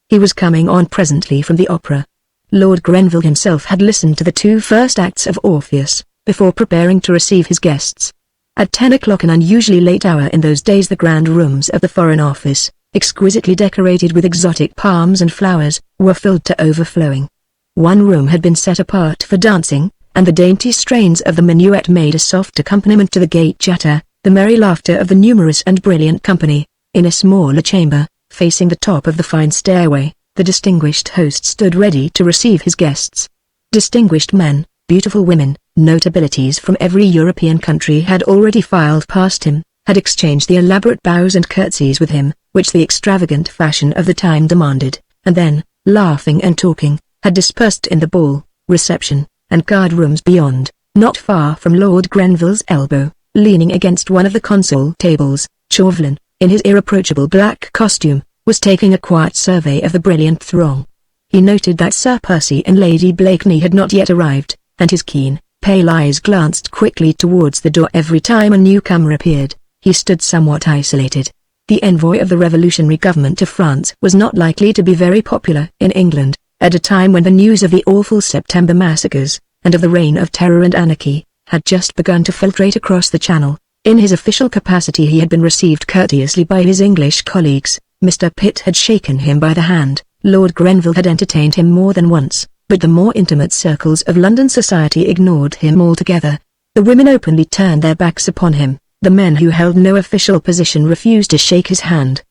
He was coming on presently from the opera. Lord Grenville himself had listened to the two first acts of Orpheus, before preparing to receive his guests. At 10 o'clock, an unusually late hour in those days, the grand rooms of the Foreign Office, exquisitely decorated with exotic palms and flowers, were filled to overflowing. One room had been set apart for dancing, and the dainty strains of the minuet made a soft accompaniment to the gay chatter, the merry laughter of the numerous and brilliant company. In a smaller chamber, facing the top of the fine stairway, the distinguished host stood ready to receive his guests. Distinguished men, beautiful women, notabilities from every European country had already filed past him, had exchanged the elaborate bows and curtsies with him, which the extravagant fashion of the time demanded, and then, laughing and talking, had dispersed in the ball, reception, and card rooms beyond. Not far from Lord Grenville's elbow, leaning against one of the console tables, Chauvelin, in his irreproachable black costume, was taking a quiet survey of the brilliant throng. He noted that Sir Percy and Lady Blakeney had not yet arrived, and his keen, pale eyes glanced quickly towards the door every time a newcomer appeared. He stood somewhat isolated. The envoy of the revolutionary government to France was not likely to be very popular in England, at a time when the news of the awful September massacres, and of the reign of terror and anarchy, had just begun to filtrate across the Channel. In his official capacity he had been received courteously by his English colleagues. Mr. Pitt had shaken him by the hand. Lord Grenville had entertained him more than once, but the more intimate circles of London society ignored him altogether. The women openly turned their backs upon him. The men who held no official position refused to shake his hand.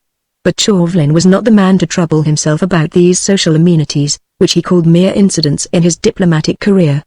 But Chauvelin was not the man to trouble himself about these social amenities. which he called mere incidents in his diplomatic career.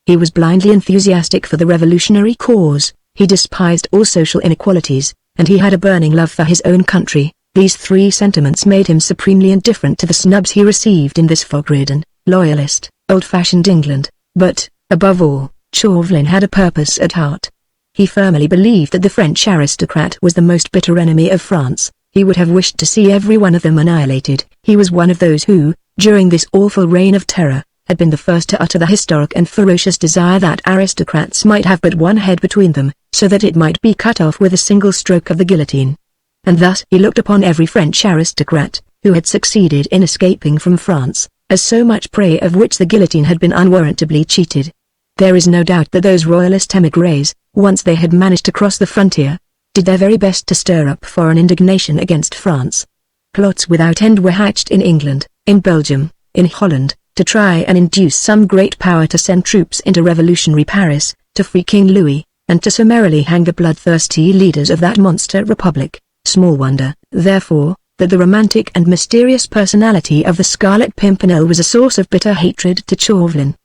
He was blindly enthusiastic for the revolutionary cause, he despised all social inequalities, and he had a burning love for his own country. These three sentiments made him supremely indifferent to the snubs he received in this fog-ridden, loyalist, old-fashioned England. But, above all, Chauvelin had a purpose at heart. He firmly believed that the French aristocrat was the most bitter enemy of France. He would have wished to see every one of them annihilated. He was one of those who, during this awful reign of terror, had been the first to utter the historic and ferocious desire that aristocrats might have but one head between them, so that it might be cut off with a single stroke of the guillotine. And thus he looked upon every French aristocrat, who had succeeded in escaping from France, as so much prey of which the guillotine had been unwarrantably cheated. There is no doubt that those royalist émigrés, once they had managed to cross the frontier, did their very best to stir up foreign indignation against France. Plots without end were hatched in England, in Belgium, in Holland, to try and induce some great power to send troops into revolutionary Paris, to free King Louis, and to summarily hang the bloodthirsty leaders of that monster republic. Small wonder, therefore, that the romantic and mysterious personality of the Scarlet Pimpernel was a source of bitter hatred to Chauvelin.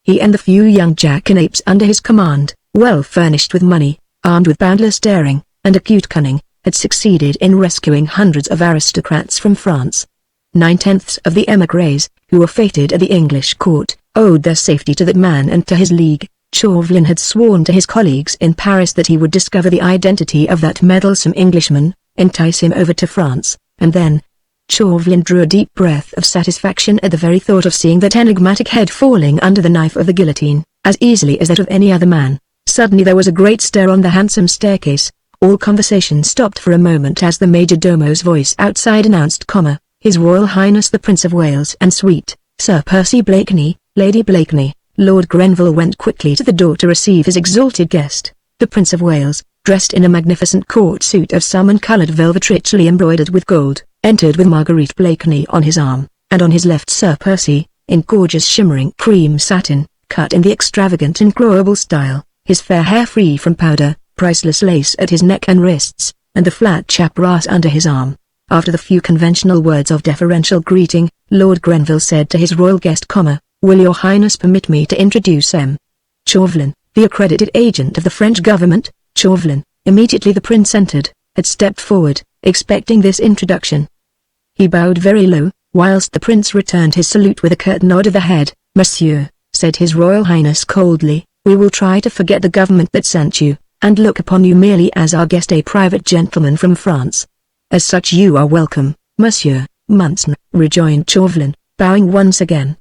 He and the few young jackanapes under his command, well furnished with money, armed with boundless daring, and acute cunning, had succeeded in rescuing hundreds of aristocrats from France. 9/10 of the émigrés, who were fated at the English court, owed their safety to that man and to his league. Chauvelin had sworn to his colleagues in Paris that he would discover the identity of that meddlesome Englishman, entice him over to France, and then... Chauvelin drew a deep breath of satisfaction at the very thought of seeing that enigmatic head falling under the knife of the guillotine, as easily as that of any other man. Suddenly there was a great stir on the handsome staircase. All conversation stopped for a moment as the major-domo's voice outside announced, His Royal Highness the Prince of Wales and Suite, Sir Percy Blakeney, Lady Blakeney. Lord Grenville went quickly to the door to receive his exalted guest. The Prince of Wales, dressed in a magnificent court suit of salmon-coloured velvet richly embroidered with gold, entered with Marguerite Blakeney on his arm, and on his left Sir Percy, in gorgeous shimmering cream satin, cut in the extravagant and glorious style, his fair hair free from powder, priceless lace at his neck and wrists, and the flat chaperas under his arm. After the few conventional words of deferential greeting, Lord Grenville said to his royal guest, Will your Highness permit me to introduce M. Chauvelin, the accredited agent of the French government? Chauvelin, immediately the prince entered, had stepped forward, expecting this introduction. He bowed very low, whilst the prince returned his salute with a curt nod of the head. Monsieur, said his Royal Highness coldly, we will try to forget the government that sent you, and look upon you merely as our guest, a private gentleman from France. As such you are welcome, Monsieur, Monseigneur, rejoined Chauvelin, bowing once again.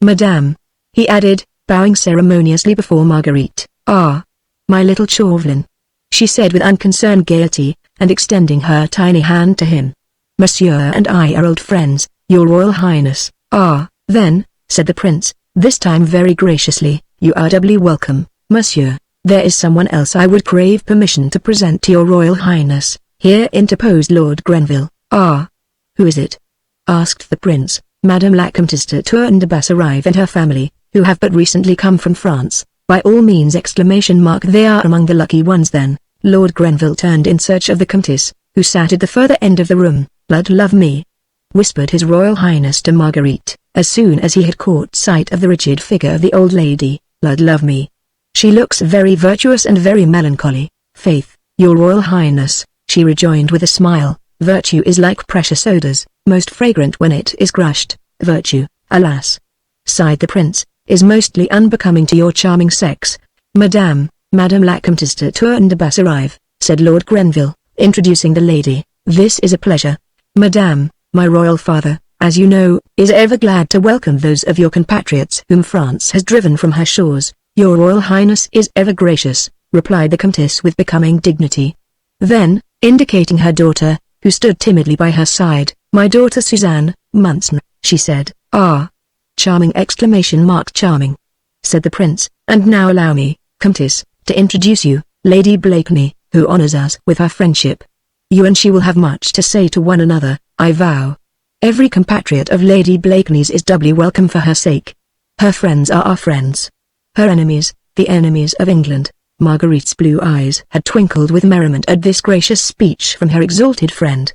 Madame, he added, bowing ceremoniously before Marguerite. Ah, my little Chauvelin, she said with unconcerned gaiety, and extending her tiny hand to him. Monsieur and I are old friends, your Royal Highness. Ah, then, said the prince, this time very graciously, you are doubly welcome, Monsieur. There is someone else I would crave permission to present to your Royal Highness, here interposed Lord Grenville. Ah, who is it? Asked the prince. Madame la Comtesse de Tourne de Basserive and her family, who have but recently come from France. By all means! They are among the lucky ones then. Lord Grenville turned in search of the Comtesse, who sat at the further end of the room. Lud love me, whispered his Royal Highness to Marguerite, as soon as he had caught sight of the rigid figure of the old lady. Lud love me. She looks very virtuous and very melancholy. Faith, your Royal Highness, she rejoined with a smile, virtue is like precious odors, most fragrant when it is crushed. Virtue, alas, sighed the prince, is mostly unbecoming to your charming sex. Madame la Comtesse de Tourne de Basserive, said Lord Grenville, introducing the lady, this is a pleasure. Madame, my royal father, as you know, is ever glad to welcome those of your compatriots whom France has driven from her shores. Your Royal Highness is ever gracious, replied the Comtesse with becoming dignity. Then, indicating her daughter, who stood timidly by her side, my daughter Suzanne, Monseigneur, she said. Ah! Charming! Charming, said the prince, and now allow me, Comtesse, to introduce you, Lady Blakeney, who honors us with her friendship. You and she will have much to say to one another, I vow. Every compatriot of Lady Blakeney's is doubly welcome for her sake. Her friends are our friends. Her enemies, the enemies of England. Marguerite's blue eyes had twinkled with merriment at this gracious speech from her exalted friend.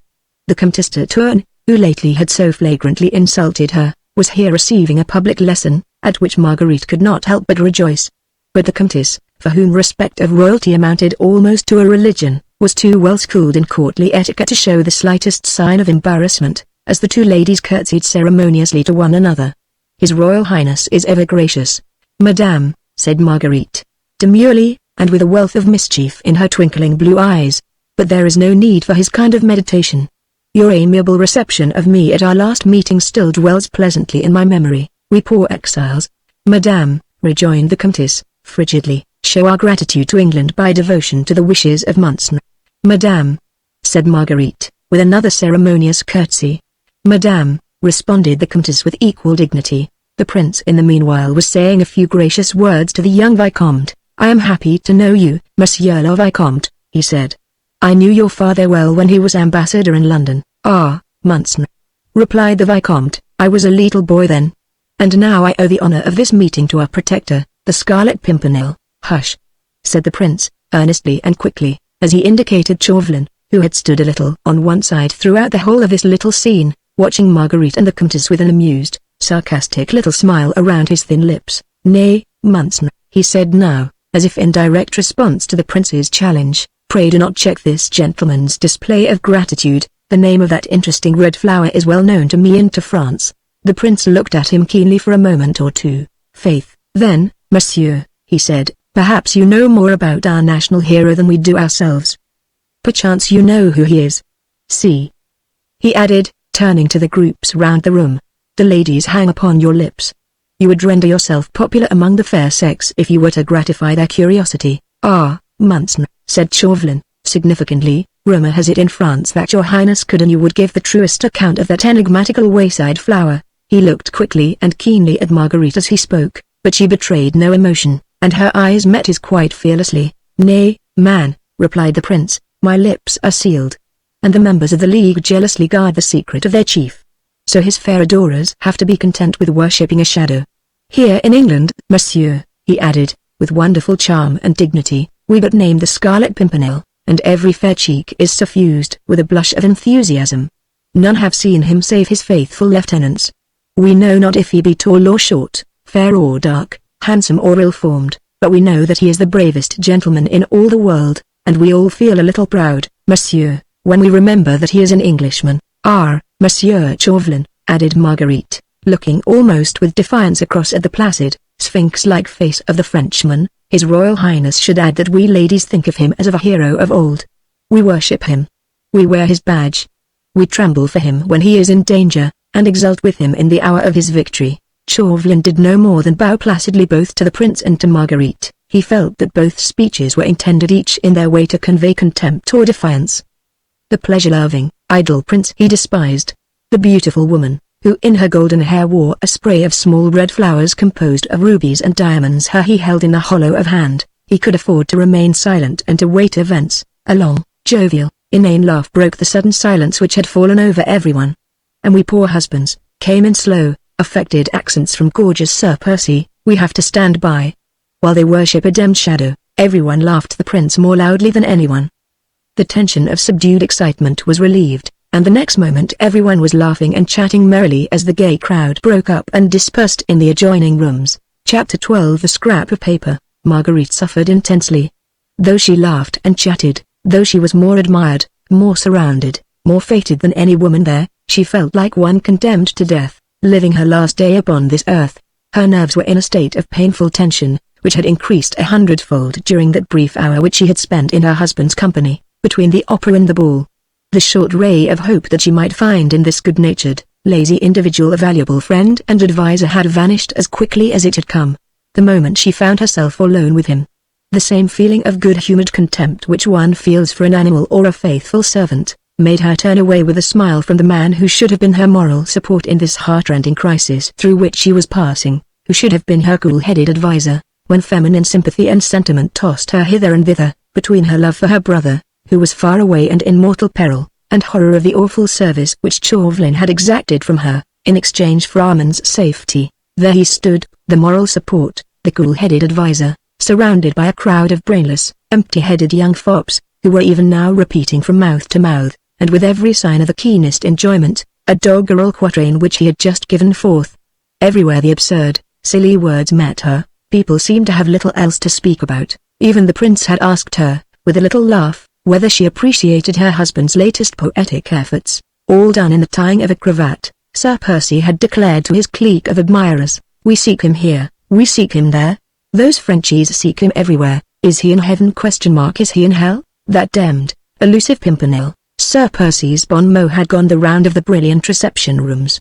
The Comtesse de Tourne, who lately had so flagrantly insulted her, was here receiving a public lesson, at which Marguerite could not help but rejoice. But the Comtesse, for whom respect of royalty amounted almost to a religion, was too well schooled in courtly etiquette to show the slightest sign of embarrassment, as the two ladies curtsied ceremoniously to one another. "His Royal Highness is ever gracious, Madame," said Marguerite, demurely, and with a wealth of mischief in her twinkling blue eyes. "But there is no need for his kind of meditation. Your amiable reception of me at our last meeting still dwells pleasantly in my memory. We poor exiles, Madame," rejoined the Comtesse, frigidly, "show our gratitude to England by devotion to the wishes of Monseigneur." "Madame," said Marguerite, with another ceremonious curtsy. "Madame," responded the Comtesse with equal dignity. The Prince in the meanwhile was saying a few gracious words to the young Vicomte. "I am happy to know you, Monsieur le Vicomte," he said. "I knew your father well when he was ambassador in London." "Ah, Monseigneur," replied the Vicomte, "I was a little boy then. And now I owe the honor of this meeting to our protector, the Scarlet Pimpernel." "Hush," said the Prince, earnestly and quickly, as he indicated Chauvelin, who had stood a little on one side throughout the whole of this little scene, watching Marguerite and the Comtesse with an amused, sarcastic little smile around his thin lips. "Nay, Monseigneur," he said now, as if in direct response to the Prince's challenge, "pray do not check this gentleman's display of gratitude. The name of that interesting red flower is well known to me and to France." The Prince looked at him keenly for a moment or two. "Faith, then, Monsieur," he said, "perhaps you know more about our national hero than we do ourselves. Perchance you know who he is. See," he added, turning to the groups round the room, "the ladies hang upon your lips. You would render yourself popular among the fair sex if you were to gratify their curiosity." "Ah, Monseigneur," said Chauvelin, significantly, "rumor has it in France that your Highness could and you would give the truest account of that enigmatical wayside flower." He looked quickly and keenly at Marguerite as he spoke, but she betrayed no emotion, and her eyes met his quite fearlessly. "Nay, man," replied the Prince, "my lips are sealed. And the members of the League jealously guard the secret of their chief. So his fair adorers have to be content with worshipping a shadow. Here in England, Monsieur," he added, with wonderful charm and dignity, "we but name the Scarlet Pimpernel, and every fair cheek is suffused with a blush of enthusiasm. None have seen him save his faithful lieutenants. We know not if he be tall or short, fair or dark, handsome or ill-formed, but we know that he is the bravest gentleman in all the world, and we all feel a little proud, Monsieur, when we remember that he is an Englishman." "Ah, Monsieur Chauvelin," added Marguerite, looking almost with defiance across at the placid, sphinx-like face of the Frenchman, "His Royal Highness should add that we ladies think of him as of a hero of old. We worship him. We wear his badge. We tremble for him when he is in danger, and exult with him in the hour of his victory." Chauvelin did no more than bow placidly both to the Prince and to Marguerite. He felt that both speeches were intended each in their way to convey contempt or defiance. The pleasure-loving, idle Prince he despised. The beautiful woman, who in her golden hair wore a spray of small red flowers composed of rubies and diamonds, her he held in the hollow of hand. He could afford to remain silent and to wait events. A long, jovial, inane laugh broke the sudden silence which had fallen over everyone. "And we poor husbands," came in slow, affected accents from gorgeous Sir Percy, "we have to stand by. While they worship a demmed shadow." Everyone laughed, the Prince more loudly than anyone. The tension of subdued excitement was relieved, and the next moment everyone was laughing and chatting merrily as the gay crowd broke up and dispersed in the adjoining rooms. Chapter 12. The scrap of paper. Marguerite suffered intensely. Though she laughed and chatted, though she was more admired, more surrounded, more fated than any woman there, she felt like one condemned to death, living her last day upon this earth. Her nerves were in a state of painful tension, which had increased 100-fold during that brief hour which she had spent in her husband's company, between the opera and the ball. The short ray of hope that she might find in this good-natured, lazy individual a valuable friend and adviser had vanished as quickly as it had come. The moment she found herself alone with him, the same feeling of good-humored contempt which one feels for an animal or a faithful servant, made her turn away with a smile from the man who should have been her moral support in this heart-rending crisis through which she was passing, who should have been her cool-headed adviser, when feminine sympathy and sentiment tossed her hither and thither, between her love for her brother, who was far away and in mortal peril, and horror of the awful service which Chauvelin had exacted from her, in exchange for Armand's safety. There he stood, the moral support, the cool-headed adviser, surrounded by a crowd of brainless, empty-headed young fops, who were even now repeating from mouth to mouth, and with every sign of the keenest enjoyment, a doggerel quatrain which he had just given forth, Everywhere the absurd, silly words met her. People seemed to have little else to speak about. Even the prince had asked her, with a little laugh, whether she appreciated her husband's latest poetic efforts. All done in the tying of a cravat. Sir Percy had declared to his clique of admirers, "We seek him here, we seek him there. Those Frenchies seek him everywhere. Is he in heaven? Is he in hell? That demmed, elusive Pimpernel." Sir Percy's bon mot had gone the round of the brilliant reception rooms.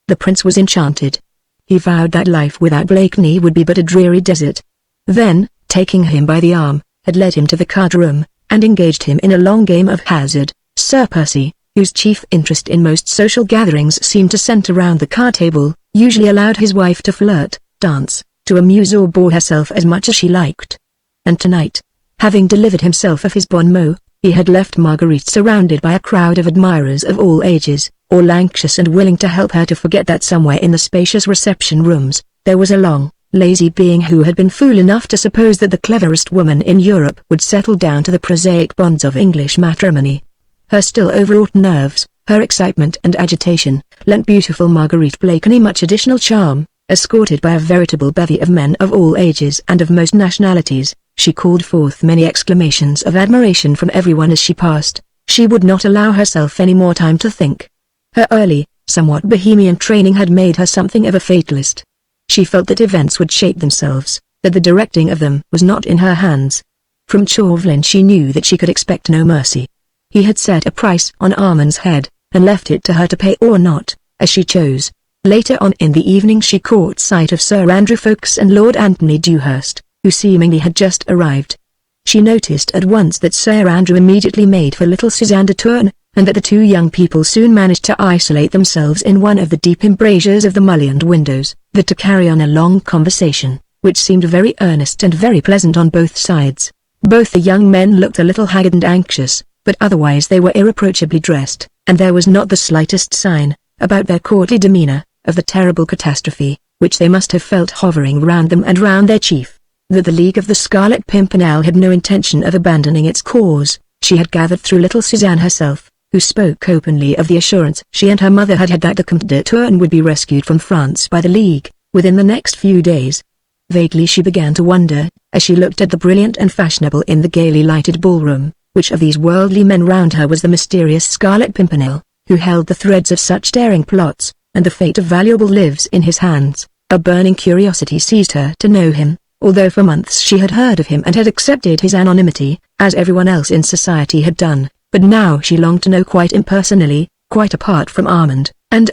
The prince was enchanted. He vowed that life without Blakeney would be but a dreary desert. Then, taking him by the arm, had led him to the card room, and engaged him in a long game of hazard. Sir Percy, whose chief interest in most social gatherings seemed to centre round the card table, usually allowed his wife to flirt, dance, to amuse or bore herself as much as she liked. And tonight, having delivered himself of his bon mot, he had left Marguerite surrounded by a crowd of admirers of all ages, all anxious and willing to help her to forget that somewhere in the spacious reception rooms, there was a long, lazy being who had been fool enough to suppose that the cleverest woman in Europe would settle down to the prosaic bonds of English matrimony. Her still overwrought nerves, her excitement and agitation, lent beautiful Marguerite Blakeney much additional charm. Escorted by a veritable bevy of men of all ages and of most nationalities, she called forth many exclamations of admiration from everyone as she passed. She would not allow herself any more time to think. Her early, somewhat bohemian training had made her something of a fatalist. She felt that events would shape themselves, that the directing of them was not in her hands. From Chauvelin she knew that she could expect no mercy. He had set a price on Armand's head, and left it to her to pay or not, as she chose. Later on in the evening she caught sight of Sir Andrew Ffoulkes and Lord Anthony Dewhurst, who seemingly had just arrived. She noticed at once that Sir Andrew immediately made for little Suzanne de Tourne, and that the two young people soon managed to isolate themselves in one of the deep embrasures of the mullioned windows, to carry on a long conversation, which seemed very earnest and very pleasant on both sides. Both the young men looked a little haggard and anxious, but otherwise they were irreproachably dressed, and there was not the slightest sign, about their courtly demeanour, of the terrible catastrophe, which they must have felt hovering round them and round their chief. That the League of the Scarlet Pimpernel had no intention of abandoning its cause, she had gathered through little Suzanne herself, who spoke openly of the assurance she and her mother had had that the Comte de Tourne would be rescued from France by the League, within the next few days. Vaguely she began to wonder, as she looked at the brilliant and fashionable in the gaily lighted ballroom, which of these worldly men round her was the mysterious Scarlet Pimpernel, who held the threads of such daring plots, and the fate of valuable lives in his hands. A burning curiosity seized her to know him, although for months she had heard of him and had accepted his anonymity, as everyone else in society had done, but now she longed to know quite impersonally, quite apart from Armand, and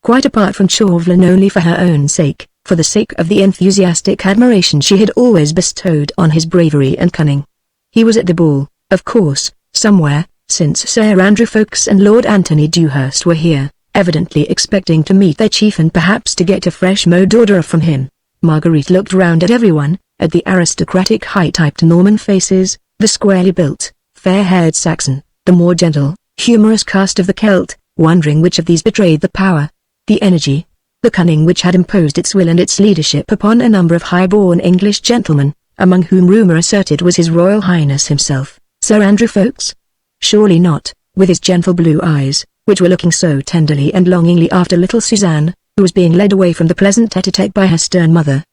quite apart from Chauvelin, only for her own sake, for the sake of the enthusiastic admiration she had always bestowed on his bravery and cunning. He was at the ball, of course, somewhere, since Sir Andrew Ffoulkes and Lord Anthony Dewhurst were here, evidently expecting to meet their chief and perhaps to get a fresh mot d'ordre from him. Marguerite looked round at everyone, at the aristocratic high-typed Norman faces, the squarely built, fair-haired Saxon, the more gentle, humorous cast of the Celt, wondering which of these betrayed the power, the energy, the cunning which had imposed its will and its leadership upon a number of high-born English gentlemen, among whom rumour asserted was His Royal Highness himself, Sir Andrew Ffoulkes. Surely not, with his gentle blue eyes, which were looking so tenderly and longingly after little Suzanne, who was being led away from the pleasant tete-a-tete by her stern mother.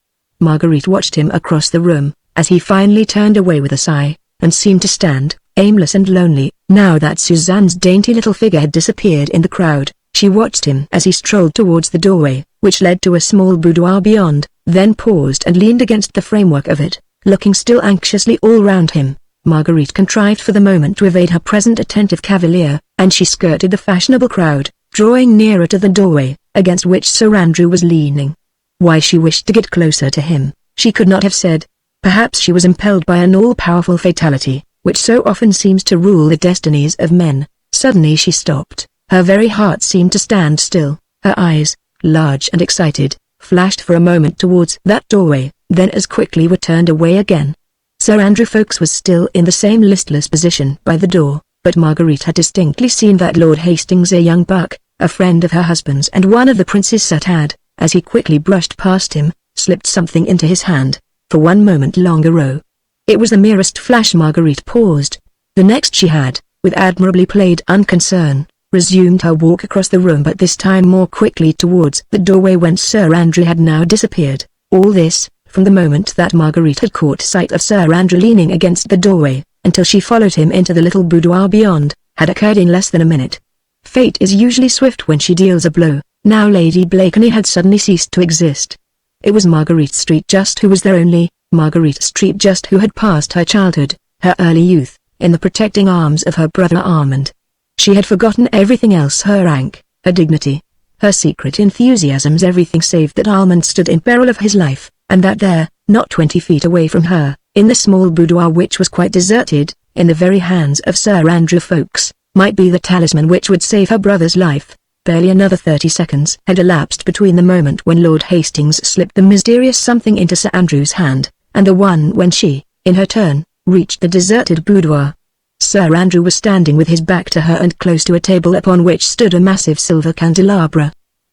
Marguerite watched him across the room, as he finally turned away with a sigh, and seemed to stand, aimless and lonely. Now that Suzanne's dainty little figure had disappeared in the crowd, she watched him as he strolled towards the doorway, which led to a small boudoir beyond, then paused and leaned against the framework of it, looking still anxiously all round him. Marguerite contrived for the moment to evade her present attentive cavalier, and she skirted the fashionable crowd, drawing nearer to the doorway, against which Sir Andrew was leaning. Why she wished to get closer to him, she could not have said. Perhaps she was impelled by an all-powerful fatality, which so often seems to rule the destinies of men. Suddenly she stopped, her very heart seemed to stand still, her eyes, large and excited, flashed for a moment towards that doorway, then as quickly were turned away again. Sir Andrew Ffoulkes was still in the same listless position by the door, but Marguerite had distinctly seen that Lord Hastings, a young buck, a friend of her husband's and one of the prince's set had, as he quickly brushed past him, slipped something into his hand. For one moment longer it was the merest flash. Marguerite paused. The next she had, with admirably played unconcern, resumed her walk across the room, but this time more quickly towards the doorway whence Sir Andrew had now disappeared. All this, from the moment that Marguerite had caught sight of Sir Andrew leaning against the doorway, until she followed him into the little boudoir beyond, had occurred in less than a minute. Fate is usually swift when she deals a blow. Now Lady Blakeney had suddenly ceased to exist. It was Marguerite Street just who was there, only Marguerite Street just who had passed her childhood, her early youth, in the protecting arms of her brother Armand. She had forgotten everything else, her rank, her dignity, her secret enthusiasms, everything save that Armand stood in peril of his life, and that there, not 20 feet away from her, in the small boudoir which was quite deserted, in the very hands of Sir Andrew Ffoulkes, might be the talisman which would save her brother's life. Barely another 30 seconds had elapsed between the moment when Lord Hastings slipped the mysterious something into Sir Andrew's hand, and the one when she, in her turn, reached the deserted boudoir. Sir Andrew was standing with his back to her and close to a table upon which stood a massive silver candelabra.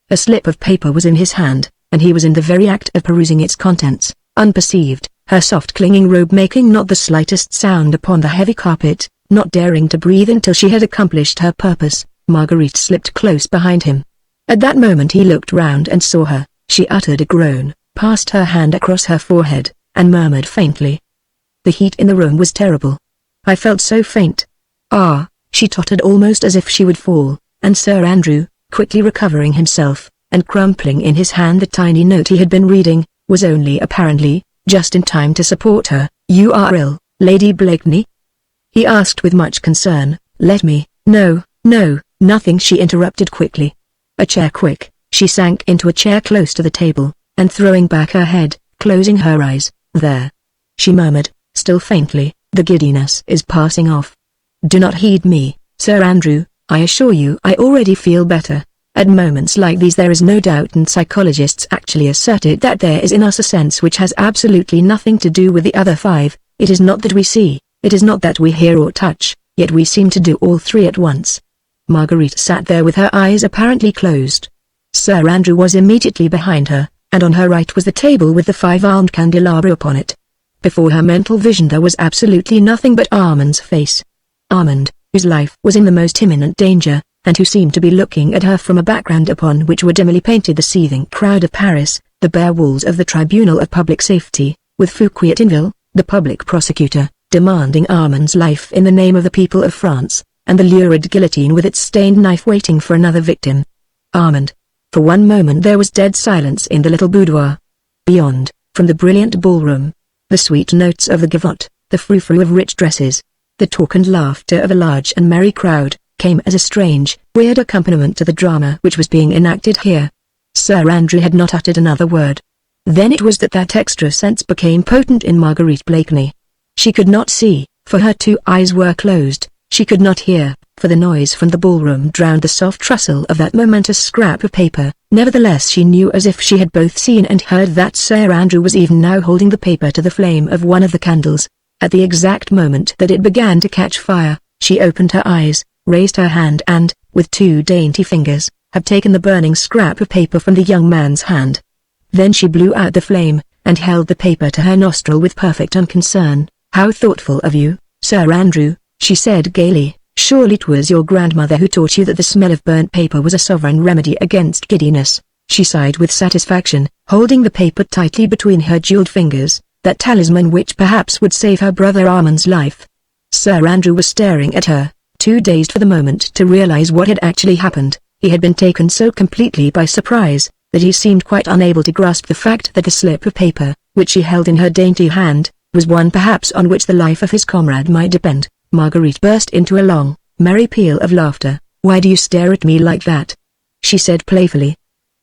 A slip of paper was in his hand, and he was in the very act of perusing its contents, unperceived, her soft clinging robe making not the slightest sound upon the heavy carpet. Not daring to breathe until she had accomplished her purpose, Marguerite slipped close behind him. At that moment he looked round and saw her. She uttered a groan, passed her hand across her forehead, and murmured faintly. The heat in the room was terrible. I felt so faint. Ah, she tottered almost as if she would fall, and Sir Andrew, quickly recovering himself, and crumpling in his hand the tiny note he had been reading, was only apparently, just in time to support her. You are ill, Lady Blakeney? He asked with much concern. Let me. No, nothing, she interrupted quickly. A chair, quick. She sank into a chair close to the table, and throwing back her head, closing her eyes. There, she murmured, still faintly, the giddiness is passing off. Do not heed me, Sir Andrew, I assure you I already feel better. At moments like these there is no doubt, and psychologists actually assert it, that there is in us a sense which has absolutely nothing to do with the other five. It is not that we see. It is not that we hear or touch, yet we seem to do all three at once. Marguerite sat there with her eyes apparently closed. Sir Andrew was immediately behind her, and on her right was the table with the 5-armed candelabra upon it. Before her mental vision there was absolutely nothing but Armand's face. Armand, whose life was in the most imminent danger, and who seemed to be looking at her from a background upon which were dimly painted the seething crowd of Paris, the bare walls of the Tribunal of Public Safety, with Fouquier Tinville, the public prosecutor, demanding Armand's life in the name of the people of France, and the lurid guillotine with its stained knife waiting for another victim. Armand. For one moment there was dead silence in the little boudoir. Beyond, from the brilliant ballroom, the sweet notes of the gavotte, the frou-frou of rich dresses, the talk and laughter of a large and merry crowd, came as a strange, weird accompaniment to the drama which was being enacted here. Sir Andrew had not uttered another word. Then it was that extra sense became potent in Marguerite Blakeney. She could not see, for her two eyes were closed. She could not hear, for the noise from the ballroom drowned the soft rustle of that momentous scrap of paper. Nevertheless she knew as if she had both seen and heard that Sir Andrew was even now holding the paper to the flame of one of the candles. At the exact moment that it began to catch fire, she opened her eyes, raised her hand and, with two dainty fingers, had taken the burning scrap of paper from the young man's hand. Then she blew out the flame, and held the paper to her nostril with perfect unconcern. How thoughtful of you, Sir Andrew, she said gaily. Surely it was your grandmother who taught you that the smell of burnt paper was a sovereign remedy against giddiness. She sighed with satisfaction, holding the paper tightly between her jeweled fingers, that talisman which perhaps would save her brother Armand's life. Sir Andrew was staring at her, too dazed for the moment to realize what had actually happened. He had been taken so completely by surprise, that he seemed quite unable to grasp the fact that the slip of paper, which she held in her dainty hand, was one perhaps on which the life of his comrade might depend. Marguerite burst into a long, merry peal of laughter. Why do you stare at me like that? She said playfully.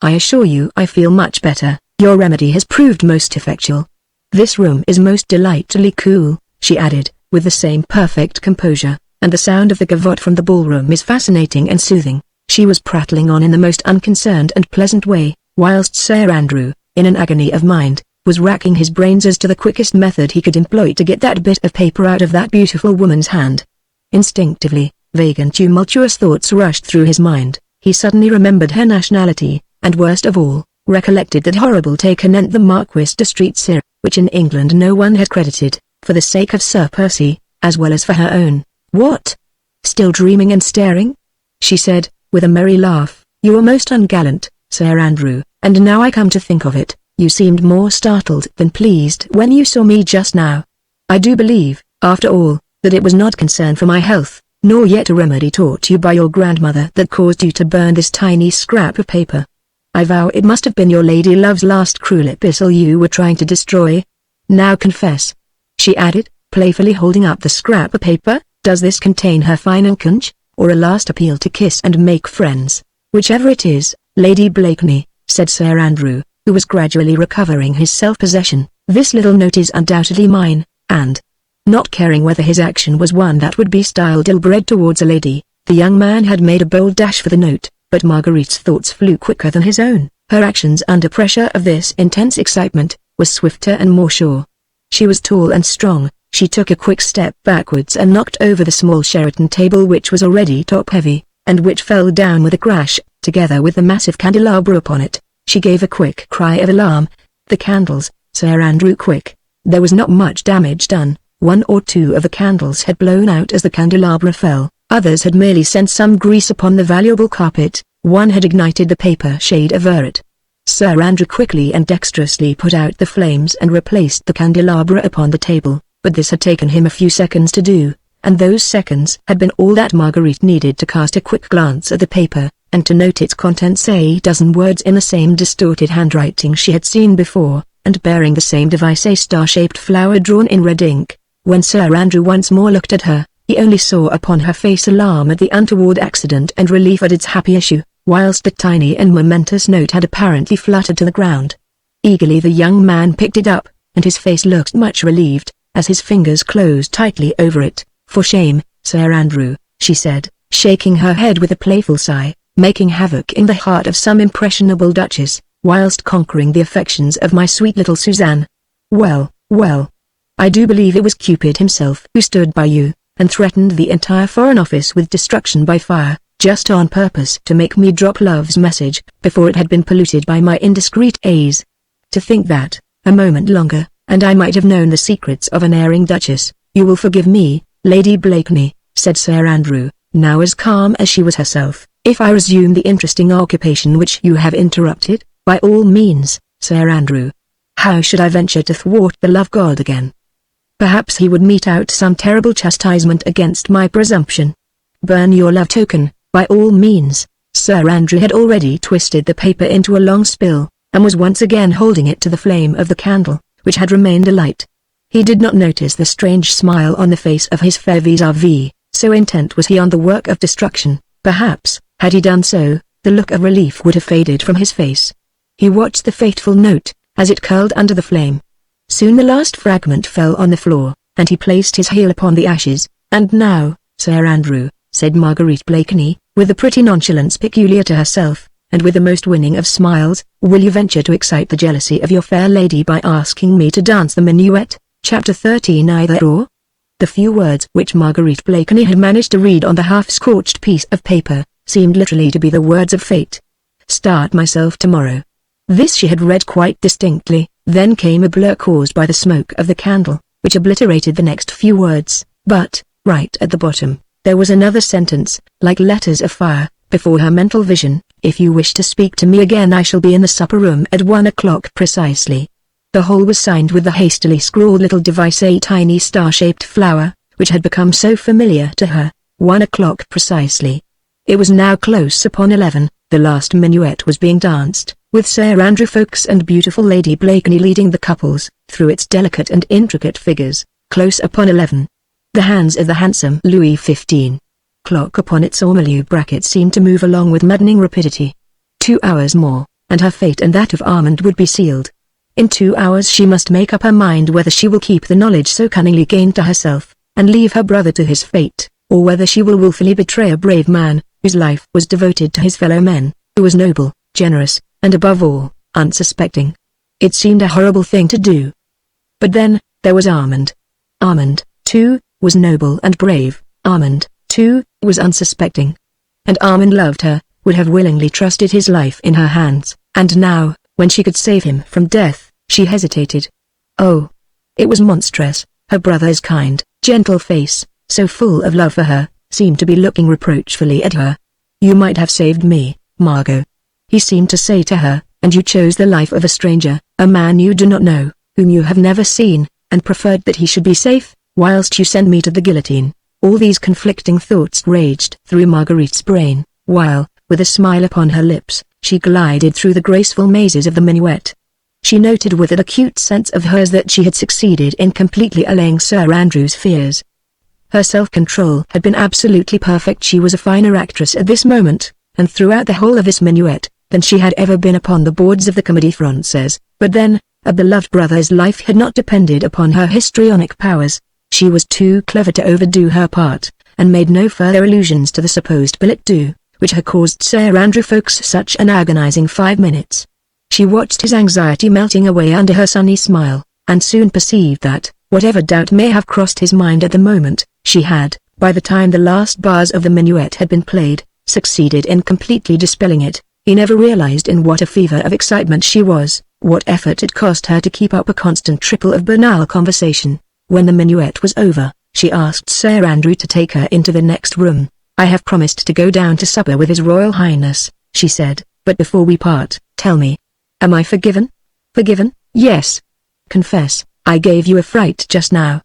I assure you I feel much better. Your remedy has proved most effectual. This room is most delightfully cool, she added, with the same perfect composure, and the sound of the gavotte from the ballroom is fascinating and soothing. She was prattling on in the most unconcerned and pleasant way, whilst Sir Andrew, in an agony of mind, was racking his brains as to the quickest method he could employ to get that bit of paper out of that beautiful woman's hand. Instinctively, vague and tumultuous thoughts rushed through his mind. He suddenly remembered her nationality, and worst of all, recollected that horrible take anent the Marquis de Street, which in England no one had credited, for the sake of Sir Percy, as well as for her own. What? Still dreaming and staring? she said, with a merry laugh. "You were most ungallant, Sir Andrew, and now I come to think of it, you seemed more startled than pleased when you saw me just now. I do believe, after all, that it was not concern for my health, nor yet a remedy taught you by your grandmother that caused you to burn this tiny scrap of paper. I vow it must have been your lady love's last cruel epistle you were trying to destroy. Now confess," she added, playfully holding up the scrap of paper, "does this contain her final conch, or a last appeal to kiss and make friends?" "Whichever it is, Lady Blakeney," said Sir Andrew, who was gradually recovering his self-possession, "this little note is undoubtedly mine, and—" Not caring whether his action was one that would be styled ill-bred towards a lady, the young man had made a bold dash for the note, but Marguerite's thoughts flew quicker than his own. Her actions under pressure of this intense excitement was swifter and more sure. She was tall and strong. She took a quick step backwards and knocked over the small Sheraton table which was already top-heavy, and which fell down with a crash, together with the massive candelabra upon it. She gave a quick cry of alarm. "The candles, Sir Andrew, quick!" There was not much damage done. One or two of the candles had blown out as the candelabra fell, others had merely sent some grease upon the valuable carpet, one had ignited the paper shade over it. Sir Andrew quickly and dexterously put out the flames and replaced the candelabra upon the table, but this had taken him a few seconds to do, and those seconds had been all that Marguerite needed to cast a quick glance at the paper, and to note its contents, a dozen words in the same distorted handwriting she had seen before, and bearing the same device, a star-shaped flower drawn in red ink. When Sir Andrew once more looked at her, he only saw upon her face alarm at the untoward accident and relief at its happy issue, whilst the tiny and momentous note had apparently fluttered to the ground. Eagerly the young man picked it up, and his face looked much relieved, as his fingers closed tightly over it. "For shame, Sir Andrew," she said, shaking her head with a playful sigh, "making havoc in the heart of some impressionable duchess, whilst conquering the affections of my sweet little Suzanne. Well, well. I do believe it was Cupid himself who stood by you, and threatened the entire Foreign Office with destruction by fire, just on purpose to make me drop love's message, before it had been polluted by my indiscreet A's. To think that, a moment longer, and I might have known the secrets of an erring duchess." "You will forgive me, Lady Blakeney," said Sir Andrew, now as calm as she was herself, "if I resume the interesting occupation which you have interrupted?" "By all means, Sir Andrew. How should I venture to thwart the love god again? Perhaps he would mete out some terrible chastisement against my presumption." "Burn your love token, by all means." Sir Andrew had already twisted the paper into a long spill, and was once again holding it to the flame of the candle, which had remained alight. He did not notice the strange smile on the face of his fair vis-à-vis, so intent was he on the work of destruction. Perhaps, had he done so, the look of relief would have faded from his face. He watched the fateful note, as it curled under the flame. Soon the last fragment fell on the floor, and he placed his heel upon the ashes. "And now, Sir Andrew," said Marguerite Blakeney, with the pretty nonchalance peculiar to herself, and with the most winning of smiles, "will you venture to excite the jealousy of your fair lady by asking me to dance the minuet?" Chapter 13. Either or? The few words which Marguerite Blakeney had managed to read on the half-scorched piece of paper, seemed literally to be the words of fate. "Start myself tomorrow." This she had read quite distinctly. Then came a blur caused by the smoke of the candle, which obliterated the next few words, but, right at the bottom, there was another sentence, like letters of fire, before her mental vision: "If you wish to speak to me again I shall be in the supper room at 1 o'clock precisely." The whole was signed with the hastily scrawled little device, a tiny star-shaped flower, which had become so familiar to her. 1 o'clock precisely. It was now close upon 11, the last minuet was being danced, with Sir Andrew Ffoulkes and beautiful Lady Blakeney leading the couples, through its delicate and intricate figures. Close upon 11. The hands of the handsome Louis XV clock upon its ormolu bracket seemed to move along with maddening rapidity. 2 hours more, and her fate and that of Armand would be sealed. In 2 hours she must make up her mind whether she will keep the knowledge so cunningly gained to herself, and leave her brother to his fate, or whether she will wilfully betray a brave man, whose life was devoted to his fellow men, who was noble, generous, and above all, unsuspecting. It seemed a horrible thing to do. But then, there was Armand. Armand, too, was noble and brave. Armand, too, was unsuspecting. And Armand loved her, would have willingly trusted his life in her hands, and now, when she could save him from death, she hesitated. Oh! It was monstrous. Her brother's kind, gentle face, so full of love for her, seemed to be looking reproachfully at her. You might have saved me, Margot. He seemed to say to her, and you chose the life of a stranger, a man you do not know, whom you have never seen, and preferred that he should be safe, whilst you sent me to the guillotine. All these conflicting thoughts raged through Marguerite's brain, while, with a smile upon her lips, she glided through the graceful mazes of the minuet. She noted with an acute sense of hers that she had succeeded in completely allaying Sir Andrew's fears. Her self-control had been absolutely perfect. She was a finer actress at this moment, and throughout the whole of this minuet, than she had ever been upon the boards of the Comédie Française. But then, a beloved brother's life had not depended upon her histrionic powers. She was too clever to overdo her part, and made no further allusions to the supposed billet doux, which had caused Sir Andrew Ffoulkes such an agonizing 5 minutes. She watched his anxiety melting away under her sunny smile, and soon perceived that, whatever doubt may have crossed his mind at the moment, she had, by the time the last bars of the minuet had been played, succeeded in completely dispelling it. He never realized in what a fever of excitement she was, what effort it cost her to keep up a constant trickle of banal conversation. When the minuet was over, she asked Sir Andrew to take her into the next room. I have promised to go down to supper with His Royal Highness, she said, but before we part, tell me. Am I forgiven? Forgiven? Yes. Confess, I gave you a fright just now.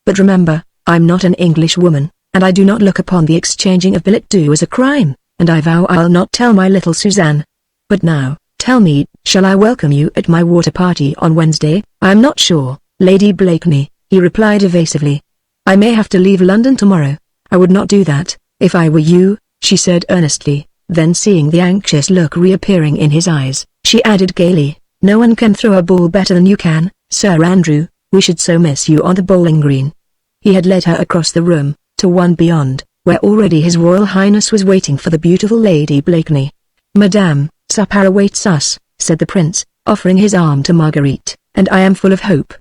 But remember, I'm not an English woman, and I do not look upon the exchanging of billet doux as a crime, and I vow I'll not tell my little Suzanne. But now, tell me, shall I welcome you at my water party on Wednesday? I'm not sure, Lady Blakeney, he replied evasively. I may have to leave London tomorrow. I would not do that, if I were you, she said earnestly. Then seeing the anxious look reappearing in his eyes, she added gaily, no one can throw a ball better than you can, Sir Andrew. We should so miss you on the bowling green. He had led her across the room, to one beyond, where already His Royal Highness was waiting for the beautiful Lady Blakeney. Madame, supper awaits us, said the prince, offering his arm to Marguerite, and I am full of hope.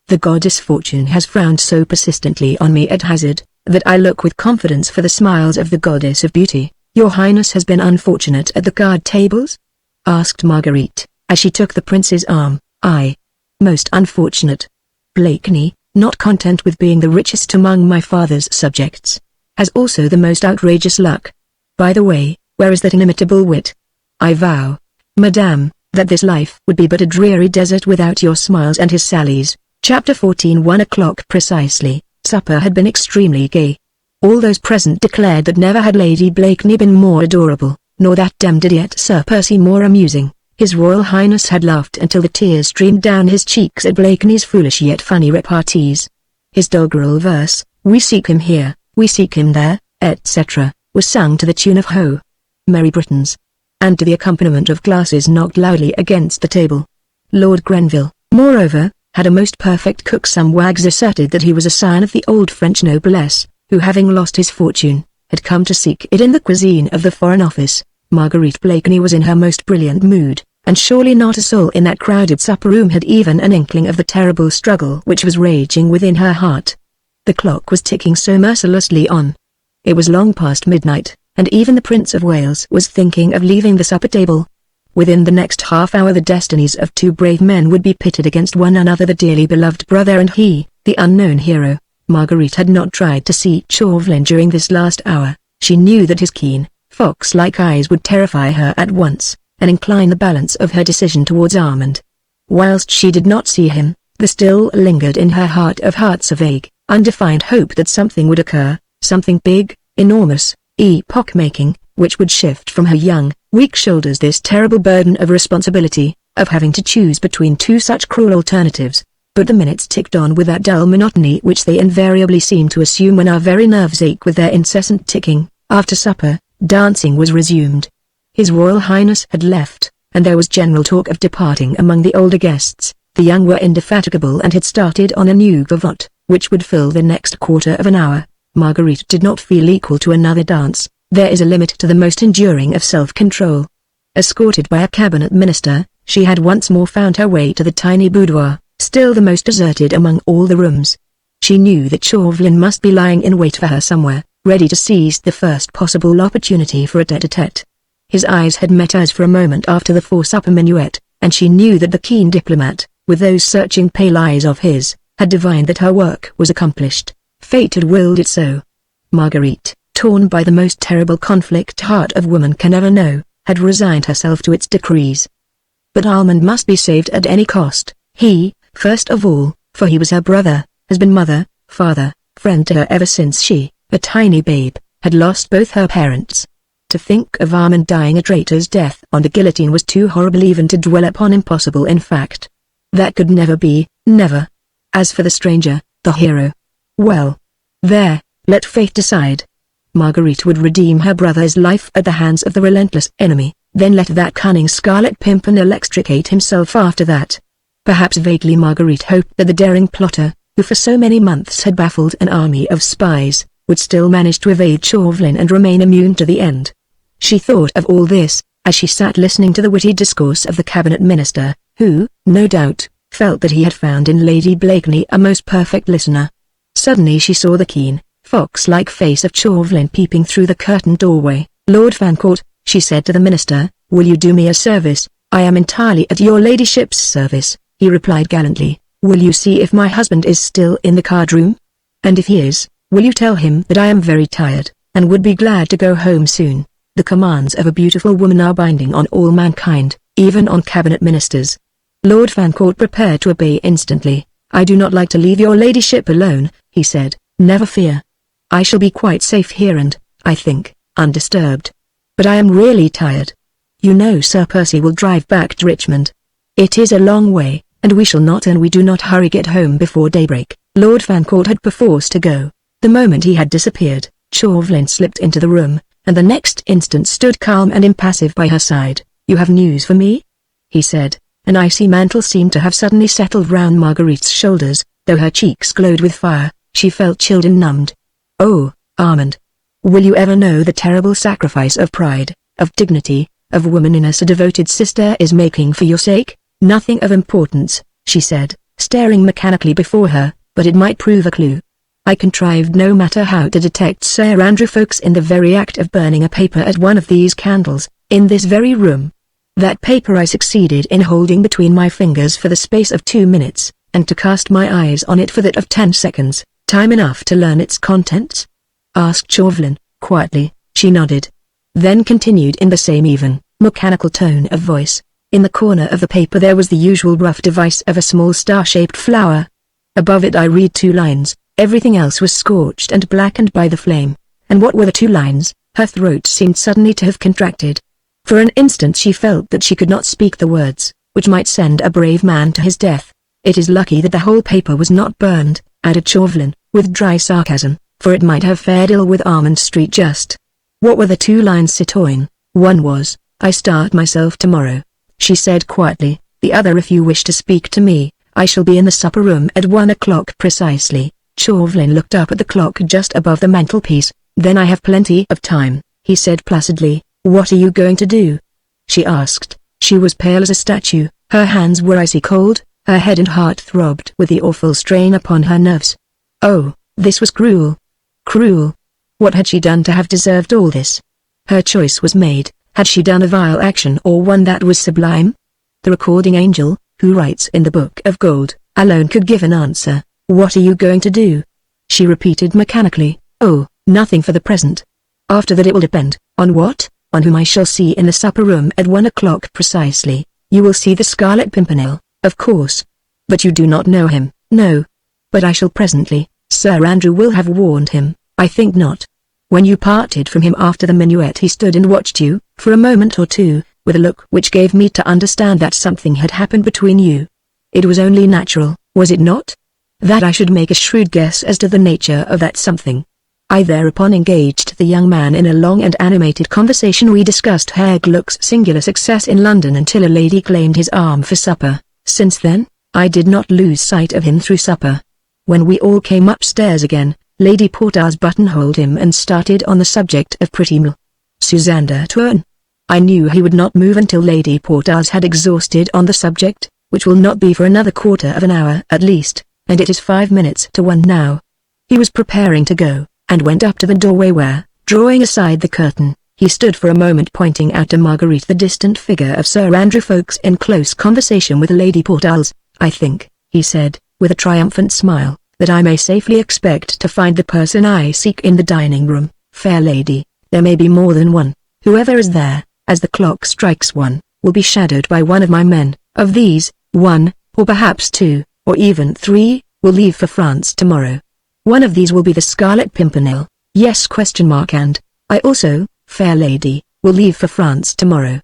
The goddess Fortune has frowned so persistently on me at hazard, that I look with confidence for the smiles of the goddess of beauty. Your Highness has been unfortunate at the card tables? Asked Marguerite, as she took the prince's arm. I. Most unfortunate. Blakeney, not content with being the richest among my father's subjects, has also the most outrageous luck. By the way, where is that inimitable wit? I vow, madame, that this life would be but a dreary desert without your smiles and his sallies. Chapter 14. 1 o'clock precisely, supper had been extremely gay. All those present declared that never had Lady Blakeney been more adorable, nor that demmed idiot Sir Percy more amusing. His Royal Highness had laughed until the tears streamed down his cheeks at Blakeney's foolish yet funny repartees. His doggerel verse, we seek him here, we seek him there, etc., was sung to the tune of Ho! Merry Britons, and to the accompaniment of glasses knocked loudly against the table. Lord Grenville, moreover, had a most perfect cook. Some wags asserted that he was a scion of the old French noblesse, who having lost his fortune, had come to seek it in the cuisine of the Foreign Office. Marguerite Blakeney was in her most brilliant mood, and surely not a soul in that crowded supper room had even an inkling of the terrible struggle which was raging within her heart. The clock was ticking so mercilessly on. It was long past midnight, and even the Prince of Wales was thinking of leaving the supper table. Within the next half hour the destinies of two brave men would be pitted against one another, the dearly beloved brother and he, the unknown hero. Marguerite had not tried to see Chauvelin during this last hour. She knew that his keen, fox-like eyes would terrify her at once, and incline the balance of her decision towards Armand. Whilst she did not see him, there still lingered in her heart of hearts a vague, undefined hope that something would occur, something big, enormous, epoch-making, which would shift from her young, weak shoulders this terrible burden of responsibility, of having to choose between two such cruel alternatives. But the minutes ticked on with that dull monotony which they invariably seem to assume when our very nerves ache with their incessant ticking. After supper, dancing was resumed. His Royal Highness had left, and there was general talk of departing among the older guests. The young were indefatigable and had started on a new gavotte, which would fill the next quarter of an hour. Marguerite did not feel equal to another dance. There is a limit to the most enduring of self-control. Escorted by a cabinet minister, she had once more found her way to the tiny boudoir, still the most deserted among all the rooms. She knew that Chauvelin must be lying in wait for her somewhere, ready to seize the first possible opportunity for a tete-a-tete. His eyes had met hers for a moment after the four-supper minuet, and she knew that the keen diplomat, with those searching pale eyes of his, had divined that her work was accomplished. Fate had willed it so. Marguerite, torn by the most terrible conflict heart of woman can ever know, had resigned herself to its decrees. But Almond must be saved at any cost. He, first of all, for he was her brother, has been mother, father, friend to her ever since she, a tiny babe, had lost both her parents. To think of Almond dying a traitor's death on the guillotine was too horrible even to dwell upon, impossible in fact. That could never be, never. As for the stranger, the hero. Well. There, let fate decide. Marguerite would redeem her brother's life at the hands of the relentless enemy, then let that cunning Scarlet Pimpernel extricate himself after that. Perhaps vaguely Marguerite hoped that the daring plotter, who for so many months had baffled an army of spies, would still manage to evade Chauvelin and remain immune to the end. She thought of all this, as she sat listening to the witty discourse of the cabinet minister, who, no doubt, felt that he had found in Lady Blakeney a most perfect listener. Suddenly she saw the keen, fox-like face of Chauvelin peeping through the curtained doorway. "Lord Fancourt," she said to the minister, "will you do me a service?" "I am entirely at your ladyship's service," he replied gallantly. "Will you see if my husband is still in the card-room? And if he is, will you tell him that I am very tired, and would be glad to go home soon? The commands of a beautiful woman are binding on all mankind, even on cabinet ministers." Lord Fancourt prepared to obey instantly. "I do not like to leave your ladyship alone," he said. "Never fear. I shall be quite safe here and, I think, undisturbed. But I am really tired. You know Sir Percy will drive back to Richmond. It is a long way, and we do not hurry get home before daybreak." Lord Fancourt had perforce to go. The moment he had disappeared, Chauvelin slipped into the room, and the next instant stood calm and impassive by her side. "You have news for me?" he said. An icy mantle seemed to have suddenly settled round Marguerite's shoulders, though her cheeks glowed with fire, she felt chilled and numbed. "Oh, Armand. Will you ever know the terrible sacrifice of pride, of dignity, of womanliness a devoted sister is making for your sake?" "Nothing of importance," she said, staring mechanically before her, "but it might prove a clue. I contrived no matter how to detect Sir Andrew Ffoulkes in the very act of burning a paper at one of these candles, in this very room. That paper I succeeded in holding between my fingers for the space of 2 minutes, and to cast my eyes on it for that of 10 seconds, time enough to learn its contents?" asked Chauvelin, quietly. She nodded. Then continued in the same even, mechanical tone of voice. "In the corner of the paper there was the usual rough device of a small star-shaped flower. Above it I read 2 lines, everything else was scorched and blackened by the flame." "And what were the 2 lines?" Her throat seemed suddenly to have contracted. For an instant she felt that she could not speak the words, which might send a brave man to his death. "It is lucky that the whole paper was not burned," added Chauvelin, with dry sarcasm, "for it might have fared ill with Armand Street just." "What were the 2 lines, citoyen?" "One was, 'I start myself tomorrow,'" she said quietly. "The other, 'If you wish to speak to me, I shall be in the supper room at 1 o'clock precisely.'" Chauvelin looked up at the clock just above the mantelpiece. "Then I have plenty of time," he said placidly. "What are you going to do?" she asked. She was pale as a statue, her hands were icy cold, her head and heart throbbed with the awful strain upon her nerves. Oh, this was cruel. Cruel. What had she done to have deserved all this? Her choice was made. Had she done a vile action or one that was sublime? The recording angel, who writes in the Book of Gold, alone could give an answer. "What are you going to do?" she repeated mechanically. "Oh, nothing for the present. After that it will depend." "On what?" "On whom I shall see in the supper room at 1 o'clock precisely." "You will see the Scarlet Pimpernel, of course. But you do not know him." "No. But I shall presently." "Sir Andrew will have warned him." "I think not. When you parted from him after the minuet he stood and watched you, for a moment or two, with a look which gave me to understand that something had happened between you. It was only natural, was it not? That I should make a shrewd guess as to the nature of that something. I thereupon engaged the young man in a long and animated conversation. We discussed Herr Gluck's singular success in London until a lady claimed his arm for supper. Since then, I did not lose sight of him through supper. When we all came upstairs again, Lady Portar's buttonholed him and started on the subject of pretty Suzanne de Tourne. I knew he would not move until Lady Portar's had exhausted on the subject, which will not be for another quarter of an hour at least, and it is 5 minutes to 1 now. He was preparing to go, and went up to the doorway where, drawing aside the curtain, he stood for a moment pointing out to Marguerite the distant figure of Sir Andrew Ffoulkes in close conversation with Lady Portar's. "I think," he said, with a triumphant smile, "that I may safely expect to find the person I seek in the dining room, fair lady, there may be more than one. Whoever is there, as the clock strikes 1, will be shadowed by one of my men. Of these, 1, or perhaps 2, or even 3, will leave for France tomorrow. One of these will be the Scarlet Pimpernel. Yes? And I also, fair lady, will leave for France tomorrow.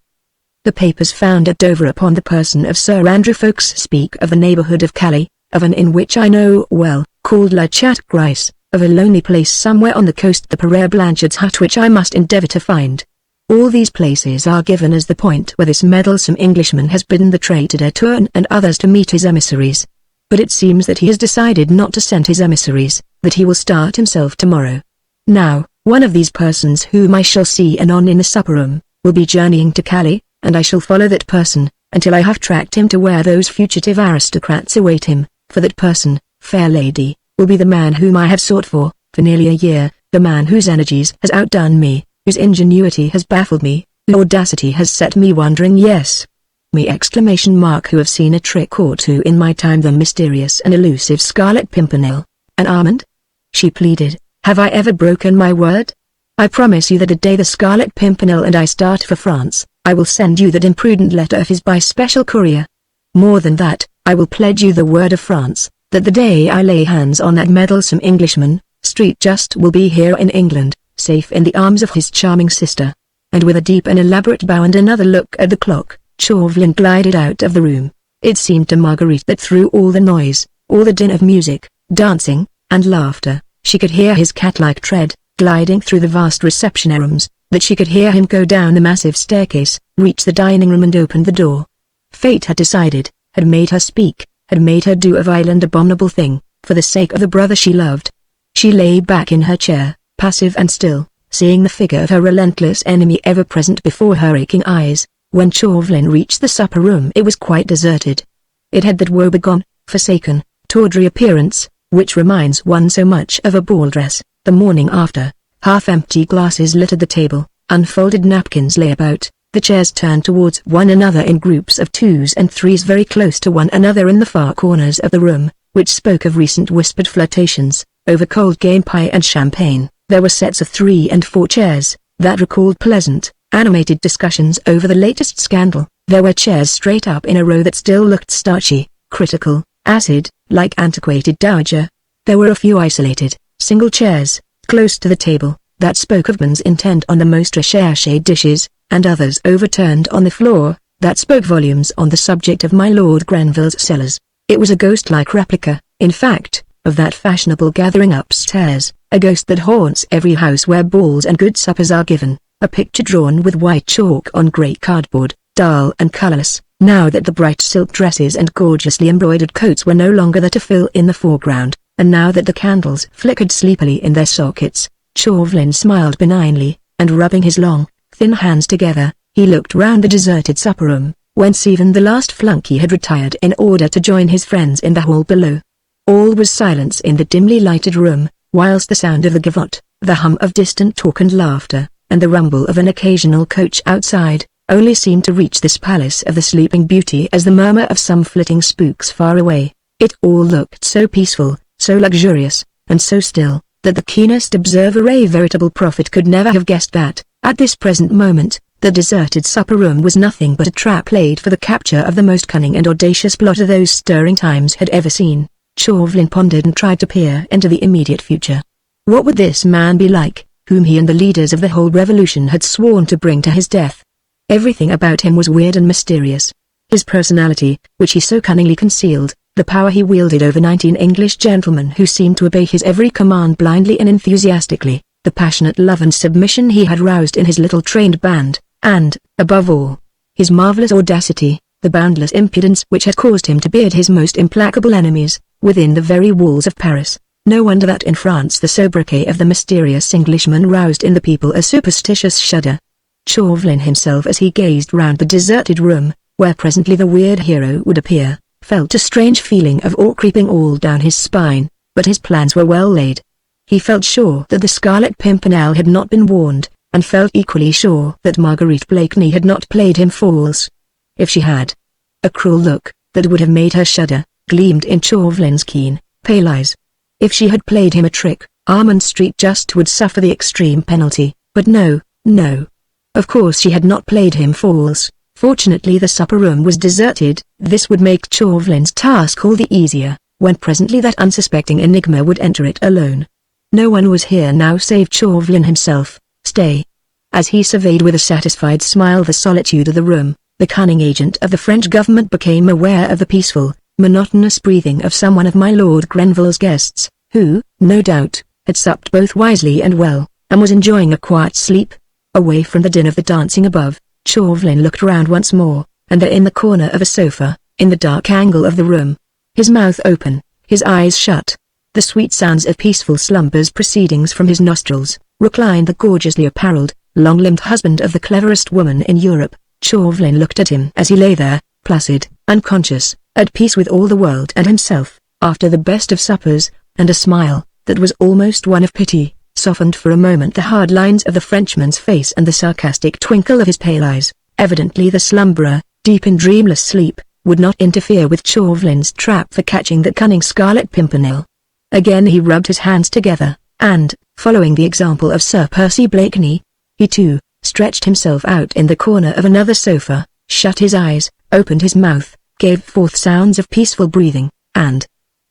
The papers found at Dover upon the person of Sir Andrew Ffoulkes speak of the neighbourhood of Calais, of an inn which I know well, called La Chat Grise, of a lonely place somewhere on the coast, the Père Blanchard's hut, which I must endeavour to find. All these places are given as the point where this meddlesome Englishman has bidden the traitor de Tourne and others to meet his emissaries. But it seems that he has decided not to send his emissaries, that he will start himself tomorrow. Now, one of these persons whom I shall see anon in the supper room, will be journeying to Calais, and I shall follow that person, until I have tracked him to where those fugitive aristocrats await him, for that person, fair lady, will be the man whom I have sought for nearly a year, the man whose energies has outdone me, whose ingenuity has baffled me, whose audacity has set me wondering. Yes, me! Who have seen a trick or two in my time, the mysterious and elusive Scarlet Pimpernel. An almond? She pleaded. Have I ever broken my word? I promise you that the day the Scarlet Pimpernel and I start for France, I will send you that imprudent letter of his by special courier. More than that, I will pledge you the word of France, that the day I lay hands on that meddlesome Englishman, Street Just will be here in England, safe in the arms of his charming sister. And with a deep and elaborate bow and another look at the clock, Chauvelin glided out of the room. It seemed to Marguerite that through all the noise, all the din of music, dancing, and laughter, she could hear his cat-like tread, gliding through the vast reception rooms, that she could hear him go down the massive staircase, reach the dining room and open the door. Fate had decided, had made her speak, had made her do a vile and abominable thing, for the sake of the brother she loved. She lay back in her chair, passive and still, seeing the figure of her relentless enemy ever present before her aching eyes. When Chauvelin reached the supper room, it was quite deserted. It had that woebegone, forsaken, tawdry appearance, which reminds one so much of a ball dress. The morning after, half-empty glasses littered the table, unfolded napkins lay about, the chairs turned towards one another in groups of 2s and 3s very close to one another in the far corners of the room, which spoke of recent whispered flirtations, over cold game pie and champagne. There were sets of 3 and 4 chairs, that recalled pleasant, animated discussions over the latest scandal. There were chairs straight up in a row that still looked starchy, critical, acid, like antiquated dowager. There were a few isolated, single chairs, close to the table, that spoke of man's intent on the most recherché dishes, and others overturned on the floor, that spoke volumes on the subject of my Lord Grenville's cellars. It was a ghost-like replica, in fact, of that fashionable gathering upstairs, a ghost that haunts every house where balls and good suppers are given, a picture drawn with white chalk on grey cardboard, dull and colourless, now that the bright silk dresses and gorgeously embroidered coats were no longer there to fill in the foreground, and now that the candles flickered sleepily in their sockets. Chauvelin smiled benignly, and rubbing his long, thin hands together, he looked round the deserted supper room, whence even the last flunky had retired in order to join his friends in the hall below. All was silence in the dimly lighted room, whilst the sound of the gavotte, the hum of distant talk and laughter, and the rumble of an occasional coach outside, only seemed to reach this palace of the sleeping beauty as the murmur of some flitting spooks far away. It all looked so peaceful, so luxurious, and so still, that the keenest observer, a veritable prophet, could never have guessed that, at this present moment, the deserted supper room was nothing but a trap laid for the capture of the most cunning and audacious plotter those stirring times had ever seen. Chauvelin pondered and tried to peer into the immediate future. What would this man be like, whom he and the leaders of the whole revolution had sworn to bring to his death? Everything about him was weird and mysterious. His personality, which he so cunningly concealed, the power he wielded over 19 English gentlemen who seemed to obey his every command blindly and enthusiastically, the passionate love and submission he had roused in his little trained band, and, above all, his marvelous audacity, the boundless impudence which had caused him to beard his most implacable enemies, within the very walls of Paris. No wonder that in France the sobriquet of the mysterious Englishman roused in the people a superstitious shudder. Chauvelin himself, as he gazed round the deserted room, where presently the weird hero would appear, felt a strange feeling of awe creeping all down his spine, but his plans were well laid. He felt sure that the Scarlet Pimpernel had not been warned, and felt equally sure that Marguerite Blakeney had not played him false. If she had, a cruel look, that would have made her shudder, gleamed in Chauvelin's keen, pale eyes. If she had played him a trick, Almond Street just would suffer the extreme penalty, but no, no. Of course she had not played him false. Fortunately the supper room was deserted. This would make Chauvelin's task all the easier, when presently that unsuspecting enigma would enter it alone. No one was here now save Chauvelin himself. Stay. As he surveyed with a satisfied smile the solitude of the room, the cunning agent of the French government became aware of the peaceful, monotonous breathing of someone of my Lord Grenville's guests, who, no doubt, had supped both wisely and well, and was enjoying a quiet sleep. Away from the din of the dancing above, Chauvelin looked round once more, and there in the corner of a sofa, in the dark angle of the room, his mouth open, his eyes shut, the sweet sounds of peaceful slumbers proceeding from his nostrils, reclined the gorgeously apparelled, long-limbed husband of the cleverest woman in Europe. Chauvelin looked at him as he lay there, placid, unconscious, at peace with all the world and himself, after the best of suppers, and a smile, that was almost one of pity, softened for a moment the hard lines of the Frenchman's face and the sarcastic twinkle of his pale eyes. Evidently the slumberer, deep in dreamless sleep, would not interfere with Chauvelin's trap for catching that cunning Scarlet Pimpernel. Again he rubbed his hands together, and, following the example of Sir Percy Blakeney, he too, stretched himself out in the corner of another sofa, shut his eyes, opened his mouth, gave forth sounds of peaceful breathing, and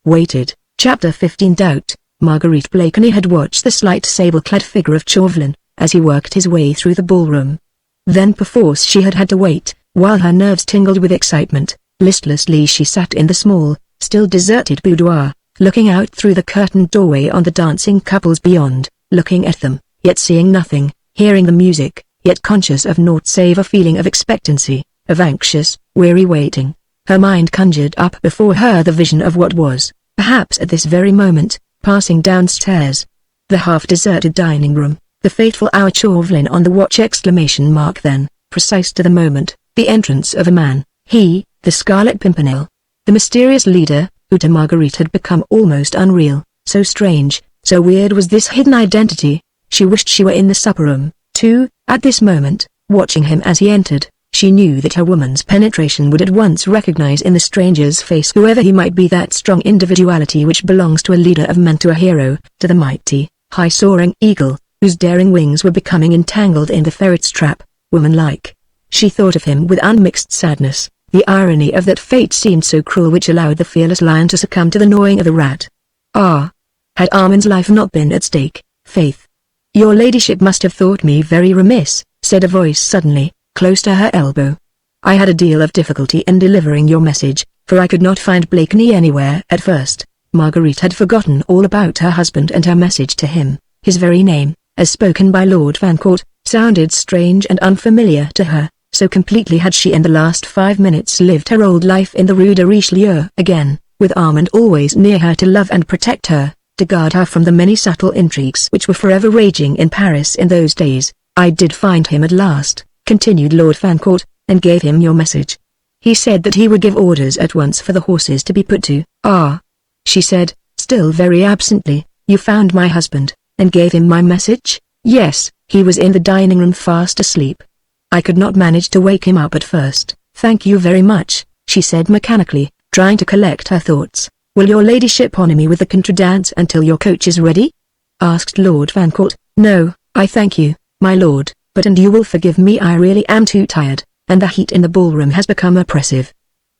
waited. Chapter 15. Doubt. Marguerite Blakeney had watched the slight sable-clad figure of Chauvelin, as he worked his way through the ballroom. Then perforce she had to wait, while her nerves tingled with excitement. Listlessly she sat in the small, still deserted boudoir, looking out through the curtained doorway on the dancing couples beyond, looking at them, yet seeing nothing, hearing the music, yet conscious of naught save a feeling of expectancy, of anxious, weary waiting. Her mind conjured up before her the vision of what was, perhaps at this very moment, passing downstairs. The half-deserted dining room, the fateful hour. Chauvelin on the watch! Then, precise to the moment, the entrance of a man, he, the Scarlet Pimpernel, the mysterious leader, who to Marguerite had become almost unreal. So strange, so weird was this hidden identity. She wished she were in the supper room, too, at this moment, watching him as he entered. She knew that her woman's penetration would at once recognize in the stranger's face whoever he might be that strong individuality which belongs to a leader of men, to a hero, to the mighty, high-soaring eagle, whose daring wings were becoming entangled in the ferret's trap, woman-like. She thought of him with unmixed sadness. The irony of that fate seemed so cruel which allowed the fearless lion to succumb to the gnawing of the rat. Ah! Had Armand's life not been at stake, Faith? Your ladyship must have thought me very remiss, said a voice suddenly, close to her elbow. I had a deal of difficulty in delivering your message, for I could not find Blakeney anywhere at first. Marguerite had forgotten all about her husband and her message to him. His very name, as spoken by Lord Fancourt, sounded strange and unfamiliar to her, so completely had she in the last 5 minutes lived her old life in the Rue de Richelieu again, with Armand always near her to love and protect her, to guard her from the many subtle intrigues which were forever raging in Paris in those days. I did find him at last, continued Lord Fancourt, and gave him your message. He said that he would give orders at once for the horses to be put to. Ah, she said, still very absently, you found my husband, and gave him my message? Yes, he was in the dining room fast asleep. I could not manage to wake him up at first. Thank you very much, she said mechanically, trying to collect her thoughts. Will your ladyship honour me with the contradance until your coach is ready? Asked Lord Fancourt. No, I thank you, my lord, but and you will forgive me, I really am too tired, and the heat in the ballroom has become oppressive.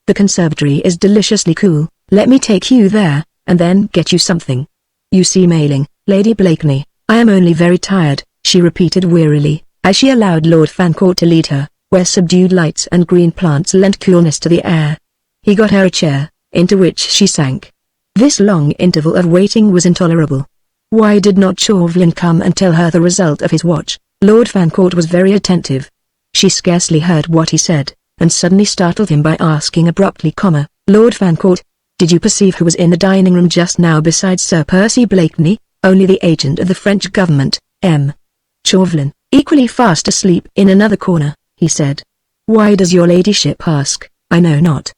The conservatory is deliciously cool, let me take you there, and then get you something. You seem ailing, Lady Blakeney. I am only very tired, she repeated wearily, as she allowed Lord Fancourt to lead her, where subdued lights and green plants lent coolness to the air. He got her a chair, into which she sank. This long interval of waiting was intolerable. Why did not Chauvelin come and tell her the result of his watch? Lord Fancourt was very attentive. She scarcely heard what he said, and suddenly startled him by asking abruptly, Lord Fancourt, did you perceive who was in the dining room just now besides Sir Percy Blakeney? Only the agent of the French government, M. Chauvelin, equally fast asleep in another corner, he said. Why does your ladyship ask? I know not.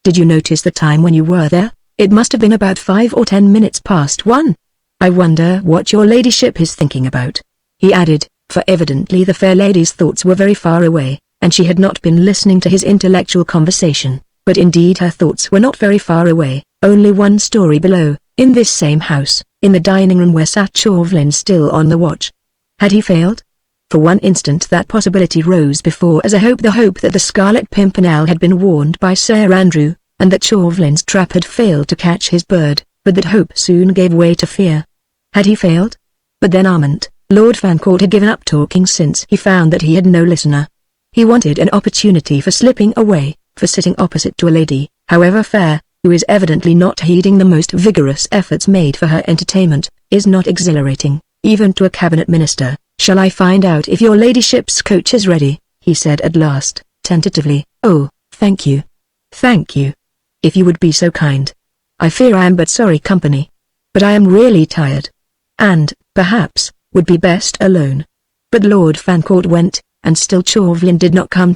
Did you notice the time when you were there? It must have been about 5 or 10 minutes past 1. I wonder what your ladyship is thinking about, he added, for evidently the fair lady's thoughts were very far away, and she had not been listening to his intellectual conversation, but indeed her thoughts were not very far away, only one story below, in this same house, in the dining room where sat Chauvelin still on the watch. Had he failed? For one instant that possibility rose before as a hope, the hope that the Scarlet Pimpernel had been warned by Sir Andrew, and that Chauvelin's trap had failed to catch his bird, but that hope soon gave way to fear. Had he failed? But then Armand, Lord Fancourt had given up talking since he found that he had no listener. He wanted an opportunity for slipping away, for sitting opposite to a lady, however fair, who is evidently not heeding the most vigorous efforts made for her entertainment, is not exhilarating, even to a cabinet minister. "Shall I find out if your ladyship's coach is ready?" he said at last, tentatively. "Oh, thank you. Thank you. If you would be so kind. I fear I am but sorry company. But I am really tired. And, perhaps, would be best alone." But Lord Fancourt went, and still Chauvelin did not come.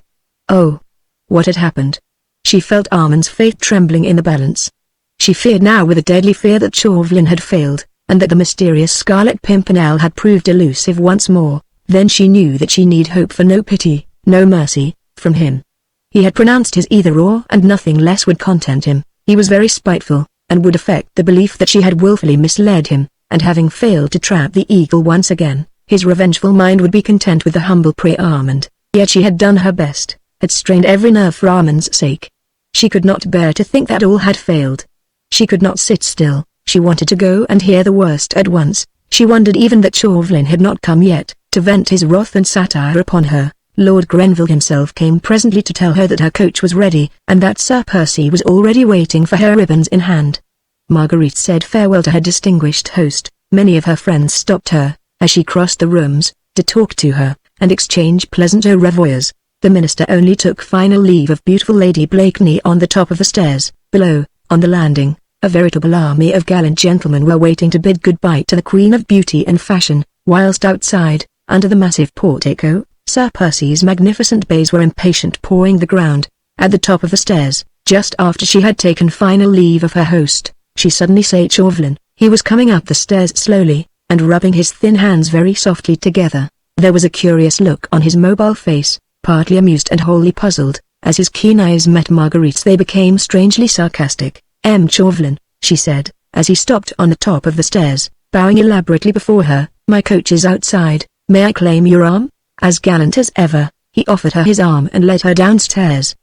Oh! What had happened? She felt Armand's fate trembling in the balance. She feared now with a deadly fear that Chauvelin had failed, and that the mysterious Scarlet Pimpernel had proved elusive once more. Then she knew that she need hope for no pity, no mercy, from him. He had pronounced his either-or and nothing less would content him. He was very spiteful, and would affect the belief that she had willfully misled him, and having failed to trap the eagle once again, his revengeful mind would be content with the humble prey Armand. Yet she had done her best, had strained every nerve for Armand's sake. She could not bear to think that all had failed. She could not sit still, she wanted to go and hear the worst at once. She wondered even that Chauvelin had not come yet, to vent his wrath and satire upon her. Lord Grenville himself came presently to tell her that her coach was ready, and that Sir Percy was already waiting for her ribbons in hand. Marguerite said farewell to her distinguished host. Many of her friends stopped her, as she crossed the rooms, to talk to her, and exchange pleasant au revoirs. The minister only took final leave of beautiful Lady Blakeney on the top of the stairs. Below, on the landing, a veritable army of gallant gentlemen were waiting to bid goodbye to the Queen of Beauty and Fashion, whilst outside, under the massive portico, Sir Percy's magnificent bays were impatient pawing the ground. At the top of the stairs, just after she had taken final leave of her host, she suddenly saw Chauvelin. He was coming up the stairs slowly, and rubbing his thin hands very softly together. There was a curious look on his mobile face, partly amused and wholly puzzled. As his keen eyes met Marguerite's they became strangely sarcastic. Chauvelin," she said, as he stopped on the top of the stairs, bowing elaborately before her, "my coach is outside, may I claim your arm?" As gallant as ever, he offered her his arm and led her downstairs.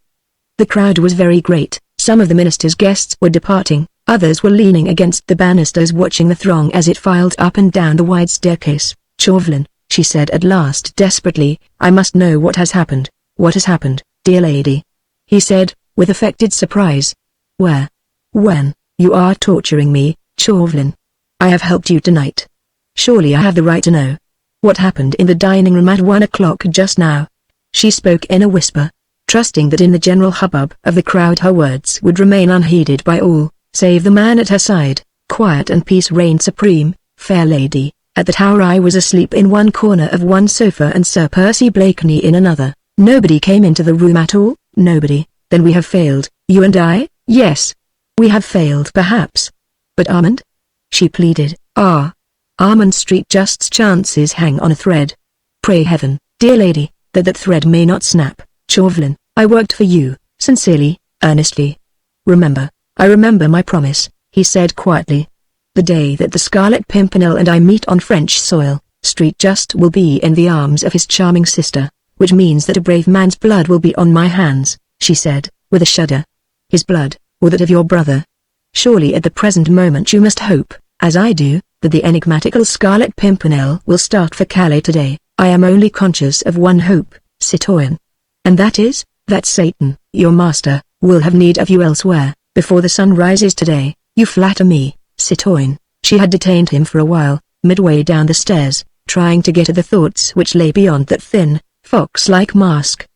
The crowd was very great. Some of the minister's guests were departing, others were leaning against the banisters watching the throng as it filed up and down the wide staircase. "Chauvelin," she said at last desperately, "I must know what has happened." "What has happened, dear lady?" he said, with affected surprise. "Where? When? You are torturing me, Chauvelin. I have helped you tonight. Surely I have the right to know. What happened in the dining room at 1 o'clock just now?" She spoke in a whisper, trusting that in the general hubbub of the crowd her words would remain unheeded by all, save the man at her side. Quiet and peace reigned supreme. "Fair lady, at that hour I was asleep in one corner of one sofa and Sir Percy Blakeney in another. Nobody came into the room at all?" "Nobody." "Then we have failed, you and I?" "Yes. We have failed perhaps. But Armand?" she pleaded. "Ah. Armand Street Just's chances hang on a thread. Pray heaven, dear lady, that that thread may not snap. Chauvelin, I worked for you, sincerely, earnestly. Remember, I remember my promise," he said quietly. "The day that the Scarlet Pimpernel and I meet on French soil, Street Just will be in the arms of his charming sister, which means that a brave man's blood will be on my hands," she said, with a shudder. "His blood, or that of your brother? Surely at the present moment you must hope, as I do, that the enigmatical Scarlet Pimpernel will start for Calais today." "I am only conscious of one hope, citoyen. And that is, that Satan, your master, will have need of you elsewhere, before the sun rises today." "You flatter me, citoyen." She had detained him for a while, midway down the stairs, trying to get at the thoughts which lay beyond that thin, fox-like mask.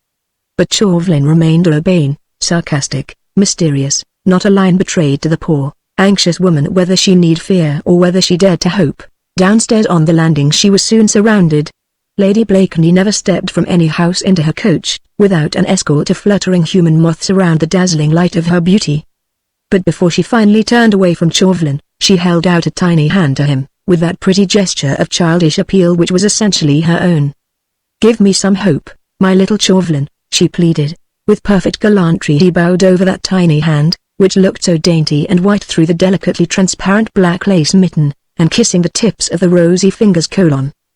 But Chauvelin remained urbane, sarcastic, mysterious, not a line betrayed to the poor, anxious woman whether she need fear or whether she dared to hope. Downstairs on the landing she was soon surrounded. Lady Blakeney never stepped from any house into her coach, without an escort of fluttering human moths around the dazzling light of her beauty. But before she finally turned away from Chauvelin, she held out a tiny hand to him, with that pretty gesture of childish appeal which was essentially her own. "Give me some hope, my little Chauvelin," she pleaded. With perfect gallantry he bowed over that tiny hand, which looked so dainty and white through the delicately transparent black lace mitten, and kissing the tips of the rosy fingers.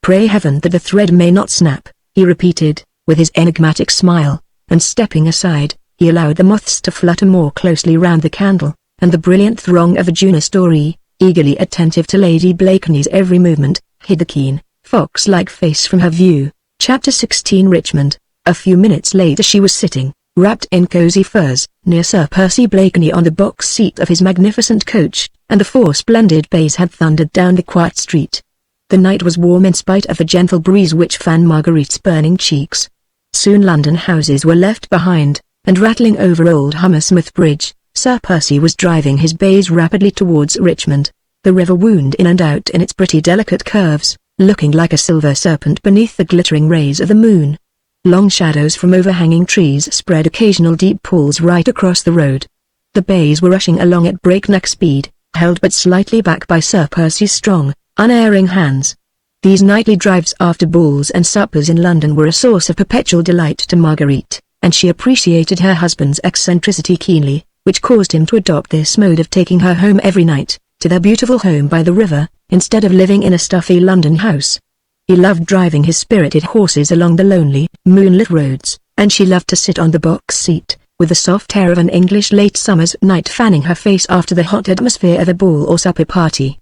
Pray heaven that the thread may not snap, he repeated, with his enigmatic smile, and stepping aside, he allowed the moths to flutter more closely round the candle, and the brilliant throng of a junior story, eagerly attentive to Lady Blakeney's every movement, hid the keen, fox-like face from her view. Chapter 16. Richmond. A few minutes later she was sitting, wrapped in cozy furs, near Sir Percy Blakeney on the box seat of his magnificent coach, and the 4 splendid bays had thundered down the quiet street. The night was warm in spite of the gentle breeze which fanned Marguerite's burning cheeks. Soon London houses were left behind, and rattling over old Hammersmith Bridge, Sir Percy was driving his bays rapidly towards Richmond. The river wound in and out in its pretty delicate curves, looking like a silver serpent beneath the glittering rays of the moon. Long shadows from overhanging trees spread occasional deep pools right across the road. The bays were rushing along at breakneck speed, held but slightly back by Sir Percy's strong, unerring hands. These nightly drives after balls and suppers in London were a source of perpetual delight to Marguerite, and she appreciated her husband's eccentricity keenly, which caused him to adopt this mode of taking her home every night, to their beautiful home by the river, instead of living in a stuffy London house. He loved driving his spirited horses along the lonely, moonlit roads, and she loved to sit on the box seat, with the soft air of an English late summer's night fanning her face after the hot atmosphere of a ball or supper party.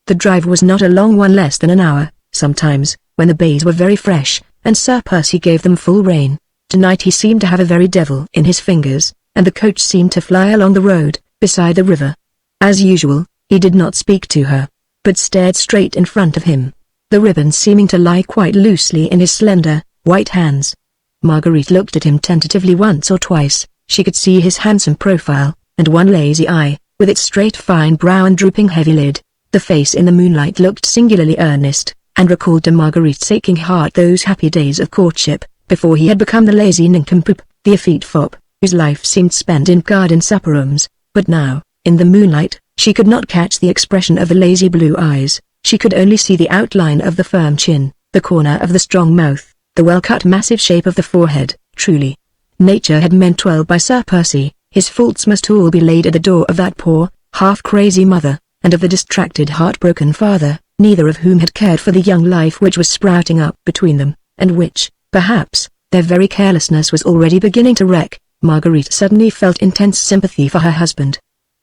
The drive was not a long one, less than an hour, sometimes, when the bays were very fresh, and Sir Percy gave them full rein. Tonight he seemed to have a very devil in his fingers, and the coach seemed to fly along the road, beside the river. As usual, he did not speak to her, but stared straight in front of him, the ribbon seeming to lie quite loosely in his slender, white hands. Marguerite looked at him tentatively once or twice. She could see his handsome profile, and one lazy eye, with its straight fine brow and drooping heavy lid. The face in the moonlight looked singularly earnest, and recalled to Marguerite's aching heart those happy days of courtship, before he had become the lazy nincompoop, the effete fop, whose life seemed spent in garden supper-rooms. But now, in the moonlight, she could not catch the expression of the lazy blue eyes. She could only see the outline of the firm chin, the corner of the strong mouth, the well-cut massive shape of the forehead. Truly, nature had meant well by Sir Percy. His faults must all be laid at the door of that poor, half-crazy mother, and of the distracted heartbroken father, neither of whom had cared for the young life which was sprouting up between them, and which, perhaps, their very carelessness was already beginning to wreck. Marguerite suddenly felt intense sympathy for her husband.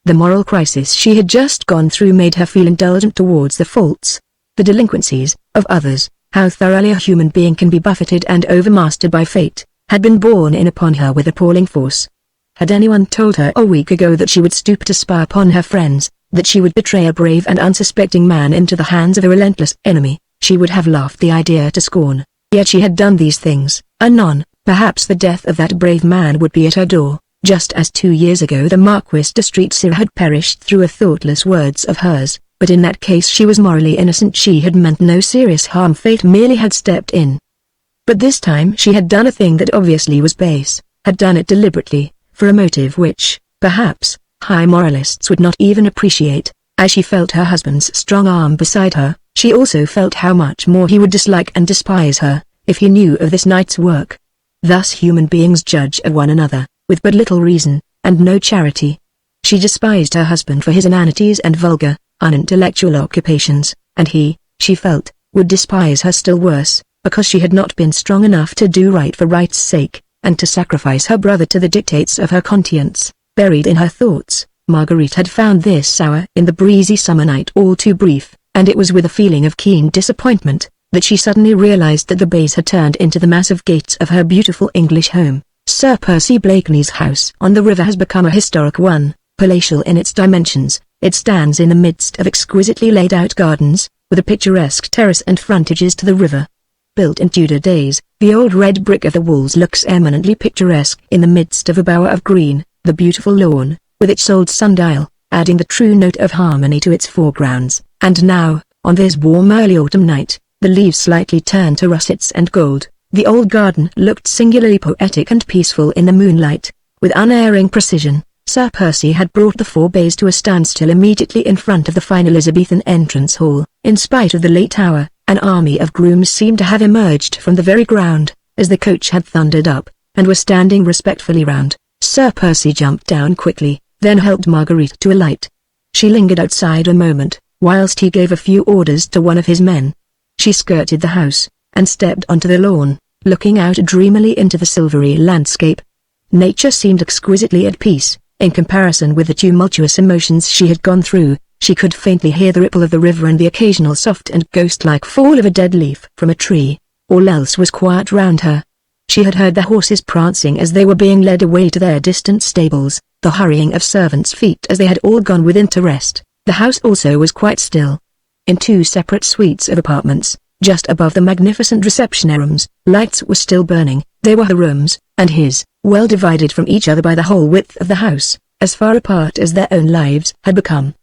The moral crisis she had just gone through made her feel indulgent towards the faults, the delinquencies, of others. How thoroughly a human being can be buffeted and overmastered by fate, had been borne in upon her with appalling force. Had anyone told her a week ago that she would stoop to spy upon her friends, that she would betray a brave and unsuspecting man into the hands of a relentless enemy, she would have laughed the idea to scorn. Yet she had done these things. Anon, perhaps the death of that brave man would be at her door, just as 2 years ago the Marquis de Streatsir had perished through a thoughtless words of hers. But in that case she was morally innocent. She had meant no serious harm. Fate merely had stepped in. But this time she had done a thing that obviously was base, had done it deliberately, for a motive which, perhaps, high moralists would not even appreciate. As she felt her husband's strong arm beside her, she also felt how much more he would dislike and despise her, if he knew of this night's work. Thus human beings judge of one another, with but little reason, and no charity. She despised her husband for his inanities and vulgar, unintellectual occupations, and he, she felt, would despise her still worse, because she had not been strong enough to do right for right's sake, and to sacrifice her brother to the dictates of her conscience. Buried in her thoughts, Marguerite had found this hour in the breezy summer night all too brief, and it was with a feeling of keen disappointment that she suddenly realized that the bays had turned into the massive gates of her beautiful English home. Sir Percy Blakeney's house on the river has become a historic one, palatial in its dimensions. It stands in the midst of exquisitely laid-out gardens, with a picturesque terrace and frontages to the river. Built in Tudor days, the old red brick of the walls looks eminently picturesque in the midst of a bower of green. The beautiful lawn, with its old sundial, adding the true note of harmony to its foregrounds. And now, on this warm early autumn night, the leaves slightly turned to russets and gold. The old garden looked singularly poetic and peaceful in the moonlight. With unerring precision, Sir Percy had brought the 4 bays to a standstill immediately in front of the fine Elizabethan entrance hall. In spite of the late hour, an army of grooms seemed to have emerged from the very ground, as the coach had thundered up, and were standing respectfully round. Sir Percy jumped down quickly, then helped Marguerite to alight. She lingered outside a moment, whilst he gave a few orders to one of his men. She skirted the house, and stepped onto the lawn, looking out dreamily into the silvery landscape. Nature seemed exquisitely at peace. In comparison with the tumultuous emotions she had gone through, she could faintly hear the ripple of the river and the occasional soft and ghost-like fall of a dead leaf from a tree. All else was quiet round her. She had heard the horses prancing as they were being led away to their distant stables, the hurrying of servants' feet as they had all gone within to rest. The house also was quite still. In two separate suites of apartments, just above the magnificent reception rooms, lights were still burning. They were her rooms, and his, well divided from each other by the whole width of the house, as far apart as their own lives had become.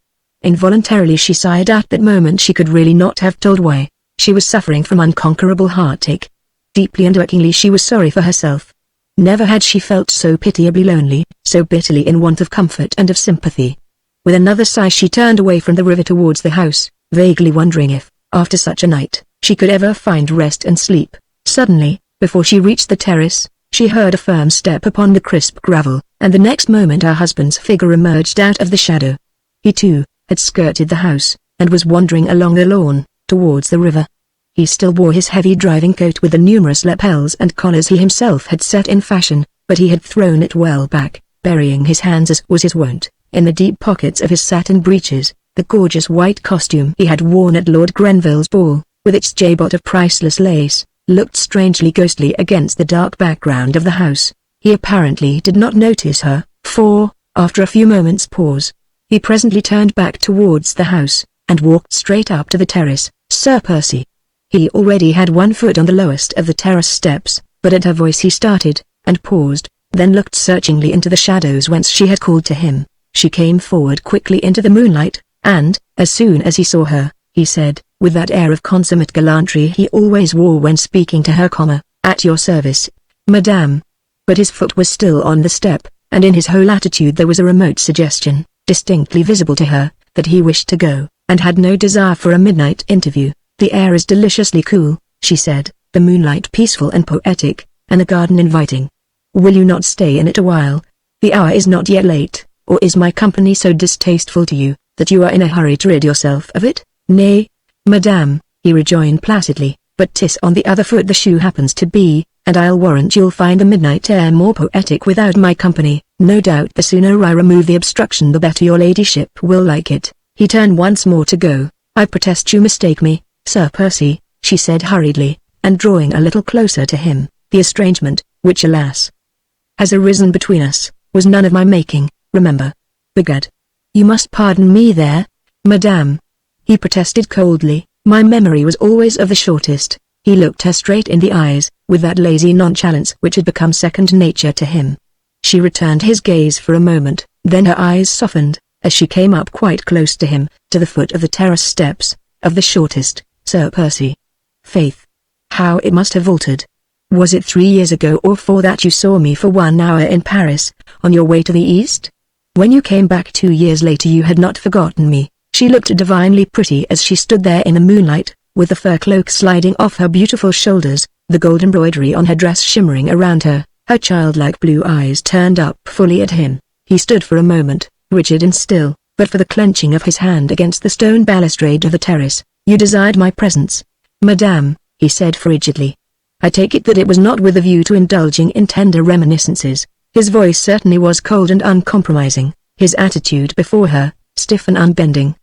Involuntarily she sighed. At that moment she could really not have told why. She was suffering from unconquerable heartache. Deeply and achingly she was sorry for herself. Never had she felt so pitiably lonely, so bitterly in want of comfort and of sympathy. With another sigh she turned away from the river towards the house, vaguely wondering if, after such a night, she could ever find rest and sleep. Suddenly, before she reached the terrace, she heard a firm step upon the crisp gravel, and the next moment her husband's figure emerged out of the shadow. He too had skirted the house, and was wandering along the lawn, towards the river. He still wore his heavy driving coat with the numerous lapels and collars he himself had set in fashion, but he had thrown it well back, burying his hands as was his wont, in the deep pockets of his satin breeches. The gorgeous white costume he had worn at Lord Grenville's ball, with its jabot of priceless lace, looked strangely ghostly against the dark background of the house. He apparently did not notice her, for, after a few moments' pause, he presently turned back towards the house, and walked straight up to the terrace. "Sir Percy." He already had one foot on the lowest of the terrace steps, but at her voice he started, and paused, then looked searchingly into the shadows whence she had called to him. She came forward quickly into the moonlight, and, as soon as he saw her, he said, with that air of consummate gallantry he always wore when speaking to her, "At your service, madame." But his foot was still on the step, and in his whole attitude there was a remote suggestion, distinctly visible to her, that he wished to go, and had no desire for a midnight interview. "The air is deliciously cool," she said, "the moonlight peaceful and poetic, and the garden inviting. Will you not stay in it a while? The hour is not yet late, or is my company so distasteful to you, that you are in a hurry to rid yourself of it?" "Nay, madame," he rejoined placidly, "but 'tis on the other foot the shoe happens to be, and I'll warrant you'll find the midnight air more poetic without my company. No doubt the sooner I remove the obstruction the better your ladyship will like it." He turned once more to go. "I protest you mistake me, Sir Percy," she said hurriedly, and drawing a little closer to him. "The estrangement, which alas, has arisen between us, was none of my making, remember. Begad. You must pardon me there, madame," he protested coldly, "my memory was always of the shortest." He looked her straight in the eyes, with that lazy nonchalance which had become second nature to him. She returned his gaze for a moment, then her eyes softened, as she came up quite close to him, to the foot of the terrace steps. "Of the shortest, Sir Percy. Faith, how it must have altered. Was it 3 years ago or 4 that you saw me for 1 hour in Paris, on your way to the east? When you came back 2 years later you had not forgotten me." She looked divinely pretty as she stood there in the moonlight, with the fur cloak sliding off her beautiful shoulders, the gold embroidery on her dress shimmering around her, her childlike blue eyes turned up fully at him. He stood for a moment, rigid and still, but for the clenching of his hand against the stone balustrade of the terrace. "You desired my presence, madame," he said frigidly. "I take it that it was not with a view to indulging in tender reminiscences." His voice certainly was cold and uncompromising, his attitude before her, stiff and unbending.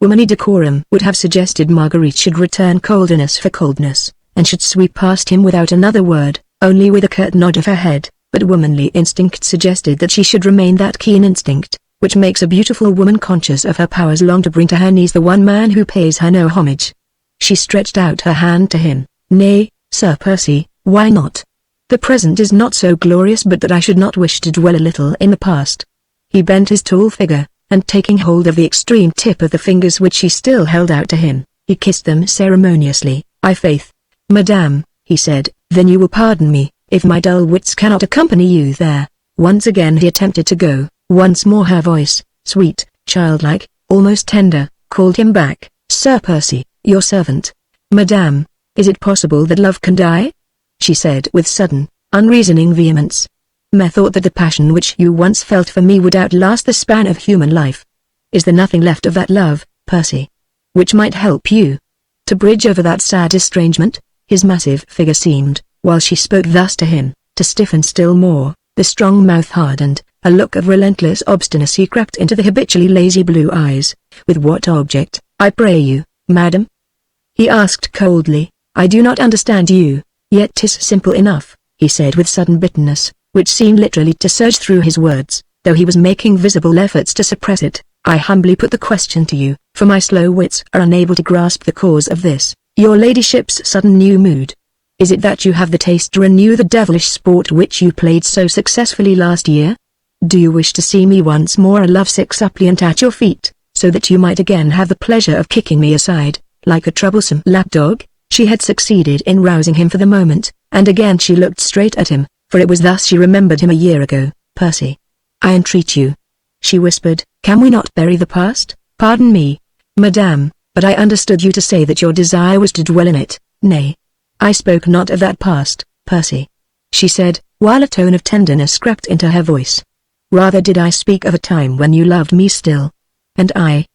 Womanly decorum would have suggested Marguerite should return coldness for coldness, and should sweep past him without another word, only with a curt nod of her head, but womanly instinct suggested that she should remain that keen instinct, which makes a beautiful woman conscious of her powers long to bring to her knees the one man who pays her no homage. She stretched out her hand to him. "Nay, Sir Percy, why not? The present is not so glorious but that I should not wish to dwell a little in the past." He bent his tall figure, and taking hold of the extreme tip of the fingers which she still held out to him, he kissed them ceremoniously. "I faith, madame," he said, "then you will pardon me, if my dull wits cannot accompany you there." Once again he attempted to go, once more her voice, sweet, childlike, almost tender, called him back. "Sir Percy, your servant." "Madame, is it possible that love can die?" she said with sudden, unreasoning vehemence. Methought that the passion which you once felt for me would outlast the span of human life. Is there nothing left of that love, Percy, which might help you to bridge over that sad estrangement? His massive figure seemed, while she spoke thus to him, to stiffen still more. The strong mouth hardened, a look of relentless obstinacy crept into the habitually lazy blue eyes. With what object, I pray you, madam? He asked coldly. I do not understand you, yet 'tis simple enough, he said with sudden bitterness, which seemed literally to surge through his words, though he was making visible efforts to suppress it. I humbly put the question to you, for my slow wits are unable to grasp the cause of this, your ladyship's sudden new mood. Is it that you have the taste to renew the devilish sport which you played so successfully last year? Do you wish to see me once more a lovesick suppliant at your feet, so that you might again have the pleasure of kicking me aside, like a troublesome lapdog? She had succeeded in rousing him for the moment, and again she looked straight at him, for it was thus she remembered him a year ago. Percy, I entreat you, she whispered, can we not bury the past? Pardon me, madame, but I understood you to say that your desire was to dwell in it. Nay, I spoke not of that past, Percy, she said, while a tone of tenderness crept into her voice. Rather did I speak of a time when you loved me still. And I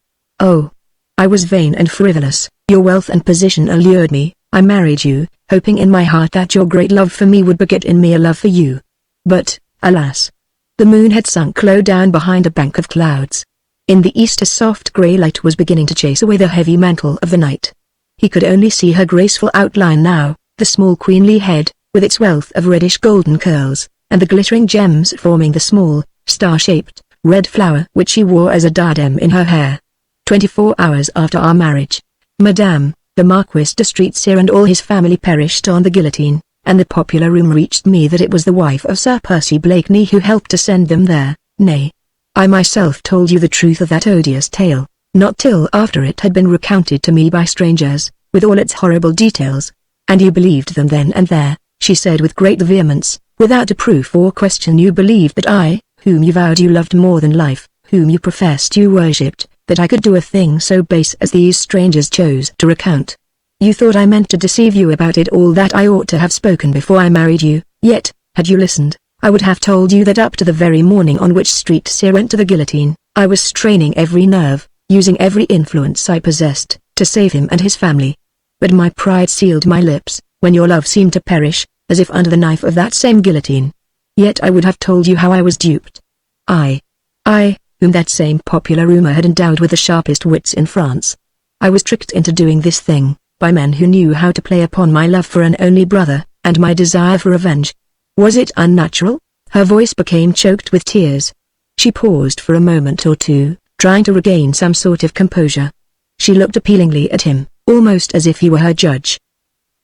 was vain and frivolous. Your wealth and position allured me. I married you, hoping in my heart that your great love for me would beget in me a love for you. But, alas! The moon had sunk low down behind a bank of clouds. In the east a soft grey light was beginning to chase away the heavy mantle of the night. He could only see her graceful outline now, the small queenly head, with its wealth of reddish golden curls, and the glittering gems forming the small, star-shaped, red flower which she wore as a diadem in her hair. 24 hours after our marriage, Madame, the Marquis de Streetsier and all his family perished on the guillotine, and the popular rumour reached me that it was the wife of Sir Percy Blakeney who helped to send them there. Nay, I myself told you the truth of that odious tale, not till after it had been recounted to me by strangers, with all its horrible details. And you believed them then and there, she said with great vehemence, without a proof or question. You believed that I, whom you vowed you loved more than life, whom you professed you worshipped, that I could do a thing so base as these strangers chose to recount. You thought I meant to deceive you about it all, that I ought to have spoken before I married you, yet, had you listened, I would have told you that up to the very morning on which Streetsier went to the guillotine, I was straining every nerve, using every influence I possessed, to save him and his family. But my pride sealed my lips, when your love seemed to perish, as if under the knife of that same guillotine. Yet I would have told you how I was duped. I, whom that same popular rumor had endowed with the sharpest wits in France. I was tricked into doing this thing, by men who knew how to play upon my love for an only brother, and my desire for revenge. Was it unnatural? Her voice became choked with tears. She paused for a moment or two, trying to regain some sort of composure. She looked appealingly at him, almost as if he were her judge.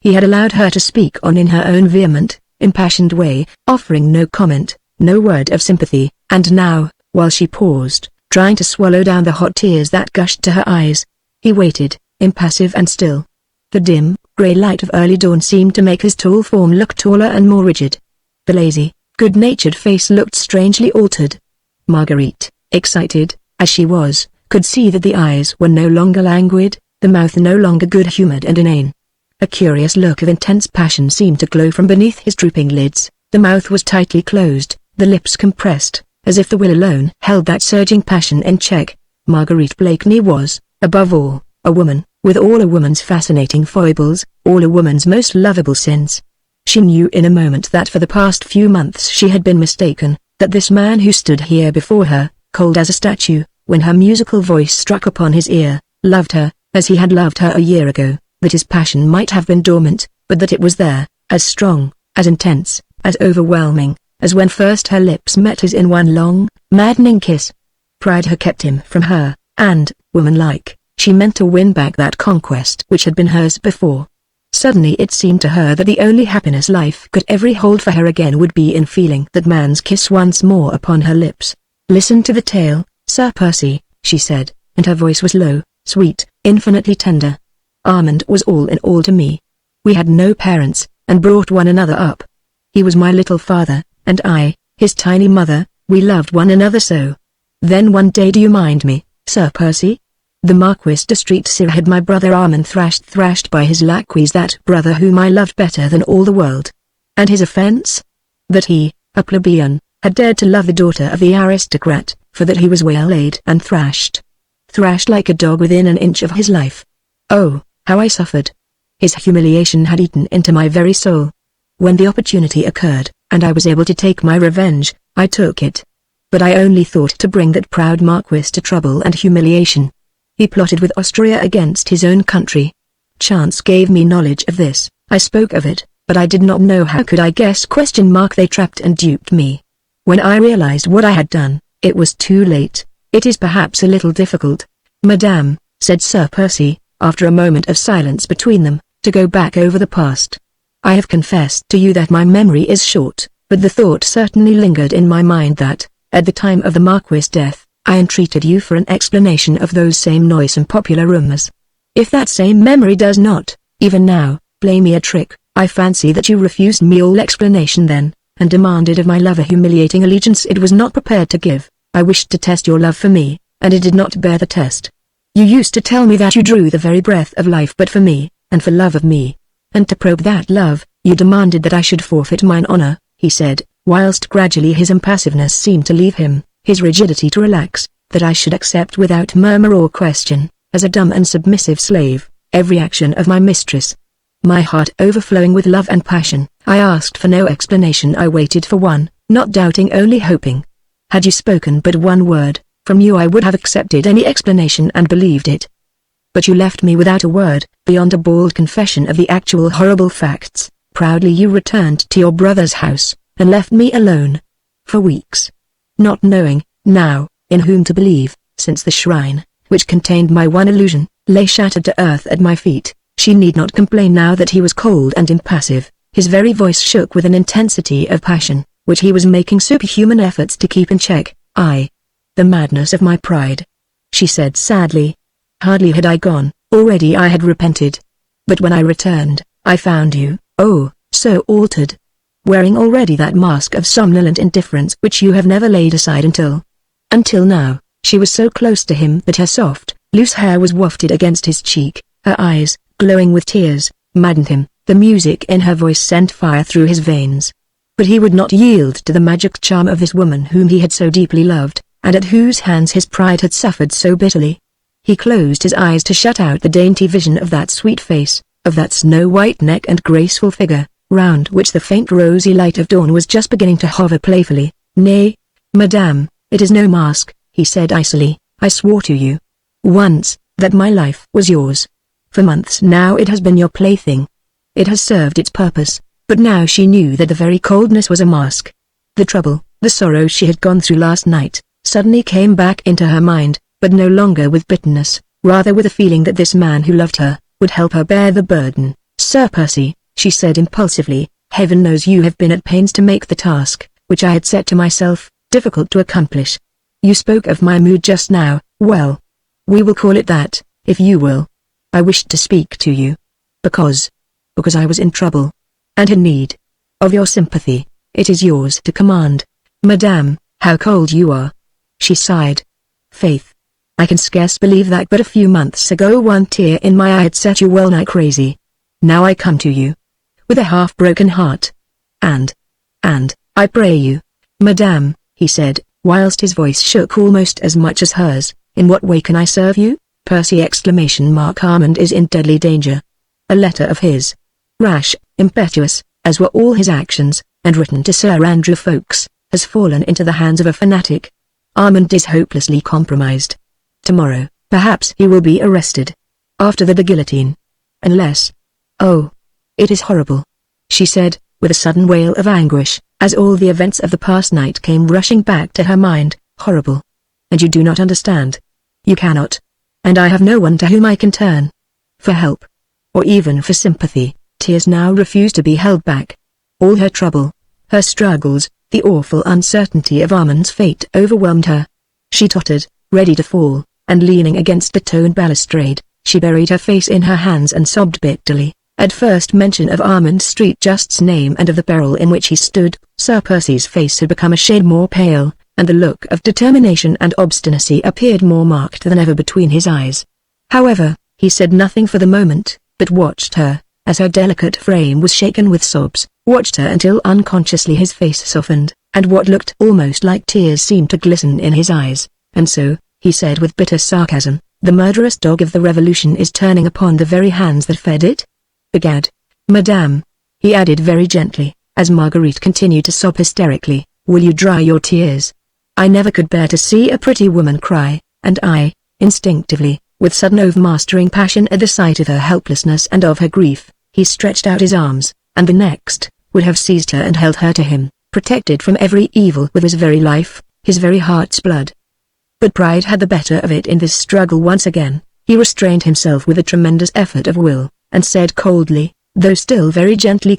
He had allowed her to speak on in her own vehement, impassioned way, offering no comment, no word of sympathy, and now, while she paused, trying to swallow down the hot tears that gushed to her eyes, he waited, impassive and still. The dim, grey light of early dawn seemed to make his tall form look taller and more rigid. The lazy, good-natured face looked strangely altered. Marguerite, excited, as she was, could see that the eyes were no longer languid, the mouth no longer good-humoured and inane. A curious look of intense passion seemed to glow from beneath his drooping lids. The mouth was tightly closed, the lips compressed, as if the will alone held that surging passion in check. Marguerite Blakeney was, above all, a woman, with all a woman's fascinating foibles, all a woman's most lovable sins. She knew in a moment that for the past few months she had been mistaken, that this man who stood here before her, cold as a statue, when her musical voice struck upon his ear, loved her, as he had loved her a year ago, that his passion might have been dormant, but that it was there, as strong, as intense, as overwhelming, as when first her lips met his in one long, maddening kiss. Pride had kept him from her, and, woman-like, she meant to win back that conquest which had been hers before. Suddenly it seemed to her that the only happiness life could ever hold for her again would be in feeling that man's kiss once more upon her lips. Listen to the tale, Sir Percy, she said, and her voice was low, sweet, infinitely tender. Armand was all in all to me. We had no parents, and brought one another up. He was my little father, and I, his tiny mother. We loved one another so. Then one day, do you mind me, Sir Percy? The Marquis de Streetsier had my brother Armand thrashed by his lacqueys, that brother whom I loved better than all the world. And his offence? That he, a plebeian, had dared to love the daughter of the aristocrat, for that he was waylaid and thrashed. Thrashed like a dog within an inch of his life. Oh, how I suffered. His humiliation had eaten into my very soul. When the opportunity occurred, and I was able to take my revenge, I took it. But I only thought to bring that proud Marquis to trouble and humiliation. He plotted with Austria against his own country. Chance gave me knowledge of this. I spoke of it, but I did not know how could I guess ? They trapped and duped me. When I realized what I had done, it was too late. It is perhaps a little difficult, Madame, said Sir Percy, after a moment of silence between them, to go back over the past. I have confessed to you that my memory is short, but the thought certainly lingered in my mind that, at the time of the Marquis' death, I entreated you for an explanation of those same noisome popular rumors. If that same memory does not, even now, play me a trick, I fancy that you refused me all explanation then, and demanded of my love a humiliating allegiance it was not prepared to give. I wished to test your love for me, and it did not bear the test. You used to tell me that you drew the very breath of life but for me, and for love of me. And to probe that love, you demanded that I should forfeit mine honor, he said, whilst gradually his impassiveness seemed to leave him, his rigidity to relax, that I should accept without murmur or question, as a dumb and submissive slave, every action of my mistress. My heart overflowing with love and passion, I asked for no explanation. I waited for one, not doubting, only hoping. Had you spoken but one word, from you I would have accepted any explanation and believed it. But you left me without a word, beyond a bald confession of the actual horrible facts. Proudly you returned to your brother's house, and left me alone. For weeks. Not knowing, now, in whom to believe, since the shrine, which contained my one illusion, lay shattered to earth at my feet. She need not complain now that he was cold and impassive. His very voice shook with an intensity of passion, which he was making superhuman efforts to keep in check. The madness of my pride, she said sadly. Hardly had I gone, already I had repented. But when I returned, I found you, oh, so altered. Wearing already that mask of somnolent indifference which you have never laid aside until now. She was so close to him that her soft, loose hair was wafted against his cheek. Her eyes, glowing with tears, maddened him. The music in her voice sent fire through his veins. But he would not yield to the magic charm of this woman whom he had so deeply loved, and at whose hands his pride had suffered so bitterly. He closed his eyes to shut out the dainty vision of that sweet face, of that snow-white neck and graceful figure, round which the faint rosy light of dawn was just beginning to hover playfully. Nay, Madame, it is no mask, he said icily. I swore to you once, that my life was yours. For months now it has been your plaything. It has served its purpose, but now she knew that the very coldness was a mask. The trouble, the sorrow she had gone through last night, suddenly came back into her mind, but no longer with bitterness, rather with a feeling that this man who loved her, would help her bear the burden. Sir Percy, she said impulsively, heaven knows you have been at pains to make the task, which I had set to myself, difficult to accomplish. You spoke of my mood just now. Well, we will call it that, if you will. I wished to speak to you. Because I was in trouble. And in need of your sympathy. It is yours to command. Madame, how cold you are. She sighed. Faith, I can scarce believe that but a few months ago one tear in my eye had set you well nigh crazy. Now I come to you with a half-broken heart. And I pray you, Madame, he said, whilst his voice shook almost as much as hers, in what way can I serve you? Percy! Armand is in deadly danger. A letter of his, rash, impetuous, as were all his actions, and written to Sir Andrew Ffoulkes, has fallen into the hands of a fanatic. Armand is hopelessly compromised. Tomorrow, perhaps he will be arrested. After the guillotine. Unless... Oh, it is horrible, she said, with a sudden wail of anguish, as all the events of the past night came rushing back to her mind. Horrible. And you do not understand. You cannot. And I have no one to whom I can turn for help, or even for sympathy. Tears now refused to be held back. All her trouble, her struggles, the awful uncertainty of Armand's fate overwhelmed her. She tottered, ready to fall, and leaning against the toned balustrade, she buried her face in her hands and sobbed bitterly. At first mention of Armand Street Just's name and of the peril in which he stood, Sir Percy's face had become a shade more pale, and the look of determination and obstinacy appeared more marked than ever between his eyes. However, he said nothing for the moment, but watched her, as her delicate frame was shaken with sobs, watched her until unconsciously his face softened, and what looked almost like tears seemed to glisten in his eyes. "And so," he said with bitter sarcasm, "the murderous dog of the revolution is turning upon the very hands that fed it? Begad, madame," he added very gently, as Marguerite continued to sob hysterically, "will you dry your tears? I never could bear to see a pretty woman cry, and I," instinctively, with sudden overmastering passion at the sight of her helplessness and of her grief, he stretched out his arms, and the next, would have seized her and held her to him, protected from every evil with his very life, his very heart's blood. But pride had the better of it in this struggle once again. He restrained himself with a tremendous effort of will, and said coldly, though still very gently,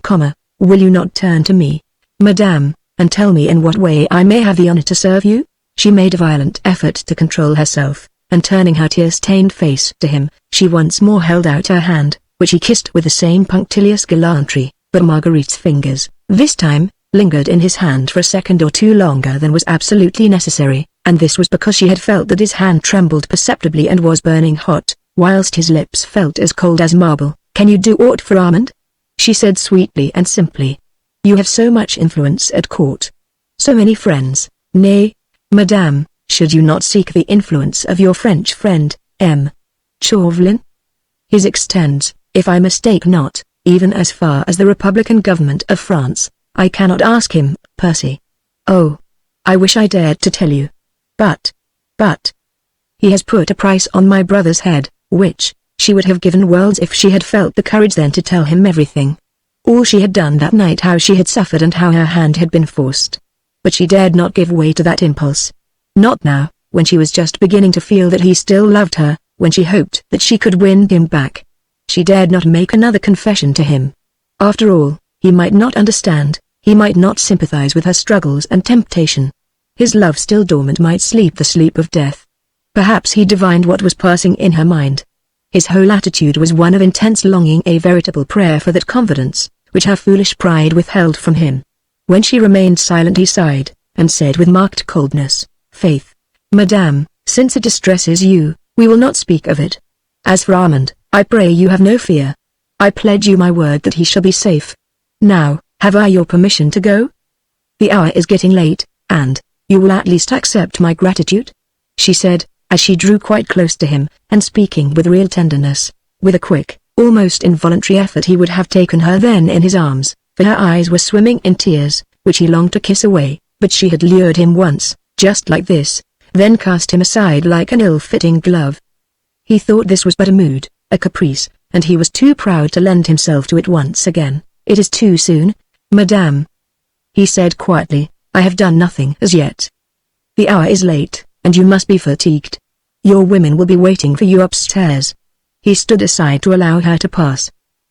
"Will you not turn to me, madame, and tell me in what way I may have the honor to serve you?" She made a violent effort to control herself, and turning her tear-stained face to him, she once more held out her hand, which he kissed with the same punctilious gallantry, but Marguerite's fingers, this time, lingered in his hand for a second or two longer than was absolutely necessary, and this was because she had felt that his hand trembled perceptibly and was burning hot, whilst his lips felt as cold as marble. "Can you do aught for Armand?" she said sweetly and simply. "You have so much influence at court. So many friends. Nay, madame, should you not seek the influence of your French friend, M. Chauvelin? His extends, if I mistake not, even as far as the Republican government of France. I cannot ask him, Percy. Oh, I wish I dared to tell you. But, he has put a price on my brother's head, which, she would have given worlds if she had felt the courage then to tell him everything. All she had done that night, how she had suffered and how her hand had been forced. But she dared not give way to that impulse. Not now, when she was just beginning to feel that he still loved her, when she hoped that she could win him back. She dared not make another confession to him. After all, he might not understand, he might not sympathize with her struggles and temptation. His love still dormant might sleep the sleep of death. Perhaps he divined what was passing in her mind. His whole attitude was one of intense longing, a veritable prayer for that confidence, which her foolish pride withheld from him. When she remained silent he sighed, and said with marked coldness, "Faith, madame, since it distresses you, we will not speak of it. As for Armand, I pray you have no fear. I pledge you my word that he shall be safe. Now, have I your permission to go? The hour is getting late, and, you will at least accept my gratitude?" she said, as she drew quite close to him, and speaking with real tenderness. With a quick, almost involuntary effort he would have taken her then in his arms, for her eyes were swimming in tears, which he longed to kiss away, but she had lured him once, just like this, then cast him aside like an ill-fitting glove. He thought this was but a mood, a caprice, and he was too proud to lend himself to it once again. "It is too soon, madame," he said quietly, "I have done nothing as yet. The hour is late, and you must be fatigued. Your women will be waiting for you upstairs." He stood aside to allow her to pass.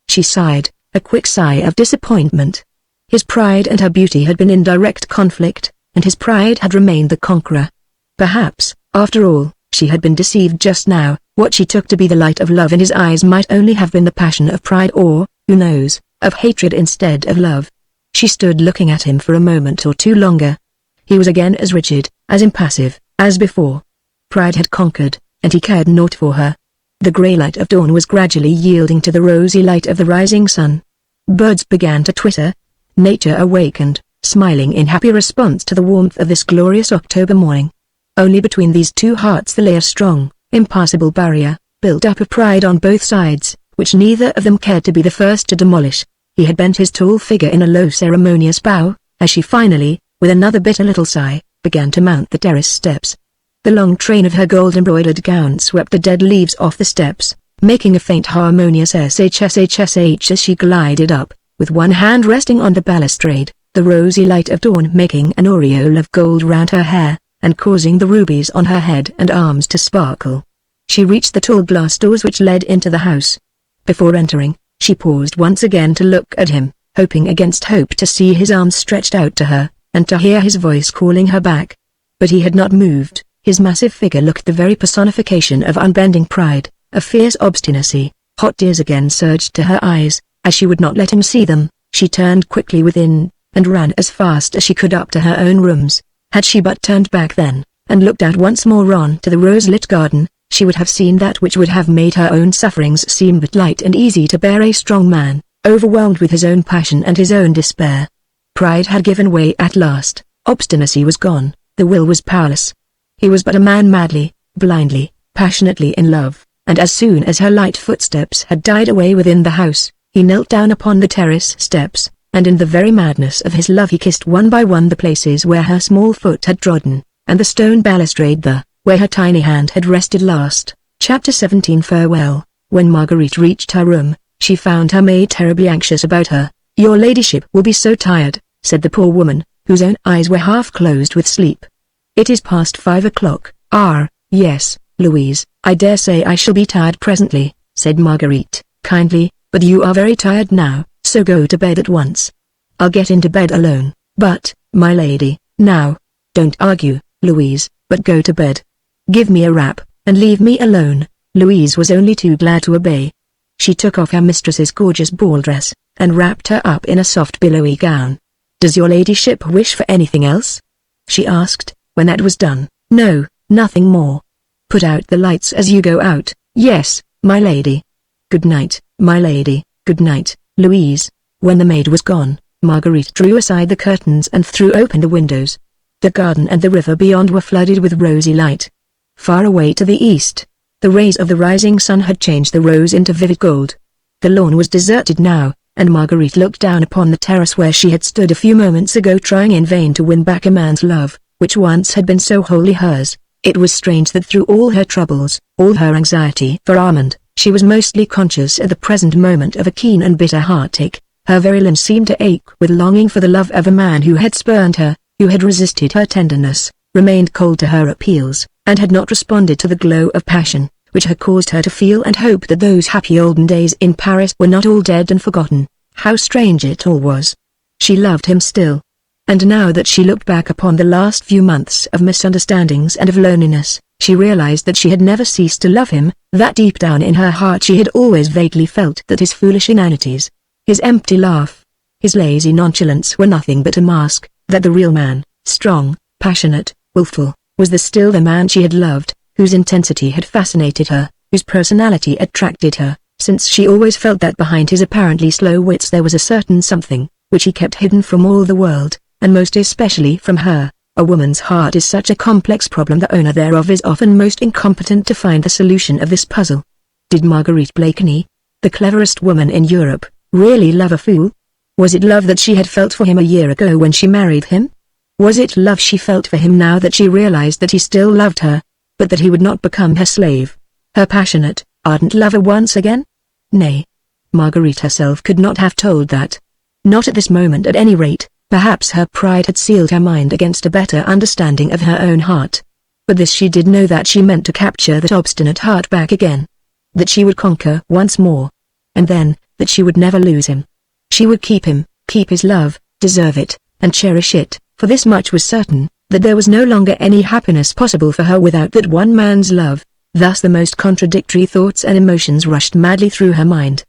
She sighed, a quick sigh of disappointment. His pride and her beauty had been in direct conflict, and his pride had remained the conqueror. Perhaps, after all, she had been deceived just now. What she took to be the light of love in his eyes might only have been the passion of pride or, who knows, of hatred instead of love. She stood looking at him for a moment or two longer. He was again as rigid, as impassive, as before. Pride had conquered, and he cared naught for her. The grey light of dawn was gradually yielding to the rosy light of the rising sun. Birds began to twitter. Nature awakened, smiling in happy response to the warmth of this glorious October morning. Only between these two hearts there lay a strong, impassable barrier, built up of pride on both sides, which neither of them cared to be the first to demolish. He had bent his tall figure in a low ceremonious bow, as she finally, with another bitter little sigh, began to mount the terrace steps. The long train of her gold-embroidered gown swept the dead leaves off the steps, making a faint harmonious shh as she glided up, with one hand resting on the balustrade, the rosy light of dawn making an aureole of gold round her hair, and causing the rubies on her head and arms to sparkle. She reached the tall glass doors which led into the house. Before entering, she paused once again to look at him, hoping against hope to see his arms stretched out to her, and to hear his voice calling her back. But he had not moved. His massive figure looked the very personification of unbending pride, of fierce obstinacy. Hot tears again surged to her eyes. As she would not let him see them, she turned quickly within, and ran as fast as she could up to her own rooms. Had she but turned back then, and looked out once more on to the rose-lit garden, she would have seen that which would have made her own sufferings seem but light and easy to bear. A strong man, overwhelmed with his own passion and his own despair. Pride had given way at last, Obstinacy was gone, the will was powerless. He was but a man madly, blindly, passionately in love, and as soon as her light footsteps had died away within the house, he knelt down upon the terrace steps, and in the very madness of his love he kissed one by one the places where her small foot had trodden, and the stone balustrade where her tiny hand had rested last. Chapter 17 Farewell. When Marguerite reached her room, she found her maid terribly anxious about her. "Your ladyship will be so tired," said the poor woman, whose own eyes were half closed with sleep. "It is past 5 o'clock." "Ah, yes, Louise, I dare say I shall be tired presently," said Marguerite, kindly, "but you are very tired now, so go to bed at once." "I'll get into bed alone." "But, my lady, now, don't argue, Louise, but go to bed. Give me a wrap, and leave me alone." Louise was only too glad to obey. She took off her mistress's gorgeous ball dress, and wrapped her up in a soft billowy gown. "Does your ladyship wish for anything else?" she asked, when that was done. "No, nothing more." "Put out the lights as you go out." "Yes, my lady." "Good night, my lady." "Good night, Louise." When the maid was gone, Marguerite drew aside the curtains and threw open the windows. The garden and the river beyond were flooded with rosy light. Far away to the east, the rays of the rising sun had changed the rose into vivid gold. The lawn was deserted now, and Marguerite looked down upon the terrace where she had stood a few moments ago trying in vain to win back a man's love, which once had been so wholly hers. It was strange that through all her troubles, all her anxiety for Armand, she was mostly conscious at the present moment of a keen and bitter heartache. Her very limbs seemed to ache with longing for the love of a man who had spurned her, who had resisted her tenderness, remained cold to her appeals, and had not responded to the glow of passion, which had caused her to feel and hope that those happy olden days in Paris were not all dead and forgotten. How strange it all was. She loved him still. And now that she looked back upon the last few months of misunderstandings and of loneliness, she realized that she had never ceased to love him, that deep down in her heart she had always vaguely felt that his foolish inanities, his empty laugh, his lazy nonchalance were nothing but a mask, that the real man, strong, passionate, willful, was still the man she had loved, whose intensity had fascinated her, whose personality attracted her, since she always felt that behind his apparently slow wits there was a certain something, which he kept hidden from all the world, and most especially from her. A woman's heart is such a complex problem the owner thereof is often most incompetent to find the solution of this puzzle. Did Marguerite Blakeney, the cleverest woman in Europe, really love a fool? Was it love that she had felt for him a year ago when she married him? Was it love she felt for him now that she realized that he still loved her, but that he would not become her slave, her passionate, ardent lover once again? Nay. Marguerite herself could not have told that. Not at this moment at any rate. Perhaps her pride had sealed her mind against a better understanding of her own heart. But this she did know, that she meant to capture that obstinate heart back again. That she would conquer once more. And then, that she would never lose him. She would keep him, keep his love, deserve it, and cherish it, for this much was certain, that there was no longer any happiness possible for her without that one man's love. Thus the most contradictory thoughts and emotions rushed madly through her mind.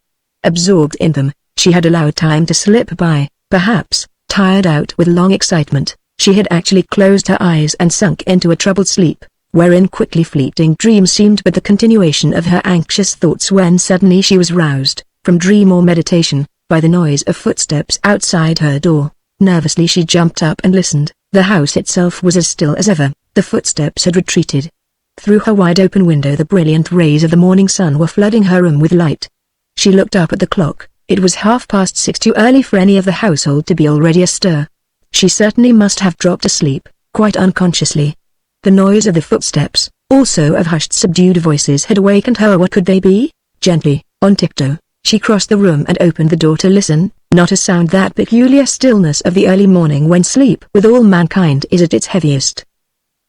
Absorbed in them, she had allowed time to slip by. Perhaps, tired out with long excitement, she had actually closed her eyes and sunk into a troubled sleep, wherein quickly fleeting dreams seemed but the continuation of her anxious thoughts, when suddenly she was roused, from dream or meditation, by the noise of footsteps outside her door. Nervously she jumped up and listened. The house itself was as still as ever. The footsteps had retreated. Through her wide-open window the brilliant rays of the morning sun were flooding her room with light. She looked up at the clock. It was 6:30, too early for any of the household to be already astir. She certainly must have dropped asleep, quite unconsciously. The noise of the footsteps, also of hushed subdued voices, had awakened her. What could they be? Gently, on tiptoe, she crossed the room and opened the door to listen. Not a sound. That peculiar stillness of the early morning when sleep with all mankind is at its heaviest.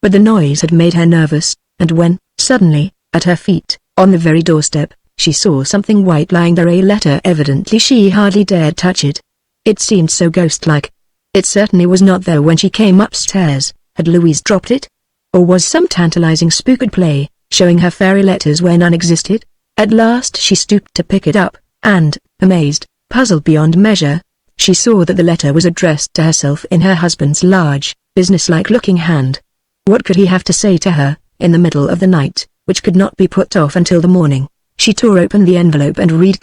But the noise had made her nervous, and when, suddenly, at her feet, on the very doorstep, she saw something white lying there, a letter. Evidently she hardly dared touch it. It seemed so ghost-like. It certainly was not there when she came upstairs. Had Louise dropped it? Or was some tantalizing spook at play, showing her fairy letters where none existed? At last she stooped to pick it up, and, amazed, puzzled beyond measure, she saw that the letter was addressed to herself in her husband's large, business-like-looking hand. What could he have to say to her, in the middle of the night, which could not be put off until the morning? She tore open the envelope and read: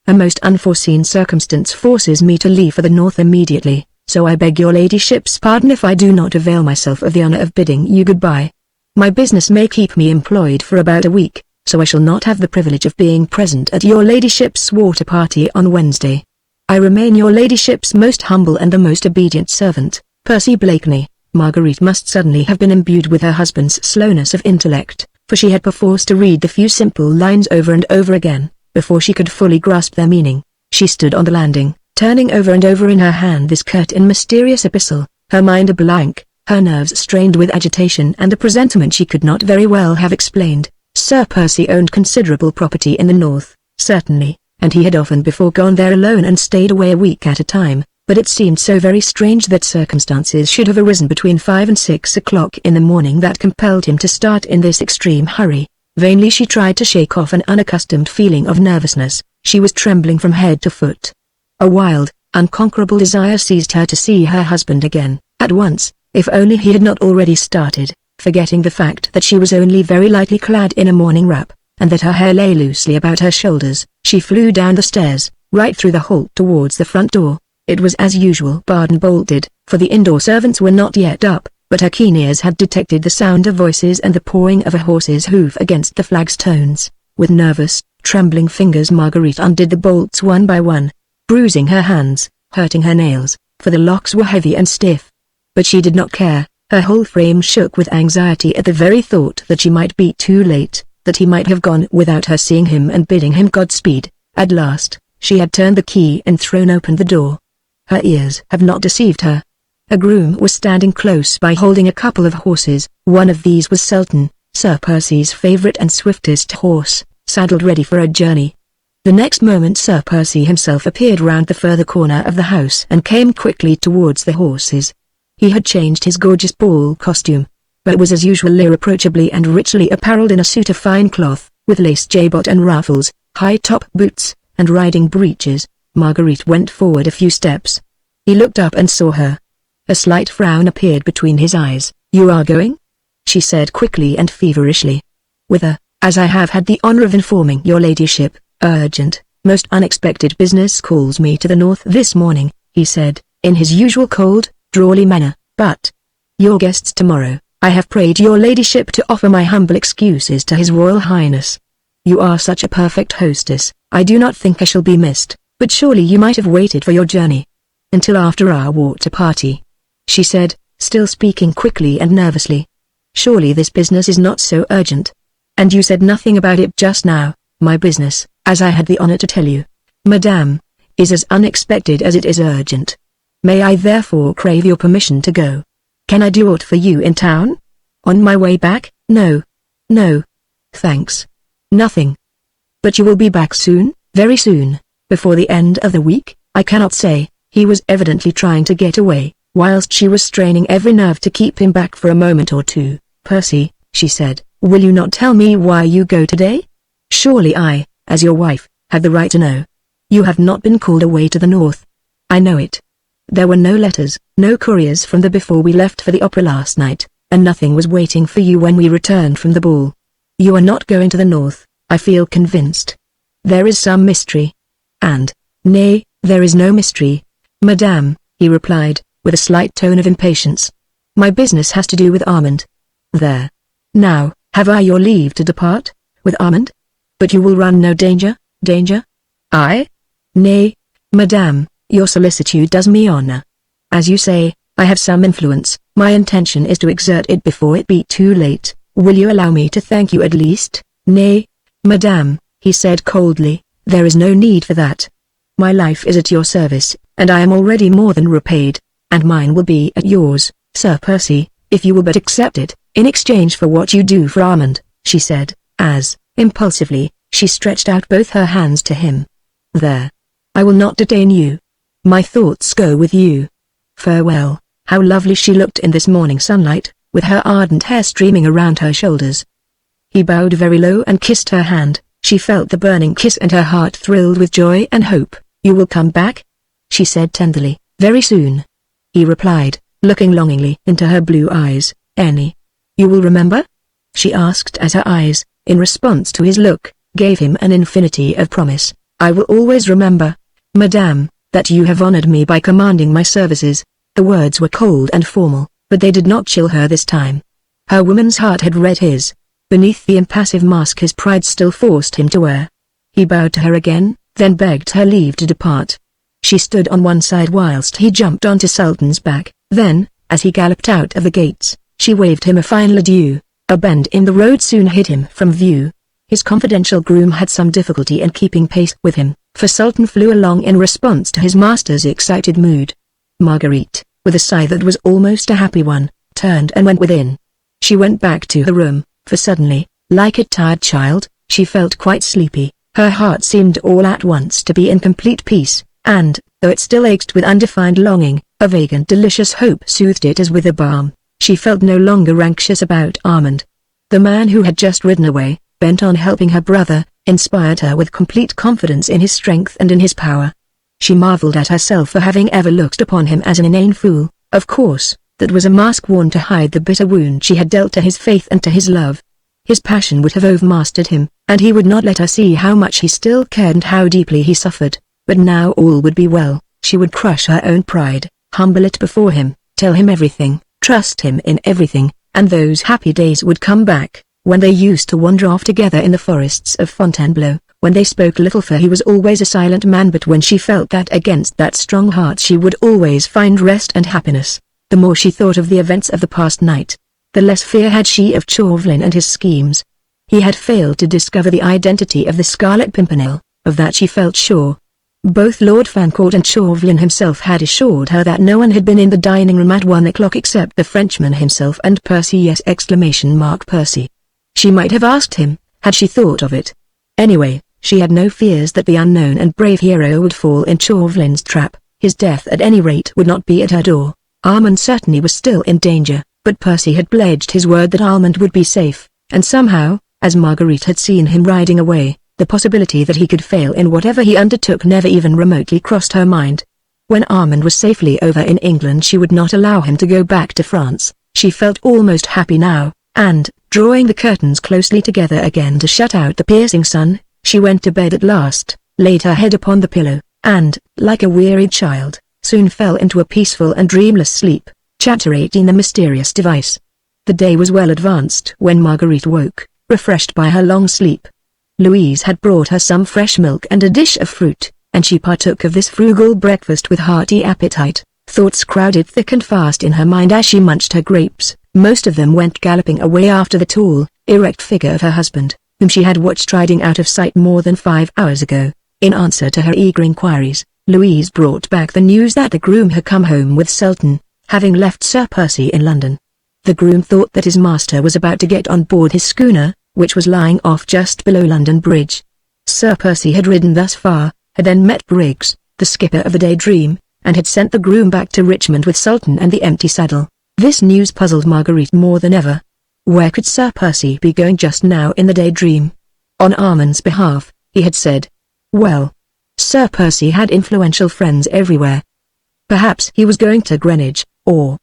"A most unforeseen circumstance forces me to leave for the north immediately. so I beg your ladyship's pardon if I do not avail myself of the honor of bidding you goodbye. My business may keep me employed for about a week, so I shall not have the privilege of being present at your ladyship's water party on Wednesday. I remain your ladyship's most humble and the most obedient servant, Percy Blakeney. Marguerite must suddenly have been imbued with her husband's slowness of intellect, for she had perforce to read the few simple lines over and over again, before she could fully grasp their meaning. She stood on the landing, turning over and over in her hand this curt and mysterious epistle, her mind a blank, her nerves strained with agitation and a presentiment she could not very well have explained. Sir Percy owned considerable property in the north, certainly, and he had often before gone there alone and stayed away a week at a time, but it seemed so very strange that circumstances should have arisen between 5 and 6 o'clock in the morning that compelled him to start in this extreme hurry. Vainly she tried to shake off an unaccustomed feeling of nervousness. She was trembling from head to foot. A wild, unconquerable desire seized her to see her husband again, at once, if only he had not already started. Forgetting the fact that she was only very lightly clad in a morning wrap, and that her hair lay loosely about her shoulders, she flew down the stairs, right through the hall towards the front door. It was as usual barred and bolted, for the indoor servants were not yet up, but her keen ears had detected the sound of voices and the pawing of a horse's hoof against the flagstones. With nervous, trembling fingers Marguerite undid the bolts one by one, bruising her hands, hurting her nails, for the locks were heavy and stiff. But she did not care. Her whole frame shook with anxiety at the very thought that she might be too late, that he might have gone without her seeing him and bidding him Godspeed. At last, she had turned the key and thrown open the door. Her ears have not deceived her. A groom was standing close by holding a couple of horses. One of these was Sultan, Sir Percy's favourite and swiftest horse, saddled ready for a journey. The next moment Sir Percy himself appeared round the further corner of the house and came quickly towards the horses. He had changed his gorgeous ball costume, but was as usual irreproachably and richly apparelled in a suit of fine cloth, with lace jabot and ruffles, high-top boots, and riding breeches. Marguerite went forward a few steps. He looked up and saw her. A slight frown appeared between his eyes. "You are going?" she said quickly and feverishly. "Whither?" "As I have had the honour of informing your ladyship, urgent, most unexpected business calls me to the north this morning," he said, in his usual cold, drawly manner. "But your guests tomorrow. I have prayed your ladyship to offer my humble excuses to His Royal Highness. You are such a perfect hostess, I do not think I shall be missed, but surely you might have waited for your journey until after our water party," she said, still speaking quickly and nervously. "Surely this business is not so urgent. And you said nothing about it just now." "My business, as I had the honor to tell you, madame, is as unexpected as it is urgent. May I therefore crave your permission to go? Can I do aught for you in town? On my way back?" "No. No. Thanks. Nothing." "But you will be back soon?" "Very soon. Before the end of the week?" "I cannot say." He was evidently trying to get away, whilst she was straining every nerve to keep him back for a moment or two. "Percy," she said, "will you not tell me why you go today? Surely I, as your wife, have the right to know. You have not been called away to the north." "I know it. There were no letters, no couriers from the before we left for the opera last night, and nothing was waiting for you when we returned from the ball. You are not going to the north, I feel convinced. There is some mystery." "And, nay, there is no mystery, madame," he replied, with a slight tone of impatience. "My business has to do with Armand. There. Now, have I your leave to depart?" "With Armand? But you will run no danger?" "Danger? I? Nay, madame, your solicitude does me honor. As you say, I have some influence. My intention is to exert it before it be too late. Will you allow me to thank you at least?" "Nay, madame," he said coldly, "there is no need for that. My life is at your service, and I am already more than repaid, and mine will be at yours, Sir Percy, if you will but accept it, in exchange for what you do for Armand," she said, as, impulsively, she stretched out both her hands to him. "There. I will not detain you. My thoughts go with you. Farewell." How lovely she looked in this morning sunlight, with her ardent hair streaming around her shoulders. He bowed very low and kissed her hand. She felt the burning kiss and her heart thrilled with joy and hope. "You will come back?" she said tenderly. "Very soon," he replied, looking longingly into her blue eyes. "Annie, you will remember?" she asked as her eyes, in response to his look, gave him an infinity of promise. "I will always remember, madame, that you have honored me by commanding my services. The words were cold and formal, but they did not chill her this time. Her woman's heart had read his. Beneath the impassive mask his pride still forced him to wear. He bowed to her again, then begged her leave to depart. She stood on one side whilst he jumped onto Sultan's back. Then, as he galloped out of the gates, she waved him a final adieu. A bend in the road soon hid him from view. His confidential groom had some difficulty in keeping pace with him, for Sultan flew along in response to his master's excited mood. Marguerite, with a sigh that was almost a happy one, turned and went within. She went back to her room, for suddenly, like a tired child, she felt quite sleepy. Her heart seemed all at once to be in complete peace, and, though it still ached with undefined longing, a vague and delicious hope soothed it as with a balm. She felt no longer anxious about Armand. The man who had just ridden away, bent on helping her brother, inspired her with complete confidence in his strength and in his power. She marveled at herself for having ever looked upon him as an inane fool. Of course, that was a mask worn to hide the bitter wound she had dealt to his faith and to his love. His passion would have overmastered him, and he would not let her see how much he still cared and how deeply he suffered. But now all would be well. She would crush her own pride, humble it before him, tell him everything, trust him in everything, and those happy days would come back, when they used to wander off together in the forests of Fontainebleau, when they spoke little for he was always a silent man, but when she felt that against that strong heart she would always find rest and happiness. The more she thought of the events of the past night, the less fear had she of Chauvelin and his schemes. He had failed to discover the identity of the Scarlet Pimpernel, of that she felt sure. Both Lord Fancourt and Chauvelin himself had assured her that no one had been in the dining room at 1 o'clock except the Frenchman himself and Percy. Yes! Percy. She might have asked him, had she thought of it. Anyway, she had no fears that the unknown and brave hero would fall in Chauvelin's trap. His death at any rate would not be at her door. Armand certainly was still in danger, but Percy had pledged his word that Armand would be safe, and somehow, as Marguerite had seen him riding away, the possibility that he could fail in whatever he undertook never even remotely crossed her mind. When Armand was safely over in England she would not allow him to go back to France. She felt almost happy now, and, drawing the curtains closely together again to shut out the piercing sun, she went to bed at last, laid her head upon the pillow, and, like a wearied child, soon fell into a peaceful and dreamless sleep. Chapter 18 The Mysterious Device. The day was well advanced when Marguerite woke, refreshed by her long sleep. Louise had brought her some fresh milk and a dish of fruit, and she partook of this frugal breakfast with hearty appetite. Thoughts crowded thick and fast in her mind as she munched her grapes. Most of them went galloping away after the tall, erect figure of her husband, whom she had watched riding out of sight more than 5 hours ago. In answer to her eager inquiries, Louise brought back the news that the groom had come home with Sultan, having left Sir Percy in London. The groom thought that his master was about to get on board his schooner, which was lying off just below London Bridge. Sir Percy had ridden thus far, had then met Briggs, the skipper of the Daydream, and had sent the groom back to Richmond with Sultan and the empty saddle. This news puzzled Marguerite more than ever. Where could Sir Percy be going just now in the Daydream? On Armand's behalf, he had said. Well, Sir Percy had influential friends everywhere. Perhaps he was going to Greenwich, or...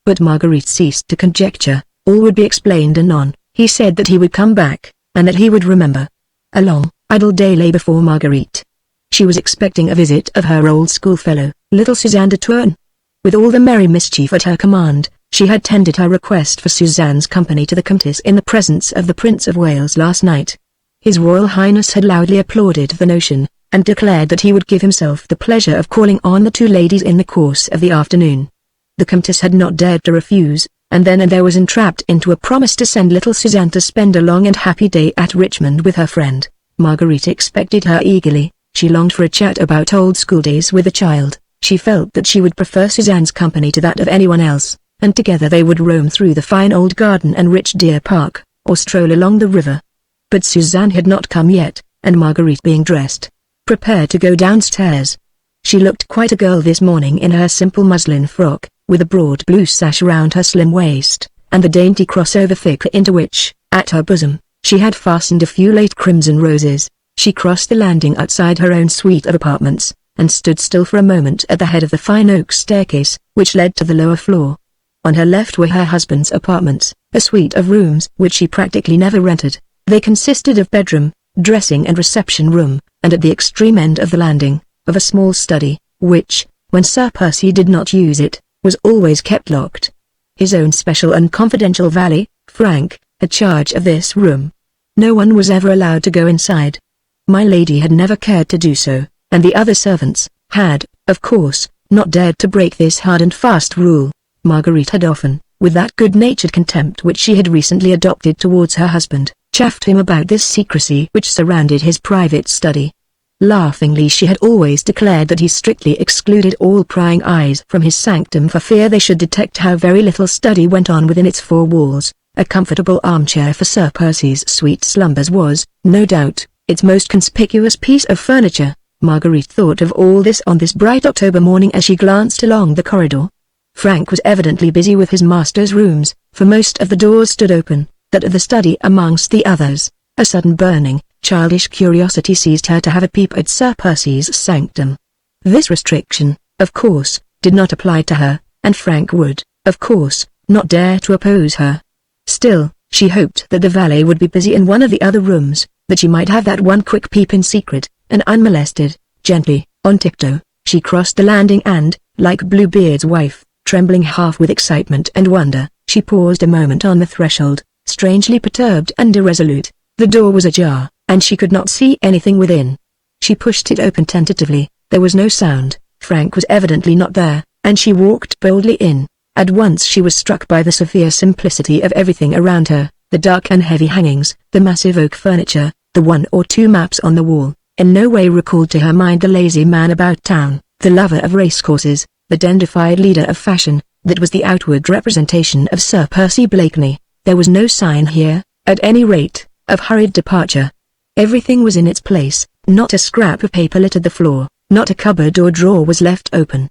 But Marguerite ceased to conjecture. All would be explained anon. He said that he would come back, and that he would remember. A long, idle day lay before Marguerite. She was expecting a visit of her old schoolfellow, little Suzanne de Tourne. With all the merry mischief at her command, she had tendered her request for Suzanne's company to the Countess in the presence of the Prince of Wales last night. His Royal Highness had loudly applauded the notion, and declared that he would give himself the pleasure of calling on the two ladies in the course of the afternoon. The Countess had not dared to refuse, and then and there was entrapped into a promise to send little Suzanne to spend a long and happy day at Richmond with her friend. Marguerite expected her eagerly. She longed for a chat about old school days with the child. She felt that she would prefer Suzanne's company to that of anyone else, and together they would roam through the fine old garden and rich deer park, or stroll along the river. But Suzanne had not come yet, and Marguerite being dressed, prepared to go downstairs. She looked quite a girl this morning in her simple muslin frock, with a broad blue sash around her slim waist, and the dainty crossover figure into which, at her bosom, she had fastened a few late crimson roses. She crossed the landing outside her own suite of apartments, and stood still for a moment at the head of the fine oak staircase, which led to the lower floor. On her left were her husband's apartments, a suite of rooms which she practically never rented. They consisted of bedroom, dressing and reception room, and at the extreme end of the landing, of a small study, which, when Sir Percy did not use it, was always kept locked. His own special and confidential valet, Frank, had charge of this room. No one was ever allowed to go inside. My lady had never cared to do so, and the other servants had, of course, not dared to break this hard and fast rule. Marguerite had often, with that good-natured contempt which she had recently adopted towards her husband, chaffed him about this secrecy which surrounded his private study. Laughingly she had always declared that he strictly excluded all prying eyes from his sanctum for fear they should detect how very little study went on within its four walls. A comfortable armchair for Sir Percy's sweet slumbers was, no doubt, its most conspicuous piece of furniture. Marguerite thought of all this on this bright October morning as she glanced along the corridor. Frank was evidently busy with his master's rooms, for most of the doors stood open, that of the study amongst the others. A sudden burning, childish curiosity seized her to have a peep at Sir Percy's sanctum. This restriction, of course, did not apply to her, and Frank would, of course, not dare to oppose her. Still, she hoped that the valet would be busy in one of the other rooms, that she might have that one quick peep in secret, and unmolested. Gently, on tiptoe, she crossed the landing and, like Bluebeard's wife, trembling half with excitement and wonder, she paused a moment on the threshold, strangely perturbed and irresolute. The door was ajar, and she could not see anything within. She pushed it open tentatively. There was no sound. Frank was evidently not there, and she walked boldly in. At once she was struck by the severe simplicity of everything around her, the dark and heavy hangings, the massive oak furniture, the one or two maps on the wall. In no way recalled to her mind the lazy man about town, the lover of racecourses, the dandified leader of fashion, that was the outward representation of Sir Percy Blakeney. There was no sign here, at any rate, of hurried departure. Everything was in its place, not a scrap of paper littered the floor, not a cupboard or drawer was left open.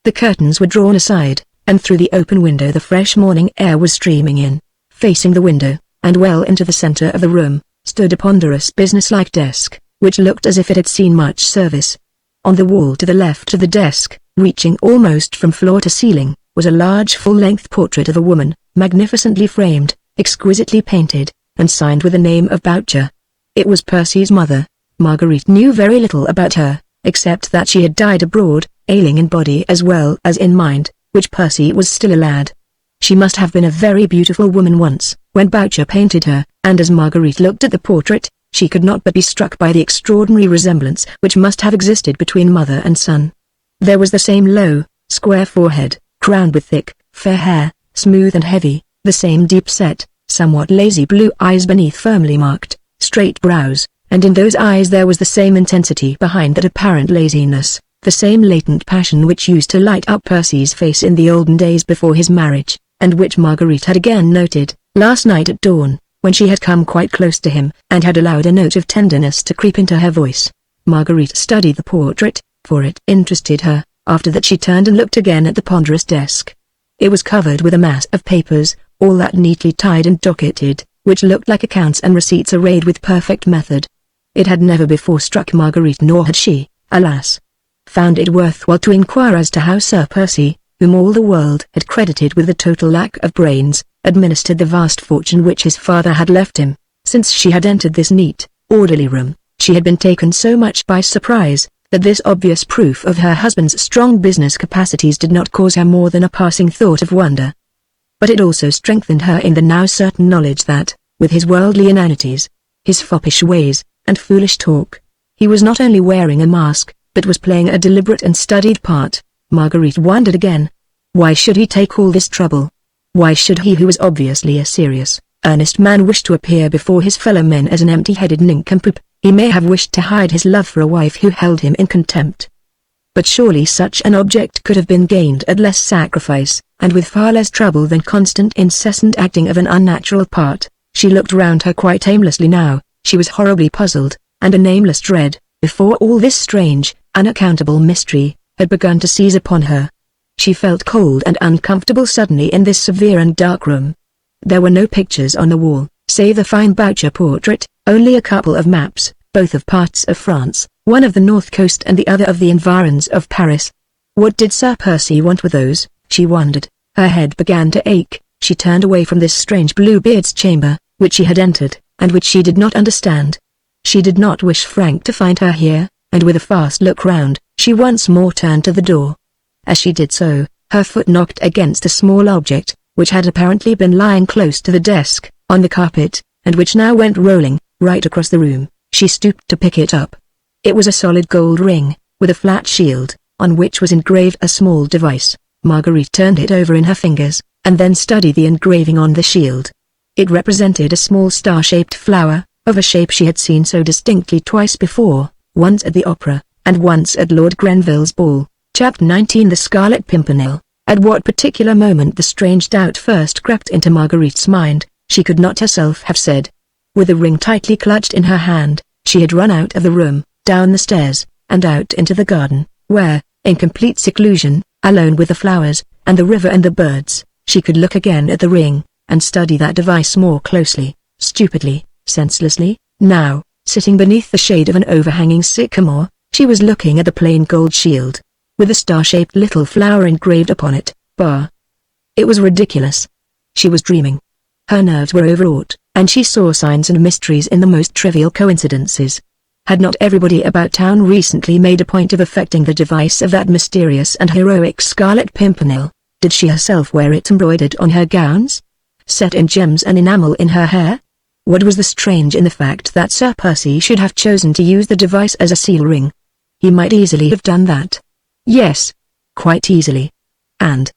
The curtains were drawn aside, and through the open window the fresh morning air was streaming in. Facing the window, and well into the center of the room, stood a ponderous businesslike desk, which looked as if it had seen much service. On the wall to the left of the desk, reaching almost from floor to ceiling, was a large full-length portrait of a woman, magnificently framed, exquisitely painted, and signed with the name of Boucher. It was Percy's mother. Marguerite knew very little about her, except that she had died abroad, ailing in body as well as in mind, which Percy was still a lad. She must have been a very beautiful woman once, when Boucher painted her, and as Marguerite looked at the portrait, she could not but be struck by the extraordinary resemblance which must have existed between mother and son. There was the same low, square forehead, crowned with thick, fair hair, smooth and heavy, the same deep-set, somewhat lazy blue eyes beneath firmly marked, straight brows, and in those eyes there was the same intensity behind that apparent laziness, the same latent passion which used to light up Percy's face in the olden days before his marriage, and which Marguerite had again noted, last night at dawn, when she had come quite close to him, and had allowed a note of tenderness to creep into her voice. Marguerite studied the portrait, for it interested her. After that she turned and looked again at the ponderous desk. It was covered with a mass of papers, all that neatly tied and docketed, which looked like accounts and receipts arrayed with perfect method. It had never before struck Marguerite, nor had she, alas, found it worthwhile to inquire as to how Sir Percy, whom all the world had credited with the total lack of brains, administered the vast fortune which his father had left him. Since she had entered this neat, orderly room, she had been taken so much by surprise, that this obvious proof of her husband's strong business capacities did not cause her more than a passing thought of wonder. But it also strengthened her in the now certain knowledge that, with his worldly inanities, his foppish ways, and foolish talk, he was not only wearing a mask, but was playing a deliberate and studied part. Marguerite wondered again. Why should he take all this trouble? Why should he, who was obviously a serious, earnest man, wish to appear before his fellow men as an empty-headed nincompoop? He may have wished to hide his love for a wife who held him in contempt. But surely such an object could have been gained at less sacrifice, and with far less trouble than constant incessant acting of an unnatural part. She looked round her quite aimlessly now. She was horribly puzzled, and a nameless dread, before all this strange, unaccountable mystery, had begun to seize upon her. She felt cold and uncomfortable suddenly in this severe and dark room. There were no pictures on the wall, save the fine Boucher portrait, only a couple of maps, both of parts of France, one of the north coast and the other of the environs of Paris. What did Sir Percy want with those, she wondered. Her head began to ache. She turned away from this strange Bluebeard's chamber, which she had entered, and which she did not understand. She did not wish Frank to find her here, and with a fast look round, she once more turned to the door. As she did so, Her foot knocked against a small object, which had apparently been lying close to the desk, on the carpet, and which now went rolling, right across the room. She stooped to pick it up. It was a solid gold ring, with a flat shield, on which was engraved a small device. Marguerite turned it over in her fingers, and then studied the engraving on the shield. It represented a small star-shaped flower, of a shape she had seen so distinctly twice before, once at the opera, and once at Lord Grenville's ball. Chapter 19 The Scarlet Pimpernel. At what particular moment the strange doubt first crept into Marguerite's mind, she could not herself have said. With the ring tightly clutched in her hand, she had run out of the room, down the stairs, and out into the garden, where, in complete seclusion, alone with the flowers, and the river and the birds, she could look again at the ring, and study that device more closely. Stupidly, senselessly, now, sitting beneath the shade of an overhanging sycamore, she was looking at the plain gold shield, with a star-shaped little flower engraved upon it. It was ridiculous. She was dreaming. Her nerves were overwrought, and she saw signs and mysteries in the most trivial coincidences. Had not everybody about town recently made a point of affecting the device of that mysterious and heroic Scarlet Pimpernel? Did she herself wear it embroidered on her gowns? Set in gems and enamel in her hair? What was the strange in the fact that Sir Percy should have chosen to use the device as a seal ring? He might easily have done that. Yes, quite easily. And,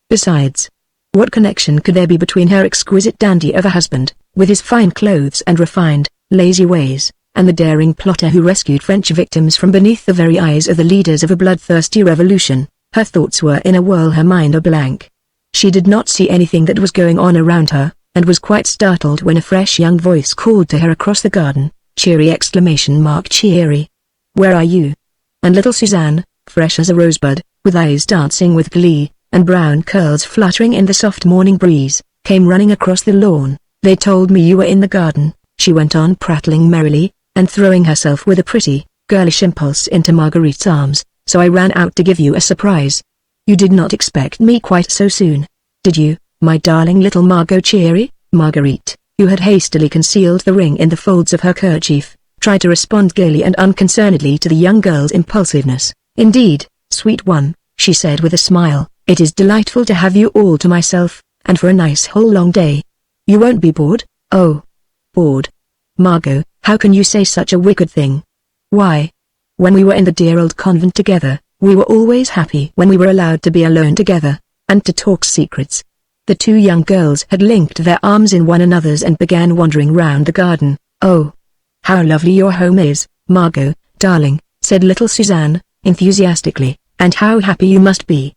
besides, what connection could there be between her exquisite dandy of a husband, with his fine clothes and refined, lazy ways, and the daring plotter who rescued French victims from beneath the very eyes of the leaders of a bloodthirsty revolution? Her thoughts were in a whirl, her mind a blank. She did not see anything that was going on around her, and was quite startled when a fresh young voice called to her across the garden. Cheery! Cheery! Where are you? And little Suzanne, fresh as a rosebud, with eyes dancing with glee, and brown curls fluttering in the soft morning breeze, came running across the lawn. They told me you were in the garden, she went on prattling merrily, and throwing herself with a pretty, girlish impulse into Marguerite's arms, so I ran out to give you a surprise. You did not expect me quite so soon, did you, my darling little Margot Cheery? Marguerite, who had hastily concealed the ring in the folds of her kerchief, tried to respond gaily and unconcernedly to the young girl's impulsiveness. Indeed, sweet one, she said with a smile, it is delightful to have you all to myself, and for a nice whole long day. You won't be bored? Oh, bored. Margot, how can you say such a wicked thing? Why? When we were in the dear old convent together, we were always happy when we were allowed to be alone together, and to talk secrets. The two young girls had linked their arms in one another's and began wandering round the garden. Oh, how lovely your home is, Margot, darling, said little Suzanne, enthusiastically, and how happy you must be.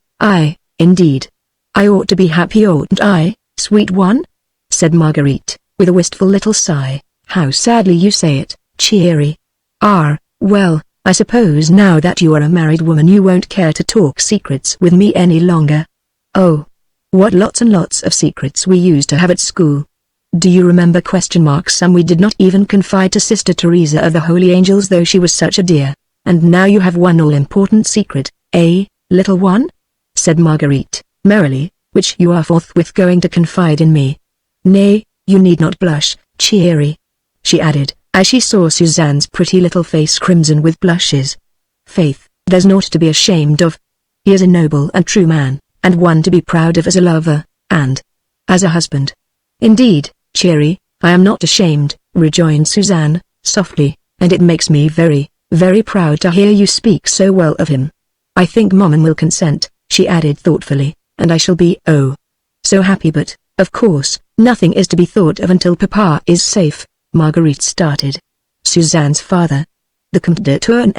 Indeed. I ought to be happy, oughtn't I, sweet one? Said Marguerite, with a wistful little sigh. How sadly you say it, Cheery. Well, I suppose now that you are a married woman you won't care to talk secrets with me any longer. Oh, what lots and lots of secrets we used to have at school. Do you remember ? Some we did not even confide to Sister Teresa of the Holy Angels, though she was such a dear. And now you have one all-important secret, little one? Said Marguerite, merrily, which you are forthwith going to confide in me. Nay, you need not blush, Cheery, she added, as she saw Suzanne's pretty little face crimson with blushes. Faith, there's naught to be ashamed of. He is a noble and true man, and one to be proud of as a lover, and as a husband. Indeed, Cheery, I am not ashamed, rejoined Suzanne, softly, and it makes me very, very proud to hear you speak so well of him. I think Maman will consent, she added thoughtfully, and I shall be, oh, so happy, but, of course, nothing is to be thought of until Papa is safe. Marguerite started. Suzanne's father. The Comte de Tourne!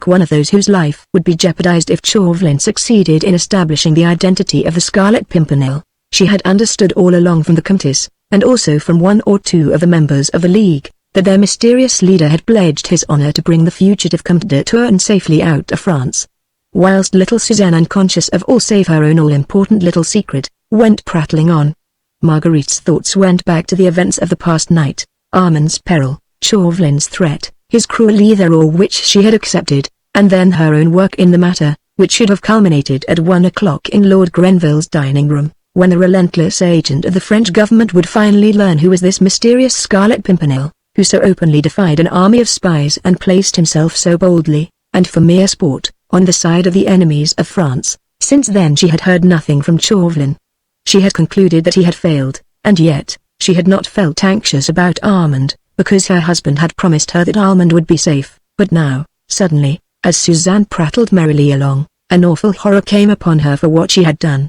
One of those whose life would be jeopardized if Chauvelin succeeded in establishing the identity of the Scarlet Pimpernel. She had understood all along from the Comtesse, and also from one or two of the members of the League, that their mysterious leader had pledged his honor to bring the fugitive Comte de Tourne safely out of France. Whilst little Suzanne, unconscious of all save her own all-important little secret, went prattling on. Marguerite's thoughts went back to the events of the past night, Armand's peril, Chauvelin's threat, his cruel either or which she had accepted, and then her own work in the matter, which should have culminated at 1 o'clock in Lord Grenville's dining room, when the relentless agent of the French government would finally learn who was this mysterious Scarlet Pimpernel, who so openly defied an army of spies and placed himself so boldly, and for mere sport, on the side of the enemies of France. Since then she had heard nothing from Chauvelin. She had concluded that he had failed, and yet, she had not felt anxious about Armand, because her husband had promised her that Armand would be safe. But now, suddenly, as Suzanne prattled merrily along, an awful horror came upon her for what she had done.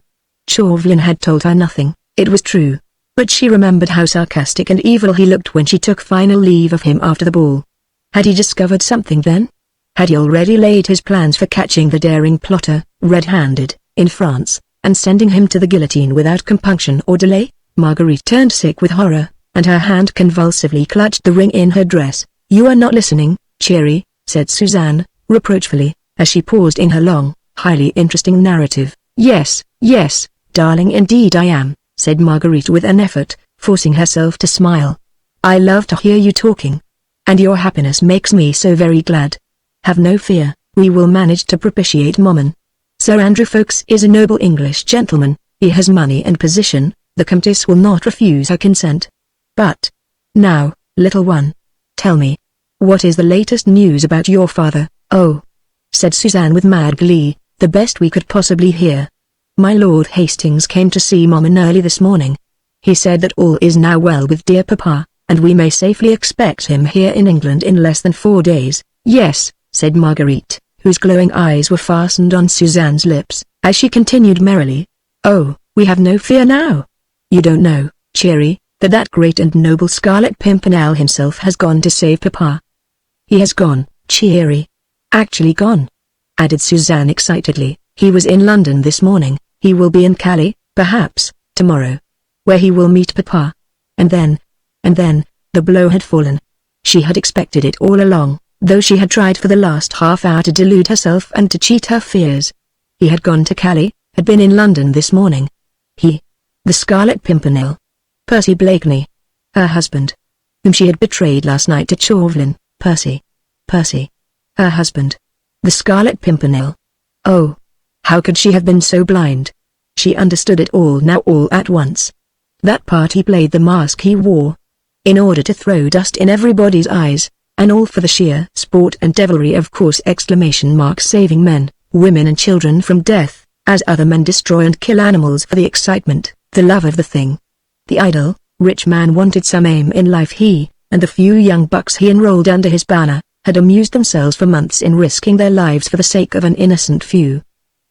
Chauvelin had told her nothing, it was true. But she remembered how sarcastic and evil he looked when she took final leave of him after the ball. Had he discovered something then? Had he already laid his plans for catching the daring plotter, red-handed, in France, and sending him to the guillotine without compunction or delay? Marguerite turned sick with horror, and her hand convulsively clutched the ring in her dress. "You are not listening, Cherie," said Suzanne, reproachfully, as she paused in her long, highly interesting narrative. "Yes, yes, darling, indeed I am," said Marguerite with an effort, forcing herself to smile. "I love to hear you talking. And your happiness makes me so very glad. Have no fear, we will manage to propitiate Maman. Sir Andrew Ffoulkes is a noble English gentleman, he has money and position, the Comtesse will not refuse her consent. But, now, little one, tell me, what is the latest news about your father?" "Oh," said Suzanne with mad glee, "the best we could possibly hear. My Lord Hastings came to see Maman early this morning. He said that all is now well with dear Papa, and we may safely expect him here in England in less than 4 days. "Yes," said Marguerite, whose glowing eyes were fastened on Suzanne's lips, as she continued merrily. "Oh, we have no fear now. You don't know, Cherie, that great and noble Scarlet Pimpernel himself has gone to save Papa. He has gone, Cherie. Actually gone," added Suzanne excitedly. "He was in London this morning, he will be in Calais, perhaps, tomorrow, where he will meet Papa." And then, the blow had fallen. She had expected it all along, though she had tried for the last half hour to delude herself and to cheat her fears. He had gone to Calais, had been in London this morning. He, the Scarlet Pimpernel, Percy Blakeney, her husband, whom she had betrayed last night to Chauvelin. Percy, her husband, the Scarlet Pimpernel. Oh, how could she have been so blind? She understood it all now all at once. That part he played, the mask he wore, in order to throw dust in everybody's eyes, and all for the sheer sport and devilry of course! Saving men, women and children from death, as other men destroy and kill animals for the excitement, the love of the thing. The idle, rich man wanted some aim in life. He, and the few young bucks he enrolled under his banner, had amused themselves for months in risking their lives for the sake of an innocent few.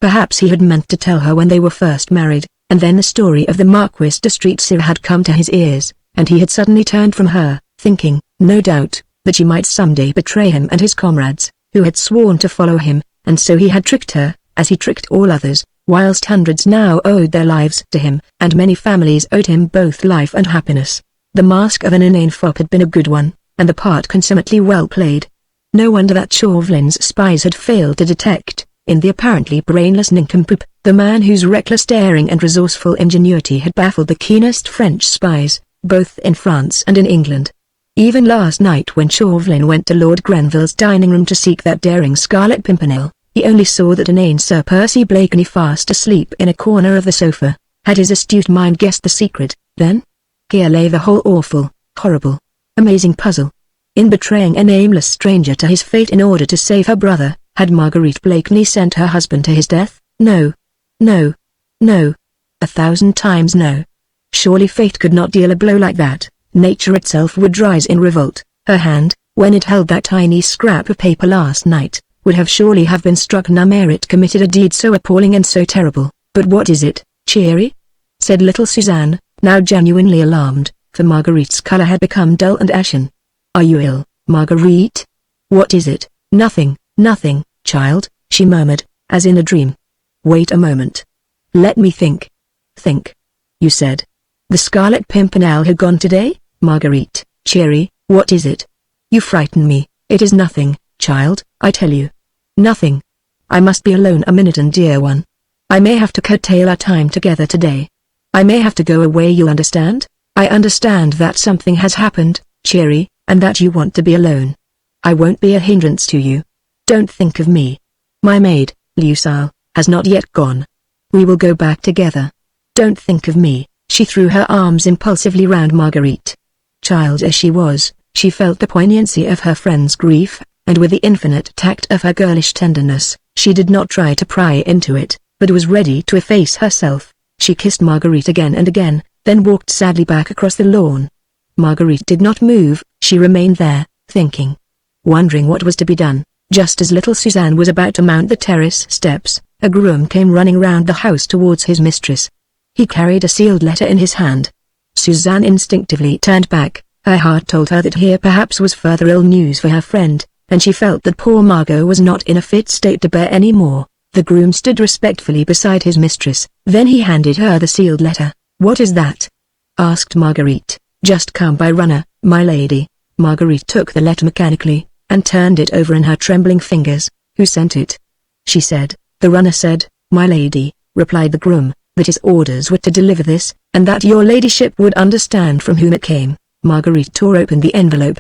Perhaps he had meant to tell her when they were first married, and then the story of the Marquis de Streetsir had come to his ears, and he had suddenly turned from her, thinking, no doubt, that she might someday betray him and his comrades, who had sworn to follow him, and so he had tricked her, as he tricked all others, whilst hundreds now owed their lives to him, and many families owed him both life and happiness. The mask of an inane fop had been a good one, and the part consummately well played. No wonder that Chauvelin's spies had failed to detect, in the apparently brainless nincompoop, the man whose reckless daring and resourceful ingenuity had baffled the keenest French spies, both in France and in England. Even last night when Chauvelin went to Lord Grenville's dining room to seek that daring Scarlet Pimpernel, he only saw that inane Sir Percy Blakeney fast asleep in a corner of the sofa. Had his astute mind guessed the secret, then? Here lay the whole awful, horrible, amazing puzzle. In betraying a nameless stranger to his fate in order to save her brother, had Marguerite Blakeney sent her husband to his death? No. No. No. 1,000 times no. Surely fate could not deal a blow like that. Nature itself would rise in revolt. Her hand, when it held that tiny scrap of paper last night, would have surely have been struck numb ere it committed a deed so appalling and so terrible. But what is it, Cherie? Said little Suzanne, now genuinely alarmed, for Marguerite's colour had become dull and ashen. Are you ill, Marguerite? What is it? Nothing, child, she murmured, as in a dream. Wait a moment. Let me think. Think. You said the Scarlet Pimpernel had gone today? Marguerite, Cherie, what is it? You frighten me. It is nothing, child, I tell you. Nothing. I must be alone a minute, and dear one, I may have to curtail our time together today. I may have to go away, you understand? I understand that something has happened, Cherie, and that you want to be alone. I won't be a hindrance to you. Don't think of me. My maid, Lucille, has not yet gone. We will go back together. Don't think of me. She threw her arms impulsively round Marguerite. Child as she was, she felt the poignancy of her friend's grief, and with the infinite tact of her girlish tenderness, she did not try to pry into it, but was ready to efface herself. She kissed Marguerite again and again, then walked sadly back across the lawn. Marguerite did not move, she remained there, thinking. Wondering what was to be done. Just as little Suzanne was about to mount the terrace steps, a groom came running round the house towards his mistress. He carried a sealed letter in his hand. Suzanne instinctively turned back. Her heart told her that here perhaps was further ill news for her friend, and she felt that poor Margot was not in a fit state to bear any more. The groom stood respectfully beside his mistress, then he handed her the sealed letter. "What is that?" asked Marguerite. "Just come by runner, my lady." Marguerite took the letter mechanically, and turned it over in her trembling fingers. "Who sent it?" she said. "The runner said, my lady," replied the groom, "that his orders were to deliver this, and that your ladyship would understand from whom it came." Marguerite tore open the envelope.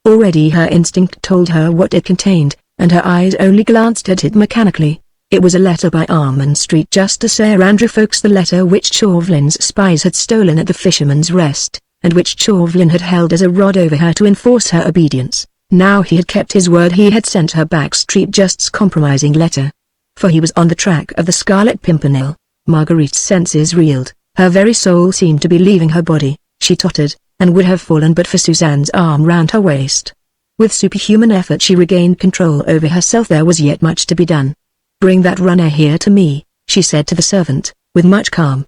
Already her instinct told her what it contained, and her eyes only glanced at it mechanically. It was a letter by Armand Street just to Sir Andrew Ffoulkes, the letter which Chauvelin's spies had stolen at the Fisherman's Rest, and which Chauvelin had held as a rod over her to enforce her obedience. Now he had kept his word. He had sent her back Street Just's compromising letter. For he was on the track of the Scarlet Pimpernel. Marguerite's senses reeled, her very soul seemed to be leaving her body. She tottered, and would have fallen but for Suzanne's arm round her waist. With superhuman effort she regained control over herself. There was yet much to be done. "Bring that runner here to me," she said to the servant, with much calm.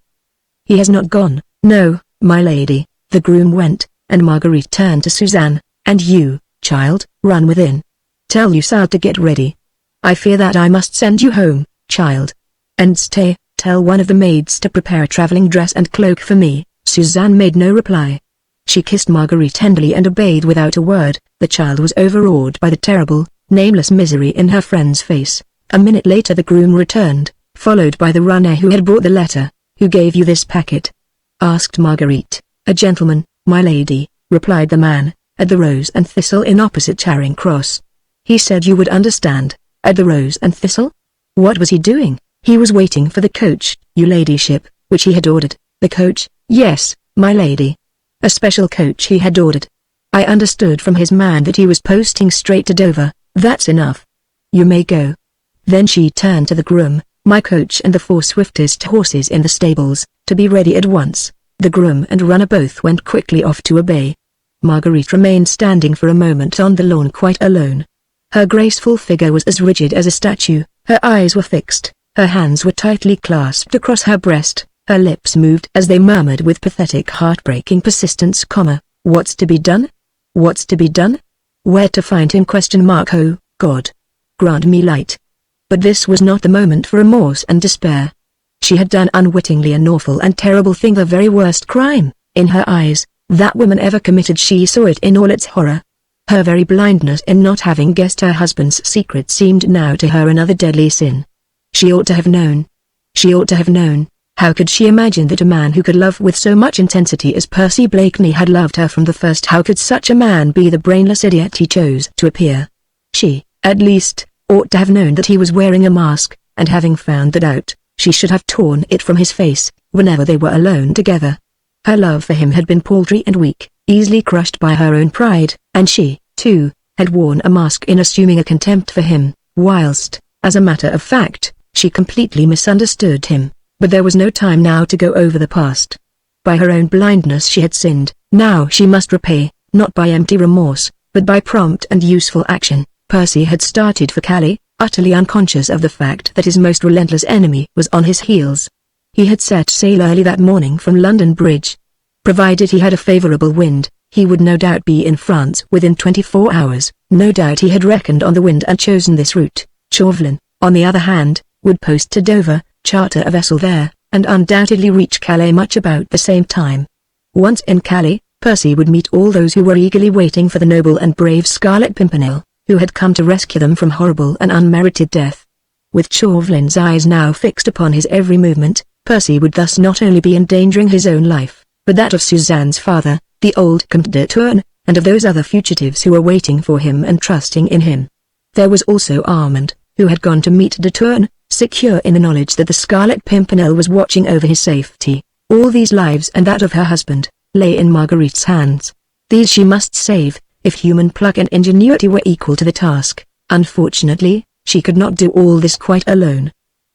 "He has not gone." "No, my lady." The groom went, and Marguerite turned to Suzanne. "And you, child, run within. Tell Lucille to get ready. I fear that I must send you home, child. And stay, tell one of the maids to prepare a traveling dress and cloak for me." Suzanne made no reply. She kissed Marguerite tenderly and obeyed without a word. The child was overawed by the terrible, nameless misery in her friend's face. A minute later the groom returned, followed by the runner who had brought the letter. "Who gave you this packet?" asked Marguerite. "A gentleman, my lady," replied the man, "at the Rose and Thistle Inn opposite Charing Cross. He said you would understand." "At the Rose and Thistle? What was he doing?" "He was waiting for the coach, your ladyship, which he had ordered." "The coach?" "Yes, my lady. A special coach he had ordered. I understood from his man that he was posting straight to Dover." "That's enough. You may go." Then she turned to the groom. "My coach and the 4 swiftest horses in the stables, to be ready at once." The groom and runner both went quickly off to obey. Marguerite remained standing for a moment on the lawn quite alone. Her graceful figure was as rigid as a statue, her eyes were fixed, her hands were tightly clasped across her breast, her lips moved as they murmured with pathetic heartbreaking persistence, "What's to be done? What's to be done? Where to find him? Oh, God, grant me light." But this was not the moment for remorse and despair. She had done unwittingly an awful and terrible thing, the very worst crime, in her eyes, that woman ever committed. She saw it in all its horror. Her very blindness in not having guessed her husband's secret seemed now to her another deadly sin. She ought to have known. She ought to have known. How could she imagine that a man who could love with so much intensity as Percy Blakeney had loved her from the first? How could such a man be the brainless idiot he chose to appear? She, at least, ought to have known that he was wearing a mask, and having found that out, she should have torn it from his face, whenever they were alone together. Her love for him had been paltry and weak, easily crushed by her own pride, and she, too, had worn a mask in assuming a contempt for him, whilst, as a matter of fact, she completely misunderstood him. But there was no time now to go over the past. By her own blindness she had sinned. Now she must repay, not by empty remorse, but by prompt and useful action. Percy had started for Calais, utterly unconscious of the fact that his most relentless enemy was on his heels. He had set sail early that morning from London Bridge. Provided he had a favourable wind, he would no doubt be in France within 24 hours. No doubt he had reckoned on the wind and chosen this route. Chauvelin, on the other hand, would post to Dover, charter a vessel there, and undoubtedly reach Calais much about the same time. Once in Calais, Percy would meet all those who were eagerly waiting for the noble and brave Scarlet Pimpernel, who had come to rescue them from horrible and unmerited death. With Chauvelin's eyes now fixed upon his every movement, Percy would thus not only be endangering his own life, but that of Suzanne's father, the old Comte de Tourne, and of those other fugitives who were waiting for him and trusting in him. There was also Armand, who had gone to meet de Tourne, secure in the knowledge that the Scarlet Pimpernel was watching over his safety. All these lives and that of her husband, lay in Marguerite's hands. These she must save, if human pluck and ingenuity were equal to the task. Unfortunately, she could not do all this quite alone.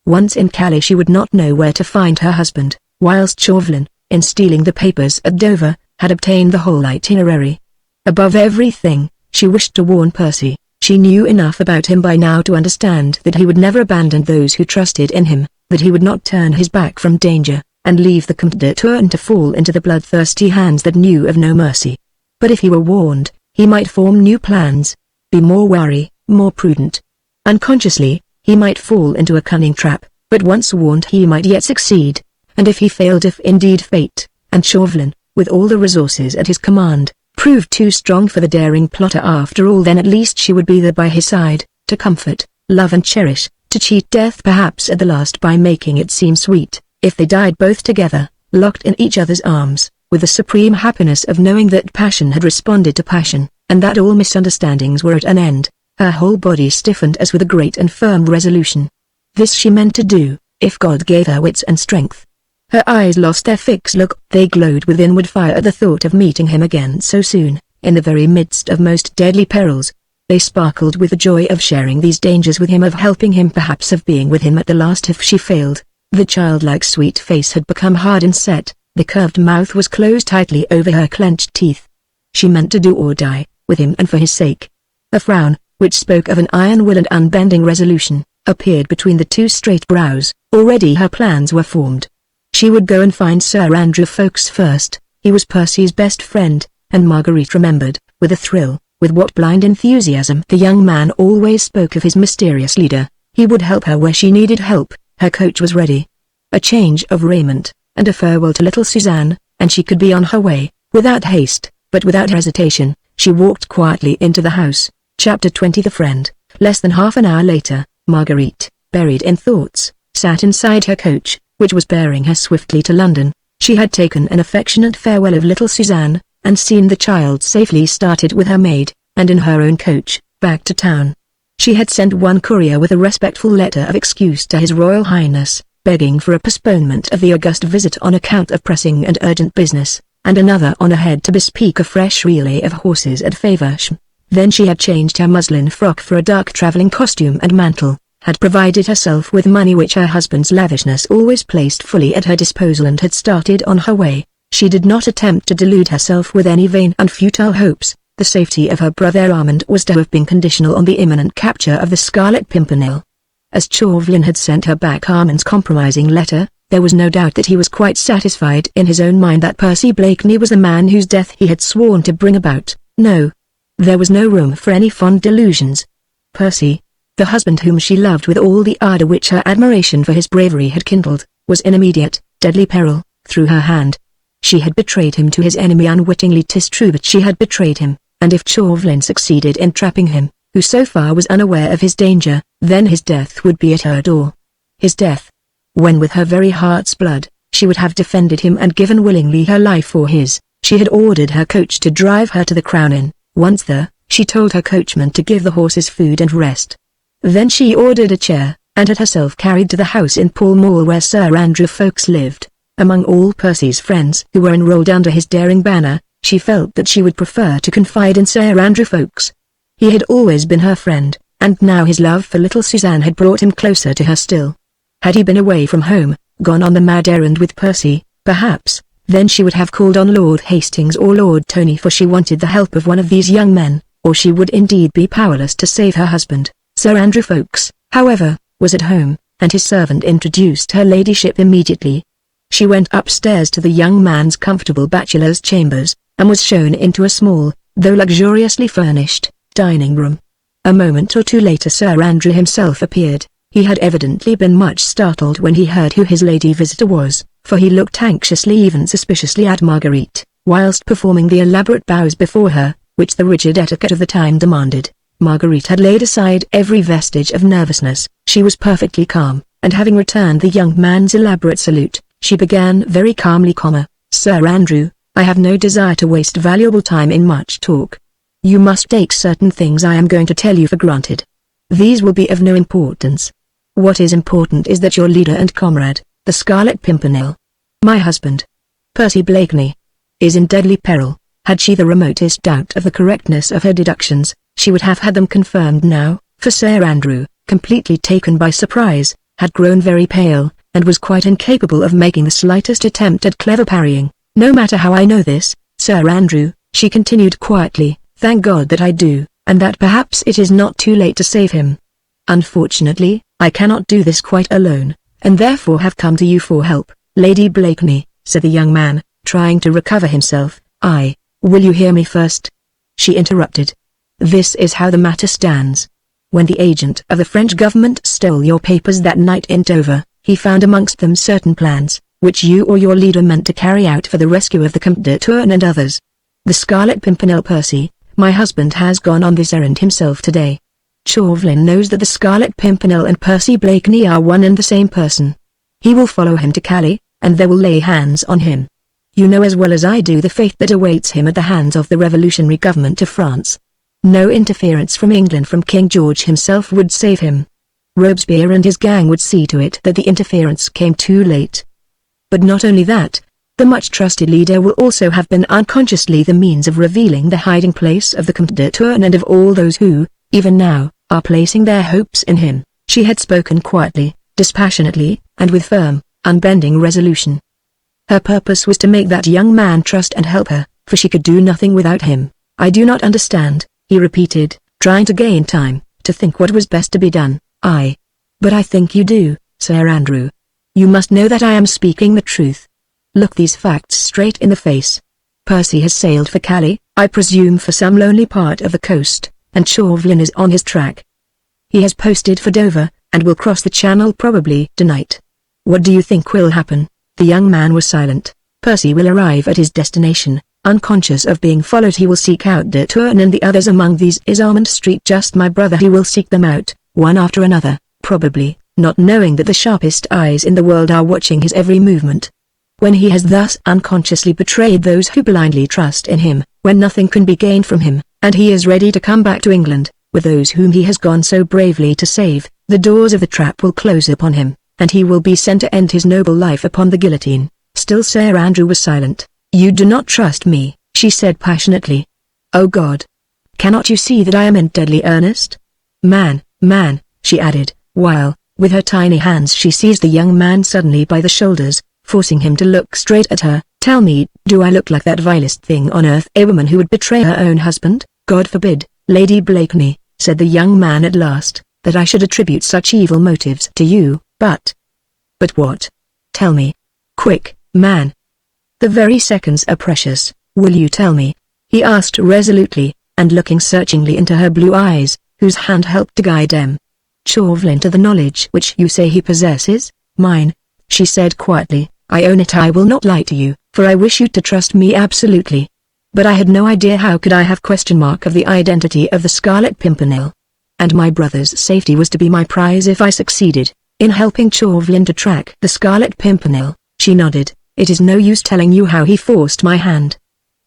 Once in Calais she would not know where to find her husband, whilst Chauvelin, in stealing the papers at Dover, had obtained the whole itinerary. Above everything, she wished to warn Percy. She knew enough about him by now to understand that he would never abandon those who trusted in him, that he would not turn his back from danger, and leave the Comte de Tourne to fall into the bloodthirsty hands that knew of no mercy. But if he were warned, he might form new plans, be more wary, more prudent. Unconsciously, he might fall into a cunning trap, but once warned he might yet succeed, and if he failed, if indeed fate, and Chauvelin, with all the resources at his command, proved too strong for the daring plotter after all, then at least she would be there by his side, to comfort, love and cherish, to cheat death perhaps at the last by making it seem sweet, if they died both together, locked in each other's arms, with the supreme happiness of knowing that passion had responded to passion, and that all misunderstandings were at an end. Her whole body stiffened as with a great and firm resolution. This she meant to do, if God gave her wits and strength. Her eyes lost their fixed look, they glowed with inward fire at the thought of meeting him again so soon, in the very midst of most deadly perils. They sparkled with the joy of sharing these dangers with him, of helping him, perhaps of being with him at the last if she failed. The childlike sweet face had become hard and set, the curved mouth was closed tightly over her clenched teeth. She meant to do or die, with him and for his sake. A frown, which spoke of an iron will and unbending resolution, appeared between the two straight brows. Already her plans were formed. She would go and find Sir Andrew Ffoulkes first. He was Percy's best friend, and Marguerite remembered, with a thrill, with what blind enthusiasm the young man always spoke of his mysterious leader. He would help her where she needed help. Her coach was ready. A change of raiment, and a farewell to little Suzanne, and she could be on her way. Without haste, but without hesitation, she walked quietly into the house. Chapter 20. The Friend. Less than half an hour later, Marguerite, buried in thoughts, sat inside her coach, which was bearing her swiftly to London. She had taken an affectionate farewell of little Suzanne, and seen the child safely started with her maid, and in her own coach, back to town. She had sent one courier with a respectful letter of excuse to His Royal Highness, begging for a postponement of the august visit on account of pressing and urgent business, and another on ahead to bespeak a fresh relay of horses at Faversham. Then she had changed her muslin frock for a dark travelling costume and mantle, had provided herself with money which her husband's lavishness always placed fully at her disposal, and had started on her way. She did not attempt to delude herself with any vain and futile hopes. The safety of her brother Armand was to have been conditional on the imminent capture of the Scarlet Pimpernel. As Chauvelin had sent her back Armand's compromising letter, there was no doubt that he was quite satisfied in his own mind that Percy Blakeney was the man whose death he had sworn to bring about. No. There was no room for any fond delusions. Percy, the husband whom she loved with all the ardor which her admiration for his bravery had kindled, was in immediate, deadly peril, through her hand. She had betrayed him to his enemy unwittingly, 'tis true, but she had betrayed him, and if Chauvelin succeeded in trapping him, who so far was unaware of his danger, then his death would be at her door. His death, when with her very heart's blood, she would have defended him and given willingly her life for his. She had ordered her coach to drive her to the Crown Inn. Once there, she told her coachman to give the horses food and rest. Then she ordered a chair, and had herself carried to the house in Pall Mall where Sir Andrew Ffoulkes lived. Among all Percy's friends who were enrolled under his daring banner, she felt that she would prefer to confide in Sir Andrew Ffoulkes. He had always been her friend, and now his love for little Suzanne had brought him closer to her still. Had he been away from home, gone on the mad errand with Percy, perhaps, then she would have called on Lord Hastings or Lord Tony, for she wanted the help of one of these young men, or she would indeed be powerless to save her husband. Sir Andrew Ffoulkes, however, was at home, and his servant introduced her ladyship immediately. She went upstairs to the young man's comfortable bachelor's chambers, and was shown into a small, though luxuriously furnished, dining room. A moment or two later Sir Andrew himself appeared. He had evidently been much startled when he heard who his lady visitor was, for he looked anxiously, even suspiciously, at Marguerite, whilst performing the elaborate bows before her, which the rigid etiquette of the time demanded. Marguerite had laid aside every vestige of nervousness. She was perfectly calm, and having returned the young man's elaborate salute, she began very calmly, "Sir Andrew, I have no desire to waste valuable time in much talk. You must take certain things I am going to tell you for granted. These will be of no importance. What is important is that your leader and comrade, the Scarlet Pimpernel, my husband, Percy Blakeney, is in deadly peril." Had she the remotest doubt of the correctness of her deductions, she would have had them confirmed now, for Sir Andrew, completely taken by surprise, had grown very pale, and was quite incapable of making the slightest attempt at clever parrying. "No matter how I know this, Sir Andrew," she continued quietly, "thank God that I do, and that perhaps it is not too late to save him. Unfortunately, I cannot do this quite alone, and therefore have come to you for help." "Lady Blakeney," said the young man, trying to recover himself, "will you hear me first?" She interrupted. "This is how the matter stands. When the agent of the French government stole your papers that night in Dover, he found amongst them certain plans, which you or your leader meant to carry out for the rescue of the Comte de Tourne and others. The Scarlet Pimpernel Percy, my husband, has gone on this errand himself today. Chauvelin knows that the Scarlet Pimpernel and Percy Blakeney are one and the same person. He will follow him to Calais, and there will lay hands on him. You know as well as I do the fate that awaits him at the hands of the revolutionary government of France. No interference from England, from King George himself, would save him. Robespierre and his gang would see to it that the interference came too late. But not only that, the much-trusted leader will also have been unconsciously the means of revealing the hiding place of the Comte de Tourne and of all those who, even now, are placing their hopes in him." She had spoken quietly, dispassionately, and with firm, unbending resolution. Her purpose was to make that young man trust and help her, for she could do nothing without him. "I do not understand," he repeated, trying to gain time, to think what was best to be done. But I think you do, Sir Andrew. You must know that I am speaking the truth. Look these facts straight in the face. Percy has sailed for Calais, I presume for some lonely part of the coast, and Chauvelin is on his track. He has posted for Dover, and will cross the Channel probably tonight. What do you think will happen?" The young man was silent. "Percy will arrive at his destination. Unconscious of being followed, he will seek out de Tourne and the others. Among these is Armand Street, just my brother. He will seek them out, one after another, probably, not knowing that the sharpest eyes in the world are watching his every movement. When he has thus unconsciously betrayed those who blindly trust in him, when nothing can be gained from him, and he is ready to come back to England, with those whom he has gone so bravely to save, the doors of the trap will close upon him, and he will be sent to end his noble life upon the guillotine." Still Sir Andrew was silent. "You do not trust me," she said passionately. "Oh God! Cannot you see that I am in deadly earnest? Man, she added, while, with her tiny hands she seized the young man suddenly by the shoulders, forcing him to look straight at her. "Tell me, do I look like that vilest thing on earth, a woman who would betray her own husband?" "God forbid, Lady Blakeney," said the young man at last, "that I should attribute such evil motives to you, but what? Tell me. Quick, man. The very seconds are precious. Will you tell me?" he asked resolutely, and looking searchingly into her blue eyes, whose hand helped to guide them. "Chauvelin, to the knowledge which you say he possesses, mine," she said quietly, "I own it. I will not lie to you, for I wish you to trust me absolutely. But I had no idea. How could I have of the identity of the Scarlet Pimpernel? And my brother's safety was to be my prize if I succeeded in helping Chauvelin to track the Scarlet Pimpernel." She nodded. "It is no use telling you how he forced my hand.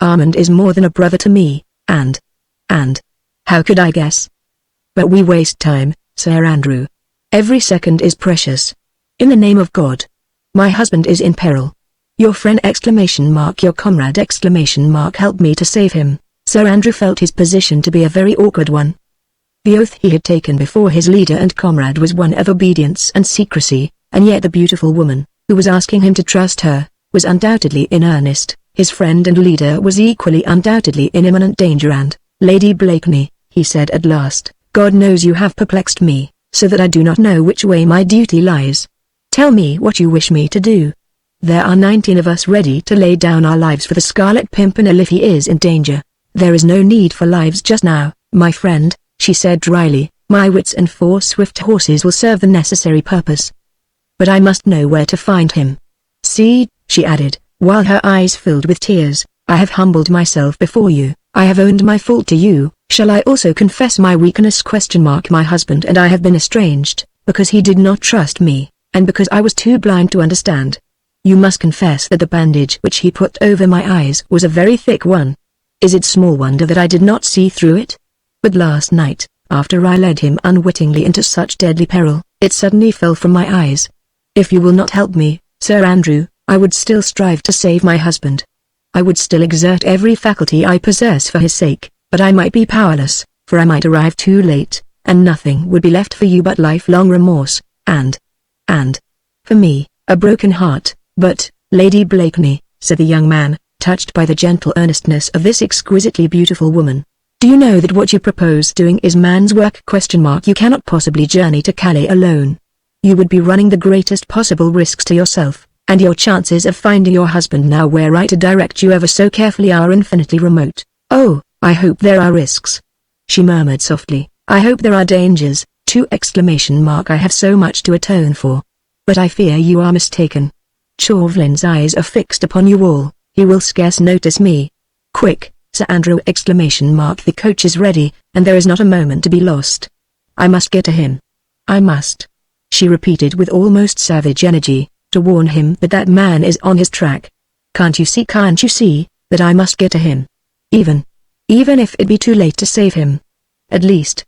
Armand is more than a brother to me, and how could I guess? But we waste time, Sir Andrew. Every second is precious. In the name of God. My husband is in peril. Your friend ! Your comrade ! Help me to save him." Sir Andrew felt his position to be a very awkward one. The oath he had taken before his leader and comrade was one of obedience and secrecy, and yet the beautiful woman, who was asking him to trust her, was undoubtedly in earnest. His friend and leader was equally undoubtedly in imminent danger. "And, Lady Blakeney," he said at last, "God knows you have perplexed me, so that I do not know which way my duty lies. Tell me what you wish me to do. There are 19 of us ready to lay down our lives for the Scarlet Pimpernel if he is in danger." "There is no need for lives just now, my friend," she said dryly. "My wits and 4 swift horses will serve the necessary purpose. But I must know where to find him. See," she added, while her eyes filled with tears, "I have humbled myself before you, I have owned my fault to you. Shall I also confess my weakness? My husband and I have been estranged, because he did not trust me, and because I was too blind to understand. You must confess that the bandage which he put over my eyes was a very thick one. Is it small wonder that I did not see through it? But last night, after I led him unwittingly into such deadly peril, it suddenly fell from my eyes. If you will not help me, Sir Andrew, I would still strive to save my husband. I would still exert every faculty I possess for his sake, but I might be powerless, for I might arrive too late, and nothing would be left for you but lifelong remorse, and And, for me, a broken heart. But, Lady Blakeney, said the young man, touched by the gentle earnestness of this exquisitely beautiful woman. Do you know that what you propose doing is man's work? You cannot possibly journey to Calais alone. You would be running the greatest possible risks to yourself, and your chances of finding your husband now where I to direct you ever so carefully are infinitely remote. Oh, I hope there are risks. She murmured softly, I hope there are dangers, too! I have so much to atone for. But I fear you are mistaken. Chauvelin's eyes are fixed upon you all, he will scarce notice me. Quick, Sir Andrew! The coach is ready, and there is not a moment to be lost. I must get to him. I must, she repeated with almost savage energy, to warn him that that man is on his track. Can't you see, that I must get to him? Even if it be too late to save him. At least,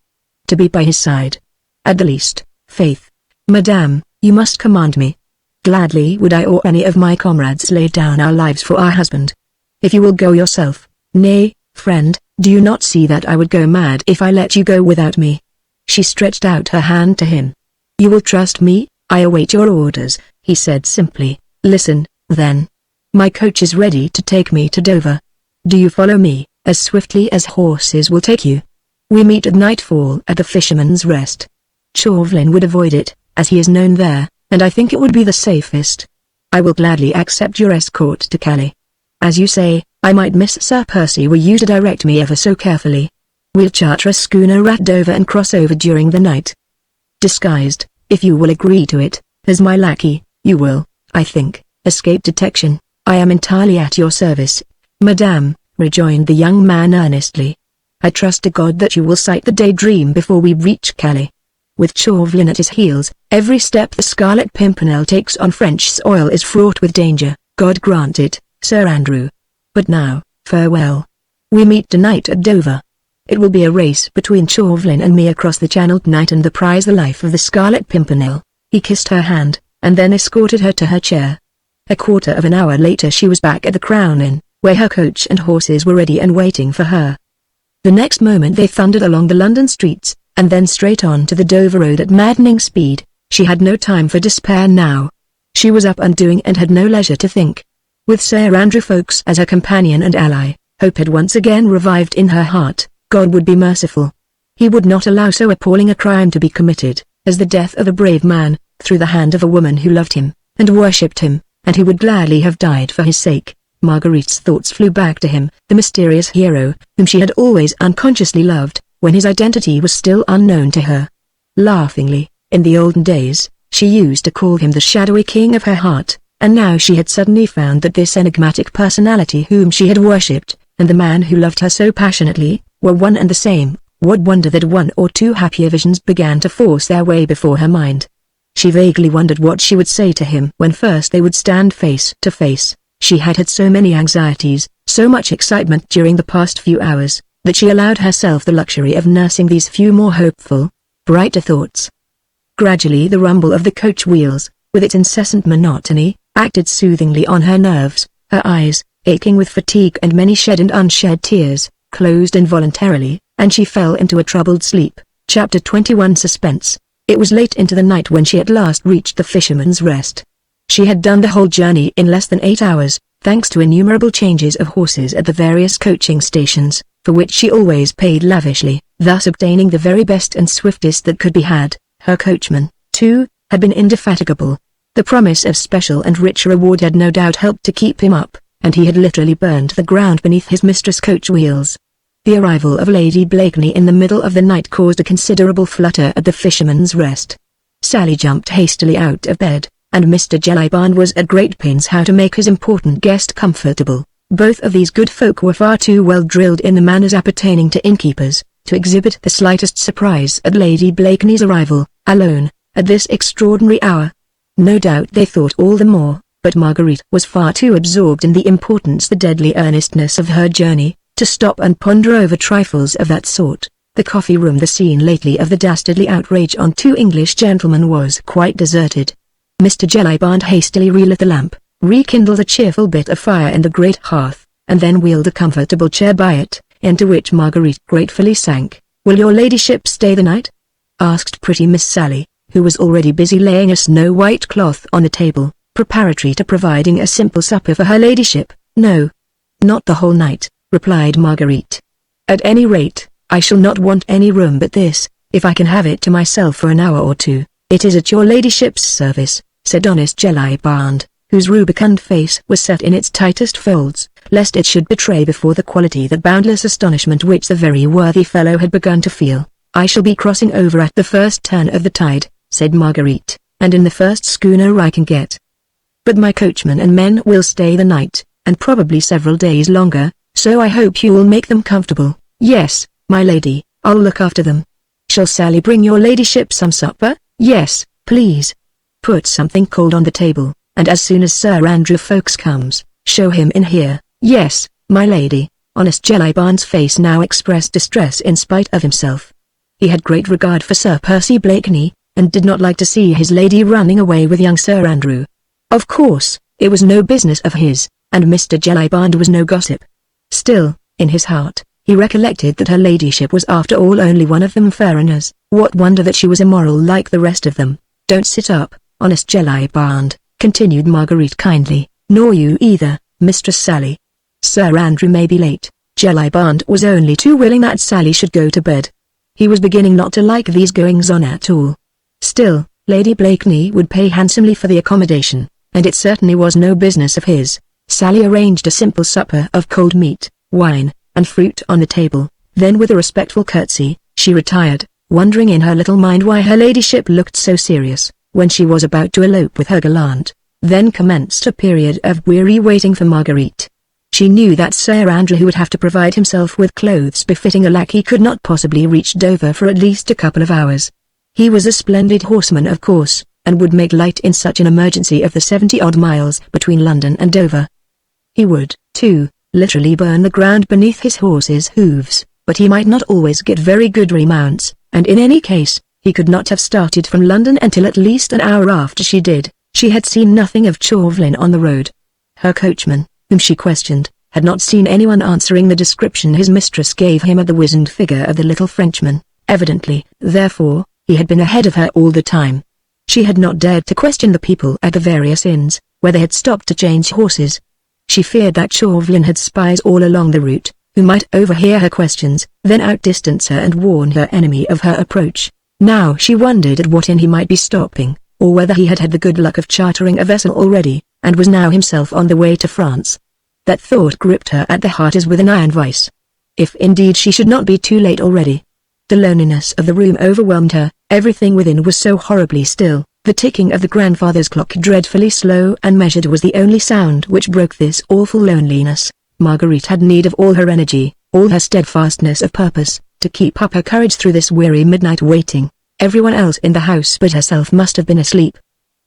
to be by his side. At the least, Faith. Madame, you must command me. Gladly would I or any of my comrades lay down our lives for our husband. If you will go yourself. Nay, friend, do you not see that I would go mad if I let you go without me? She stretched out her hand to him. You will trust me? I await your orders, he said simply. Listen, then. My coach is ready to take me to Dover. Do you follow me, as swiftly as horses will take you? We meet at nightfall at the Fisherman's Rest. Chauvelin would avoid it, as he is known there, and I think it would be the safest. I will gladly accept your escort to Calais. As you say, I might miss Sir Percy were you to direct me ever so carefully. We'll charter a schooner at Dover and cross over during the night. Disguised, if you will agree to it, as my lackey, you will, I think, escape detection. I am entirely at your service, madame, rejoined the young man earnestly. I trust to God that you will sight the Daydream before we reach Calais. With Chauvelin at his heels, every step the Scarlet Pimpernel takes on French soil is fraught with danger. God grant it, Sir Andrew. But now, farewell. We meet tonight at Dover. It will be a race between Chauvelin and me across the Channel tonight, and the prize the life of the Scarlet Pimpernel. He kissed her hand, and then escorted her to her chair. A quarter of an hour later she was back at the Crown Inn, where her coach and horses were ready and waiting for her. The next moment they thundered along the London streets, and then straight on to the Dover road at maddening speed. She had no time for despair now. She was up and doing and had no leisure to think. With Sir Andrew Ffoulkes as her companion and ally, hope had once again revived in her heart. God would be merciful. He would not allow so appalling a crime to be committed, as the death of a brave man, through the hand of a woman who loved him, and worshipped him, and he would gladly have died for his sake. Marguerite's thoughts flew back to him, the mysterious hero, whom she had always unconsciously loved, when his identity was still unknown to her. Laughingly, in the olden days, she used to call him the shadowy king of her heart, and now she had suddenly found that this enigmatic personality whom she had worshipped, and the man who loved her so passionately, were one and the same. What wonder that one or two happier visions began to force their way before her mind. She vaguely wondered what she would say to him when first they would stand face to face. She had had so many anxieties, so much excitement during the past few hours, that she allowed herself the luxury of nursing these few more hopeful, brighter thoughts. Gradually the rumble of the coach wheels, with its incessant monotony, acted soothingly on her nerves. Her eyes, aching with fatigue and many shed and unshed tears, closed involuntarily, and she fell into a troubled sleep. Chapter 21 Suspense. It was late into the night when she at last reached the Fisherman's Rest. She had done the whole journey in less than 8 hours, thanks to innumerable changes of horses at the various coaching stations, for which she always paid lavishly, thus obtaining the very best and swiftest that could be had. Her coachman, too, had been indefatigable. The promise of special and rich reward had no doubt helped to keep him up, and he had literally burned the ground beneath his mistress' coach wheels. The arrival of Lady Blakeney in the middle of the night caused a considerable flutter at the Fisherman's Rest. Sally jumped hastily out of bed, and Mr. Jellyband was at great pains how to make his important guest comfortable. Both of these good folk were far too well drilled in the manners appertaining to innkeepers, to exhibit the slightest surprise at Lady Blakeney's arrival, alone, at this extraordinary hour. No doubt they thought all the more, but Marguerite was far too absorbed in the importance, the deadly earnestness of her journey, to stop and ponder over trifles of that sort. The coffee room, the scene lately of the dastardly outrage on 2 English gentlemen, was quite deserted. Mr. Jellyband hastily relit the lamp, rekindled a cheerful bit of fire in the great hearth, and then wheeled a comfortable chair by it, into which Marguerite gratefully sank. "Will your ladyship stay the night?" asked pretty Miss Sally, who was already busy laying a snow-white cloth on the table, preparatory to providing a simple supper for her ladyship. "No. Not the whole night," replied Marguerite. "At any rate, I shall not want any room but this, if I can have it to myself for an hour or two." "It is at your ladyship's service," said honest Jellyband, whose rubicund face was set in its tightest folds, lest it should betray before the quality that boundless astonishment which the very worthy fellow had begun to feel. "I shall be crossing over at the first turn of the tide," said Marguerite, "and in the first schooner I can get. But my coachman and men will stay the night, and probably several days longer, so I hope you will make them comfortable." "Yes, my lady, I'll look after them." "Shall Sally bring your ladyship some supper?" "Yes, please. Put something cold on the table, and as soon as Sir Andrew Ffoulkes comes, show him in here." "Yes, my lady." Honest Jellyband's face now expressed distress in spite of himself. He had great regard for Sir Percy Blakeney, and did not like to see his lady running away with young Sir Andrew. Of course, it was no business of his, and Mr. Jellyband was no gossip. Still, in his heart, he recollected that her ladyship was after all only one of them foreigners. What wonder that she was immoral like the rest of them. "Don't sit up, honest Jellyband," continued Marguerite kindly, "nor you either, Mistress Sally. Sir Andrew may be late." Jellyband was only too willing that Sally should go to bed. He was beginning not to like these goings-on at all. Still, Lady Blakeney would pay handsomely for the accommodation, and it certainly was no business of his. Sally arranged a simple supper of cold meat, wine, and fruit on the table, then with a respectful curtsy, she retired, wondering in her little mind why her ladyship looked so serious, when she was about to elope with her gallant. Then commenced a period of weary waiting for Marguerite. She knew that Sir Andrew, who would have to provide himself with clothes befitting a lackey, could not possibly reach Dover for at least a couple of hours. He was a splendid horseman of course, and would make light in such an emergency of the 70-odd miles between London and Dover. He would, too, literally burn the ground beneath his horse's hooves, but he might not always get very good remounts, and in any case, he could not have started from London until at least an hour after she did. She had seen nothing of Chauvelin on the road. Her coachman, whom she questioned, had not seen anyone answering the description his mistress gave him of the wizened figure of the little Frenchman. Evidently, therefore, he had been ahead of her all the time. She had not dared to question the people at the various inns, where they had stopped to change horses. She feared that Chauvelin had spies all along the route, who might overhear her questions, then outdistance her and warn her enemy of her approach. Now she wondered at what inn he might be stopping, or whether he had had the good luck of chartering a vessel already, and was now himself on the way to France. That thought gripped her at the heart as with an iron vice. If indeed she should not be too late already. The loneliness of the room overwhelmed her, everything within was so horribly still. The ticking of the grandfather's clock, dreadfully slow and measured, was the only sound which broke this awful loneliness. Marguerite had need of all her energy, all her steadfastness of purpose, to keep up her courage through this weary midnight waiting. Everyone else in the house but herself must have been asleep.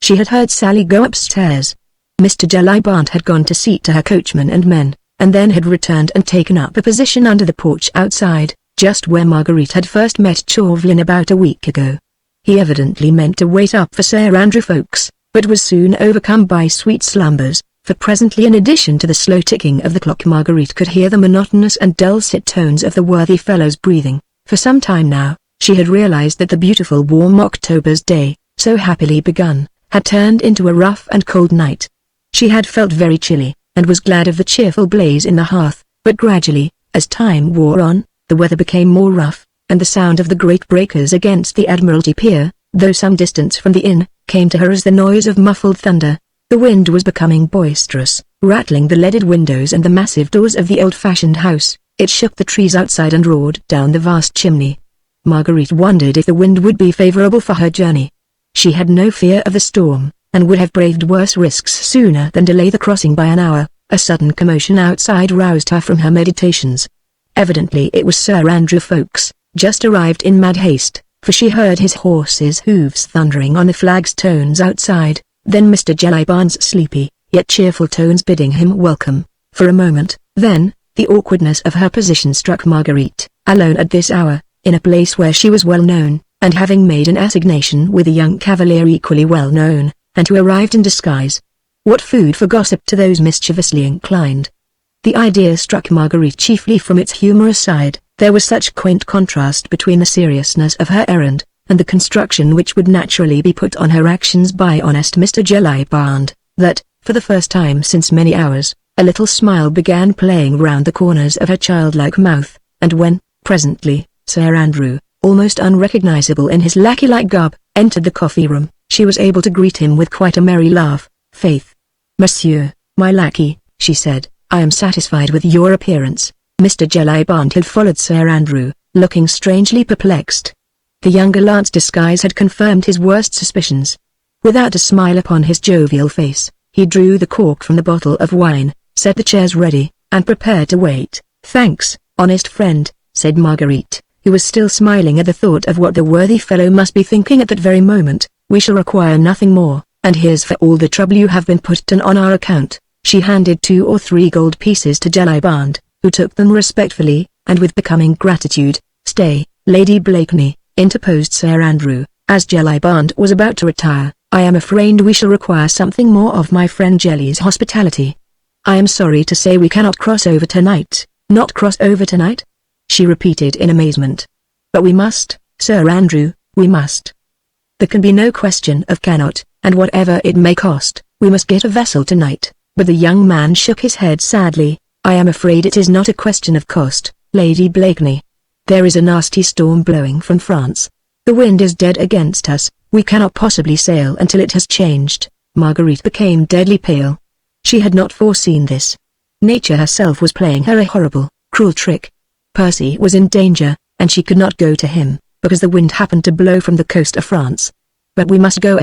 She had heard Sally go upstairs. Mr. Jellyband had gone to see to her coachman and men, and then had returned and taken up a position under the porch outside, just where Marguerite had first met Chauvelin about a week ago. He evidently meant to wait up for Sir Andrew Ffoulkes, but was soon overcome by sweet slumbers, for presently, in addition to the slow ticking of the clock, Marguerite could hear the monotonous and dulcet tones of the worthy fellow's breathing. For some time now, she had realized that the beautiful warm October's day, so happily begun, had turned into a rough and cold night. She had felt very chilly, and was glad of the cheerful blaze in the hearth, but gradually, as time wore on, the weather became more rough, and the sound of the great breakers against the Admiralty Pier, though some distance from the inn, came to her as the noise of muffled thunder. The wind was becoming boisterous, rattling the leaded windows and the massive doors of the old-fashioned house. It shook the trees outside and roared down the vast chimney. Marguerite wondered if the wind would be favorable for her journey. She had no fear of the storm, and would have braved worse risks sooner than delay the crossing by an hour. A sudden commotion outside roused her from her meditations. Evidently it was Sir Andrew Ffoulkes, just arrived in mad haste, for she heard his horse's hooves thundering on the flagstones outside, then Mr. Jellyband's sleepy, yet cheerful tones bidding him welcome. For a moment, then, the awkwardness of her position struck Marguerite, alone at this hour, in a place where she was well known, and having made an assignation with a young cavalier equally well known, and who arrived in disguise. What food for gossip to those mischievously inclined! The idea struck Marguerite chiefly from its humorous side. There was such quaint contrast between the seriousness of her errand, and the construction which would naturally be put on her actions by honest Mr. Jellyband, that, for the first time since many hours, a little smile began playing round the corners of her childlike mouth, and when, presently, Sir Andrew, almost unrecognizable in his lackey-like garb, entered the coffee-room, she was able to greet him with quite a merry laugh. "Faith, Monsieur, my lackey," she said, "I am satisfied with your appearance." Mr. Jellyband had followed Sir Andrew, looking strangely perplexed. The young gallant's disguise had confirmed his worst suspicions. Without a smile upon his jovial face, he drew the cork from the bottle of wine, set the chairs ready, and prepared to wait. "Thanks, honest friend," said Marguerite, who was still smiling at the thought of what the worthy fellow must be thinking at that very moment. "We shall require nothing more, and here's for all the trouble you have been put to on our account." She handed 2 or 3 gold pieces to Jellyband, who took them respectfully, and with becoming gratitude. "Stay, Lady Blakeney," interposed Sir Andrew, as Jellyband was about to retire, "I am afraid we shall require something more of my friend Jelly's hospitality. I am sorry to say we cannot cross over tonight." "Not cross over tonight?" she repeated in amazement. "But we must, Sir Andrew, we must. There can be no question of cannot, and whatever it may cost, we must get a vessel tonight." But the young man shook his head sadly. "I am afraid it is not a question of cost, Lady Blakeney. There is a nasty storm blowing from France. The wind is dead against us, we cannot possibly sail until it has changed." Marguerite became deadly pale. She had not foreseen this. Nature herself was playing her a horrible, cruel trick. Percy was in danger, and she could not go to him, because the wind happened to blow from the coast of France. "But we must go!"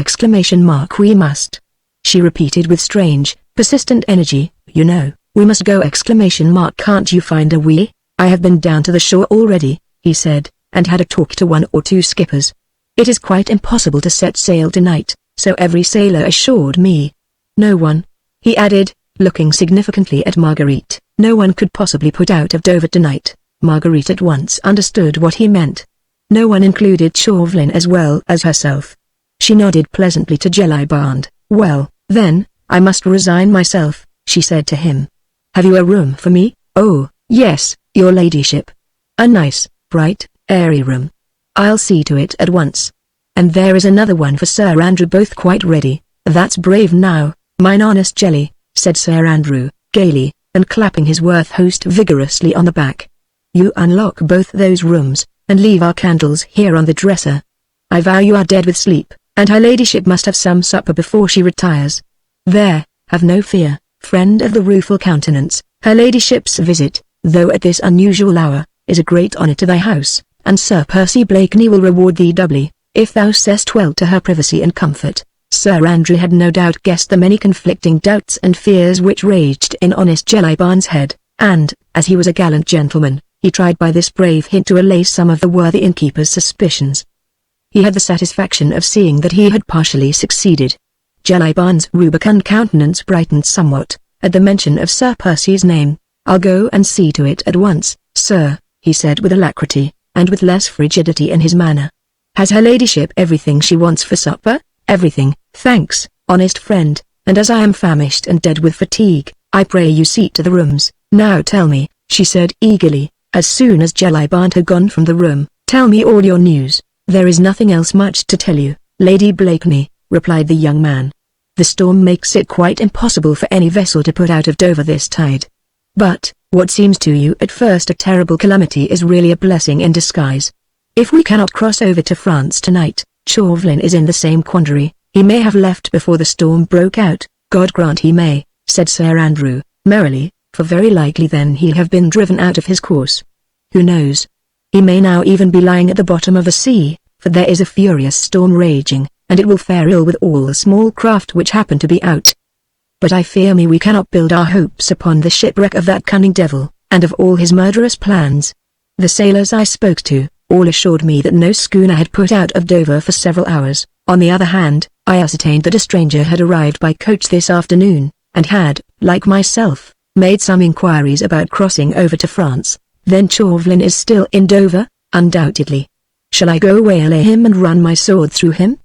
"We must," she repeated with strange, persistent energy. "You know, we must go!" "Can't you find a wee?" "I have been down to the shore already," he said, "and had a talk to 1 or 2 skippers. It is quite impossible to set sail tonight, so every sailor assured me. No one," he added, looking significantly at Marguerite, "no one could possibly put out of Dover tonight." Marguerite at once understood what he meant. No one included Chauvelin as well as herself. She nodded pleasantly to Jellyband. "Well, then, I must resign myself," she said to him. "Have you a room for me?" "Oh, yes, your ladyship. A nice, bright, airy room. I'll see to it at once. And there is another one for Sir Andrew, both quite ready." "That's brave now, mine honest Jelly," said Sir Andrew, gaily, and clapping his worth host vigorously on the back. "You unlock both those rooms, and leave our candles here on the dresser. I vow you are dead with sleep, and her ladyship must have some supper before she retires. There, have no fear, friend of the rueful countenance, her ladyship's visit, though at this unusual hour, is a great honour to thy house, and Sir Percy Blakeney will reward thee doubly, if thou sayest well to her privacy and comfort." Sir Andrew had no doubt guessed the many conflicting doubts and fears which raged in honest Jellyband's head, and, as he was a gallant gentleman, he tried by this brave hint to allay some of the worthy innkeeper's suspicions. He had the satisfaction of seeing that he had partially succeeded. Jellyband's rubicund countenance brightened somewhat, at the mention of Sir Percy's name. "I'll go and see to it at once, sir," he said with alacrity, and with less frigidity in his manner. "Has her ladyship everything she wants for supper?" "Everything, thanks, honest friend, and as I am famished and dead with fatigue, I pray you see to the rooms." "Now tell me," she said eagerly, as soon as Jellyband had gone from the room, "tell me all your news." "There is nothing else much to tell you, Lady Blakeney," replied the young man. "The storm makes it quite impossible for any vessel to put out of Dover this tide. But, what seems to you at first a terrible calamity is really a blessing in disguise. If we cannot cross over to France tonight, Chauvelin is in the same quandary. He may have left before the storm broke out." "God grant he may," said Sir Andrew, merrily, "for very likely then he'll have been driven out of his course. Who knows? He may now even be lying at the bottom of the sea, for there is a furious storm raging, and it will fare ill with all the small craft which happen to be out. But I fear me we cannot build our hopes upon the shipwreck of that cunning devil, and of all his murderous plans. The sailors I spoke to, all assured me that no schooner had put out of Dover for several hours. On the other hand, I ascertained that a stranger had arrived by coach this afternoon, and had, like myself, made some inquiries about crossing over to France. Then Chauvelin is still in Dover?" "Undoubtedly. Shall I go waylay him and run my sword through him?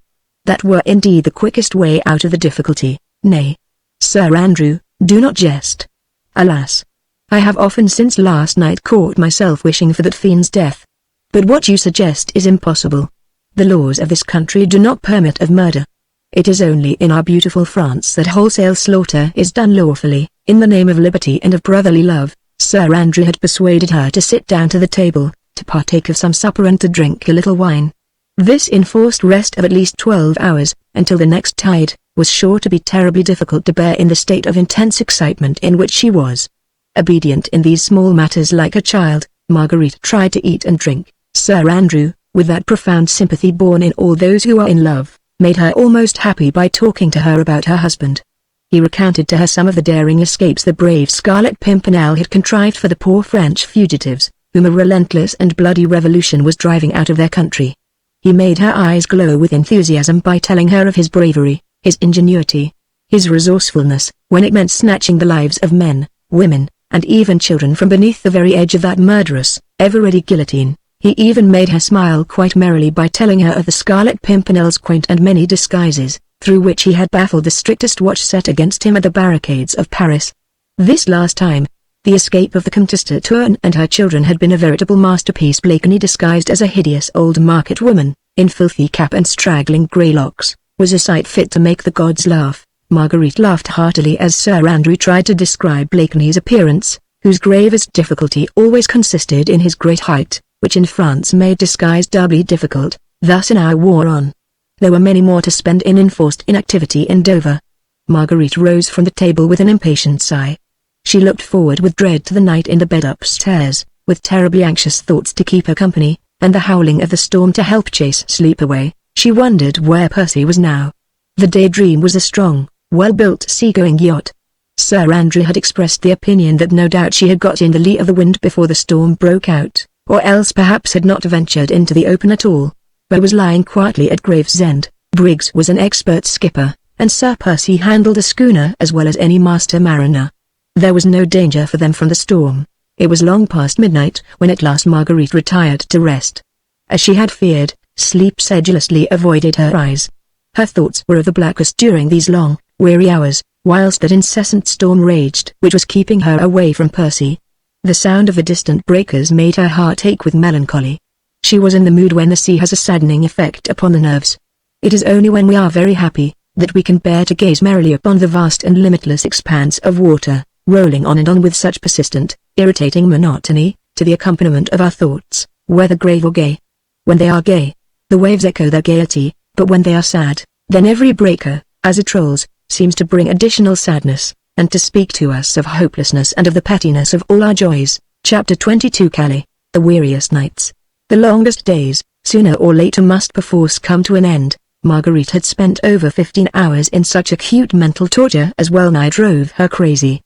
That were indeed the quickest way out of the difficulty." "Nay, Sir Andrew, do not jest. Alas! I have often since last night caught myself wishing for that fiend's death. But what you suggest is impossible. The laws of this country do not permit of murder. It is only in our beautiful France that wholesale slaughter is done lawfully, in the name of liberty and of brotherly love. Sir Andrew had persuaded her to sit down to the table, to partake of some supper and to drink a little wine. This enforced rest of at least 12 hours, until the next tide, was sure to be terribly difficult to bear in the state of intense excitement in which she was. Obedient in these small matters like a child, Marguerite tried to eat and drink. Sir Andrew, with that profound sympathy born in all those who are in love, made her almost happy by talking to her about her husband. He recounted to her some of the daring escapes the brave Scarlet Pimpernel had contrived for the poor French fugitives, whom a relentless and bloody revolution was driving out of their country. He made her eyes glow with enthusiasm by telling her of his bravery, his ingenuity, his resourcefulness, when it meant snatching the lives of men, women, and even children from beneath the very edge of that murderous, ever-ready guillotine. He even made her smile quite merrily by telling her of the Scarlet Pimpernel's quaint and many disguises, through which he had baffled the strictest watch set against him at the barricades of Paris. This last time, the escape of the Comtesse de Tourne and her children had been a veritable masterpiece. Blakeney, disguised as a hideous old market woman, in filthy cap and straggling grey locks, was a sight fit to make the gods laugh. Marguerite laughed heartily as Sir Andrew tried to describe Blakeney's appearance, whose gravest difficulty always consisted in his great height, which in France made disguise doubly difficult. Thus an hour wore on. There were many more to spend in enforced inactivity in Dover. Marguerite rose from the table with an impatient sigh. She looked forward with dread to the night in the bed upstairs, with terribly anxious thoughts to keep her company, and the howling of the storm to help chase sleep away. She wondered where Percy was now. The Daydream was a strong, well-built seagoing yacht. Sir Andrew had expressed the opinion that no doubt she had got in the lee of the wind before the storm broke out, or else perhaps had not ventured into the open at all, but was lying quietly at Gravesend. Briggs was an expert skipper, and Sir Percy handled a schooner as well as any master mariner. There was no danger for them from the storm. It was long past midnight when at last Marguerite retired to rest. As she had feared, sleep sedulously avoided her eyes. Her thoughts were of the blackest during these long, weary hours, whilst that incessant storm raged which was keeping her away from Percy. The sound of the distant breakers made her heart ache with melancholy. She was in the mood when the sea has a saddening effect upon the nerves. It is only when we are very happy, that we can bear to gaze merrily upon the vast and limitless expanse of water, rolling on and on with such persistent, irritating monotony, to the accompaniment of our thoughts, whether grave or gay. When they are gay, the waves echo their gaiety, but when they are sad, then every breaker, as it rolls, seems to bring additional sadness, and to speak to us of hopelessness and of the pettiness of all our joys. Chapter 22. Calais. The weariest nights, the longest days, sooner or later must perforce come to an end. Marguerite had spent over 15 hours in such acute mental torture as well-nigh drove her crazy.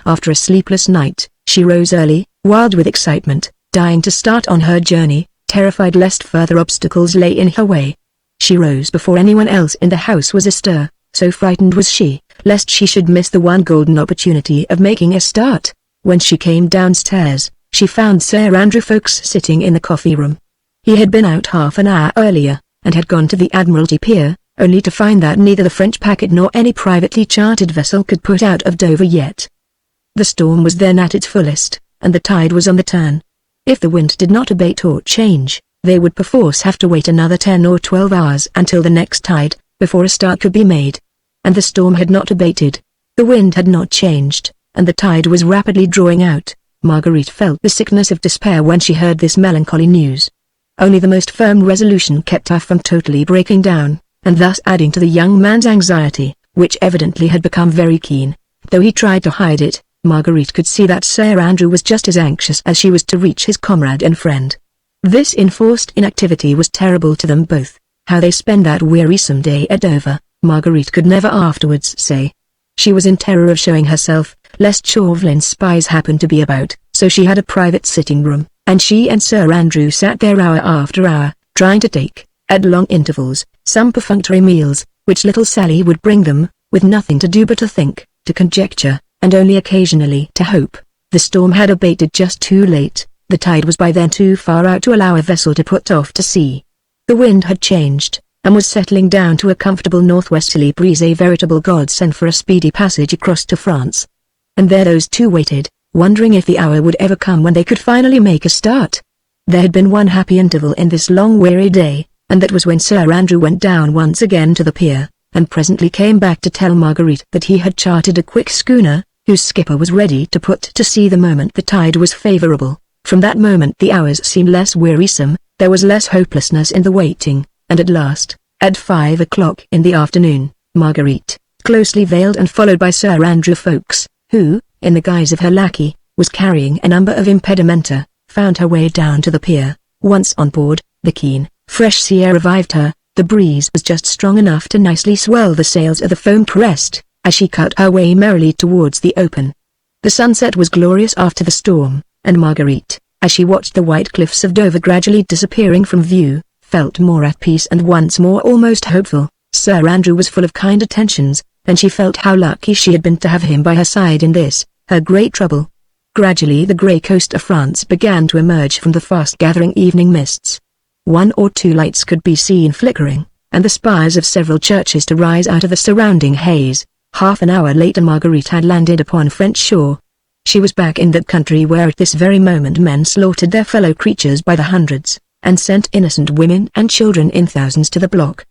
After a sleepless night, she rose early, wild with excitement, dying to start on her journey, terrified lest further obstacles lay in her way. She rose before anyone else in the house was astir, so frightened was she, lest she should miss the one golden opportunity of making a start. When she came downstairs, she found Sir Andrew Ffoulkes sitting in the coffee-room. He had been out half an hour earlier, and had gone to the Admiralty Pier, only to find that neither the French packet nor any privately chartered vessel could put out of Dover yet. The storm was then at its fullest, and the tide was on the turn. If the wind did not abate or change, they would perforce have to wait another 10 or 12 hours until the next tide, before a start could be made. And the storm had not abated, the wind had not changed, and the tide was rapidly drawing out. Marguerite felt the sickness of despair when she heard this melancholy news. Only the most firm resolution kept her from totally breaking down, and thus adding to the young man's anxiety, which evidently had become very keen. Though he tried to hide it, Marguerite could see that Sir Andrew was just as anxious as she was to reach his comrade and friend. This enforced inactivity was terrible to them both. How they spent that wearisome day at Dover, Marguerite could never afterwards say. She was in terror of showing herself, lest Chauvelin's spies happened to be about, so she had a private sitting room, and she and Sir Andrew sat there hour after hour, trying to take, at long intervals, some perfunctory meals, which little Sally would bring them, with nothing to do but to think, to conjecture, and only occasionally to hope. The storm had abated just too late, the tide was by then too far out to allow a vessel to put off to sea. The wind had changed, and was settling down to a comfortable northwesterly breeze, a veritable godsend for a speedy passage across to France. And there those two waited, wondering if the hour would ever come when they could finally make a start. There had been one happy interval in this long weary day, and that was when Sir Andrew went down once again to the pier, and presently came back to tell Marguerite that he had chartered a quick schooner, whose skipper was ready to put to sea the moment the tide was favorable. From that moment the hours seemed less wearisome, there was less hopelessness in the waiting, and at last, at 5 o'clock in the afternoon, Marguerite, closely veiled and followed by Sir Andrew Ffoulkes, who, in the guise of her lackey, was carrying a number of impedimenta, found her way down to the pier. Once on board, the keen, fresh sea air revived her, the breeze was just strong enough to nicely swell the sails of the foam crest, as she cut her way merrily towards the open. The sunset was glorious after the storm, and Marguerite, as she watched the white cliffs of Dover gradually disappearing from view, felt more at peace and once more almost hopeful. Sir Andrew was full of kind attentions, and she felt how lucky she had been to have him by her side in this, her great trouble. Gradually the grey coast of France began to emerge from the fast-gathering evening mists. 1 or 2 lights could be seen flickering, and the spires of several churches to rise out of the surrounding haze. Half an hour later Marguerite had landed upon French shore. She was back in that country where at this very moment men slaughtered their fellow creatures by the hundreds, and sent innocent women and children in thousands to the block.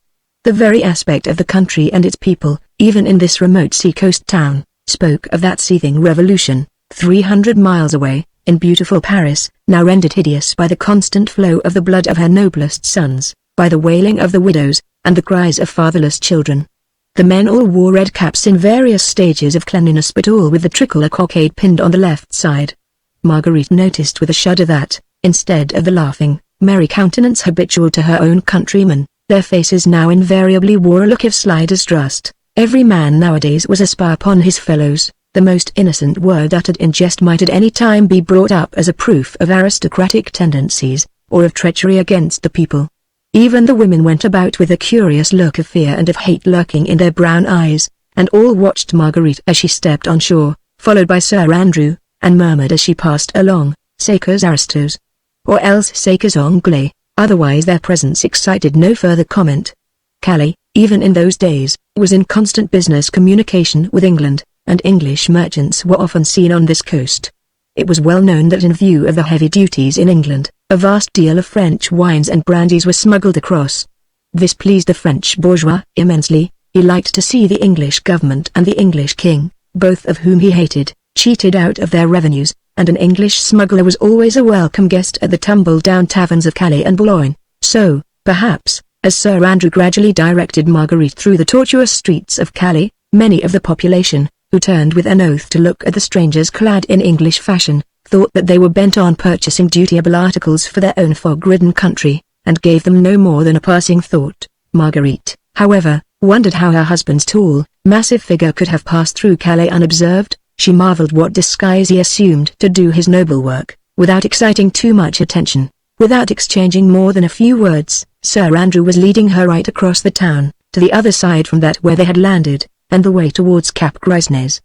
The very aspect of the country and its people, even in this remote sea-coast town, spoke of that seething revolution, 300 miles away, in beautiful Paris, now rendered hideous by the constant flow of the blood of her noblest sons, by the wailing of the widows, and the cries of fatherless children. The men all wore red caps in various stages of cleanliness, but all with the tricolour cockade pinned on the left side. Marguerite noticed with a shudder that, instead of the laughing, merry countenance habitual to her own countrymen, their faces now invariably wore a look of sly distrust. Every man nowadays was a spy upon his fellows. The most innocent word uttered in jest might at any time be brought up as a proof of aristocratic tendencies, or of treachery against the people. Even the women went about with a curious look of fear and of hate lurking in their brown eyes, and all watched Marguerite as she stepped on shore, followed by Sir Andrew, and murmured as she passed along, "Sacres aristos," or else "Sacres anglais," otherwise their presence excited no further comment. Calais, even in those days, was in constant business communication with England, and English merchants were often seen on this coast. It was well known that in view of the heavy duties in England, a vast deal of French wines and brandies were smuggled across. This pleased the French bourgeois immensely. He liked to see the English government and the English king, both of whom he hated, cheated out of their revenues, and an English smuggler was always a welcome guest at the tumble-down taverns of Calais and Boulogne. So, perhaps, as Sir Andrew gradually directed Marguerite through the tortuous streets of Calais, many of the population, who turned with an oath to look at the strangers clad in English fashion, thought that they were bent on purchasing dutiable articles for their own fog-ridden country, and gave them no more than a passing thought. Marguerite, however, wondered how her husband's tall, massive figure could have passed through Calais unobserved. She marveled what disguise he assumed to do his noble work, without exciting too much attention. Without exchanging more than a few words, Sir Andrew was leading her right across the town, to the other side from that where they had landed, and the way towards Cap Grisnez.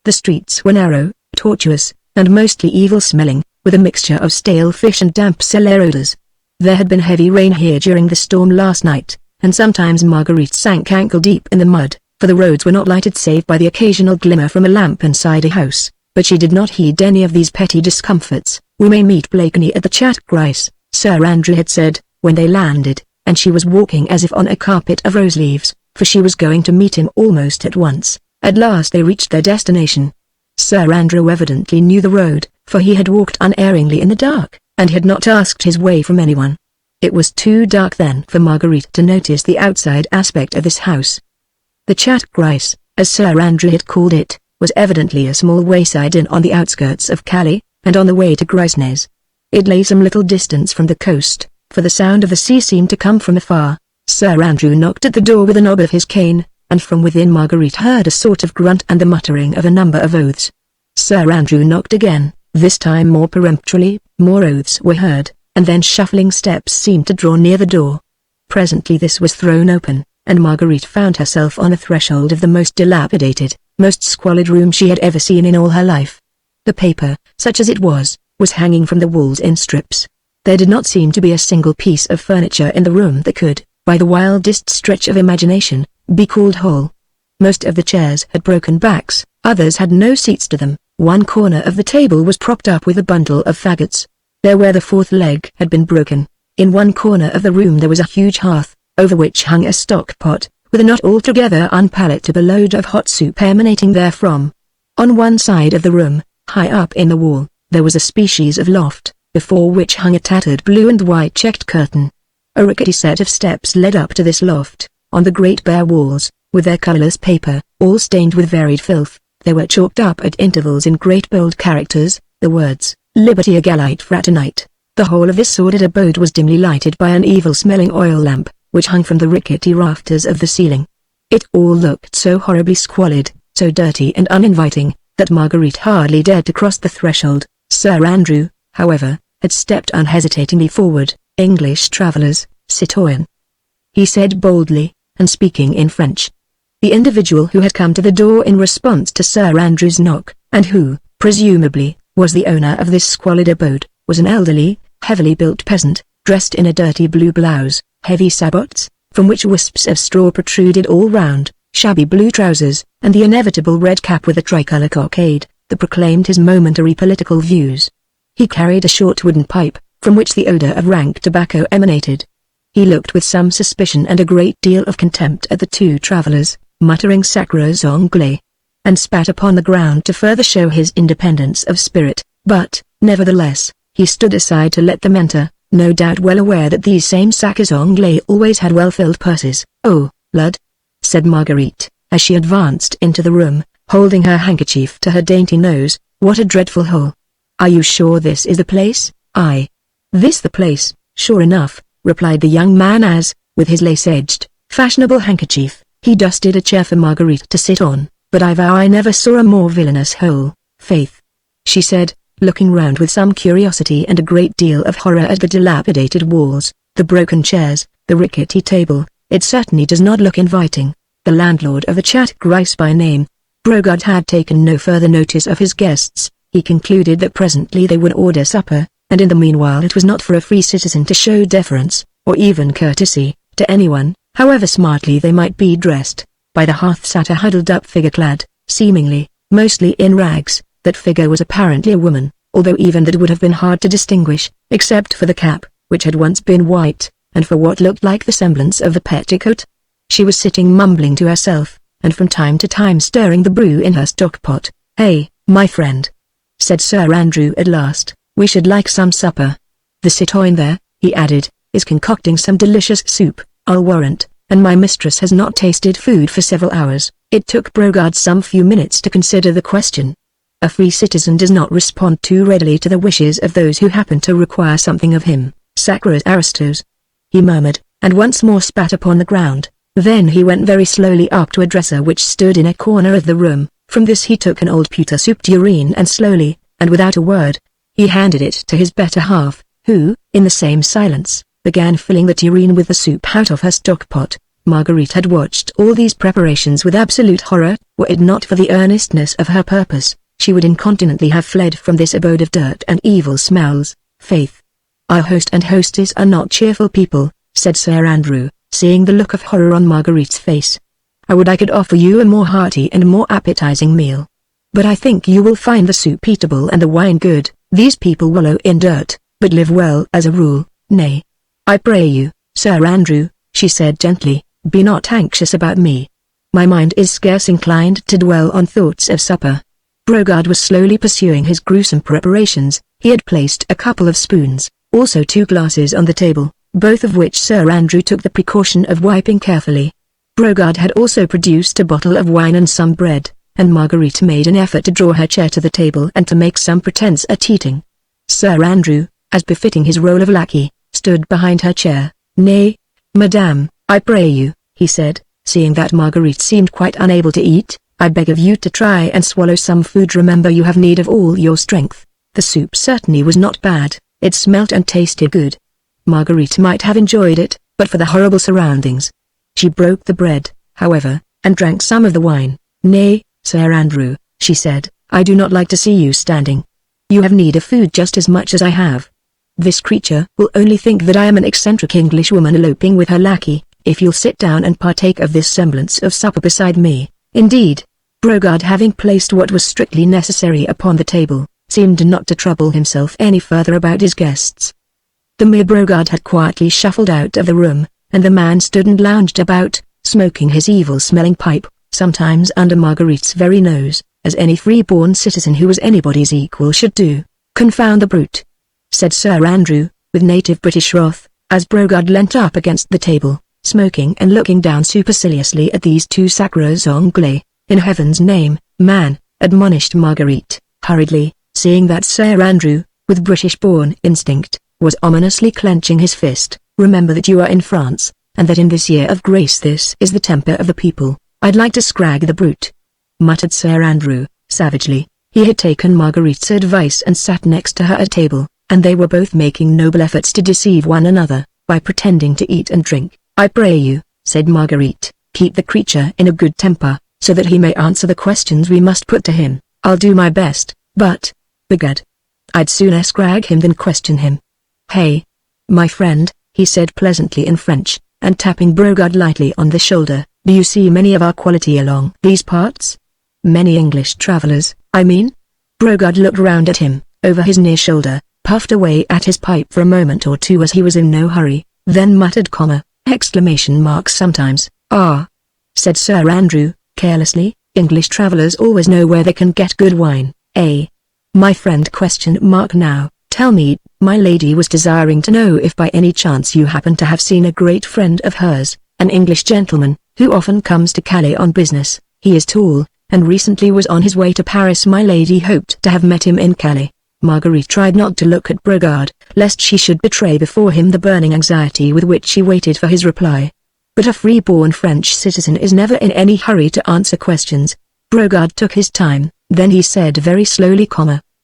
The streets were narrow, tortuous, and mostly evil-smelling, with a mixture of stale fish and damp cellar odors. There had been heavy rain here during the storm last night, and sometimes Marguerite sank ankle-deep in the mud, for the roads were not lighted save by the occasional glimmer from a lamp inside a house, but she did not heed any of these petty discomforts. "We may meet Blakeney at the Chat Gris," Sir Andrew had said, when they landed, and she was walking as if on a carpet of rose leaves, for she was going to meet him almost at once. At last they reached their destination. Sir Andrew evidently knew the road, for he had walked unerringly in the dark, and had not asked his way from anyone. It was too dark then for Marguerite to notice the outside aspect of this house. The Chat Gris, as Sir Andrew had called it, was evidently a small wayside inn on the outskirts of Calais, and on the way to Grisnez. It lay some little distance from the coast, for the sound of the sea seemed to come from afar. Sir Andrew knocked at the door with a knob of his cane, and from within Marguerite heard a sort of grunt and the muttering of a number of oaths. Sir Andrew knocked again, this time more peremptorily. More oaths were heard, and then shuffling steps seemed to draw near the door. Presently this was thrown open, and Marguerite found herself on the threshold of the most dilapidated, most squalid room she had ever seen in all her life. The paper, such as it was hanging from the walls in strips. There did not seem to be a single piece of furniture in the room that could, by the wildest stretch of imagination, be called whole. Most of the chairs had broken backs, others had no seats to them. One corner of the table was propped up with a bundle of faggots. There where the fourth leg had been broken, In one corner of the room there was a huge hearth, over which hung a stock pot, with a not altogether unpalatable load of hot soup emanating therefrom. On one side of the room, high up in the wall, there was a species of loft, before which hung a tattered blue and white checked curtain. A rickety set of steps led up to this loft. On the great bare walls, with their colourless paper, all stained with varied filth, there were chalked up at intervals in great bold characters, the words, "Liberty Egalite Fraternite." The whole of this sordid abode was dimly lighted by an evil-smelling oil lamp, which hung from the rickety rafters of the ceiling. It all looked so horribly squalid, so dirty and uninviting, that Marguerite hardly dared to cross the threshold. Sir Andrew, however, had stepped unhesitatingly forward. "English travellers, citoyen," he said boldly, and speaking in French. The individual who had come to the door in response to Sir Andrew's knock, and who, presumably, was the owner of this squalid abode, was an elderly, heavily built peasant, dressed in a dirty blue blouse, heavy sabots, from which wisps of straw protruded all round, shabby blue trousers, and the inevitable red cap with a tricolour cockade, that proclaimed his momentary political views. He carried a short wooden pipe, from which the odour of rank tobacco emanated. He looked with some suspicion and a great deal of contempt at the two travellers, muttering sacres anglais, and spat upon the ground to further show his independence of spirit, but, nevertheless, he stood aside to let them enter, no doubt well aware that these same sacres anglais always had well-filled purses. "Oh, lud," said Marguerite, as she advanced into the room, holding her handkerchief to her dainty nose, "what a dreadful hole. Are you sure this is the place?" "Aye. This the place, sure enough," replied the young man as, with his lace-edged, fashionable handkerchief, he dusted a chair for Marguerite to sit on. "But I vow I never saw a more villainous hole, faith," she said, looking round with some curiosity and a great deal of horror at the dilapidated walls, the broken chairs, the rickety table. "It certainly does not look inviting." The landlord of the Chat Grice by name, Brogard, had taken no further notice of his guests. He concluded that presently they would order supper, and in the meanwhile it was not for a free citizen to show deference, or even courtesy, to anyone, however smartly they might be dressed. By the hearth sat a huddled-up figure clad, seemingly, mostly in rags. That figure was apparently a woman, although even that would have been hard to distinguish, except for the cap, which had once been white, and for what looked like the semblance of the petticoat. She was sitting mumbling to herself, and from time to time stirring the brew in her stock-pot. "Hey, my friend," said Sir Andrew at last, "we should like some supper. The citoyen there," he added, "is concocting some delicious soup, I'll warrant, and my mistress has not tasted food for several hours." It took Brogard some few minutes to consider the question. A free citizen does not respond too readily to the wishes of those who happen to require something of him. "Sacres aristos," he murmured, and once more spat upon the ground. Then he went very slowly up to a dresser which stood in a corner of the room. From this he took an old pewter soup tureen and slowly, and without a word, he handed it to his better half, who, in the same silence, began filling the tureen with the soup out of her stock-pot. Marguerite had watched all these preparations with absolute horror. Were it not for the earnestness of her purpose, she would incontinently have fled from this abode of dirt and evil smells. "Faith, our host and hostess are not cheerful people," said Sir Andrew, seeing the look of horror on Marguerite's face. "I would I could offer you a more hearty and more appetizing meal. But I think you will find the soup eatable and the wine good. These people wallow in dirt, but live well as a rule. Nay, I pray you, Sir Andrew," she said gently, "be not anxious about me. My mind is scarce inclined to dwell on thoughts of supper." Brogard was slowly pursuing his gruesome preparations. He had placed a couple of spoons, also 2 glasses on the table, both of which Sir Andrew took the precaution of wiping carefully. Brogard had also produced a bottle of wine and some bread, and Marguerite made an effort to draw her chair to the table and to make some pretense at eating. Sir Andrew, as befitting his role of lackey, stood behind her chair. "Nay, madame, I pray you," he said, seeing that Marguerite seemed quite unable to eat, "I beg of you to try and swallow some food. Remember you have need of all your strength." The soup certainly was not bad, it smelt and tasted good. Marguerite might have enjoyed it, but for the horrible surroundings. She broke the bread, however, and drank some of the wine. "Nay, Sir Andrew," she said, "I do not like to see you standing. You have need of food just as much as I have. This creature will only think that I am an eccentric Englishwoman eloping with her lackey, if you'll sit down and partake of this semblance of supper beside me." Indeed, Brogard, having placed what was strictly necessary upon the table, seemed not to trouble himself any further about his guests. The mere Brogard had quietly shuffled out of the room, and the man stood and lounged about, smoking his evil-smelling pipe, sometimes under Marguerite's very nose, as any free-born citizen who was anybody's equal should do. "Confound the brute," said Sir Andrew, with native British wrath, as Brogard leant up against the table, smoking and looking down superciliously at these two sacres anglais. "In heaven's name, man," admonished Marguerite, hurriedly, seeing that Sir Andrew, with British-born instinct, was ominously clenching his fist, "remember that you are in France, and that in this year of grace this is the temper of the people. I'd like to scrag the brute," muttered Sir Andrew, savagely. He had taken Marguerite's advice and sat next to her at table, and they were both making noble efforts to deceive one another, by pretending to eat and drink. "I pray you," said Marguerite, "keep the creature in a good temper, so that he may answer the questions we must put to him." "I'll do my best, but, begad, I'd sooner scrag him than question him." "Hey, my friend," he said pleasantly in French, and tapping Brogard lightly on the shoulder, "do you see many of our quality along these parts? Many English travellers, I mean?" Brogard looked round at him, over his near shoulder, puffed away at his pipe for a moment or two as he was in no hurry, then muttered "sometimes." "Ah," said Sir Andrew, carelessly, "English travellers always know where they can get good wine, eh?" "My friend now, tell me, my lady was desiring to know if by any chance you happen to have seen a great friend of hers, an English gentleman, who often comes to Calais on business. He is tall, and recently was on his way to Paris. My lady hoped to have met him in Calais." Marguerite tried not to look at Brogard, lest she should betray before him the burning anxiety with which she waited for his reply. But a free-born French citizen is never in any hurry to answer questions. Brogard took his time, then he said very slowly,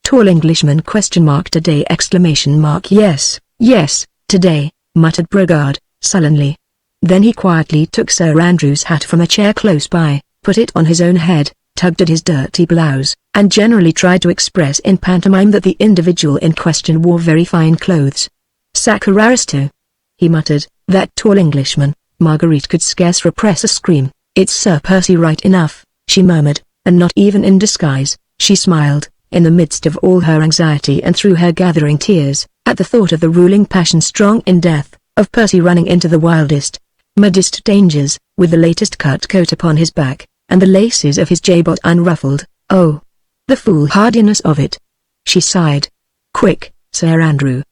"Tall Englishman ? Today ? Yes, yes, today," muttered Brogard, sullenly. Then he quietly took Sir Andrew's hat from a chair close by, put it on his own head, tugged at his dirty blouse, and generally tried to express in pantomime that the individual in question wore very fine clothes. "Sacre aristo," he muttered, "that tall Englishman." Marguerite could scarce repress a scream. "It's Sir Percy right enough," she murmured, and not even in disguise, she smiled, in the midst of all her anxiety and through her gathering tears, at the thought of the ruling passion strong in death, of Percy running into the wildest, maddest dangers, with the latest cut coat upon his back, and the laces of his jabot unruffled. "Oh, the foolhardiness of it!" she sighed. "Quick, Sir Andrew,"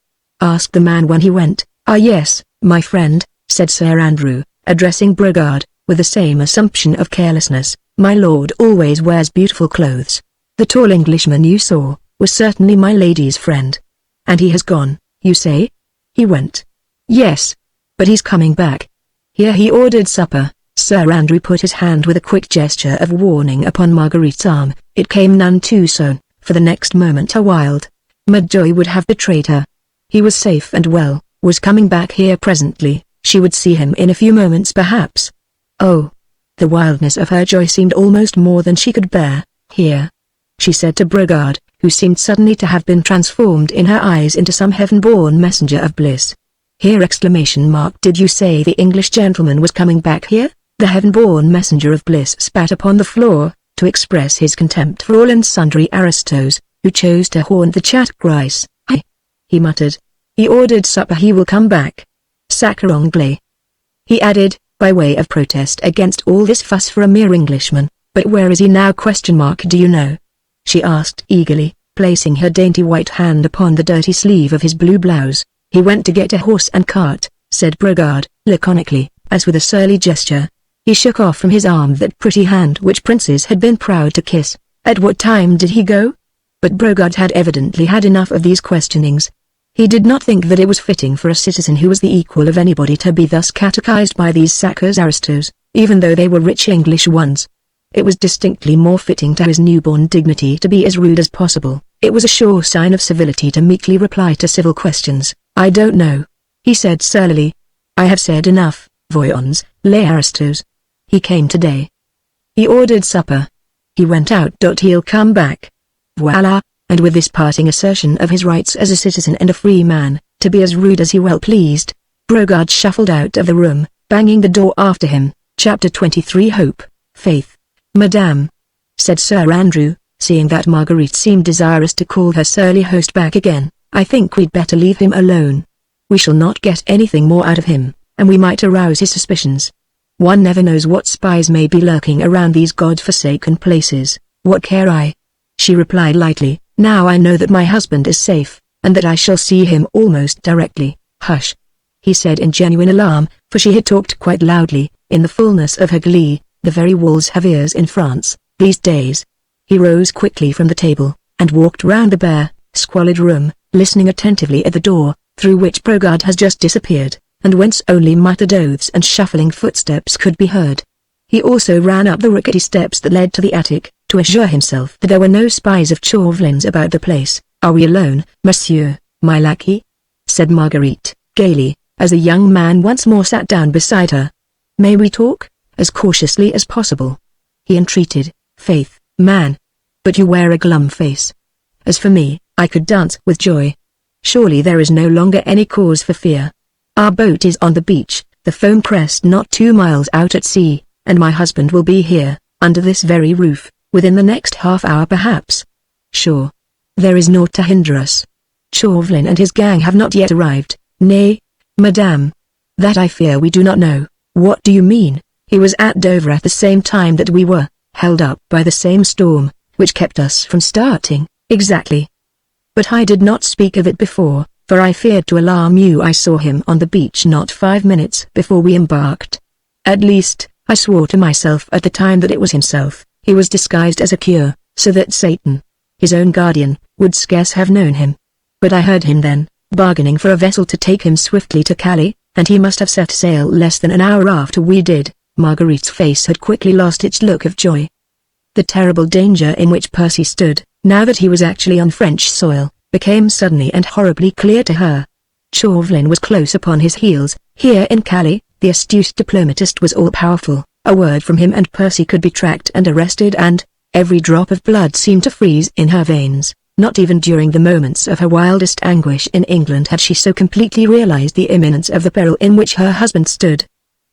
asked the man when he went. "Ah yes, my friend," said Sir Andrew, addressing Brogard, with the same assumption of carelessness, "my lord always wears beautiful clothes. The tall Englishman you saw, was certainly my lady's friend. And he has gone, you say?" "He went." "Yes. But he's coming back. Here he ordered supper." Sir Andrew put his hand with a quick gesture of warning upon Marguerite's arm. It came none too soon, for the next moment her wild, mad joy would have betrayed her. He was safe and well, was coming back here presently, she would see him in a few moments perhaps. Oh! The wildness of her joy seemed almost more than she could bear. "Here," she said to Brogard, who seemed suddenly to have been transformed in her eyes into some heaven-born messenger of bliss. "Here!" "Did you say the English gentleman was coming back here?" The heaven-born messenger of bliss spat upon the floor, to express his contempt for all and sundry aristos, who chose to haunt the chat grace. "Aye," he muttered. "He ordered supper. He will come back. Sacre anglais," he added, by way of protest against all this fuss for a mere Englishman. "But where is he now? Do you know?" she asked eagerly, placing her dainty white hand upon the dirty sleeve of his blue blouse. "He went to get a horse and cart," said Brogard, laconically, as with a surly gesture. He shook off from his arm that pretty hand which princes had been proud to kiss. "At what time did he go?" But Brogard had evidently had enough of these questionings. He did not think that it was fitting for a citizen who was the equal of anybody to be thus catechized by these sacres aristos, even though they were rich English ones. It was distinctly more fitting to his newborn dignity to be as rude as possible. It was a sure sign of civility to meekly reply to civil questions. "I don't know," he said surlily. "I have said enough, voyons, les aristos. He came today. He ordered supper. He went out. He'll come back. Voila." And with this parting assertion of his rights as a citizen and a free man, to be as rude as he well pleased, Brogard shuffled out of the room, banging the door after him. Chapter 23. Hope, Faith. "Madame," said Sir Andrew, seeing that Marguerite seemed desirous to call her surly host back again, "I think we'd better leave him alone." We shall not get anything more out of him, and we might arouse his suspicions. One never knows what spies may be lurking around these god-forsaken places. What care I? She replied lightly, now I know that my husband is safe, and that I shall see him almost directly. Hush, he said in genuine alarm, for she had talked quite loudly, in the fullness of her glee. The very walls have ears in France, these days. He rose quickly from the table, and walked round the bare, squalid room, listening attentively at the door, through which Brogard has just disappeared, and whence only muttered oaths and shuffling footsteps could be heard. He also ran up the rickety steps that led to the attic, to assure himself that there were no spies of Chauvelin's about the place. Are we alone, monsieur, my lackey? Said Marguerite, gaily, as the young man once more sat down beside her. May we talk? As cautiously as possible. He entreated. Faith, man. But you wear a glum face. As for me, I could dance with joy. Surely there is no longer any cause for fear. Our boat is on the beach, the foam crest not 2 miles out at sea, and my husband will be here, under this very roof, within the next half hour perhaps. Sure. There is naught to hinder us. Chauvelin and his gang have not yet arrived. Nay, madame. That I fear we do not know. What do you mean? He was at Dover at the same time that we were, held up by the same storm, which kept us from starting. Exactly. But I did not speak of it before, for I feared to alarm you. I saw him on the beach not 5 minutes before we embarked. At least, I swore to myself at the time that it was himself. He was disguised as a cure, so that Satan, his own guardian, would scarce have known him. But I heard him then, bargaining for a vessel to take him swiftly to Calais, and he must have set sail less than an hour after we did. Marguerite's face had quickly lost its look of joy. The terrible danger in which Percy stood, now that he was actually on French soil, became suddenly and horribly clear to her. Chauvelin was close upon his heels. Here in Calais, the astute diplomatist was all-powerful. A word from him and Percy could be tracked and arrested, and every drop of blood seemed to freeze in her veins. Not even during the moments of her wildest anguish in England had she so completely realized the imminence of the peril in which her husband stood.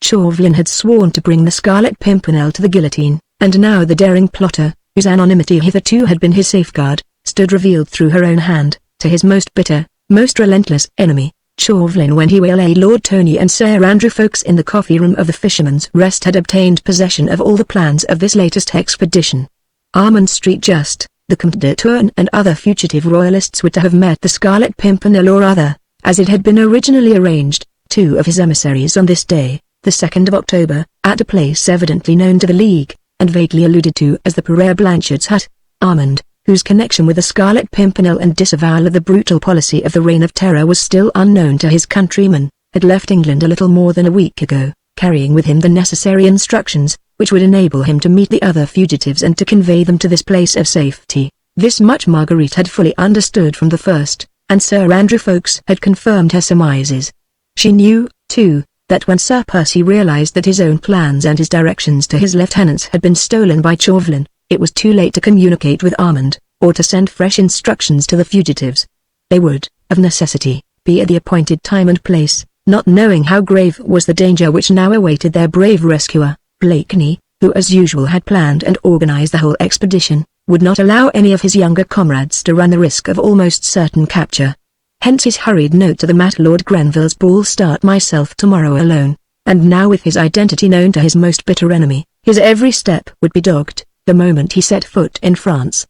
Chauvelin had sworn to bring the Scarlet Pimpernel to the guillotine, and now the daring plotter, whose anonymity hitherto had been his safeguard, stood revealed through her own hand, to his most bitter, most relentless enemy. Chauvelin, when he waylaid Lord Tony and Sir Andrew Ffoulkes in the coffee-room of the Fisherman's Rest, had obtained possession of all the plans of this latest expedition. Armand Street just, the Comte de Tourne and other fugitive royalists were to have met the Scarlet Pimpernel, or other, as it had been originally arranged, 2 of his emissaries on this day, the 2nd of October, at a place evidently known to the League, and vaguely alluded to as the Père Blanchard's hut. Armand, whose connection with the Scarlet Pimpernel and disavowal of the brutal policy of the Reign of Terror was still unknown to his countrymen, had left England a little more than a week ago, carrying with him the necessary instructions, which would enable him to meet the other fugitives and to convey them to this place of safety. This much Marguerite had fully understood from the first, and Sir Andrew Ffoulkes had confirmed her surmises. She knew, too, that when Sir Percy realized that his own plans and his directions to his lieutenants had been stolen by Chauvelin, it was too late to communicate with Armand, or to send fresh instructions to the fugitives. They would, of necessity, be at the appointed time and place, not knowing how grave was the danger which now awaited their brave rescuer. Blakeney, who as usual had planned and organized the whole expedition, would not allow any of his younger comrades to run the risk of almost certain capture. Hence his hurried note to them at Lord Grenville's ball: start myself tomorrow alone. And now, with his identity known to his most bitter enemy, his every step would be dogged. The moment he set foot in France,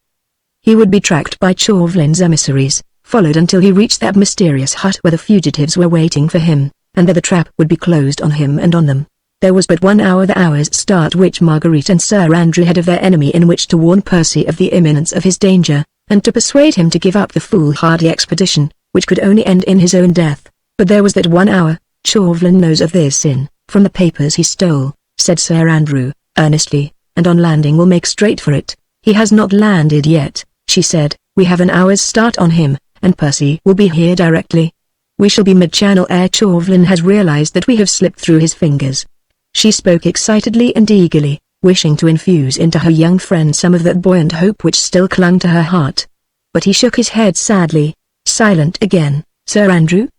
he would be tracked by Chauvelin's emissaries, followed until he reached that mysterious hut where the fugitives were waiting for him, and there the trap would be closed on him and on them. There was but 1 hour, the hour's start which Marguerite and Sir Andrew had of their enemy, in which to warn Percy of the imminence of his danger, and to persuade him to give up the foolhardy expedition, which could only end in his own death. But there was that 1 hour. Chauvelin knows of this from the papers he stole, said Sir Andrew, earnestly, and on landing will make straight for it. He has not landed yet, she said. We have an hour's start on him, and Percy will be here directly. We shall be mid-channel ere Chauvelin has realized that we have slipped through his fingers. She spoke excitedly and eagerly, wishing to infuse into her young friend some of that buoyant hope which still clung to her heart. But he shook his head sadly. Silent again. Sir Andrew?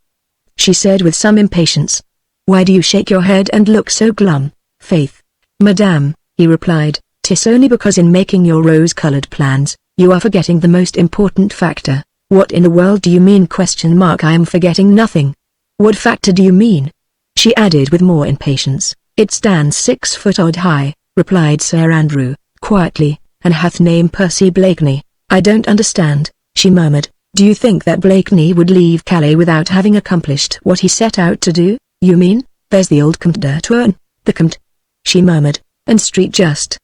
She said with some impatience. Why do you shake your head and look so glum? Faith, madame, he replied, 'tis only because in making your rose-colored plans, you are forgetting the most important factor. What in the world do you mean? I am forgetting nothing. What factor do you mean? She added with more impatience. It stands 6 foot odd high, replied Sir Andrew, quietly, and hath name Percy Blakeney. I don't understand, she murmured. Do you think that Blakeney would leave Calais without having accomplished what he set out to do? You mean, there's the old Comte de Tourne, the Comte, she murmured, and Street Just.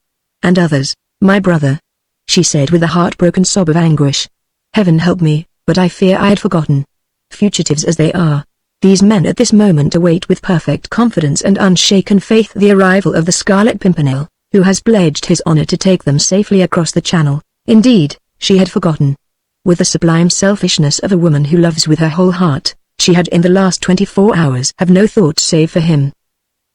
And others, my brother, she said with a heartbroken sob of anguish. Heaven help me, but I fear I had forgotten. Fugitives as they are, these men at this moment await with perfect confidence and unshaken faith the arrival of the Scarlet Pimpernel, who has pledged his honor to take them safely across the Channel. Indeed, she had forgotten. With the sublime selfishness of a woman who loves with her whole heart, she had in the last 24 hours have no thought save for him.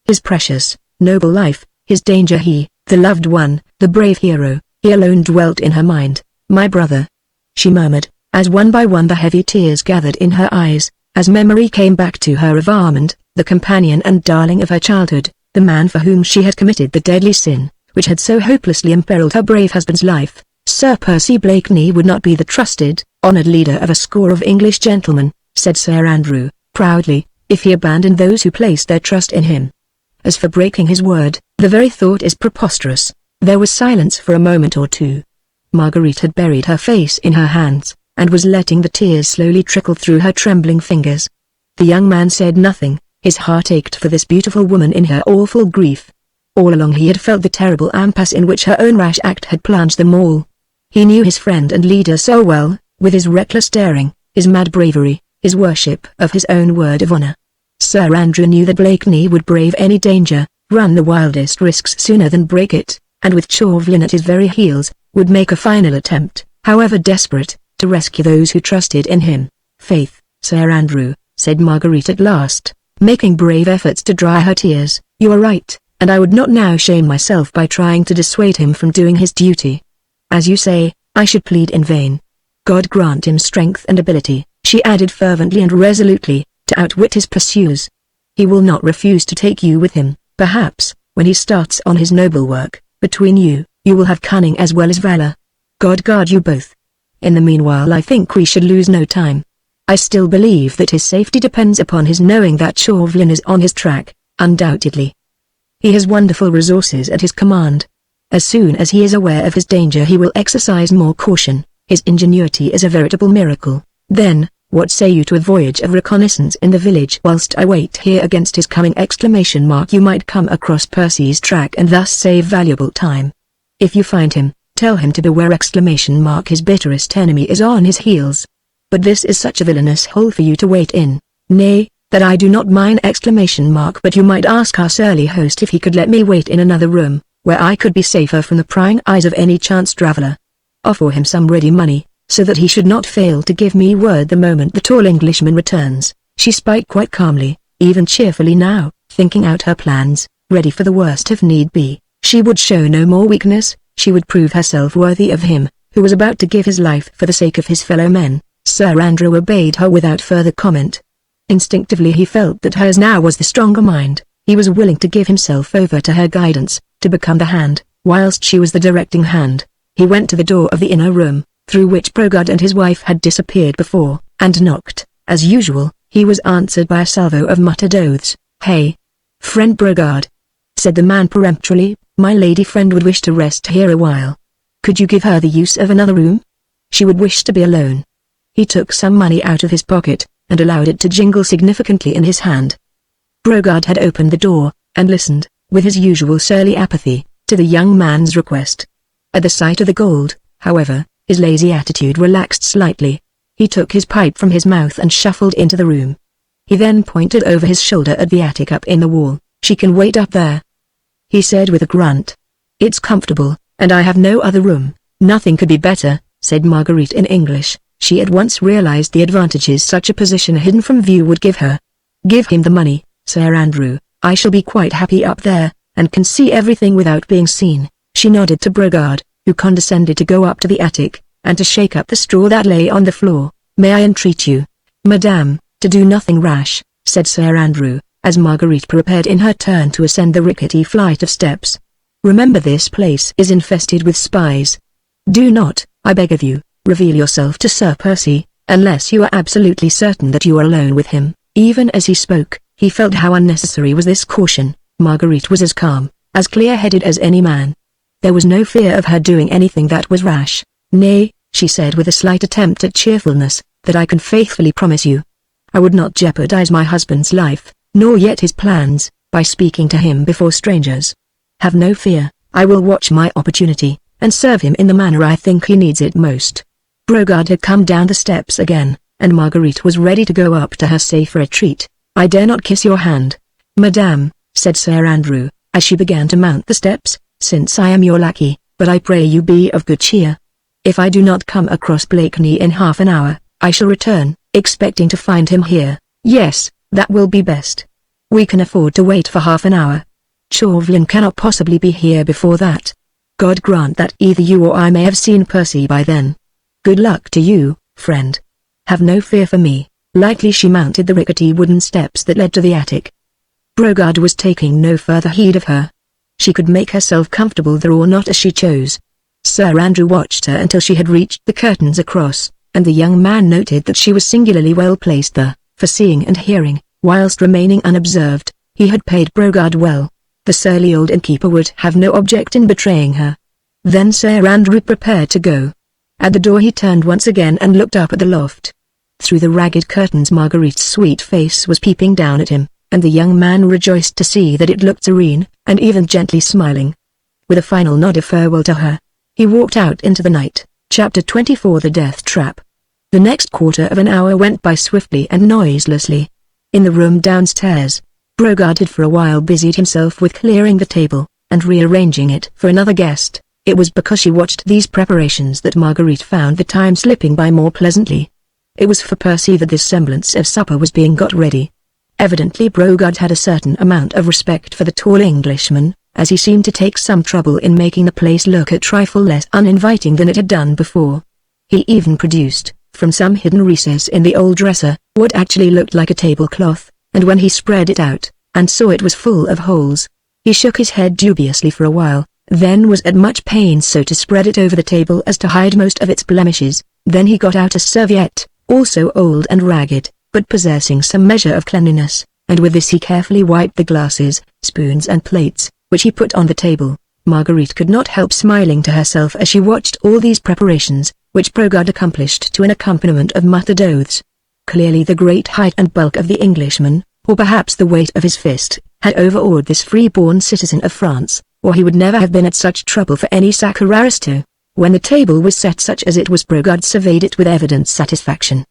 His precious, noble life, his danger, he, the loved one, the brave hero, he alone dwelt in her mind. My brother, she murmured, as one by one the heavy tears gathered in her eyes, as memory came back to her of Armand, the companion and darling of her childhood, the man for whom she had committed the deadly sin, which had so hopelessly imperiled her brave husband's life. Sir Percy Blakeney would not be the trusted, honoured leader of a score of English gentlemen, said Sir Andrew, proudly, if he abandoned those who placed their trust in him. As for breaking his word, the very thought is preposterous. There was silence for a moment or two. Marguerite had buried her face in her hands, and was letting the tears slowly trickle through her trembling fingers. The young man said nothing, his heart ached for this beautiful woman in her awful grief. All along he had felt the terrible impasse in which her own rash act had plunged them all. He knew his friend and leader so well, with his reckless daring, his mad bravery, his worship of his own word of honor. Sir Andrew knew that Blakeney would brave any danger, run the wildest risks sooner than break it, and with Chauvelin at his very heels, would make a final attempt, however desperate, to rescue those who trusted in him. Faith, Sir Andrew, said Marguerite at last, making brave efforts to dry her tears, you are right, and I would not now shame myself by trying to dissuade him from doing his duty. As you say, I should plead in vain. God grant him strength and ability, she added fervently and resolutely, to outwit his pursuers. He will not refuse to take you with him. Perhaps, when he starts on his noble work, between you, you will have cunning as well as valor. God guard you both. In the meanwhile I think we should lose no time. I still believe that his safety depends upon his knowing that Chauvelin is on his track, undoubtedly. He has wonderful resources at his command. As soon as he is aware of his danger he will exercise more caution. His ingenuity is a veritable miracle. Then, what say you to a voyage of reconnaissance in the village whilst I wait here against his coming? You might come across Percy's track and thus save valuable time. If you find him, tell him to beware! His bitterest enemy is on his heels. But this is such a villainous hole for you to wait in. Nay, that I do not mind! But you might ask our surly host if he could let me wait in another room, where I could be safer from the prying eyes of any chance traveller. Offer him some ready money, so that he should not fail to give me word the moment the tall Englishman returns. She spoke quite calmly, even cheerfully now, thinking out her plans, ready for the worst if need be. She would show no more weakness, she would prove herself worthy of him, who was about to give his life for the sake of his fellow men. Sir Andrew obeyed her without further comment. Instinctively he felt that hers now was the stronger mind. He was willing to give himself over to her guidance, to become the hand, whilst she was the directing hand. He went to the door of the inner room, through which Brogard and his wife had disappeared before, and knocked. As usual, he was answered by a salvo of muttered oaths. "Hey, friend Brogard," said the man peremptorily, "my lady friend would wish to rest here a while. Could you give her the use of another room? She would wish to be alone." He took some money out of his pocket, and allowed it to jingle significantly in his hand. Brogard had opened the door, and listened, with his usual surly apathy, to the young man's request. At the sight of the gold, however, his lazy attitude relaxed slightly. He took his pipe from his mouth and shuffled into the room. He then pointed over his shoulder at the attic up in the wall. "She can wait up there," he said with a grunt. "It's comfortable, and I have no other room." "Nothing could be better," said Marguerite in English. She at once realized the advantages such a position hidden from view would give her. "Give him the money, Sir Andrew. I shall be quite happy up there, and can see everything without being seen." She nodded to Brogard, who condescended to go up to the attic, and to shake up the straw that lay on the floor. "May I entreat you, madame, to do nothing rash," said Sir Andrew, as Marguerite prepared in her turn to ascend the rickety flight of steps. "Remember this place is infested with spies. Do not, I beg of you, reveal yourself to Sir Percy, unless you are absolutely certain that you are alone with him. Even as he spoke, he felt how unnecessary was this caution. Marguerite was as calm, as clear-headed as any man. There was no fear of her doing anything that was rash. "Nay," she said with a slight attempt at cheerfulness, "that I can faithfully promise you. I would not jeopardize my husband's life, nor yet his plans, by speaking to him before strangers. Have no fear, I will watch my opportunity, and serve him in the manner I think he needs it most." Brogard had come down the steps again, and Marguerite was ready to go up to her safe retreat. "I dare not kiss your hand, madame," said Sir Andrew, as she began to mount the steps, "since I am your lackey, but I pray you be of good cheer. If I do not come across Blakeney in half an hour, I shall return, expecting to find him here." "Yes, that will be best. We can afford to wait for half an hour. Chauvelin cannot possibly be here before that. God grant that either you or I may have seen Percy by then. Good luck to you, friend. Have no fear for me." Lightly she mounted the rickety wooden steps that led to the attic. Brogard was taking no further heed of her. She could make herself comfortable there or not as she chose. Sir Andrew watched her until she had reached the curtains across, and the young man noted that she was singularly well placed there, for seeing and hearing, whilst remaining unobserved. He had paid Brogard well. The surly old innkeeper would have no object in betraying her. Then Sir Andrew prepared to go. At the door he turned once again and looked up at the loft. Through the ragged curtains Marguerite's sweet face was peeping down at him, and the young man rejoiced to see that it looked serene, and even gently smiling. With a final nod of farewell to her, he walked out into the night. Chapter 24 The Death Trap. The next quarter of an hour went by swiftly and noiselessly. In the room downstairs, Brogard had for a while busied himself with clearing the table, and rearranging it for another guest. It was because she watched these preparations that Marguerite found the time slipping by more pleasantly. It was for Percy that this semblance of supper was being got ready. Evidently Brogard had a certain amount of respect for the tall Englishman, as he seemed to take some trouble in making the place look a trifle less uninviting than it had done before. He even produced, from some hidden recess in the old dresser, what actually looked like a tablecloth, and when he spread it out, and saw it was full of holes, he shook his head dubiously for a while, then was at much pains so to spread it over the table as to hide most of its blemishes. Then he got out a serviette, also old and ragged, but possessing some measure of cleanliness, and with this he carefully wiped the glasses, spoons and plates, which he put on the table. Marguerite could not help smiling to herself as she watched all these preparations, which Brogard accomplished to an accompaniment of muttered oaths. Clearly the great height and bulk of the Englishman, or perhaps the weight of his fist, had overawed this free-born citizen of France, or he would never have been at such trouble for any succor aristo. When the table was set such as it was, Brogard surveyed it with evident satisfaction.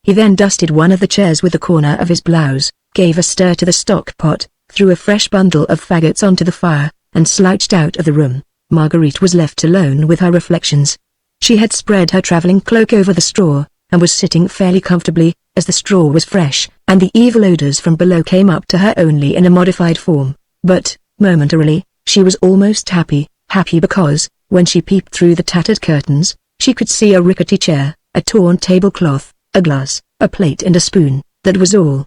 He then dusted one of the chairs with the corner of his blouse, gave a stir to the stock pot, threw a fresh bundle of faggots onto the fire, and slouched out of the room. Marguerite was left alone with her reflections. She had spread her travelling cloak over the straw, and was sitting fairly comfortably, as the straw was fresh, and the evil odours from below came up to her only in a modified form. But, momentarily, she was almost happy because, when she peeped through the tattered curtains, she could see a rickety chair, a torn tablecloth, a glass, a plate and a spoon. That was all.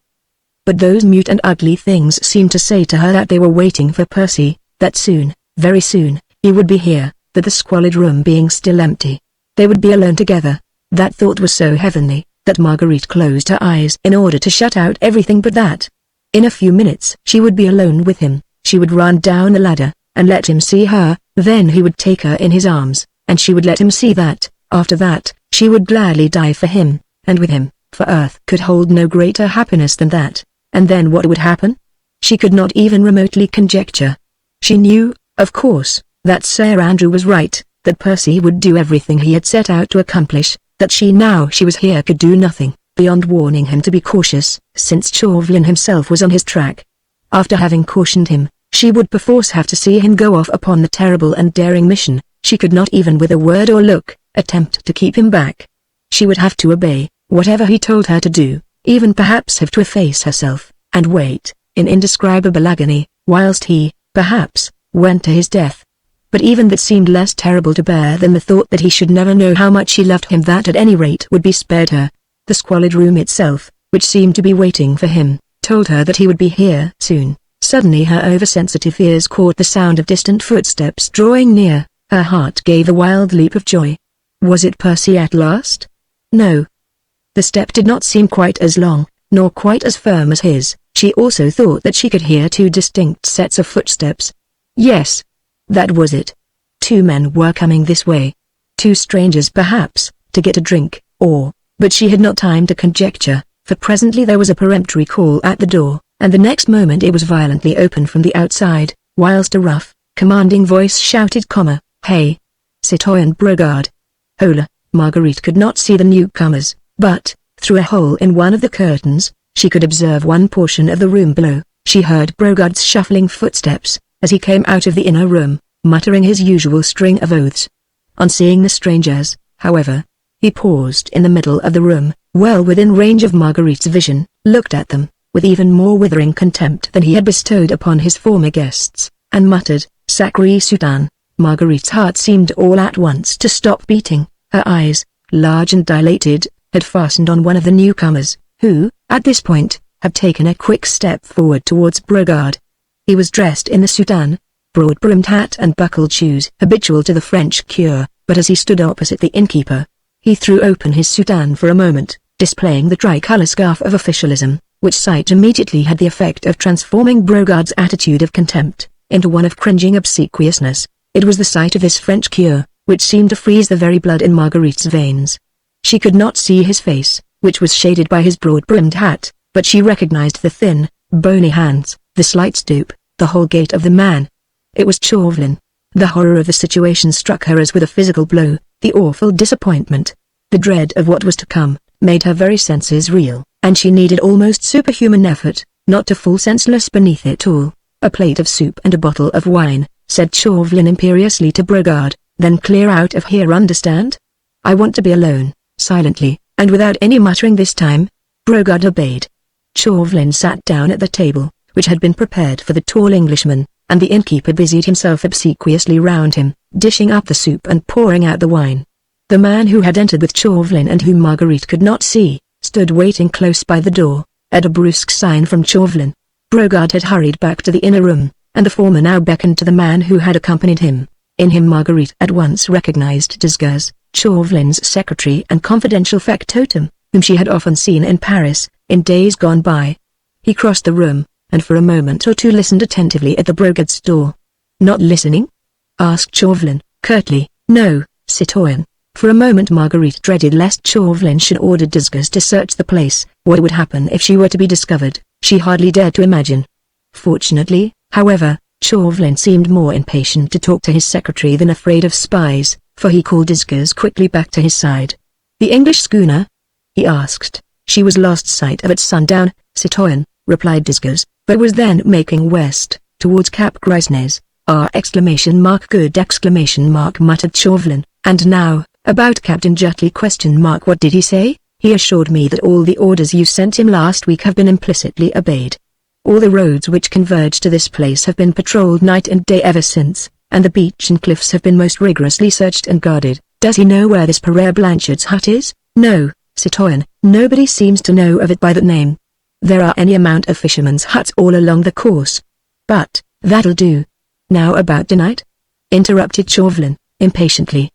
But those mute and ugly things seemed to say to her that they were waiting for Percy, that soon, very soon, he would be here, that the squalid room being still empty, they would be alone together. That thought was so heavenly, that Marguerite closed her eyes in order to shut out everything but that. In a few minutes she would be alone with him, she would run down the ladder, and let him see her, then he would take her in his arms, and she would let him see that. After that, she would gladly die for him, and with him, for earth could hold no greater happiness than that. And then what would happen? She could not even remotely conjecture. She knew, of course, that Sir Andrew was right, that Percy would do everything he had set out to accomplish, that now she was here could do nothing, beyond warning him to be cautious, since Chauvelin himself was on his track. After having cautioned him, she would perforce have to see him go off upon the terrible and daring mission. She could not even with a word or look, attempt to keep him back. She would have to obey, whatever he told her to do, even perhaps have to efface herself, and wait, in indescribable agony, whilst he, perhaps, went to his death. But even that seemed less terrible to bear than the thought that he should never know how much she loved him. That at any rate would be spared her. The squalid room itself, which seemed to be waiting for him, told her that he would be here soon. Suddenly her oversensitive ears caught the sound of distant footsteps drawing near. Her heart gave a wild leap of joy. Was it Percy at last? No. The step did not seem quite as long, nor quite as firm as his. She also thought that she could hear two distinct sets of footsteps. Yes. That was it. Two men were coming this way. Two strangers perhaps, to get a drink, but she had not time to conjecture, for presently there was a peremptory call at the door, and the next moment it was violently opened from the outside, whilst a rough, commanding voice shouted, "Hey! Citoyen Brogard!" Hola! Marguerite could not see the newcomers, but, through a hole in one of the curtains, she could observe one portion of the room below. She heard Brogard's shuffling footsteps, as he came out of the inner room, muttering his usual string of oaths. On seeing the strangers, however, he paused in the middle of the room, well within range of Marguerite's vision, looked at them, with even more withering contempt than he had bestowed upon his former guests, and muttered, "Sacré Soudan." Marguerite's heart seemed all at once to stop beating. Her eyes, large and dilated, had fastened on one of the newcomers, who, at this point, had taken a quick step forward towards Brogard. He was dressed in the soutane, broad-brimmed hat and buckled shoes habitual to the French cure, but as he stood opposite the innkeeper, he threw open his soutane for a moment, displaying the tricolour scarf of officialism, which sight immediately had the effect of transforming Brogard's attitude of contempt into one of cringing obsequiousness. It was the sight of this French cure, which seemed to freeze the very blood in Marguerite's veins. She could not see his face, which was shaded by his broad-brimmed hat, but she recognized the thin, bony hands, the slight stoop, the whole gait of the man. It was Chauvelin. The horror of the situation struck her as with a physical blow, the awful disappointment, the dread of what was to come, made her very senses reel, and she needed almost superhuman effort, not to fall senseless beneath it all. "A plate of soup and a bottle of wine," said Chauvelin imperiously to Brogard, "then clear out of here, understand? I want to be alone." Silently, and without any muttering this time, Brogard obeyed. Chauvelin sat down at the table, which had been prepared for the tall Englishman, and the innkeeper busied himself obsequiously round him, dishing up the soup and pouring out the wine. The man who had entered with Chauvelin and whom Marguerite could not see, stood waiting close by the door. At a brusque sign from Chauvelin, Brogard had hurried back to the inner room, and the former now beckoned to the man who had accompanied him. In him Marguerite at once recognized Desgas, Chauvelin's secretary and confidential factotum, whom she had often seen in Paris, in days gone by. He crossed the room, and for a moment or two listened attentively at the Brogards' door. "Not listening?" asked Chauvelin, curtly. "No, citoyen." For a moment Marguerite dreaded lest Chauvelin should order Desgas to search the place. What would happen if she were to be discovered, she hardly dared to imagine. Fortunately, however, Chauvelin seemed more impatient to talk to his secretary than afraid of spies, for he called Desgas quickly back to his side. "The English schooner?" he asked. "She was lost sight of at sundown, citoyen," replied Desgas, but was then making west, towards Cap Grisnez. "Good!" muttered Chauvelin. "And now, about Captain Jutley ? What did he say?" "He assured me that all the orders you sent him last week have been implicitly obeyed. All the roads which converge to this place have been patrolled night and day ever since, and the beach and cliffs have been most rigorously searched and guarded." "Does he know where this Père Blanchard's hut is?" "No, citoyen, nobody seems to know of it by that name. There are any amount of fishermen's huts all along the course. But, that'll do. Now about tonight?" interrupted Chauvelin, impatiently.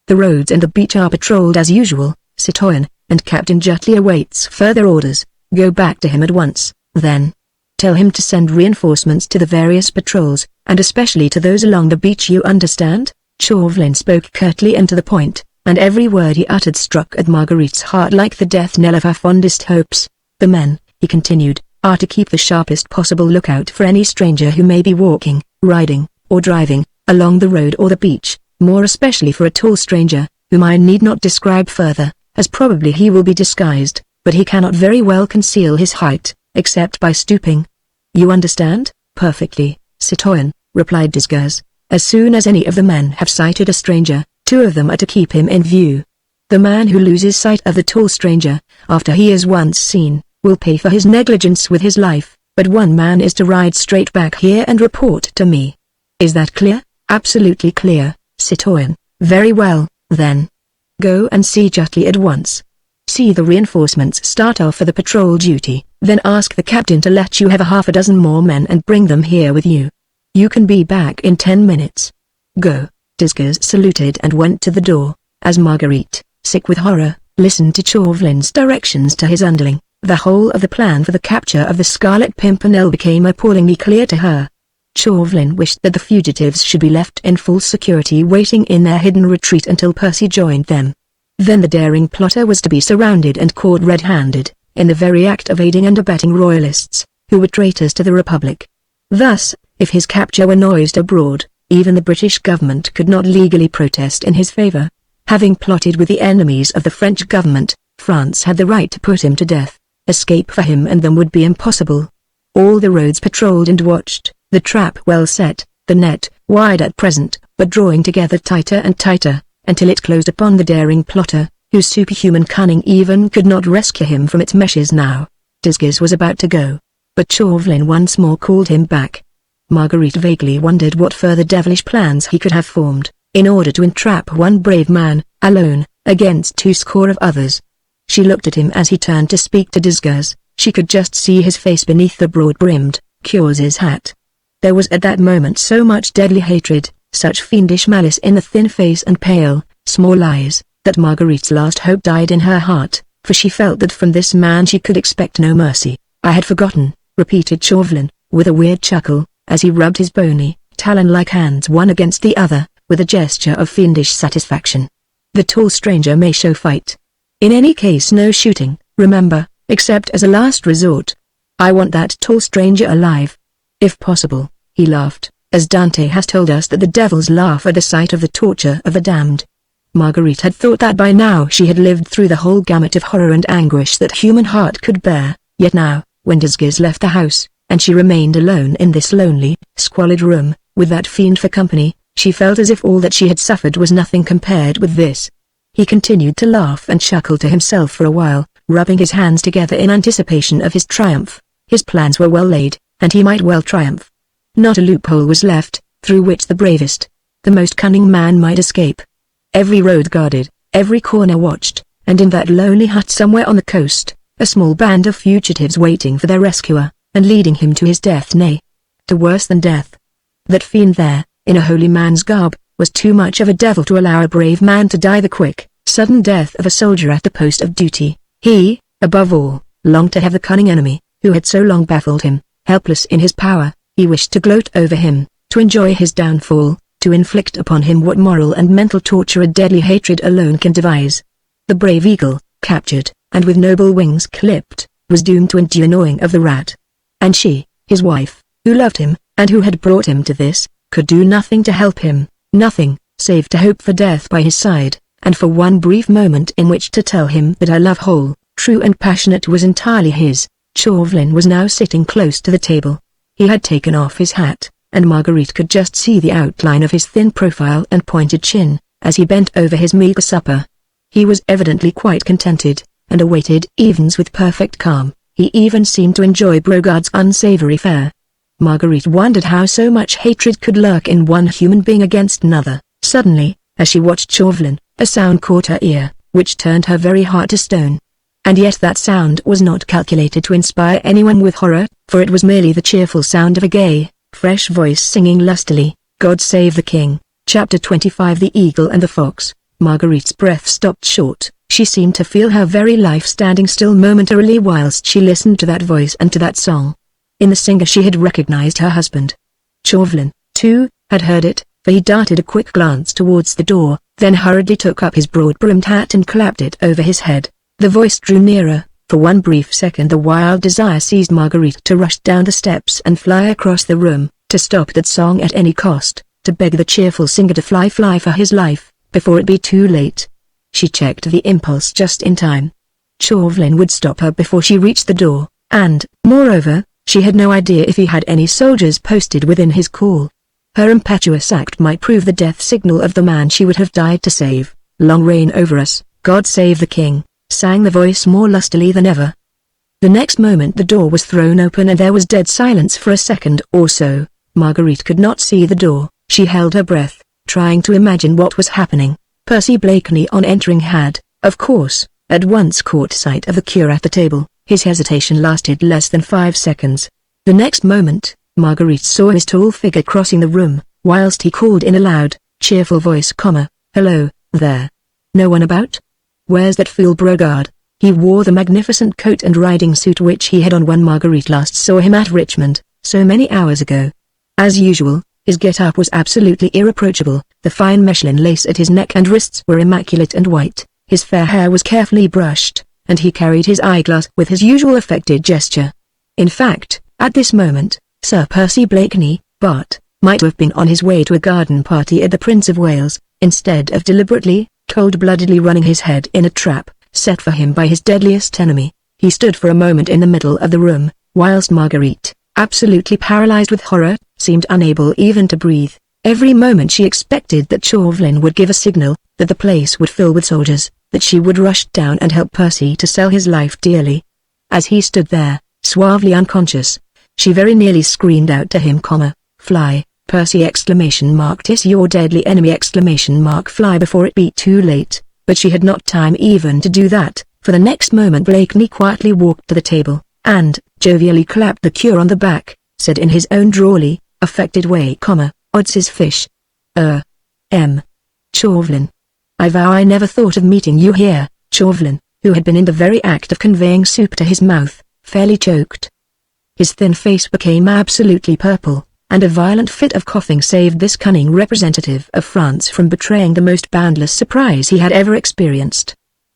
"The roads and the beach are patrolled as usual, citoyen, and Captain Jutley awaits further orders. Go back to him at once, then. Tell him to send reinforcements to the various patrols, and especially to those along the beach, you understand?" Chauvelin spoke curtly and to the point, and every word he uttered struck at Marguerite's heart like the death knell of her fondest hopes. "The men," he continued, "are to keep the sharpest possible lookout for any stranger who may be walking, riding, or driving, along the road or the beach, more especially for a tall stranger, whom I need not describe further, as probably he will be disguised, but he cannot very well conceal his height, except by stooping. You understand?" "Perfectly, citoyen," replied Desgas. "As soon as any of the men have sighted a stranger, two of them are to keep him in view. The man who loses sight of the tall stranger, after he is once seen, will pay for his negligence with his life, but one man is to ride straight back here and report to me. Is that clear?" "Absolutely clear, citoyen." "Very well, then. Go and see Jutley at once. See the reinforcements start off for the patrol duty, then ask the captain to let you have half a dozen more men and bring them here with you. You can be back in 10 minutes. Go." Desgas saluted and went to the door, as Marguerite, sick with horror, listened to Chauvelin's directions to his underling. The whole of the plan for the capture of the Scarlet Pimpernel became appallingly clear to her. Chauvelin wished that the fugitives should be left in full security waiting in their hidden retreat until Percy joined them. Then the daring plotter was to be surrounded and caught red-handed, in the very act of aiding and abetting royalists, who were traitors to the Republic. Thus, if his capture were noised abroad, even the British government could not legally protest in his favor. Having plotted with the enemies of the French government, France had the right to put him to death. Escape for him and them would be impossible. All the roads patrolled and watched, the trap well set, the net, wide at present, but drawing together tighter and tighter, until it closed upon the daring plotter, whose superhuman cunning even could not rescue him from its meshes now. Disguise was about to go, but Chauvelin once more called him back. Marguerite vaguely wondered what further devilish plans he could have formed, in order to entrap one brave man, alone, against 20 of others. She looked at him as he turned to speak to Disguise. She could just see his face beneath the broad-brimmed, cuirassier hat. There was at that moment so much deadly hatred, such fiendish malice in the thin face and pale, small eyes, that Marguerite's last hope died in her heart, for she felt that from this man she could expect no mercy. "I had forgotten," repeated Chauvelin, with a weird chuckle, as he rubbed his bony, talon-like hands one against the other, with a gesture of fiendish satisfaction. "The tall stranger may show fight. In any case no shooting, remember, except as a last resort. I want that tall stranger alive. If possible," he laughed, "as Dante has told us that the devils laugh at the sight of the torture of the damned." Marguerite had thought that by now she had lived through the whole gamut of horror and anguish that human heart could bear, yet now, when Disguise left the house, and she remained alone in this lonely, squalid room, with that fiend for company, she felt as if all that she had suffered was nothing compared with this. He continued to laugh and chuckle to himself for a while, rubbing his hands together in anticipation of his triumph. His plans were well laid, and he might well triumph. Not a loophole was left, through which the bravest, the most cunning man might escape. Every road guarded, every corner watched, and in that lonely hut somewhere on the coast, a small band of fugitives waiting for their rescuer, and leading him to his death, nay, to worse than death. That fiend there, in a holy man's garb, was too much of a devil to allow a brave man to die the quick, sudden death of a soldier at the post of duty. He, above all, longed to have the cunning enemy, who had so long baffled him, helpless in his power. He wished to gloat over him, to enjoy his downfall, to inflict upon him what moral and mental torture a deadly hatred alone can devise. The brave eagle, captured, and with noble wings clipped, was doomed to endure gnawing of the rat. And she, his wife, who loved him, and who had brought him to this, could do nothing to help him, nothing, save to hope for death by his side, and for one brief moment in which to tell him that her love whole, true and passionate was entirely his. Chauvelin was now sitting close to the table. He had taken off his hat, and Marguerite could just see the outline of his thin profile and pointed chin, as he bent over his meager supper. He was evidently quite contented, and awaited evens with perfect calm. He even seemed to enjoy Brogard's unsavory fare. Marguerite wondered how so much hatred could lurk in one human being against another. Suddenly, as she watched Chauvelin, a sound caught her ear, which turned her very heart to stone. And yet that sound was not calculated to inspire anyone with horror, for it was merely the cheerful sound of a gay, fresh voice singing lustily, "God Save the King." Chapter 25 The Eagle and the Fox. Marguerite's breath stopped short. She seemed to feel her very life standing still momentarily whilst she listened to that voice and to that song. In the singer she had recognized her husband. Chauvelin, too, had heard it, for he darted a quick glance towards the door, then hurriedly took up his broad-brimmed hat and clapped it over his head. The voice drew nearer. For one brief second the wild desire seized Marguerite to rush down the steps and fly across the room, to stop that song at any cost, to beg the cheerful singer to fly for his life, before it be too late. She checked the impulse just in time. Chauvelin would stop her before she reached the door, and, moreover, she had no idea if he had any soldiers posted within his call. Her impetuous act might prove the death signal of the man she would have died to save. "Long reign over us, God save the king," sang the voice more lustily than ever. The next moment the door was thrown open and there was dead silence for a second or so. Marguerite could not see the door. She held her breath, trying to imagine what was happening. Percy Blakeney on entering had, of course, at once caught sight of the cure at the table. His hesitation lasted less than 5 seconds. The next moment, Marguerite saw his tall figure crossing the room, whilst he called in a loud, cheerful voice, "Hello, there. No one about? Where's that fool Brogard?" He wore the magnificent coat and riding suit which he had on when Marguerite last saw him at Richmond, so many hours ago. As usual, his get-up was absolutely irreproachable. The fine Mechlin lace at his neck and wrists were immaculate and white, his fair hair was carefully brushed, and he carried his eyeglass with his usual affected gesture. In fact, at this moment, Sir Percy Blakeney, Bart, might have been on his way to a garden party at the Prince of Wales, instead of deliberately, cold-bloodedly running his head in a trap, set for him by his deadliest enemy. He stood for a moment in the middle of the room, whilst Marguerite, absolutely paralyzed with horror, seemed unable even to breathe. Every moment she expected that Chauvelin would give a signal, that the place would fill with soldiers, that she would rush down and help Percy to sell his life dearly. As he stood there, suavely unconscious, she very nearly screamed out to him, "Fly, Percy!" "Tis your deadly enemy!" "Fly before it be too late." But she had not time even to do that, for the next moment Blakeney quietly walked to the table, and, jovially clapped the cure on the back, said in his own drawly, affected way, "Odds his fish. Chauvelin. I vow I never thought of meeting you here." Chauvelin, who had been in the very act of conveying soup to his mouth, fairly choked. His thin face became absolutely purple, and a violent fit of coughing saved this cunning representative of France from betraying the most boundless surprise he had ever experienced.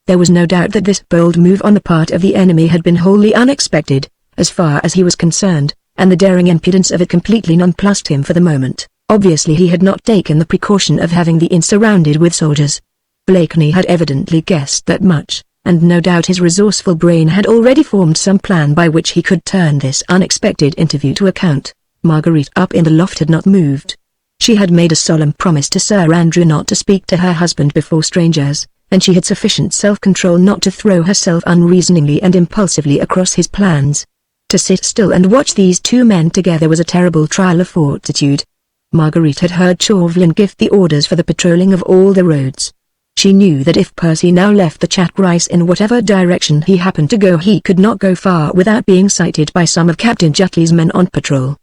There was no doubt that this bold move on the part of the enemy had been wholly unexpected, as far as he was concerned, and the daring impudence of it completely nonplussed him for the moment. Obviously he had not taken the precaution of having the inn surrounded with soldiers. Blakeney had evidently guessed that much, and no doubt his resourceful brain had already formed some plan by which he could turn this unexpected interview to account. Marguerite up in the loft had not moved. She had made a solemn promise to Sir Andrew not to speak to her husband before strangers, and she had sufficient self-control not to throw herself unreasoningly and impulsively across his plans. To sit still and watch these two men together was a terrible trial of fortitude. Marguerite had heard Chauvelin give the orders for the patrolling of all the roads. She knew that if Percy now left the Chatgrice in whatever direction he happened to go, he could not go far without being sighted by some of Captain Jutley's men on patrol.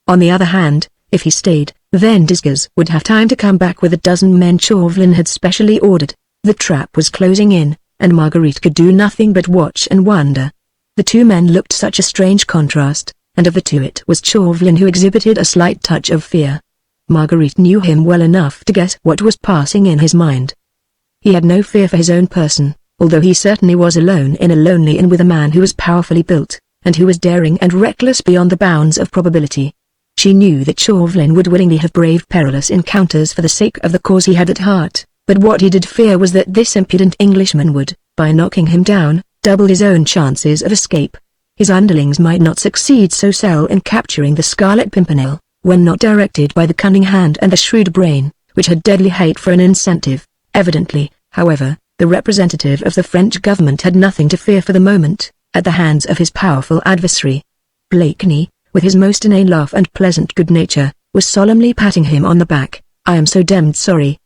On the other hand, if he stayed, then Disgers would have time to come back with a dozen men Chauvelin had specially ordered. The trap was closing in, and Marguerite could do nothing but watch and wonder. The two men looked such a strange contrast, and of the two it was Chauvelin who exhibited a slight touch of fear. Marguerite knew him well enough to guess what was passing in his mind. He had no fear for his own person, although he certainly was alone in a lonely inn with a man who was powerfully built, and who was daring and reckless beyond the bounds of probability. She knew that Chauvelin would willingly have braved perilous encounters for the sake of the cause he had at heart, but what he did fear was that this impudent Englishman would, by knocking him down, double his own chances of escape. His underlings might not succeed so well in capturing the Scarlet Pimpernel, when not directed by the cunning hand and the shrewd brain, which had deadly hate for an incentive. Evidently, however, the representative of the French government had nothing to fear for the moment, at the hands of his powerful adversary. Blakeney, with his most inane laugh and pleasant good nature, was solemnly patting him on the back. "I am so damned sorry,"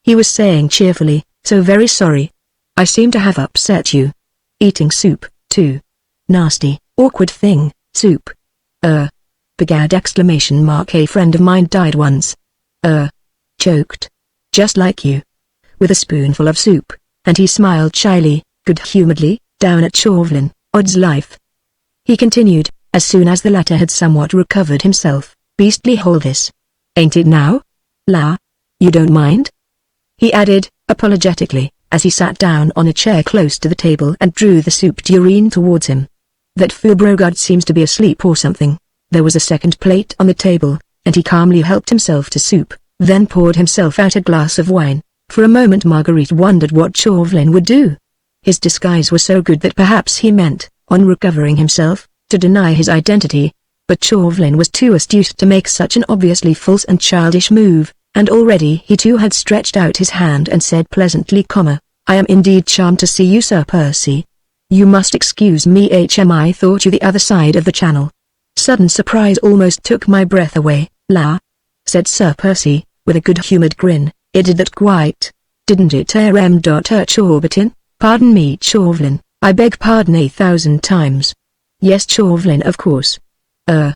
he was saying cheerfully, "so very sorry. I seem to have upset you. Eating soup, too. Nasty, awkward thing, soup. Begad! A friend of mine died once. Choked. Just like you. With a spoonful of soup," and he smiled shyly, good-humoredly, down at Chauvelin. "Odds life," he continued, as soon as the latter had somewhat recovered himself, "beastly hole this. Ain't it now? La? You don't mind?" he added, apologetically, as he sat down on a chair close to the table and drew the soup tureen towards him. "That fool Brogard seems to be asleep or something." There was a second plate on the table, and he calmly helped himself to soup, then poured himself out a glass of wine. For a moment Marguerite wondered what Chauvelin would do. His disguise was so good that perhaps he meant, on recovering himself, to deny his identity, but Chauvelin was too astute to make such an obviously false and childish move, and already he too had stretched out his hand and said pleasantly, "I am indeed charmed to see you, Sir Percy. You must excuse me, I thought you the other side of the channel." Sudden surprise almost took my breath away. "La?" said Sir Percy, with a good-humoured grin. "It did that quite, didn't it, Chaubertin? Pardon me, Chauvelin, I beg pardon 1,000 times. Yes, Chauvelin, of course. I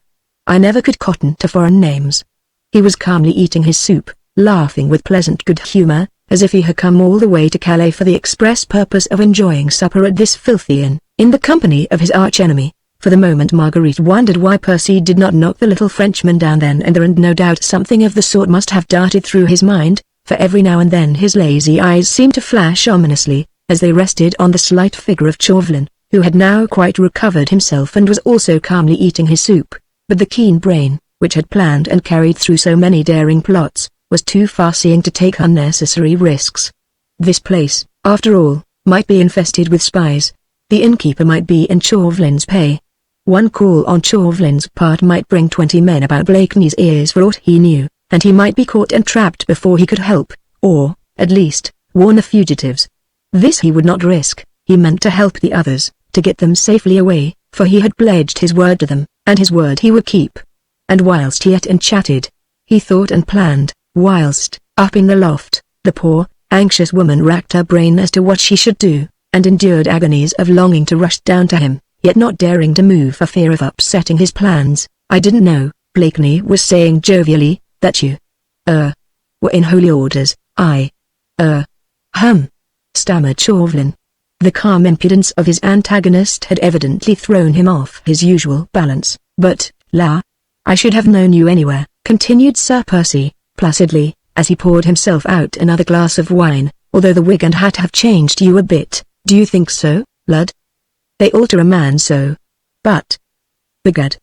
never could cotton to foreign names." He was calmly eating his soup, laughing with pleasant good humor, as if he had come all the way to Calais for the express purpose of enjoying supper at this filthy inn, in the company of his arch-enemy. For the moment Marguerite wondered why Percy did not knock the little Frenchman down then and there, and no doubt something of the sort must have darted through his mind, for every now and then his lazy eyes seemed to flash ominously, as they rested on the slight figure of Chauvelin, who had now quite recovered himself and was also calmly eating his soup. But the keen brain, which had planned and carried through so many daring plots, was too far-seeing to take unnecessary risks. This place, after all, might be infested with spies. The innkeeper might be in Chauvelin's pay. One call on Chauvelin's part might bring 20 men about Blakeney's ears for aught he knew, and he might be caught and trapped before he could help, or, at least, warn the fugitives. This he would not risk. He meant to help the others, to get them safely away, for he had pledged his word to them, and his word he would keep. And whilst he ate and chatted, he thought and planned, whilst, up in the loft, the poor, anxious woman racked her brain as to what she should do, and endured agonies of longing to rush down to him, yet not daring to move for fear of upsetting his plans. "I didn't know," Blakeney was saying jovially, "that you, were in holy orders." Stammered Chauvelin. The calm impudence of his antagonist had evidently thrown him off his usual balance. "But, I should have known you anywhere," continued Sir Percy, placidly, as he poured himself out another glass of wine, "although the wig and hat have changed you a bit." "Do you think so, lad? They alter a man so. But, begad,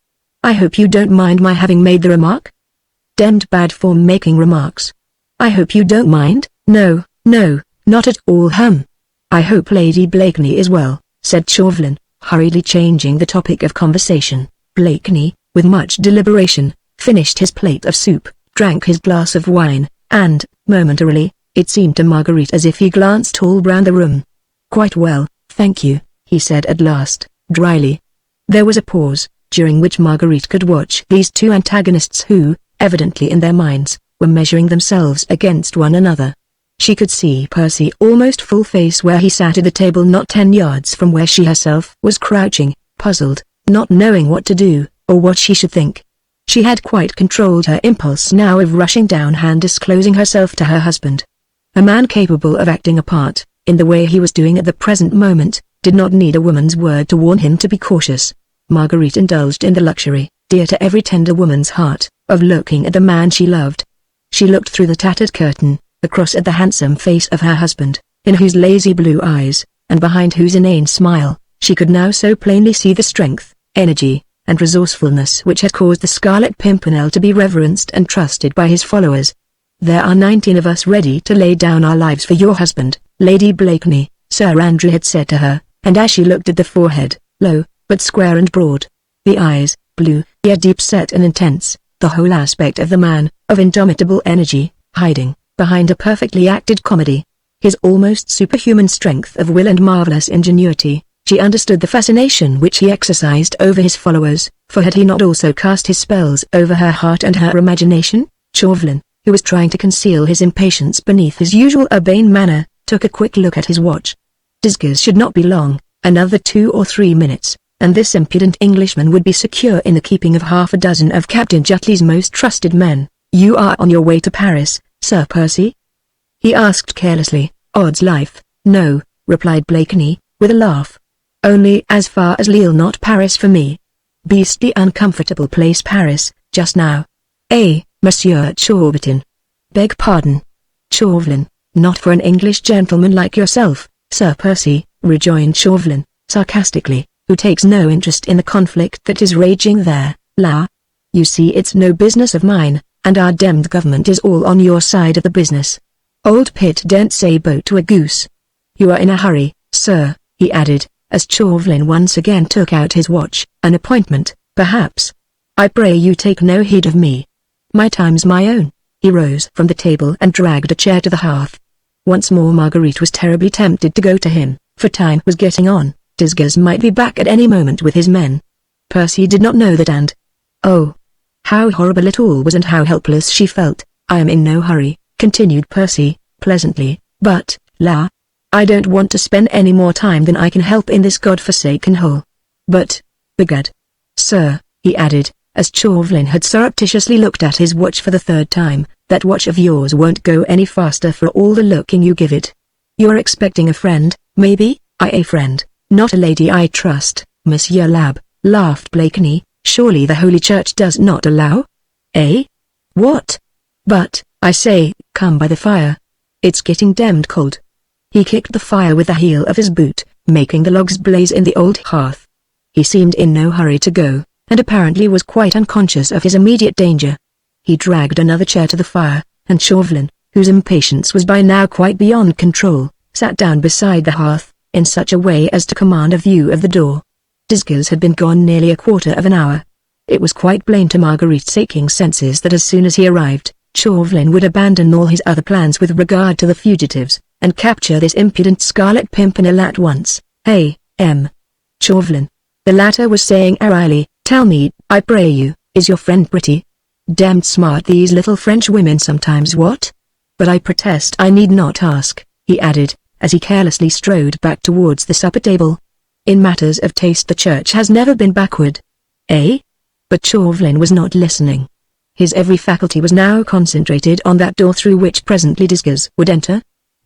I hope you don't mind my having made the remark?" "Demmed bad form making remarks. I hope you don't mind." "No, not at all. I hope Lady Blakeney is well," said Chauvelin, hurriedly changing the topic of conversation. Blakeney, with much deliberation, finished his plate of soup, drank his glass of wine, and, momentarily, it seemed to Marguerite as if he glanced all round the room. "Quite well, thank you," he said at last, dryly. There was a pause, during which Marguerite could watch these two antagonists who, evidently in their minds, were measuring themselves against one another. She could see Percy almost full face where he sat at the table not 10 yards from where she herself was crouching, puzzled, not knowing what to do, or what she should think. She had quite controlled her impulse now of rushing down and disclosing herself to her husband. A man capable of acting a part, in the way he was doing at the present moment, did not need a woman's word to warn him to be cautious. Marguerite indulged in the luxury, dear to every tender woman's heart, of looking at the man she loved. She looked through the tattered curtain, across at the handsome face of her husband, in whose lazy blue eyes, and behind whose inane smile, she could now so plainly see the strength, energy, and resourcefulness which had caused the Scarlet Pimpernel to be reverenced and trusted by his followers. "There are 19 of us ready to lay down our lives for your husband, Lady Blakeney," Sir Andrew had said to her, and as she looked at the forehead, low, but square and broad, the eyes, blue, yet deep-set and intense, the whole aspect of the man, of indomitable energy, hiding, behind a perfectly acted comedy, his almost superhuman strength of will and marvelous ingenuity, she understood the fascination which he exercised over his followers, for had he not also cast his spells over her heart and her imagination? Chauvelin, who was trying to conceal his impatience beneath his usual urbane manner, took a quick look at his watch. Disguise should not be long, another 2 or 3 minutes, and this impudent Englishman would be secure in the keeping of half a dozen of Captain Jutley's most trusted men. "You are on your way to Paris, Sir Percy?" he asked carelessly. "Odds life, no," replied Blakeney, with a laugh. "Only as far as Lille, not Paris for me. Beastly uncomfortable place Paris, just now." Monsieur Chauvelin. "Beg pardon, Chauvelin, not for an English gentleman like yourself, Sir Percy," rejoined Chauvelin, sarcastically, "who takes no interest in the conflict that is raging there. You see it's no business of mine, and our demmed government is all on your side of the business. Old Pitt daren't say bo to a goose. You are in a hurry, sir," he added, as Chauvelin once again took out his watch. "An appointment, perhaps. I pray you take no heed of me. My time's my own." He rose from the table and dragged a chair to the hearth. Once more Marguerite was terribly tempted to go to him, for time was getting on. Disguise might be back at any moment with his men. Percy did not know that, and oh, how horrible it all was and how helpless she felt. "I am in no hurry," continued Percy, pleasantly, "but, I don't want to spend any more time than I can help in this god-forsaken hole. But, begad, sir," he added, as Chauvelin had surreptitiously looked at his watch for the 3rd time, that watch of yours won't go any faster for all the looking you give it. You're expecting a friend, maybe? A friend, not a lady I trust, Monsieur Lab, laughed Blakeney. Surely the Holy Church does not allow? Eh? What? But, I say, come by the fire. It's getting damned cold. He kicked the fire with the heel of his boot, making the logs blaze in the old hearth. He seemed in no hurry to go, and apparently was quite unconscious of his immediate danger. He dragged another chair to the fire, and Chauvelin, whose impatience was by now quite beyond control, sat down beside the hearth, in such a way as to command a view of the door. Disguise had been gone nearly a quarter of an hour. It was quite plain to Marguerite's aching senses that as soon as he arrived, Chauvelin would abandon all his other plans with regard to the fugitives, and capture this impudent Scarlet Pimpernel at once. Hey, Chauvelin. The latter was saying airily, tell me, I pray you, is your friend pretty? Damned smart these little French women sometimes, what? But I protest I need not ask, he added, as he carelessly strode back towards the supper table. In matters of taste the church has never been backward. Eh? But Chauvelin was not listening. His every faculty was now concentrated on that door through which presently Disguise would enter.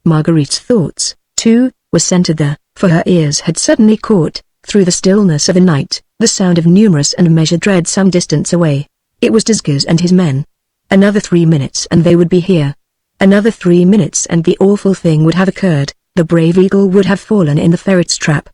Marguerite's thoughts, too, were centered there, for her ears had suddenly caught, through the stillness of the night, the sound of numerous and measured tread some distance away. It was Disguise and his men. Another 3 minutes and they would be here. Another 3 minutes and the awful thing would have occurred, the brave eagle would have fallen in the ferret's trap.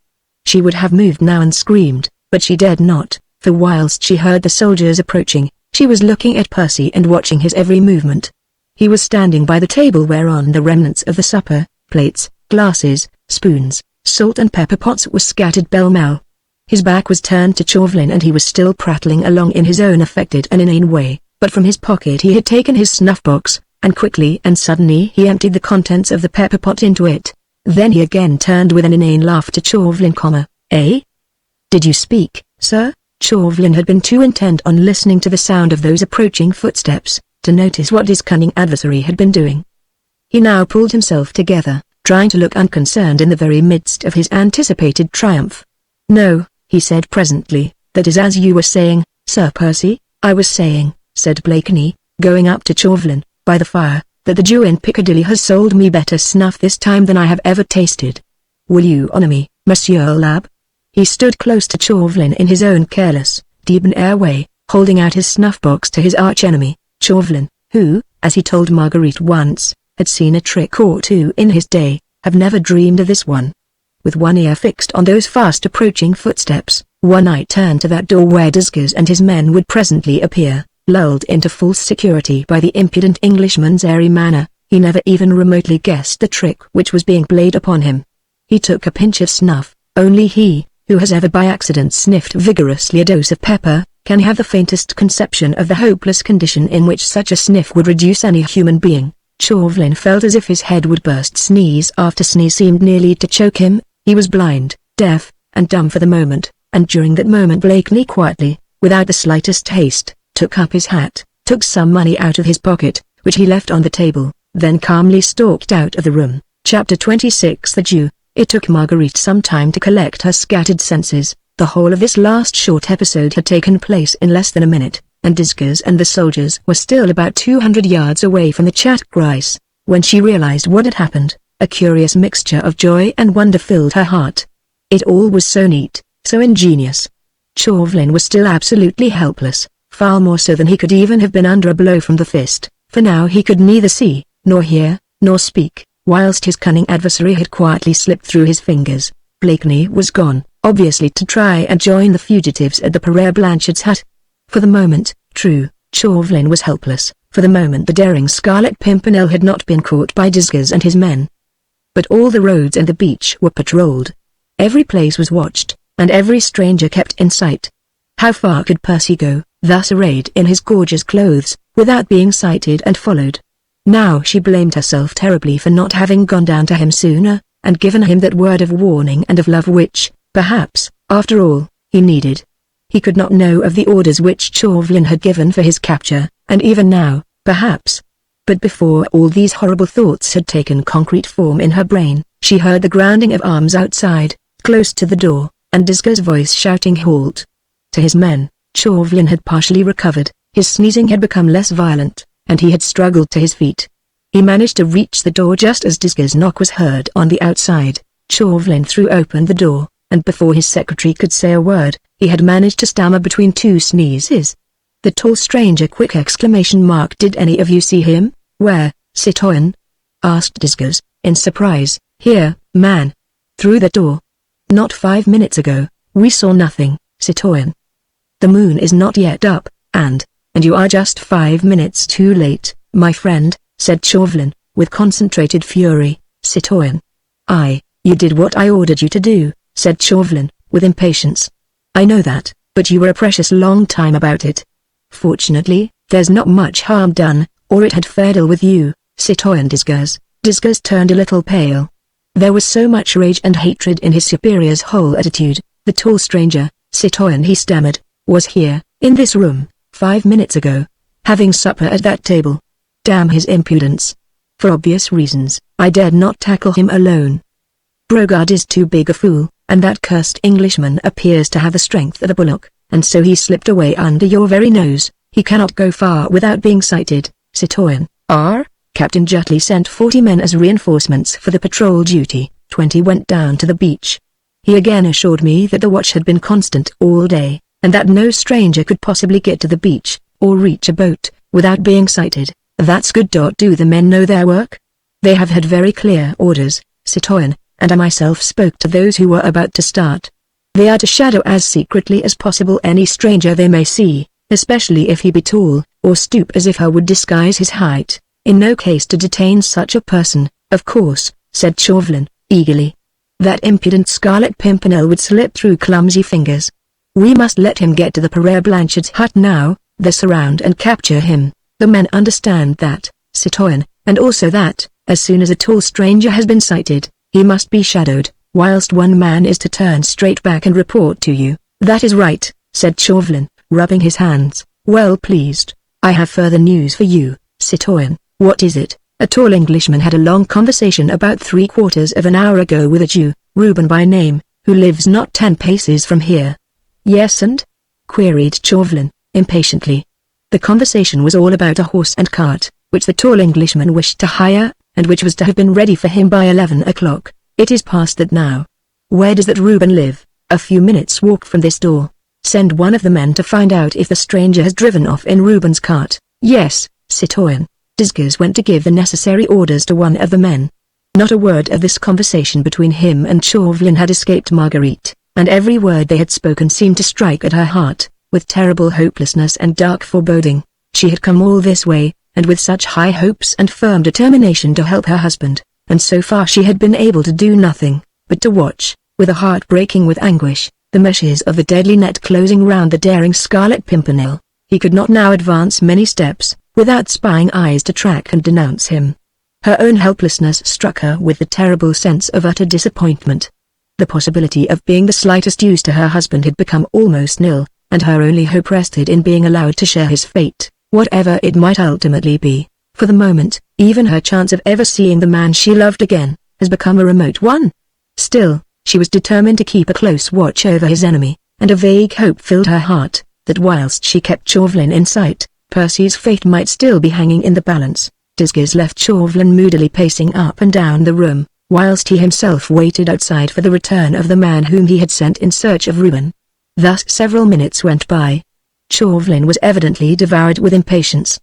She would have moved now and screamed, but she dared not, for whilst she heard the soldiers approaching, she was looking at Percy and watching his every movement. He was standing by the table whereon the remnants of the supper, plates, glasses, spoons, salt and pepper pots were scattered pell-mell. His back was turned to Chauvelin and he was still prattling along in his own affected and inane way, but from his pocket he had taken his snuff-box, and quickly and suddenly he emptied the contents of the pepper pot into it. Then he again turned with an inane laugh to Chauvelin, Eh? Did you speak, sir? Chauvelin had been too intent on listening to the sound of those approaching footsteps, to notice what his cunning adversary had been doing. He now pulled himself together, trying to look unconcerned in the very midst of his anticipated triumph. No, he said presently, that is as you were saying, Sir Percy. I was saying, said Blakeney, going up to Chauvelin, by the fire, that the Jew in Piccadilly has sold me better snuff this time than I have ever tasted. Will you honour me, Monsieur Lab? He stood close to Chauvelin in his own careless, debonair way, holding out his snuff-box to his arch-enemy, Chauvelin, who, as he told Marguerite once, had seen a trick or two in his day, have never dreamed of this one. With one ear fixed on those fast-approaching footsteps, one eye turned to that door where Disguise and his men would presently appear, lulled into false security by the impudent Englishman's airy manner, he never even remotely guessed the trick which was being played upon him. He took a pinch of snuff. Only he, who has ever by accident sniffed vigorously a dose of pepper, can have the faintest conception of the hopeless condition in which such a sniff would reduce any human being. Chauvelin felt as if his head would burst. Sneeze after sneeze seemed nearly to choke him. He was blind, deaf, and dumb for the moment, and during that moment Blakeney quietly, without the slightest haste, took up his hat, took some money out of his pocket, which he left on the table, then calmly stalked out of the room. Chapter 26 The Jew. It took Marguerite some time to collect her scattered senses. The whole of this last short episode had taken place in less than a minute, and Disguise and the soldiers were still about 200 yards away from the Chat-Grice. When she realized what had happened, a curious mixture of joy and wonder filled her heart. It all was so neat, so ingenious. Chauvelin was still absolutely helpless, far more so than he could even have been under a blow from the fist, for now he could neither see, nor hear, nor speak. Whilst his cunning adversary had quietly slipped through his fingers, Blakeney was gone, obviously to try and join the fugitives at the Père Blanchard's hut. For the moment, true, Chauvelin was helpless. For the moment the daring Scarlet Pimpernel had not been caught by Disguise and his men. But all the roads and the beach were patrolled. Every place was watched, and every stranger kept in sight. How far could Percy go, thus arrayed in his gorgeous clothes, without being sighted and followed? Now she blamed herself terribly for not having gone down to him sooner, and given him that word of warning and of love which, perhaps, after all, he needed. He could not know of the orders which Chauvelin had given for his capture, and even now, perhaps. But before all these horrible thoughts had taken concrete form in her brain, she heard the grounding of arms outside, close to the door, and Disguise's voice shouting halt. To his men, Chauvelin had partially recovered, his sneezing had become less violent, and he had struggled to his feet. He managed to reach the door just as Disga's knock was heard on the outside. Chauvelin threw open the door, and before his secretary could say a word, he had managed to stammer between two sneezes. The tall stranger! Quick exclamation mark. Did any of you see him? Where, citoyen? Asked Disgas, in surprise. Here, man. Through the door. Not 5 minutes ago. We saw nothing, citoyen. The moon is not yet up, and you are just 5 minutes too late, my friend, said Chauvelin, with concentrated fury. Citoyen. You did what I ordered you to do, said Chauvelin, with impatience. I know that, but you were a precious long time about it. Fortunately, there's not much harm done, or it had fared ill with you, citoyen Disgas. Disgas turned a little pale. There was so much rage and hatred in his superior's whole attitude. The tall stranger, citoyen, he stammered, was here, in this room, 5 minutes ago, having supper at that table. Damn his impudence. For obvious reasons, I dared not tackle him alone. Brogard is too big a fool, and that cursed Englishman appears to have the strength of a bullock, and so he slipped away under your very nose. He cannot go far without being sighted, citoyen. Captain Jutley sent 40 men as reinforcements for the patrol duty. 20 went down to the beach. He again assured me that the watch had been constant all day, and that no stranger could possibly get to the beach, or reach a boat, without being sighted. That's good. Do the men know their work? They have had very clear orders, citoyen, and I myself spoke to those who were about to start. They are to shadow as secretly as possible any stranger they may see, especially if he be tall, or stoop as if he would disguise his height. In no case to detain such a person, of course, said Chauvelin, eagerly. That impudent Scarlet Pimpernel would slip through clumsy fingers. We must let him get to the Père Blanchard's hut now, surround and capture him. The men understand that, citoyen, and also that, as soon as a tall stranger has been sighted, he must be shadowed, whilst one man is to turn straight back and report to you. That is right, said Chauvelin, rubbing his hands, well pleased. I have further news for you, citoyen. What is it? A tall Englishman had a long conversation about 3/4 of an hour ago with a Jew, Reuben by name, who lives not 10 paces from here. Yes, and? Queried Chauvelin, impatiently. The conversation was all about a horse and cart, which the tall Englishman wished to hire, and which was to have been ready for him by 11 o'clock. It is past that now. Where does that Reuben live? A few minutes' walk from this door. Send one of the men to find out if the stranger has driven off in Reuben's cart. Yes, citoyen. Disgas went to give the necessary orders to one of the men. Not a word of this conversation between him and Chauvelin had escaped Marguerite, and every word they had spoken seemed to strike at her heart, with terrible hopelessness and dark foreboding. She had come all this way, and with such high hopes and firm determination to help her husband, and so far she had been able to do nothing, but to watch, with a heart breaking with anguish, the meshes of the deadly net closing round the daring Scarlet Pimpernel. He could not now advance many steps, without spying eyes to track and denounce him. Her own helplessness struck her with the terrible sense of utter disappointment. The possibility of being the slightest use to her husband had become almost nil, and her only hope rested in being allowed to share his fate, whatever it might ultimately be. For the moment, even her chance of ever seeing the man she loved again, has become a remote one. Still, she was determined to keep a close watch over his enemy, and a vague hope filled her heart, that whilst she kept Chauvelin in sight, Percy's fate might still be hanging in the balance. Disgas left Chauvelin moodily pacing up and down the room, whilst he himself waited outside for the return of the man whom he had sent in search of Reuben. Thus several minutes went by. Chauvelin was evidently devoured with impatience.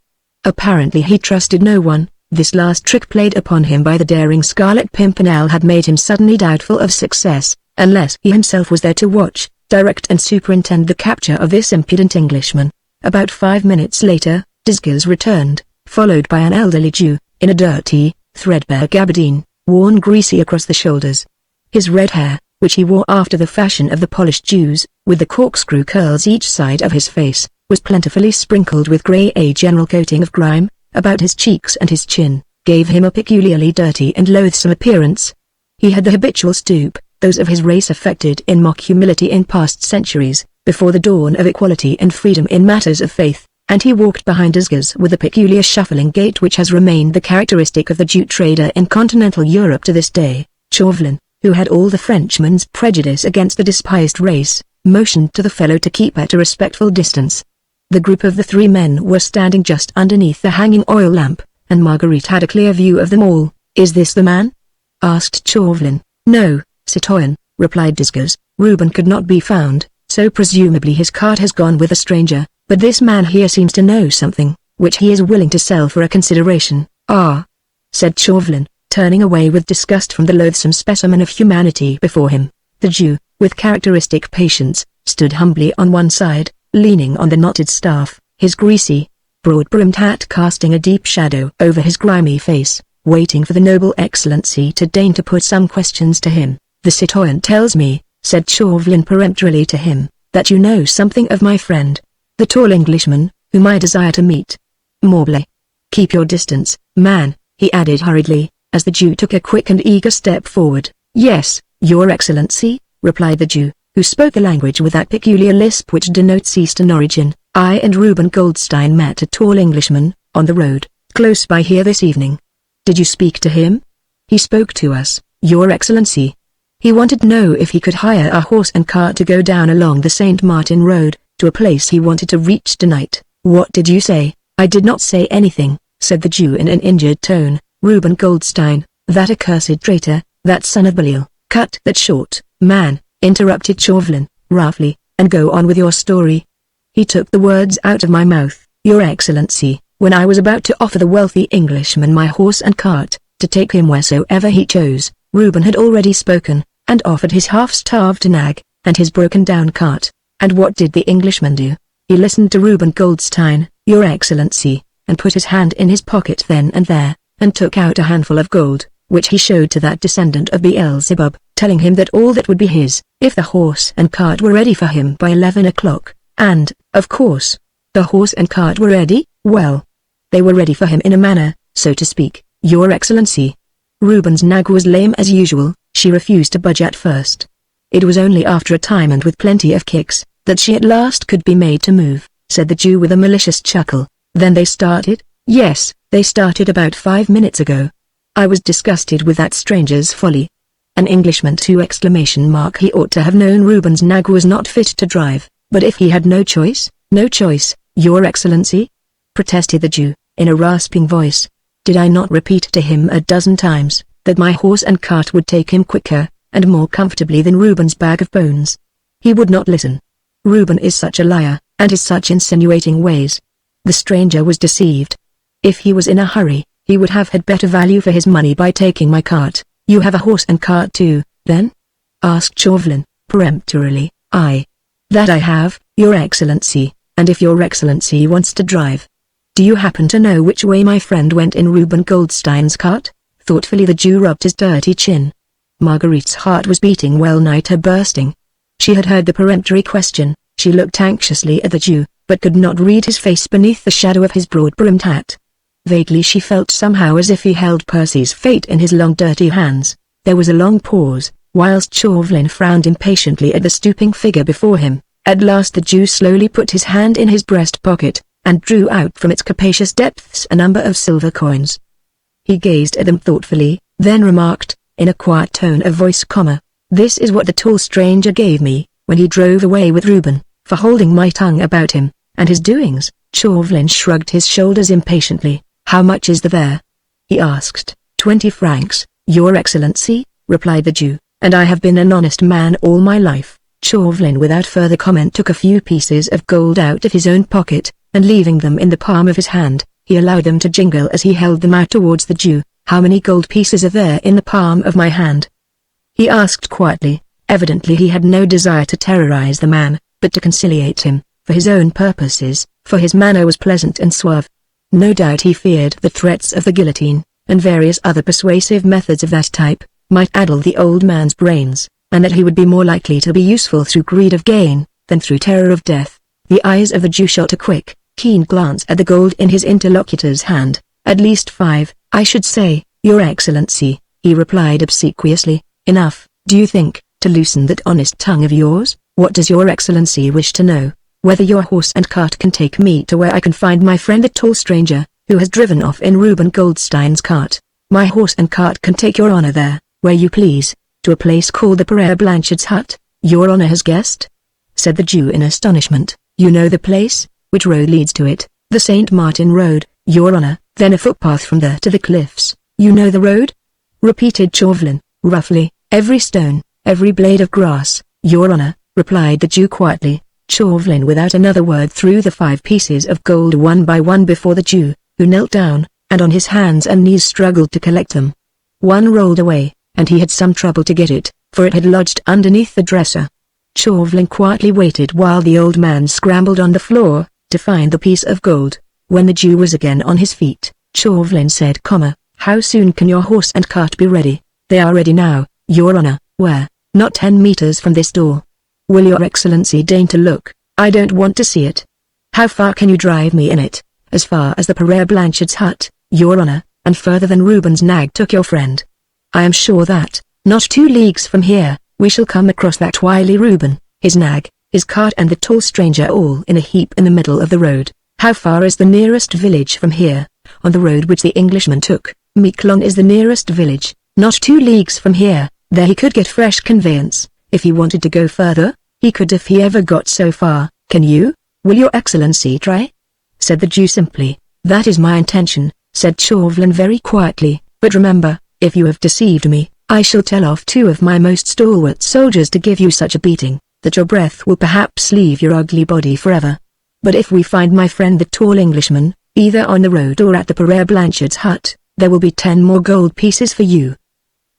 Apparently he trusted no one. This last trick played upon him by the daring Scarlet Pimpernel had made him suddenly doubtful of success, unless he himself was there to watch, direct and superintend the capture of this impudent Englishman. About 5 minutes later, Disgas returned, followed by an elderly Jew, in a dirty, threadbare gabardine, worn greasy across the shoulders. His red hair, which he wore after the fashion of the polished Jews, with the corkscrew curls each side of his face, was plentifully sprinkled with grey. A general coating of grime, about his cheeks and his chin, gave him a peculiarly dirty and loathsome appearance. He had the habitual stoop, those of his race affected in mock humility in past centuries, before the dawn of equality and freedom in matters of faith, and he walked behind Disgas with a peculiar shuffling gait which has remained the characteristic of the Jew trader in continental Europe to this day. Chauvelin, who had all the Frenchman's prejudice against the despised race, motioned to the fellow to keep at a respectful distance. The group of the three men were standing just underneath the hanging oil lamp, and Marguerite had a clear view of them all. "Is this the man?" asked Chauvelin. "No, citoyen," replied Disguise. "Reuben could not be found, so presumably his cart has gone with a stranger, but this man here seems to know something, which he is willing to sell for a consideration." "Ah," said Chauvelin, turning away with disgust from the loathsome specimen of humanity before him. The Jew, with characteristic patience, stood humbly on one side, leaning on the knotted staff, his greasy, broad-brimmed hat casting a deep shadow over his grimy face, waiting for the noble excellency to deign to put some questions to him. "The citoyen tells me," said Chauvelin peremptorily to him, "that you know something of my friend, the tall Englishman, whom I desire to meet. Morbleu. Keep your distance, man," he added hurriedly, as the Jew took a quick and eager step forward. "Yes, your excellency," replied the Jew, who spoke the language with that peculiar lisp which denotes Eastern origin. "I and Reuben Goldstein met a tall Englishman, on the road, close by here this evening." "Did you speak to him?" "He spoke to us, your excellency. He wanted to know if he could hire a horse and cart to go down along the St. Martin Road, to a place he wanted to reach tonight." "What did you say?" "I did not say anything," said the Jew in an injured tone. "Reuben Goldstein, that accursed traitor, that son of Belial." "Cut that short, man," interrupted Chauvelin, roughly, "and go on with your story." "He took the words out of my mouth, your excellency, when I was about to offer the wealthy Englishman my horse and cart, to take him wheresoever he chose. Reuben had already spoken, and offered his half-starved nag, and his broken-down cart. And what did the Englishman do? He listened to Reuben Goldstein, your excellency, and put his hand in his pocket then and there, and took out a handful of gold, which he showed to that descendant of Beelzebub, telling him that all that would be his, if the horse and cart were ready for him by 11 o'clock, and, of course, the horse and cart were ready. Well, they were ready for him in a manner, so to speak, your excellency. Reuben's nag was lame as usual, she refused to budge at first. It was only after a time and with plenty of kicks, that she at last could be made to move, said the Jew with a malicious chuckle. Then they started? Yes, they started about 5 minutes ago. I was disgusted with that stranger's folly. An Englishman ! He ought to have known Reuben's nag was not fit to drive, but if he had no choice, your excellency? Protested the Jew, in a rasping voice. Did I not repeat to him a dozen times, that my horse and cart would take him quicker, and more comfortably than Reuben's bag of bones? He would not listen. Reuben is such a liar, and has such insinuating ways. The stranger was deceived. If he was in a hurry, he would have had better value for his money by taking my cart. You have a horse and cart too, then? Asked Chauvelin, peremptorily. Aye. That I have, your excellency, and if your excellency wants to drive. Do you happen to know which way my friend went in Reuben Goldstein's cart? Thoughtfully the Jew rubbed his dirty chin. Marguerite's heart was beating well nigh to bursting. She had heard the peremptory question, she looked anxiously at the Jew, but could not read his face beneath the shadow of his broad-brimmed hat. Vaguely she felt somehow as if he held Percy's fate in his long dirty hands. There was a long pause, whilst Chauvelin frowned impatiently at the stooping figure before him. At last the Jew slowly put his hand in his breast pocket, and drew out from its capacious depths a number of silver coins. He gazed at them thoughtfully, then remarked, in a quiet tone of voice, "This is what the tall stranger gave me, when he drove away with Reuben, for holding my tongue about him, and his doings." Chauvelin shrugged his shoulders impatiently. "How much is there?" he asked. 20 francs, your excellency, replied the Jew, "and I have been an honest man all my life." Chauvelin without further comment took a few pieces of gold out of his own pocket, and leaving them in the palm of his hand, he allowed them to jingle as he held them out towards the Jew. "How many gold pieces are there in the palm of my hand?" he asked quietly. Evidently he had no desire to terrorize the man, but to conciliate him, for his own purposes, for his manner was pleasant and suave. No doubt he feared the threats of the guillotine, and various other persuasive methods of that type, might addle the old man's brains, and that he would be more likely to be useful through greed of gain, than through terror of death. The eyes of the Jew shot a quick, keen glance at the gold in his interlocutor's hand. "At least 5, I should say, your excellency," he replied obsequiously. "Enough, do you think, to loosen that honest tongue of yours? What does your excellency wish to know? Whether your horse and cart can take me to where I can find my friend the tall stranger, who has driven off in Reuben Goldstein's cart. My horse and cart can take your honor there, where you please, to a place called the Père Blanchard's hut." "Your honor has guessed?" said the Jew in astonishment. "You know the place? Which road leads to it? The St. Martin Road, Your Honor. Then a footpath from there to the cliffs. You know the road? Repeated Chauvelin, roughly. Every stone, every blade of grass, Your Honor, replied the Jew quietly. Chauvelin without another word threw the 5 pieces of gold one by one before the Jew, who knelt down, and on his hands and knees struggled to collect them. One rolled away, and he had some trouble to get it, for it had lodged underneath the dresser. Chauvelin quietly waited while the old man scrambled on the floor, to find the piece of gold. When the Jew was again on his feet, Chauvelin said, "How soon can your horse and cart be ready?" "They are ready now, Your Honor." "Where?" "Not 10 meters from this door." "Will your excellency deign to look?" "I don't want to see it." "How far can you drive me in it?" "As far as the Père Blanchard's hut, Your Honor, and further than Reuben's nag took your friend." "I am sure that, not 2 leagues from here, we shall come across that wily Reuben, his nag, his cart and the tall stranger all in a heap in the middle of the road." "How far is the nearest village from here?" "On the road which the Englishman took, Miquelon is the nearest village, not 2 leagues from here. There he could get fresh conveyance. If he wanted to go further, he could if he ever got so far. Can you? Will your excellency try?" said the Jew simply. "That is my intention," said Chauvelin very quietly, "but remember, if you have deceived me, I shall tell off 2 of my most stalwart soldiers to give you such a beating, that your breath will perhaps leave your ugly body forever. But if we find my friend the tall Englishman, either on the road or at the Père Blanchard's hut, there will be 10 more gold pieces for you.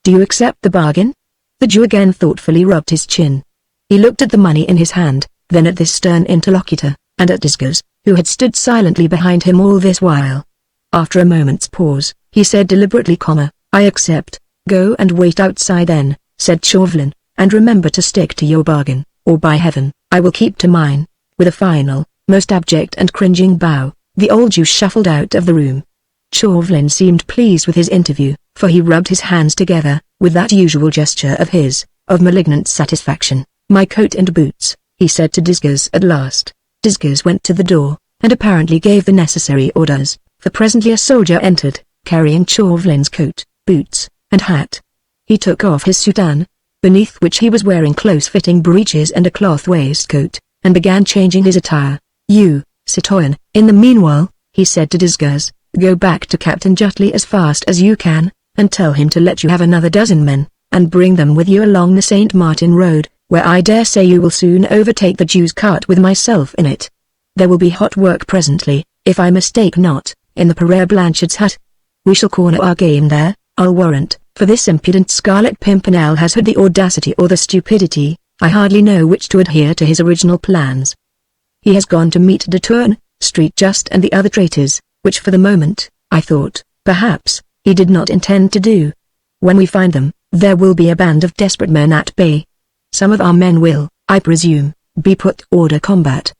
Do you accept the bargain?" The Jew again thoughtfully rubbed his chin. He looked at the money in his hand, then at this stern interlocutor, and at Disgers, who had stood silently behind him all this while. After a moment's pause, he said deliberately, "I accept." "Go and wait outside then," said Chauvelin, "and remember to stick to your bargain, or by heaven, I will keep to mine." With a final, most abject and cringing bow, the old Jew shuffled out of the room. Chauvelin seemed pleased with his interview, for he rubbed his hands together, with that usual gesture of his, of malignant satisfaction. "My coat and boots," he said to Disgers at last. Disgers went to the door, and apparently gave the necessary orders, for presently a soldier entered, carrying Chauvelin's coat, boots, and hat. He took off his soutane, beneath which he was wearing close-fitting breeches and a cloth waistcoat, and began changing his attire. "You, citoyen, in the meanwhile," he said to Disgers, "go back to Captain Jutley as fast as you can, and tell him to let you have another 12 men, and bring them with you along the St. Martin Road, where I dare say you will soon overtake the Jew's cart with myself in it. There will be hot work presently, if I mistake not, in the Père Blanchard's hut. We shall corner our game there, I'll warrant, for this impudent Scarlet Pimpernel has had the audacity or the stupidity, I hardly know which, to adhere to his original plans. He has gone to meet de Tourne, Street Just and the other traitors, which for the moment, I thought, perhaps, he did not intend to do. When we find them, there will be a band of desperate men at bay. Some of our men will, I presume, be put hors combat.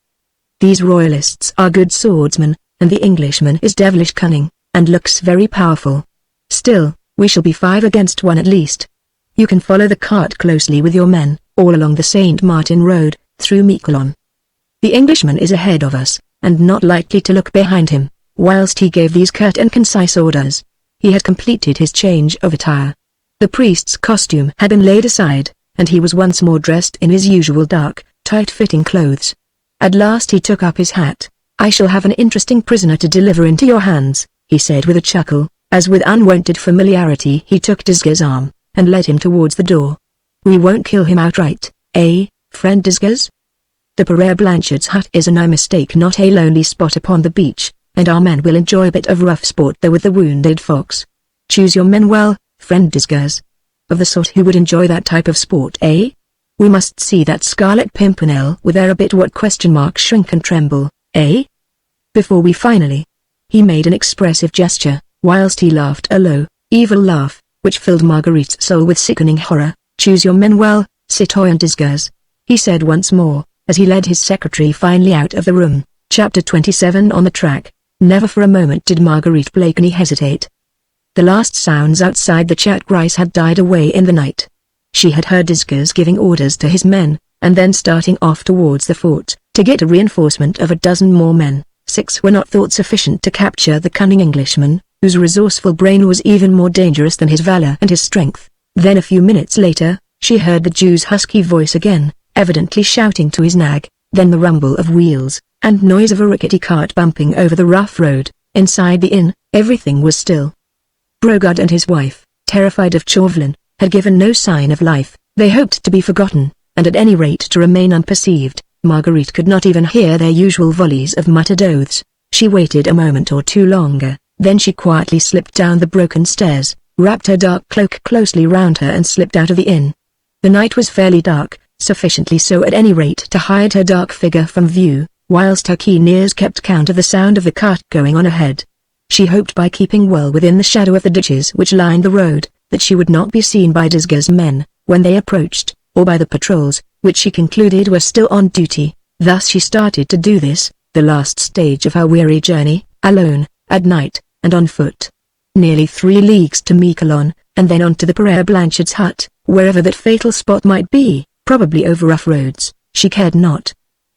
These royalists are good swordsmen, and the Englishman is devilish cunning, and looks very powerful. Still, we shall be 5 against 1 at least. You can follow the cart closely with your men, all along the St. Martin Road, through Miquelon. The Englishman is ahead of us, and not likely to look behind him." Whilst he gave these curt and concise orders, he had completed his change of attire. The priest's costume had been laid aside, and he was once more dressed in his usual dark, tight-fitting clothes. At last he took up his hat. "I shall have an interesting prisoner to deliver into your hands," he said with a chuckle, as with unwonted familiarity he took Disgers' arm, and led him towards the door. "We won't kill him outright, eh, friend Disgers? The Père Blanchard's hut is an I mistake not a lonely spot upon the beach, and our men will enjoy a bit of rough sport there with the wounded fox. Choose your men well, friend Disgers. Of the sort who would enjoy that type of sport, eh? We must see that Scarlet Pimpernel with there a bit what ? Shrink and tremble, eh? Before we finally..." He made an expressive gesture, whilst he laughed a low, evil laugh, which filled Marguerite's soul with sickening horror. "Choose your men well, citoyen Disgers," he said once more, as he led his secretary finally out of the room. Chapter 27 On the track. Never for a moment did Marguerite Blakeney hesitate. The last sounds outside the church Grice had died away in the night. She had heard Disgers giving orders to his men, and then starting off towards the fort, to get a reinforcement of a 12 more men. 6 were not thought sufficient to capture the cunning Englishman, whose resourceful brain was even more dangerous than his valor and his strength. Then a few minutes later, she heard the Jew's husky voice again, evidently shouting to his nag, then the rumble of wheels, and noise of a rickety cart bumping over the rough road. Inside the inn, everything was still. Brogard and his wife, terrified of Chauvelin, had given no sign of life. They hoped to be forgotten, and at any rate to remain unperceived. Marguerite could not even hear their usual volleys of muttered oaths. She waited a moment or two longer, then she quietly slipped down the broken stairs, wrapped her dark cloak closely round her and slipped out of the inn. The night was fairly dark, sufficiently so at any rate to hide her dark figure from view, whilst her keen ears kept count of the sound of the cart going on ahead. She hoped by keeping well within the shadow of the ditches which lined the road, that she would not be seen by Desgas' men, when they approached, or by the patrols, which she concluded were still on duty. Thus she started to do this, the last stage of her weary journey, alone, at night, and on foot. Nearly 3 leagues to Miquelon, and then on to the Père Blanchard's hut, wherever that fatal spot might be, probably over rough roads, she cared not.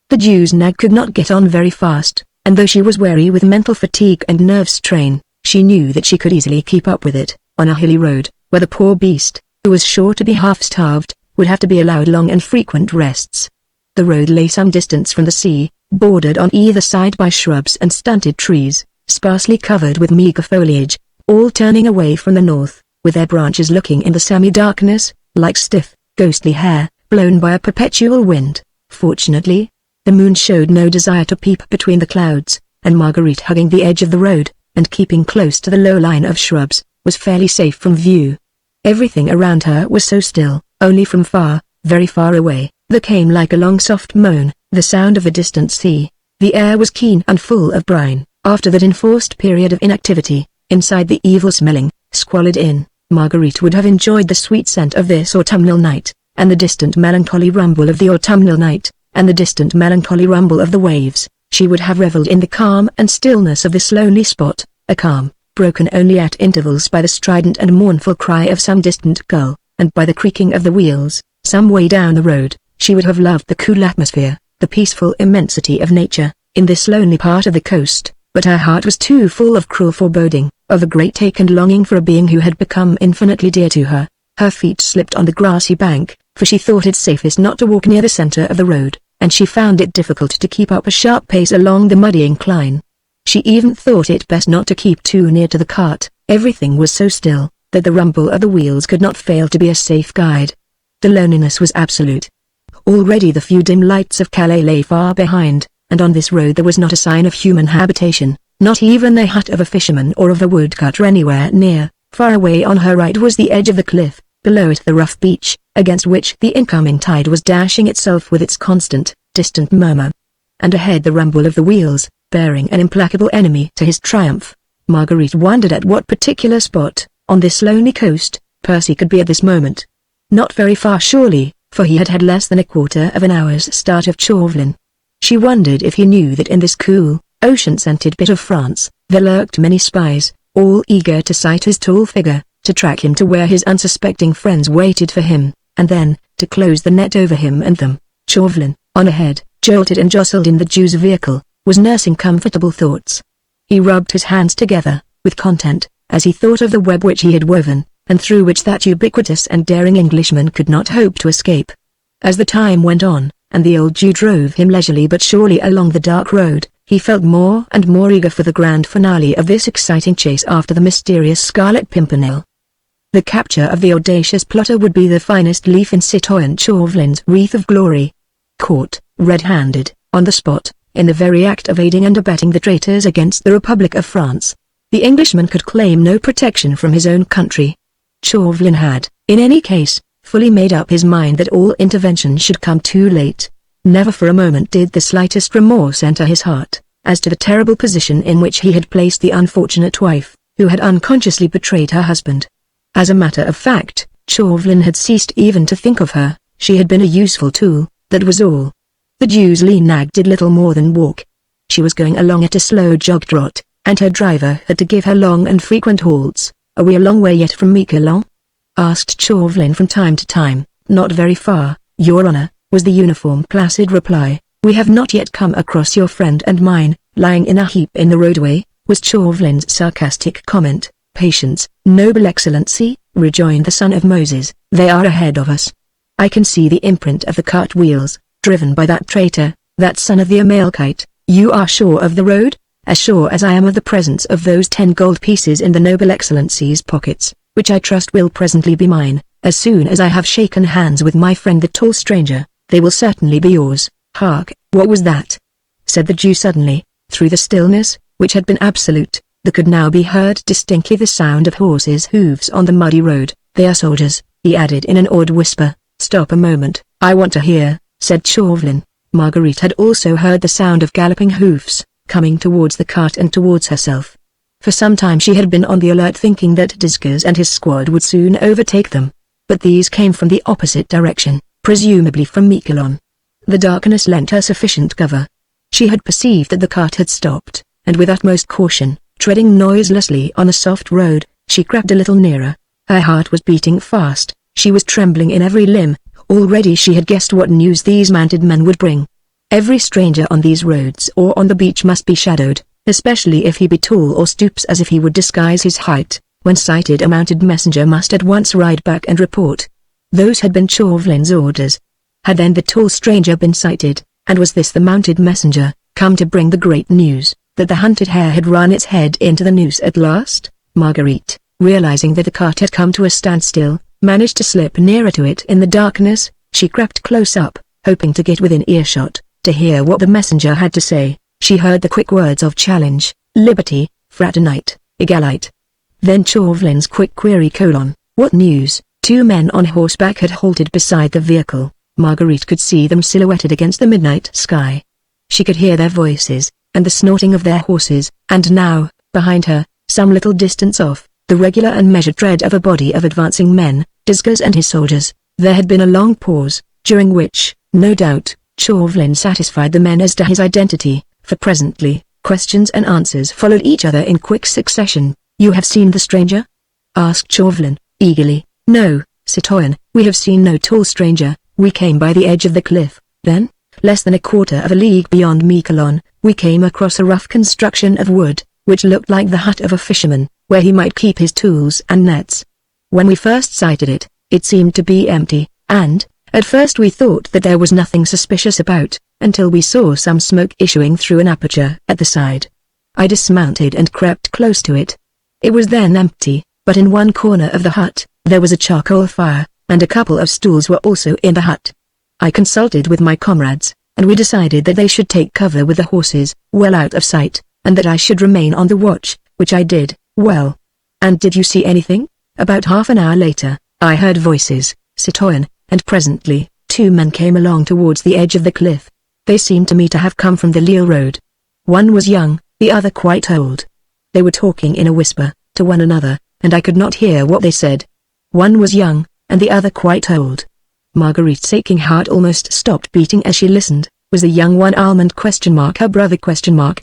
The Jew's nag could not get on very fast, and though she was weary with mental fatigue and nerve strain, she knew that she could easily keep up with it, on a hilly road, where the poor beast, who was sure to be half-starved, would have to be allowed long and frequent rests. The road lay some distance from the sea, bordered on either side by shrubs and stunted trees, sparsely covered with meagre foliage, all turning away from the north, with their branches looking in the semi-darkness, like stiff, ghostly hair, blown by a perpetual wind. Fortunately, the moon showed no desire to peep between the clouds, and Marguerite, hugging the edge of the road, and keeping close to the low line of shrubs, was fairly safe from view. Everything around her was so still, only from far, very far away, there came like a long soft moan, the sound of a distant sea. The air was keen and full of brine. After that enforced period of inactivity, inside the evil-smelling, squalid inn, Marguerite would have enjoyed the sweet scent of this autumnal night, and the distant melancholy rumble of the autumnal night, and the distant melancholy rumble of the waves. She would have revelled in the calm and stillness of this lonely spot, a calm, broken only at intervals by the strident and mournful cry of some distant gull, and by the creaking of the wheels, some way down the road. She would have loved the cool atmosphere, the peaceful immensity of nature, in this lonely part of the coast, but her heart was too full of cruel foreboding, of a great ache and longing for a being who had become infinitely dear to her. Her feet slipped on the grassy bank, for she thought it safest not to walk near the center of the road, and she found it difficult to keep up a sharp pace along the muddy incline. She even thought it best not to keep too near to the cart. Everything was so still, that the rumble of the wheels could not fail to be a safe guide. The loneliness was absolute. Already the few dim lights of Calais lay far behind, and on this road there was not a sign of human habitation, not even the hut of a fisherman or of a woodcutter anywhere near. Far away on her right was the edge of the cliff, below it the rough beach, against which the incoming tide was dashing itself with its constant, distant murmur. And ahead the rumble of the wheels, bearing an implacable enemy to his triumph. Marguerite wondered at what particular spot, on this lonely coast, Percy could be at this moment. Not very far surely, for he had had less than a quarter of an hour's start of Chauvelin. She wondered if he knew that in this cool, ocean-scented bit of France, there lurked many spies, all eager to sight his tall figure, to track him to where his unsuspecting friends waited for him, and then, to close the net over him and them. Chauvelin, on ahead, jolted and jostled in the Jew's vehicle, was nursing comfortable thoughts. He rubbed his hands together, with content, as he thought of the web which he had woven, and through which that ubiquitous and daring Englishman could not hope to escape. As the time went on, and the old Jew drove him leisurely but surely along the dark road, he felt more and more eager for the grand finale of this exciting chase after the mysterious Scarlet Pimpernel. The capture of the audacious plotter would be the finest leaf in Citoyen Chauvelin's wreath of glory. Caught, red-handed, on the spot, in the very act of aiding and abetting the traitors against the Republic of France, the Englishman could claim no protection from his own country. Chauvelin had, in any case, fully made up his mind that all intervention should come too late. Never for a moment did the slightest remorse enter his heart, as to the terrible position in which he had placed the unfortunate wife, who had unconsciously betrayed her husband. As a matter of fact, Chauvelin had ceased even to think of her. She had been a useful tool, that was all. The Jew's lean nag did little more than walk. She was going along at a slow jog-trot, and her driver had to give her long and frequent halts. "Are we a long way yet from Miquelon?" asked Chauvelin from time to time. "Not very far, Your Honor," was the uniform placid reply. "We have not yet come across your friend and mine, lying in a heap in the roadway," was Chauvelin's sarcastic comment. "Patience, noble excellency," rejoined the son of Moses, "they are ahead of us. I can see the imprint of the cart wheels, driven by that traitor, that son of the Amalekite. You are sure of the road? As sure as I am of the presence of those 10 gold pieces in the noble excellency's pockets, which I trust will presently be mine, as soon as I have shaken hands with my friend the tall stranger, they will certainly be yours. Hark, what was that? Said the Jew suddenly. Through the stillness, which had been absolute, there could now be heard distinctly the sound of horses' hooves on the muddy road. They are soldiers, he added in an awed whisper. Stop a moment, I want to hear, said Chauvelin. Marguerite had also heard the sound of galloping hoofs, coming towards the cart and towards herself. For some time she had been on the alert, thinking that Discus and his squad would soon overtake them. But these came from the opposite direction, presumably from Miquelon. The darkness lent her sufficient cover. She had perceived that the cart had stopped, and with utmost caution, treading noiselessly on the soft road, she crept a little nearer. Her heart was beating fast, she was trembling in every limb. Already she had guessed what news these mounted men would bring. Every stranger on these roads or on the beach must be shadowed, especially if he be tall or stoops as if he would disguise his height. When sighted, a mounted messenger must at once ride back and report. Those had been Chauvelin's orders. Had then the tall stranger been sighted, and was this the mounted messenger, come to bring the great news, that the hunted hare had run its head into the noose at last? Marguerite, realizing that the cart had come to a standstill, managed to slip nearer to it in the darkness. She crept close up, hoping to get within earshot, to hear what the messenger had to say. She heard the quick words of challenge, liberty, fraternite, egalite. Then Chauvelin's quick query: what news? 2 men on horseback had halted beside the vehicle. Marguerite could see them silhouetted against the midnight sky. She could hear their voices, and the snorting of their horses, and now, behind her, some little distance off, the regular and measured tread of a body of advancing men, Discus and his soldiers. There had been a long pause, during which, no doubt, Chauvelin satisfied the men as to his identity, for presently, questions and answers followed each other in quick succession. You have seen the stranger? Asked Chauvelin, eagerly. No, citoyen, we have seen no tall stranger. We came by the edge of the cliff. Then, less than a quarter of a league beyond Miquelon, we came across a rough construction of wood, which looked like the hut of a fisherman, where he might keep his tools and nets. When we first sighted it, it seemed to be empty, and, at first we thought that there was nothing suspicious about, until we saw some smoke issuing through an aperture at the side. I dismounted and crept close to it. It was then empty, but in one corner of the hut, there was a charcoal fire, and a couple of stools were also in the hut. I consulted with my comrades, and we decided that they should take cover with the horses, well out of sight, and that I should remain on the watch, which I did. Well. And did you see anything? About half an hour later, I heard voices, citoyen, and presently, 2 men came along towards the edge of the cliff. They seemed to me to have come from the Lille road. One was young, the other quite old. They were talking in a whisper, to one another, and I could not hear what they said. One was young, and the other quite old. Marguerite's aching heart almost stopped beating as she listened. Was the young one Almond her brother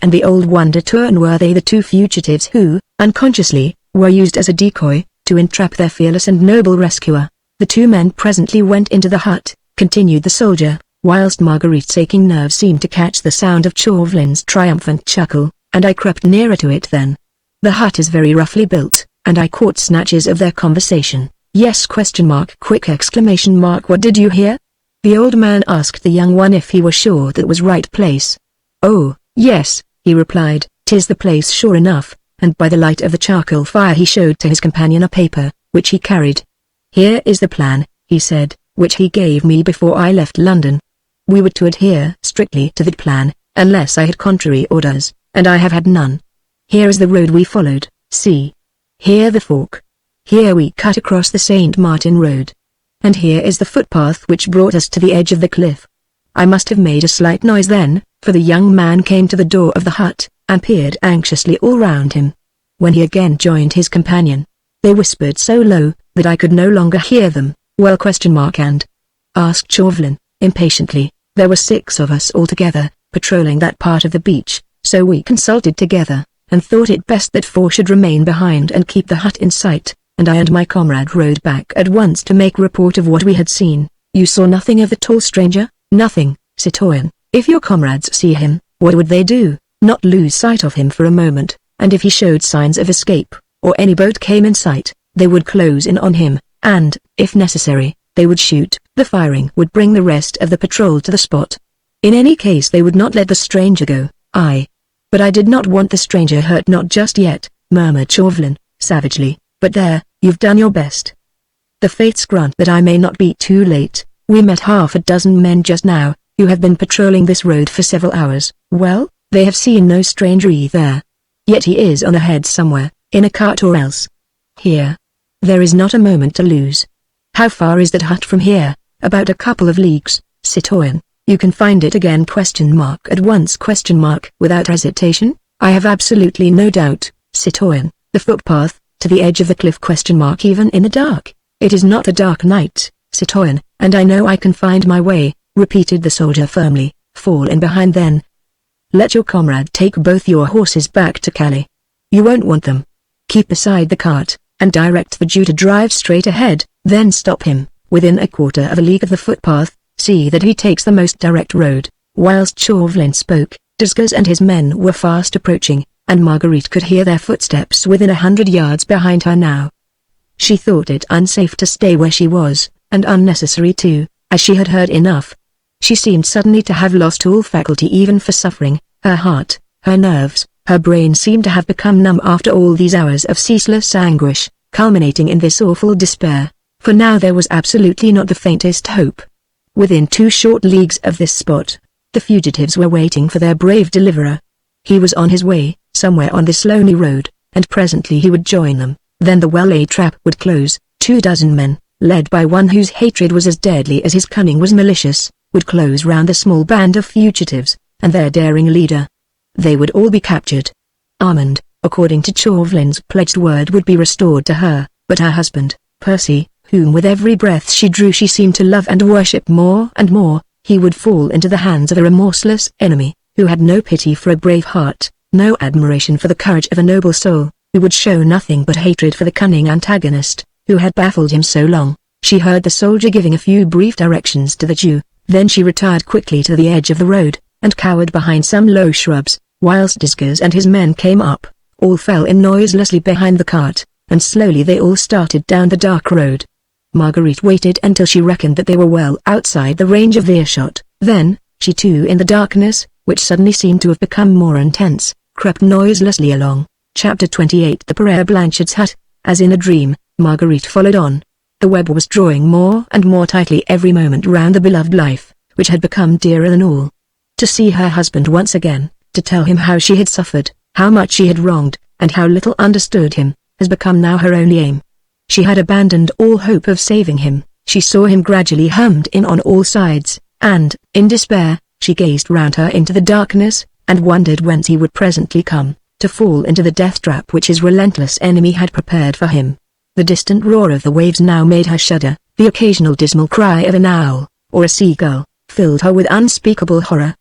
and the old one de Tourne, were they the 2 fugitives who, unconsciously, were used as a decoy, to entrap their fearless and noble rescuer? The 2 men presently went into the hut, continued the soldier, whilst Marguerite's aching nerves seemed to catch the sound of Chauvelin's triumphant chuckle, and I crept nearer to it then. The hut is very roughly built, and I caught snatches of their conversation. Yes? Quick exclamation mark. What did you hear? The old man asked the young one if he were sure that was right place. Oh, yes, he replied, 'tis the place sure enough, and by the light of the charcoal fire he showed to his companion a paper, which he carried. Here is the plan, he said, which he gave me before I left London. We were to adhere strictly to that plan, unless I had contrary orders, and I have had none. Here is the road we followed, see. Here the fork. Here we cut across the St. Martin road. And here is the footpath which brought us to the edge of the cliff. I must have made a slight noise then, for the young man came to the door of the hut, and peered anxiously all round him. When he again joined his companion, they whispered so low, that I could no longer hear them. Well? And? Asked Chauvelin, impatiently. There were 6 of us altogether, patrolling that part of the beach, so we consulted together, and thought it best that 4 should remain behind and keep the hut in sight, and I and my comrade rode back at once to make report of what we had seen. You saw nothing of the tall stranger? Nothing, citoyen. If your comrades see him, what would they do? Not lose sight of him for a moment, and if he showed signs of escape, or any boat came in sight, they would close in on him, and, if necessary, they would shoot. The firing would bring the rest of the patrol to the spot. In any case they would not let the stranger go. But I did not want the stranger hurt, not just yet, murmured Chauvelin, savagely, but there, you've done your best. The fates grant that I may not be too late. We met half a dozen men just now, who have been patrolling this road for several hours. Well, they have seen no stranger either. Yet he is on ahead somewhere, in a cart or else here. There is not a moment to lose. How far is that hut from here? About a couple of leagues, citoyen. You can find it again ? At once ? Without hesitation. I have absolutely no doubt, citoyen. The footpath, to the edge of the cliff ? Even in the dark. It is not a dark night, citoyen, and I know I can find my way, repeated the soldier firmly. Fall in behind then. Let your comrade take both your horses back to Calais. You won't want them. Keep beside the cart, and direct the Jew to drive straight ahead, then stop him, within a quarter of a league of the footpath. See that he takes the most direct road. Whilst Chauvelin spoke, Disgust and his men were fast approaching, and Marguerite could hear their footsteps within 100 yards behind her now. She thought it unsafe to stay where she was, and unnecessary too, as she had heard enough. She seemed suddenly to have lost all faculty even for suffering. Her heart, her nerves, her brain seemed to have become numb after all these hours of ceaseless anguish, culminating in this awful despair, for now there was absolutely not the faintest hope. Within 2 short leagues of this spot, the fugitives were waiting for their brave deliverer. He was on his way, somewhere on this lonely road, and presently he would join them. Then the well-laid trap would close. 24 men, led by one whose hatred was as deadly as his cunning was malicious, would close round the small band of fugitives, and their daring leader. They would all be captured. Armand, according to Chauvelin's pledged word, would be restored to her, but her husband, Percy, whom with every breath she drew she seemed to love and worship more and more, he would fall into the hands of a remorseless enemy, who had no pity for a brave heart, no admiration for the courage of a noble soul, who would show nothing but hatred for the cunning antagonist, who had baffled him so long. She heard the soldier giving a few brief directions to the Jew, then she retired quickly to the edge of the road, and cowered behind some low shrubs, whilst Disgust and his men came up. All fell in noiselessly behind the cart, and slowly they all started down the dark road. Marguerite waited until she reckoned that they were well outside the range of earshot. Then, she too, in the darkness, which suddenly seemed to have become more intense, crept noiselessly along. Chapter 28. The Père Blanchard's hut. As in a dream, Marguerite followed on. The web was drawing more and more tightly every moment round the beloved life, which had become dearer than all. To see her husband once again, to tell him how she had suffered, how much she had wronged, and how little understood him, has become now her only aim. She had abandoned all hope of saving him. She saw him gradually hemmed in on all sides, and, in despair, she gazed round her into the darkness, and wondered whence he would presently come, to fall into the death trap which his relentless enemy had prepared for him. The distant roar of the waves now made her shudder. The occasional dismal cry of an owl, or a seagull, filled her with unspeakable horror.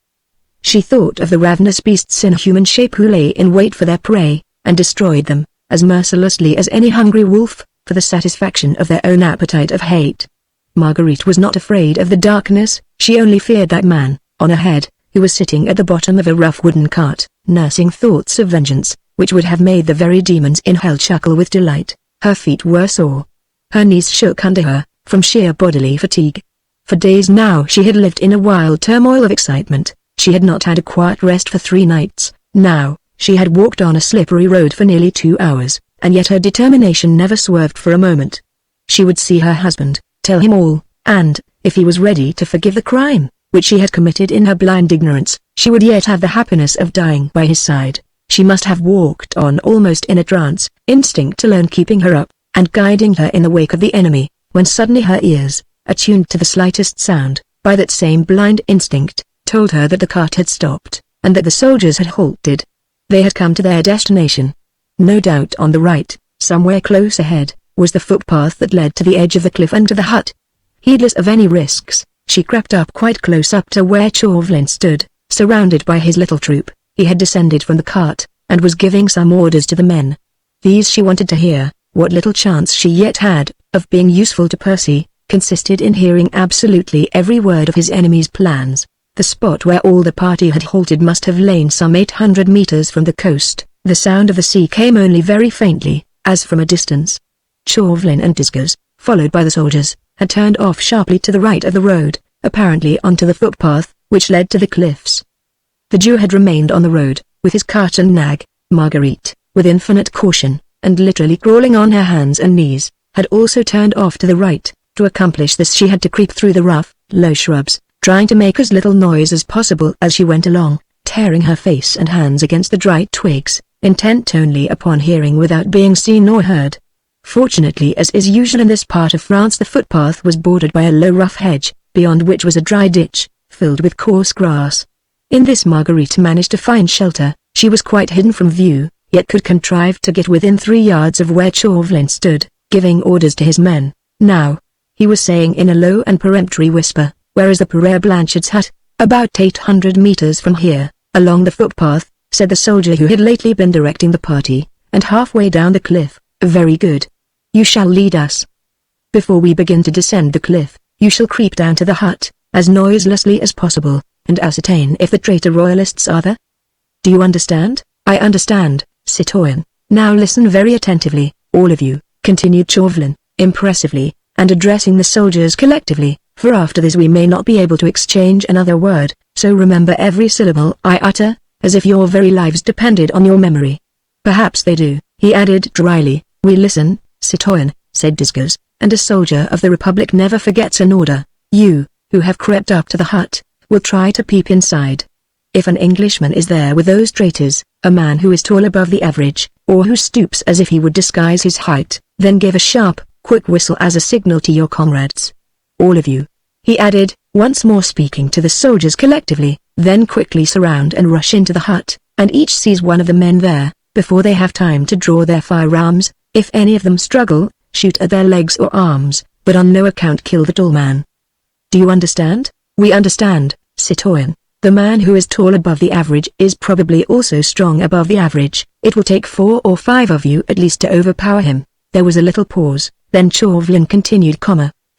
She thought of the ravenous beasts in human shape who lay in wait for their prey, and destroyed them, as mercilessly as any hungry wolf, for the satisfaction of their own appetite of hate. Marguerite was not afraid of the darkness, she only feared that man, on ahead, who was sitting at the bottom of a rough wooden cart, nursing thoughts of vengeance, which would have made the very demons in hell chuckle with delight. Her feet were sore. Her knees shook under her, from sheer bodily fatigue. For days now she had lived in a wild turmoil of excitement. She had not had a quiet rest for 3 nights. Now, she had walked on a slippery road for nearly 2 hours, and yet her determination never swerved for a moment. She would see her husband, tell him all, and, if he was ready to forgive the crime, which she had committed in her blind ignorance, she would yet have the happiness of dying by his side. She must have walked on almost in a trance, instinct alone keeping her up, and guiding her in the wake of the enemy, when suddenly her ears, attuned to the slightest sound, by that same blind instinct, told her that the cart had stopped, and that the soldiers had halted. They had come to their destination. No doubt on the right, somewhere close ahead, was the footpath that led to the edge of the cliff and to the hut. Heedless of any risks, she crept up quite close up to where Chauvelin stood, surrounded by his little troop. He had descended from the cart, and was giving some orders to the men. These she wanted to hear. What little chance she yet had, of being useful to Percy, consisted in hearing absolutely every word of his enemy's plans. The spot where all the party had halted must have lain some 800 meters from the coast. The sound of the sea came only very faintly, as from a distance. Chauvelin and Disgust, followed by the soldiers, had turned off sharply to the right of the road, apparently onto the footpath, which led to the cliffs. The Jew had remained on the road, with his cart and nag. Marguerite, with infinite caution, and literally crawling on her hands and knees, had also turned off to the right. To accomplish this she had to creep through the rough, low shrubs, trying to make as little noise as possible as she went along, tearing her face and hands against the dry twigs, intent only upon hearing without being seen or heard. Fortunately, as is usual in this part of France, the footpath was bordered by a low rough hedge, beyond which was a dry ditch, filled with coarse grass. In this Marguerite managed to find shelter. She was quite hidden from view, yet could contrive to get within 3 yards of where Chauvelin stood, giving orders to his men. Now, he was saying in a low and peremptory whisper, "Where is the Père Blanchard's hut?" "About 800 meters from here, along the footpath," said the soldier who had lately been directing the party, "and halfway down the cliff." "Very good. You shall lead us. Before we begin to descend the cliff, you shall creep down to the hut, as noiselessly as possible, and ascertain if the traitor royalists are there. Do you understand?" "I understand, citoyen. Now listen very attentively, all of you," continued Chauvelin, impressively, and addressing the soldiers collectively, "for after this we may not be able to exchange another word, so remember every syllable I utter, as if your very lives depended on your memory." "Perhaps they do," he added dryly. "We listen, citoyen," said Desgas, "and a soldier of the Republic never forgets an order. You, who have crept up to the hut, will try to peep inside. If an Englishman is there with those traitors, a man who is tall above the average, or who stoops as if he would disguise his height, then give a sharp, quick whistle as a signal to your comrades. All of you," he added, once more speaking to the soldiers collectively, "then quickly surround and rush into the hut, and each seize one of the men there, before they have time to draw their firearms. If any of them struggle, shoot at their legs or arms, but on no account kill the tall man. Do you understand?" "We understand, citoyen. The man who is tall above the average is probably also strong above the average. It will take 4 or 5 of you at least to overpower him." There was a little pause, then Chauvelin continued,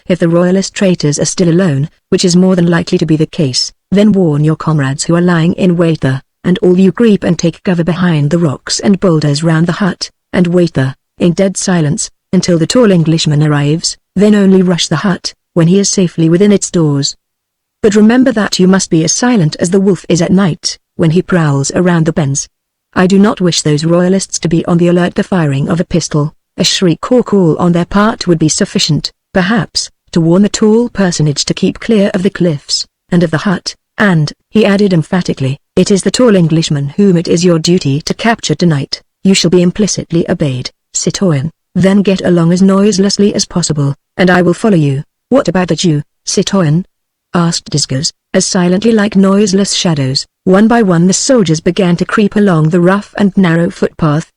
"If the royalist traitors are still alone, which is more than likely to be the case, then warn your comrades who are lying in wait there, and all you creep and take cover behind the rocks and boulders round the hut, and wait there, in dead silence, until the tall Englishman arrives, then only rush the hut, when he is safely within its doors. But remember that you must be as silent as the wolf is at night, when he prowls around the bends. I do not wish those royalists to be on the alert. The firing of a pistol, a shriek or call on their part would be sufficient, perhaps, to warn the tall personage to keep clear of the cliffs, and of the hut, and," he added emphatically, "it is the tall Englishman whom it is your duty to capture tonight. You shall be implicitly obeyed, citoyen. Then get along as noiselessly as possible, and I will follow you." "What about the Jew, citoyen?" asked Desgas, as silently like noiseless shadows. One by one the soldiers began to creep along the rough and narrow footpath.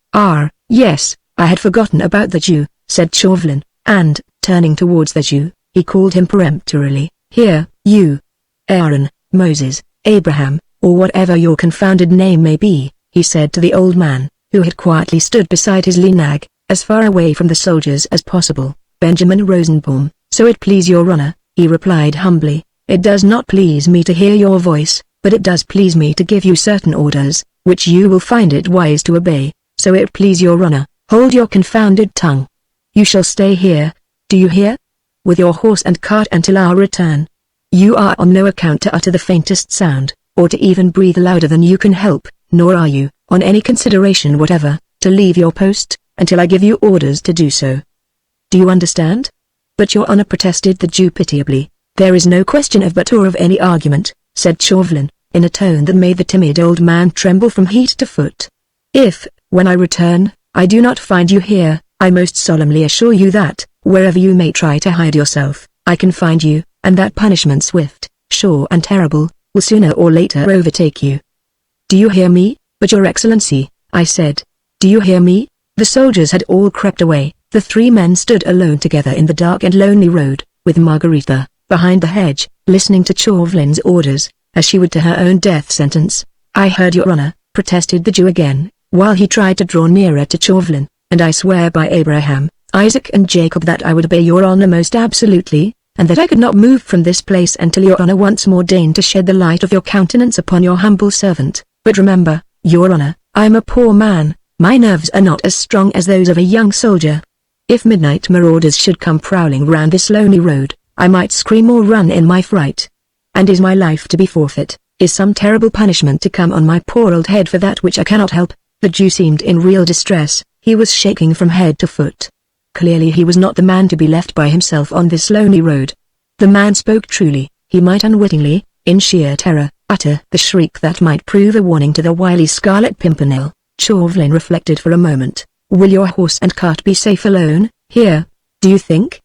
"Yes, I had forgotten about the Jew," said Chauvelin, and, turning towards the Jew, he called him peremptorily. "Here, you, Aaron, Moses, Abraham, or whatever your confounded name may be," he said to the old man, who had quietly stood beside his lean nag, as far away from the soldiers as possible. "Benjamin Rosenbaum." "So it please your honor," he replied humbly. "It does not please me to hear your voice, but it does please me to give you certain orders, which you will find it wise to obey. So it please your honor, hold your confounded tongue. You shall stay here, do you hear? With your horse and cart until our return. You are on no account to utter the faintest sound, or to even breathe louder than you can help, nor are you, on any consideration whatever, to leave your post, until I give you orders to do so. Do you understand?" "But your honor," protested the Jew pitiably. "There is no question of but or of any argument," said Chauvelin, in a tone that made the timid old man tremble from head to foot. "If, when I return, I do not find you here, I most solemnly assure you that, wherever you may try to hide yourself, I can find you, and that punishment swift, sure and terrible, will sooner or later overtake you. Do you hear me?" "But your excellency," I said. "Do you hear me?" The soldiers had all crept away. The 3 men stood alone together in the dark and lonely road, with Margarita, behind the hedge, listening to Chauvelin's orders, as she would to her own death sentence. "I heard your honor," protested the Jew again, while he tried to draw nearer to Chauvelin, "and I swear by Abraham, Isaac and Jacob that I would obey your honor most absolutely, and that I could not move from this place until your honor once more deigned to shed the light of your countenance upon your humble servant. But remember, your honor, I am a poor man, my nerves are not as strong as those of a young soldier. If midnight marauders should come prowling round this lonely road, I might scream or run in my fright. And is my life to be forfeit? Is some terrible punishment to come on my poor old head for that which I cannot help? The Jew seemed in real distress. He was shaking from head to foot. Clearly he was not the man to be left by himself on this lonely road. The man spoke truly. He might unwittingly, in sheer terror, utter the shriek that might prove a warning to the wily Scarlet Pimpernel. Chauvelin reflected for a moment. Will your horse and cart be safe alone, here, do you think?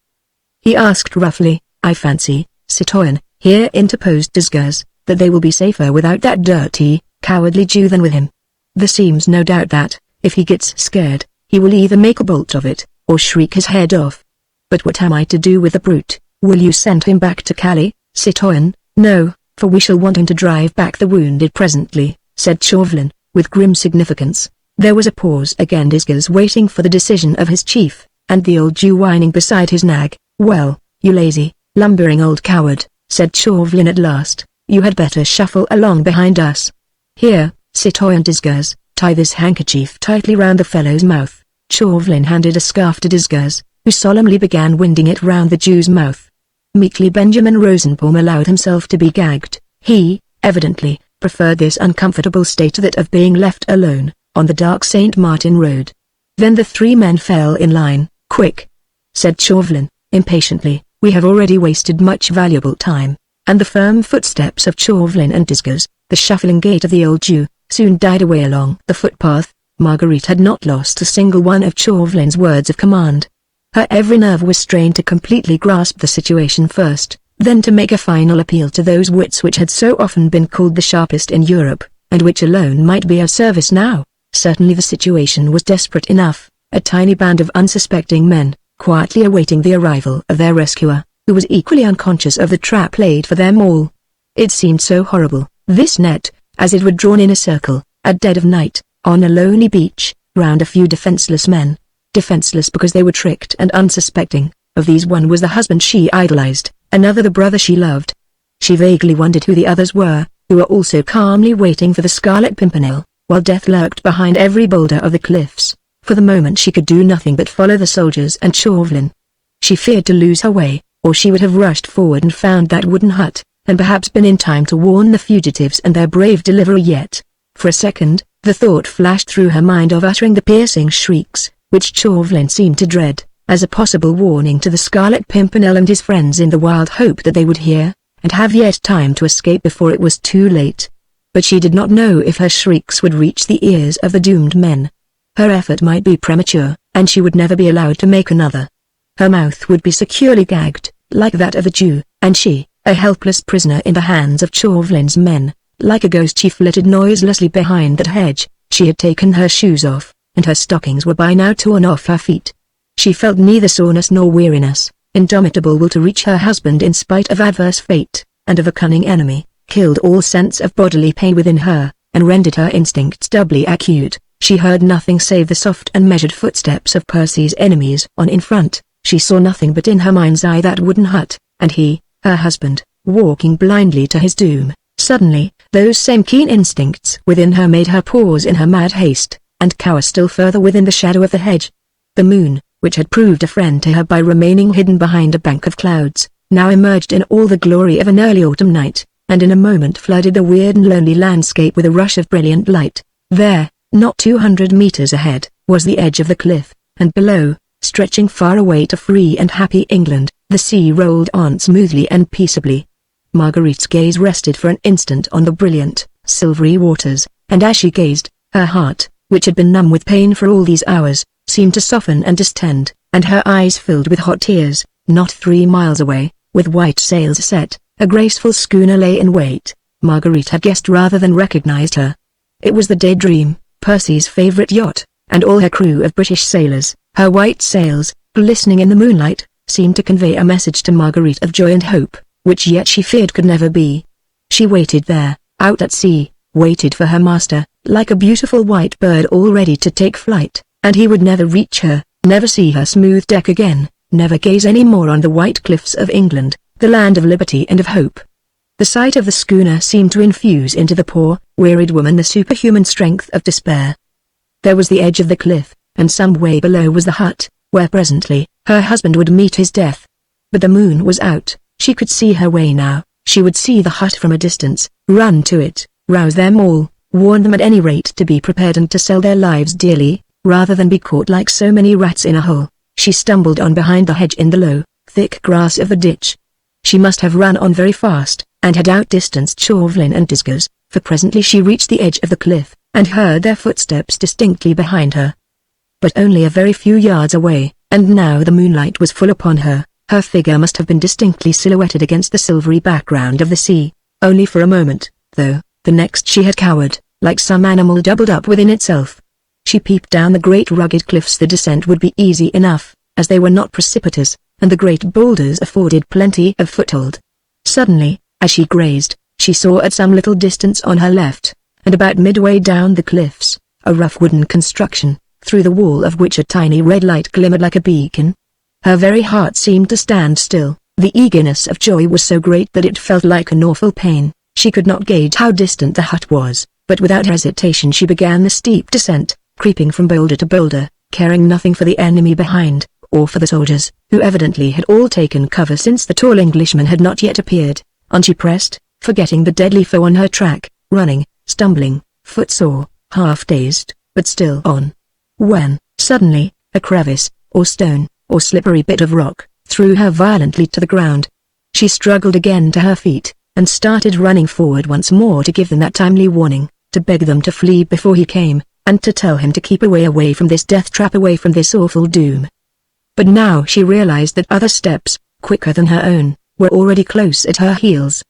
He asked roughly. I fancy, citoyen, here interposed Disguise, that they will be safer without that dirty, cowardly Jew than with him. There seems no doubt that, if he gets scared, he will either make a bolt of it, or shriek his head off. But what am I to do with the brute? Will you send him back to Calais, citoyen? No, for we shall want him to drive back the wounded presently, said Chauvelin, with grim significance. There was a pause again, Disguise waiting for the decision of his chief, and the old Jew whining beside his nag. Well, you lazy, lumbering old coward, said Chauvelin at last, you had better shuffle along behind us. Here, citoyen Disguise, tie this handkerchief tightly round the fellow's mouth. Chauvelin handed a scarf to Disguise, who solemnly began winding it round the Jew's mouth. Meekly Benjamin Rosenbaum allowed himself to be gagged. He, evidently, preferred this uncomfortable state to that of being left alone, on the dark St. Martin road. Then the three men fell in line. Quick, said Chauvelin, impatiently, we have already wasted much valuable time. And the firm footsteps of Chauvelin and Disguise, the shuffling gait of the old Jew, soon died away along the footpath. Marguerite had not lost a single one of Chauvelin's words of command. Her every nerve was strained to completely grasp the situation first, then to make a final appeal to those wits which had so often been called the sharpest in Europe, and which alone might be of service now. Certainly the situation was desperate enough. A tiny band of unsuspecting men, quietly awaiting the arrival of their rescuer, who was equally unconscious of the trap laid for them all. It seemed so horrible, this net, as it were drawn in a circle, at dead of night, on a lonely beach, round a few defenseless men. Defenseless because they were tricked and unsuspecting. Of these one was the husband she idolized, another the brother she loved. She vaguely wondered who the others were, who were also calmly waiting for the Scarlet Pimpernel, while death lurked behind every boulder of the cliffs. For the moment she could do nothing but follow the soldiers and Chauvelin. She feared to lose her way, or she would have rushed forward and found that wooden hut, and perhaps been in time to warn the fugitives and their brave deliverer yet. For a second, the thought flashed through her mind of uttering the piercing shrieks, which Chauvelin seemed to dread, as a possible warning to the Scarlet Pimpernel and his friends in the wild hope that they would hear, and have yet time to escape before it was too late. But she did not know if her shrieks would reach the ears of the doomed men. Her effort might be premature, and she would never be allowed to make another. Her mouth would be securely gagged, like that of a Jew, and she, a helpless prisoner in the hands of Chauvelin's men. Like a ghost she flitted noiselessly behind that hedge. She had taken her shoes off, and her stockings were by now torn off her feet. She felt neither soreness nor weariness, indomitable will to reach her husband in spite of adverse fate, and of a cunning enemy, killed all sense of bodily pain within her, and rendered her instincts doubly acute. She heard nothing save the soft and measured footsteps of Percy's enemies on in front. She saw nothing but in her mind's eye that wooden hut, and he, her husband, walking blindly to his doom. Suddenly, those same keen instincts within her made her pause in her mad haste, and cower still further within the shadow of the hedge. The moon, which had proved a friend to her by remaining hidden behind a bank of clouds, now emerged in all the glory of an early autumn night, and in a moment flooded the weird and lonely landscape with a rush of brilliant light. There, not 200 meters ahead, was the edge of the cliff, and below, stretching far away to free and happy England, the sea rolled on smoothly and peaceably. Marguerite's gaze rested for an instant on the brilliant, silvery waters, and as she gazed, her heart, which had been numb with pain for all these hours, seemed to soften and distend, and her eyes filled with hot tears. Not 3 miles away, with white sails set, a graceful schooner lay in wait. Marguerite had guessed rather than recognized her. It was the Daydream, Percy's favorite yacht, and all her crew of British sailors. Her white sails, glistening in the moonlight, seemed to convey a message to Marguerite of joy and hope, which yet she feared could never be. She waited there, out at sea, waited for her master, like a beautiful white bird all ready to take flight, and he would never reach her, never see her smooth deck again, never gaze any more on the white cliffs of England, the land of liberty and of hope. The sight of the schooner seemed to infuse into the poor, wearied woman the superhuman strength of despair. There was the edge of the cliff, and some way below was the hut, where presently, her husband would meet his death. But the moon was out, she could see her way now, She would see the hut from a distance, run to it, rouse them all, warn them at any rate to be prepared and to sell their lives dearly, rather than be caught like so many rats in a hole. She stumbled on behind the hedge in the low, thick grass of the ditch. She must have run on very fast, and had outdistanced Chauvelin and Discos, for presently she reached the edge of the cliff, and heard their footsteps distinctly behind her. But only a very few yards away, and now the moonlight was full upon her. Her figure must have been distinctly silhouetted against the silvery background of the sea. Only for a moment, though, the next she had cowered, like some animal doubled up within itself. She peeped down the great rugged cliffs. The descent would be easy enough, as they were not precipitous, and the great boulders afforded plenty of foothold. Suddenly, as she grazed, she saw at some little distance on her left, and about midway down the cliffs, a rough wooden construction, through the wall of which a tiny red light glimmered like a beacon. Her very heart seemed to stand still. The eagerness of joy was so great that it felt like an awful pain. She could not gauge how distant the hut was, but without hesitation she began the steep descent, creeping from boulder to boulder, caring nothing for the enemy behind, or for the soldiers, who evidently had all taken cover since the tall Englishman had not yet appeared. On she pressed, forgetting the deadly foe on her track, running, stumbling, footsore, half-dazed, but still on. When, suddenly, a crevice, or stone, or slippery bit of rock, threw her violently to the ground. She struggled again to her feet, and started running forward once more to give them that timely warning, to beg them to flee before he came, and to tell him to keep away from this death trap, away from this awful doom. But now she realized that other steps, quicker than her own, were already close at her heels.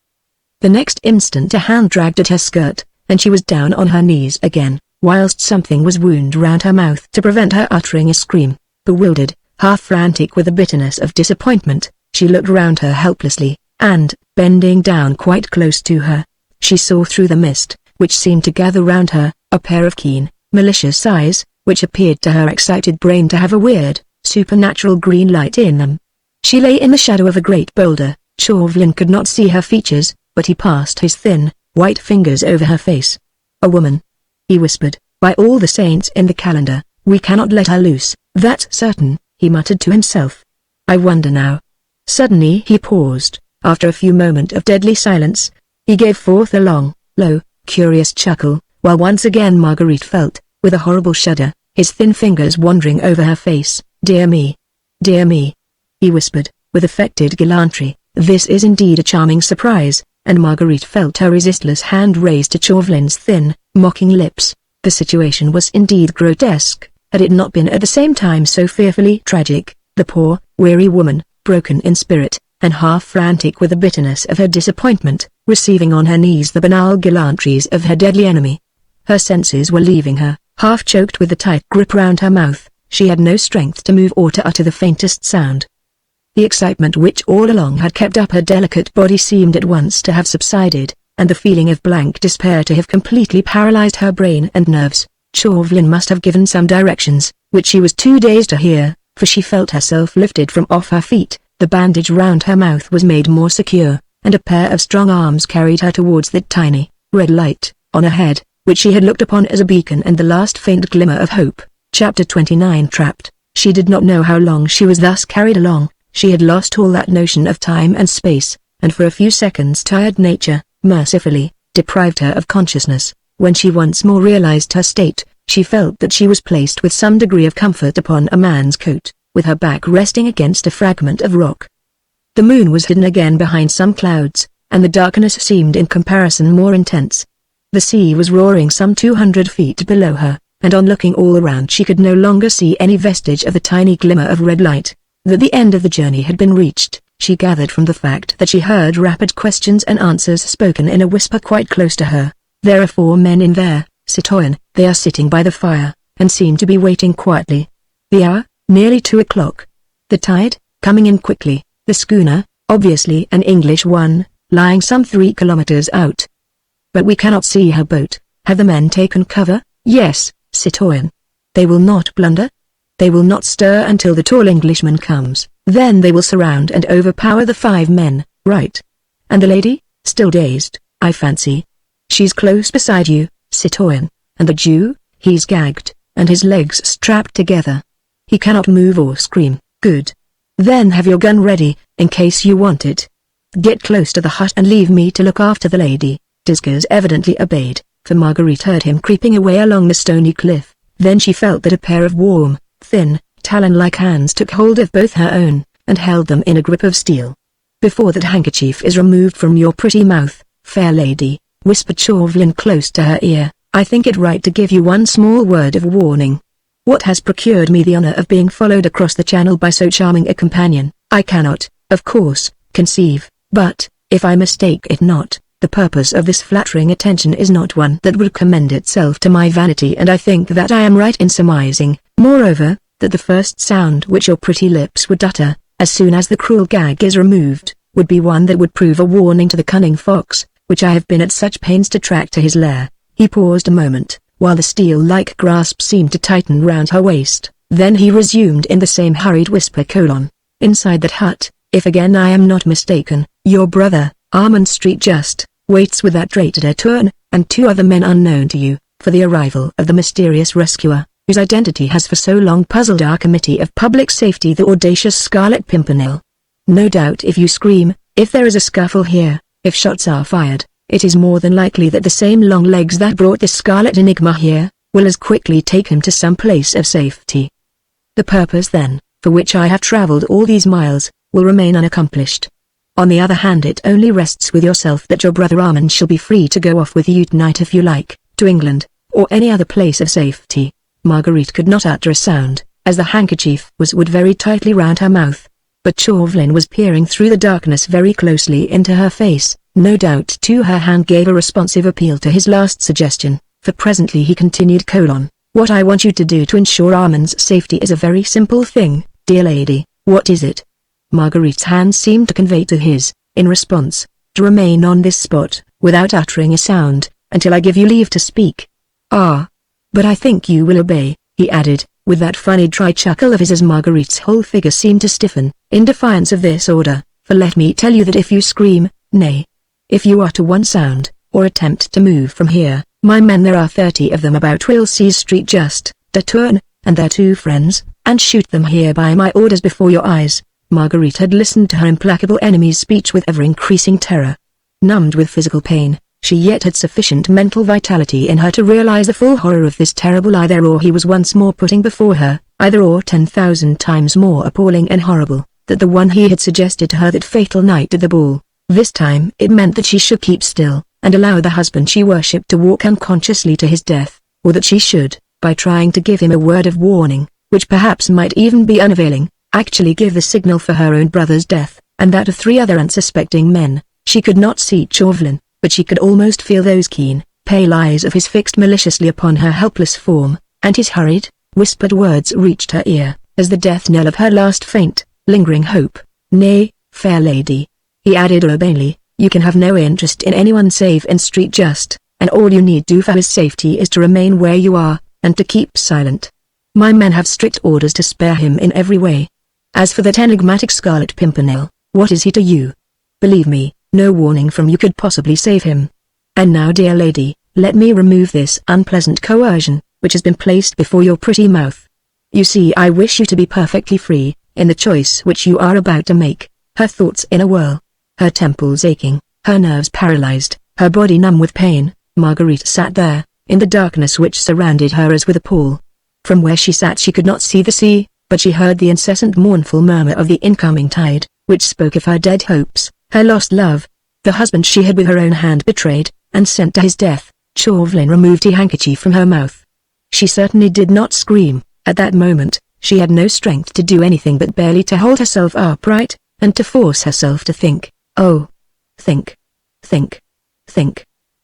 The next instant a hand dragged at her skirt, and she was down on her knees again, whilst something was wound round her mouth to prevent her uttering a scream. Bewildered, half frantic with the bitterness of disappointment, she looked round her helplessly, and, bending down quite close to her, she saw through the mist, which seemed to gather round her, a pair of keen, malicious eyes, which appeared to her excited brain to have a weird, supernatural green light in them. She lay in the shadow of a great boulder. Chauvelin could not see her features, but he passed his thin, white fingers over her face. "A woman," he whispered. "By all the saints in the calendar, we cannot let her loose, that's certain," he muttered to himself. "I wonder now." Suddenly he paused. After a few moments of deadly silence, he gave forth a long, low, curious chuckle, while once again Marguerite felt, with a horrible shudder, his thin fingers wandering over her face. "Dear me, he whispered, with affected gallantry. "This is indeed a charming surprise," and Marguerite felt her resistless hand raised to Chauvelin's thin, mocking lips. The situation was indeed grotesque, had it not been at the same time so fearfully tragic. The poor, weary woman, broken in spirit, and half frantic with the bitterness of her disappointment, receiving on her knees the banal gallantries of her deadly enemy. Her senses were leaving her, half choked with the tight grip round her mouth. She had no strength to move or to utter the faintest sound. The excitement which all along had kept up her delicate body seemed at once to have subsided, and the feeling of blank despair to have completely paralyzed her brain and nerves. Chauvelin must have given some directions, which she was too dazed to hear, for she felt herself lifted from off her feet, the bandage round her mouth was made more secure, and a pair of strong arms carried her towards that tiny, red light, on her head, which she had looked upon as a beacon and the last faint glimmer of hope. Chapter 29. Trapped. She did not know how long she was thus carried along. She had lost all that notion of time and space, and for a few seconds tired nature, mercifully, deprived her of consciousness. When she once more realized her state, she felt that she was placed with some degree of comfort upon a man's coat, with her back resting against a fragment of rock. The moon was hidden again behind some clouds, and the darkness seemed in comparison more intense. The sea was roaring some 200 feet below her, and on looking all around she could no longer see any vestige of the tiny glimmer of red light. That the end of the journey had been reached, she gathered from the fact that she heard rapid questions and answers spoken in a whisper quite close to her. "There are 4 men in there, citoyen. They are sitting by the fire, and seem to be waiting quietly. The hour, nearly 2 o'clock. The tide, coming in quickly. The schooner, obviously an English one, lying some 3 kilometers out. But we cannot see her boat. Have the men taken cover?" "Yes, citoyen." "They will not blunder? They will not stir until the tall Englishman comes. Then they will surround and overpower the 5 men, right? And the lady, still dazed, I fancy. She's close beside you, citoyen. And the Jew, he's gagged, and his legs strapped together. He cannot move or scream. Good. Then have your gun ready, in case you want it." Get close to the hut and leave me to look after the lady." Discos evidently obeyed, for Marguerite heard him creeping away along the stony cliff. Then she felt that a pair of warm, thin, talon-like hands took hold of both her own, and held them in a grip of steel. "Before that handkerchief is removed from your pretty mouth, fair lady," whispered Chauvelin close to her ear, "I think it right to give you one small word of warning. What has procured me the honor of being followed across the channel by so charming a companion, I cannot, of course, conceive, but, if I mistake it not, the purpose of this flattering attention is not one that would commend itself to my vanity, and I think that I am right in surmising, moreover, that the first sound which your pretty lips would utter, as soon as the cruel gag is removed, would be one that would prove a warning to the cunning fox, which I have been at such pains to track to his lair." He paused a moment, while the steel-like grasp seemed to tighten round her waist. Then he resumed in the same hurried whisper: "Inside that hut, if again I am not mistaken, your brother, Armand Street Just, waits with that traitor Detourne, and 2 other men unknown to you, for the arrival of the mysterious rescuer, whose identity has for so long puzzled our Committee of Public Safety, the audacious Scarlet Pimpernel. No doubt if you scream, if there is a scuffle here, if shots are fired, it is more than likely that the same long legs that brought this Scarlet Enigma here, will as quickly take him to some place of safety. The purpose then, for which I have traveled all these miles, will remain unaccomplished. On the other hand, it only rests with yourself that your brother Armand shall be free to go off with you tonight if you like, to England, or any other place of safety." Marguerite could not utter a sound, as the handkerchief was wound very tightly round her mouth. But Chauvelin was peering through the darkness very closely into her face. No doubt too her hand gave a responsive appeal to his last suggestion, for presently he continued: "What I want you to do to ensure Armand's safety is a very simple thing, dear lady." "What is it?" Marguerite's hand seemed to convey to his, in response, to remain on this spot, without uttering a sound, until I give you leave to speak. "Ah! But I think you will obey," he added, with that funny dry chuckle of his as Marguerite's whole figure seemed to stiffen, in defiance of this order, "for let me tell you that if you scream, nay, if you utter one sound, or attempt to move from here, my men, there are 30 of them about, will seize Street Just, Detourne, and their 2 friends, and shoot them here by my orders before your eyes." Marguerite had listened to her implacable enemy's speech with ever-increasing terror. Numbed with physical pain, she yet had sufficient mental vitality in her to realize the full horror of this terrible either-or he was once more putting before her, either-or 10,000 times more appalling and horrible, that the one he had suggested to her that fatal night at the ball. This time it meant that she should keep still, and allow the husband she worshipped to walk unconsciously to his death, or that she should, by trying to give him a word of warning, which perhaps might even be unavailing, actually give the signal for her own brother's death, and that of 3 other unsuspecting men. She could not see Chauvelin, but she could almost feel those keen, pale eyes of his fixed maliciously upon her helpless form, and his hurried, whispered words reached her ear, as the death knell of her last faint, lingering hope. "Nay, fair lady," he added urbanely, "you can have no interest in anyone save in Street Just, and all you need do for his safety is to remain where you are, and to keep silent. My men have strict orders to spare him in every way. As for that enigmatic Scarlet Pimpernel, what is he to you? Believe me, no warning from you could possibly save him. And now, dear lady, let me remove this unpleasant coercion, which has been placed before your pretty mouth. You see, I wish you to be perfectly free, in the choice which you are about to make." Her thoughts in a whirl, her temples aching, her nerves paralyzed, her body numb with pain, Marguerite sat there, in the darkness which surrounded her as with a pall. From where she sat she could not see the sea, but she heard the incessant mournful murmur of the incoming tide, which spoke of her dead hopes, her lost love, the husband she had with her own hand betrayed, and sent to his death. Chauvelin removed the handkerchief from her mouth. She certainly did not scream. At that moment, she had no strength to do anything but barely to hold herself upright, and to force herself to think. Oh! Think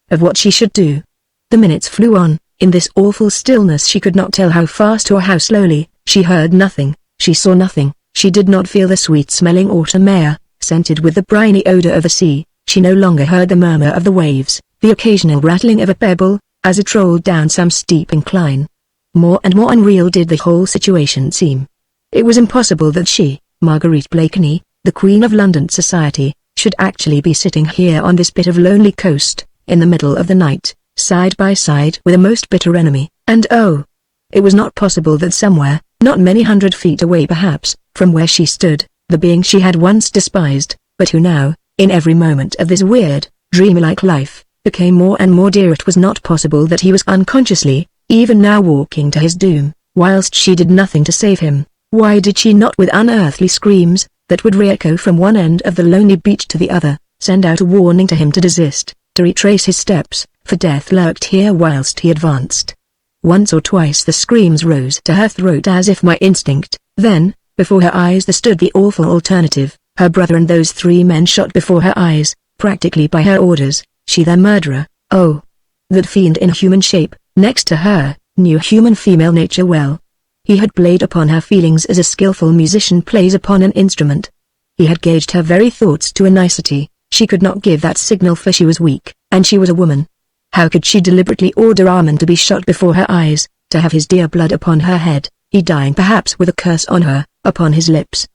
of what she should do. The minutes flew on. In this awful stillness she could not tell how fast or how slowly. She heard nothing, she saw nothing, she did not feel the sweet-smelling autumn air, scented with the briny odor of the sea. She no longer heard the murmur of the waves, the occasional rattling of a pebble, as it rolled down some steep incline. More and more unreal did the whole situation seem. It was impossible that she, Marguerite Blakeney, the Queen of London society, should actually be sitting here on this bit of lonely coast, in the middle of the night, side by side with a most bitter enemy, and oh! It was not possible that somewhere, not many 100 feet away perhaps, from where she stood, the being she had once despised, but who now, In every moment of this weird, dreamlike life, became more and more dear. It was not possible that he was unconsciously, even now, walking to his doom, whilst she did nothing to save him. Why did she not, with unearthly screams, that would re-echo from one end of the lonely beach to the other, send out a warning to him to desist, to retrace his steps, for death lurked here whilst he advanced? Once or twice the screams rose to her throat as if by instinct. Then, before her eyes there stood the awful alternative, her brother and those 3 men shot before her eyes, practically by her orders, she their murderer. Oh! That fiend in human shape, next to her, knew human female nature well. He had played upon her feelings as a skillful musician plays upon an instrument. He had gauged her very thoughts to a nicety. She could not give that signal, for she was weak, and she was a woman. How could she deliberately order Armand to be shot before her eyes, to have his dear blood upon her head, he dying perhaps with a curse on her, upon his lips?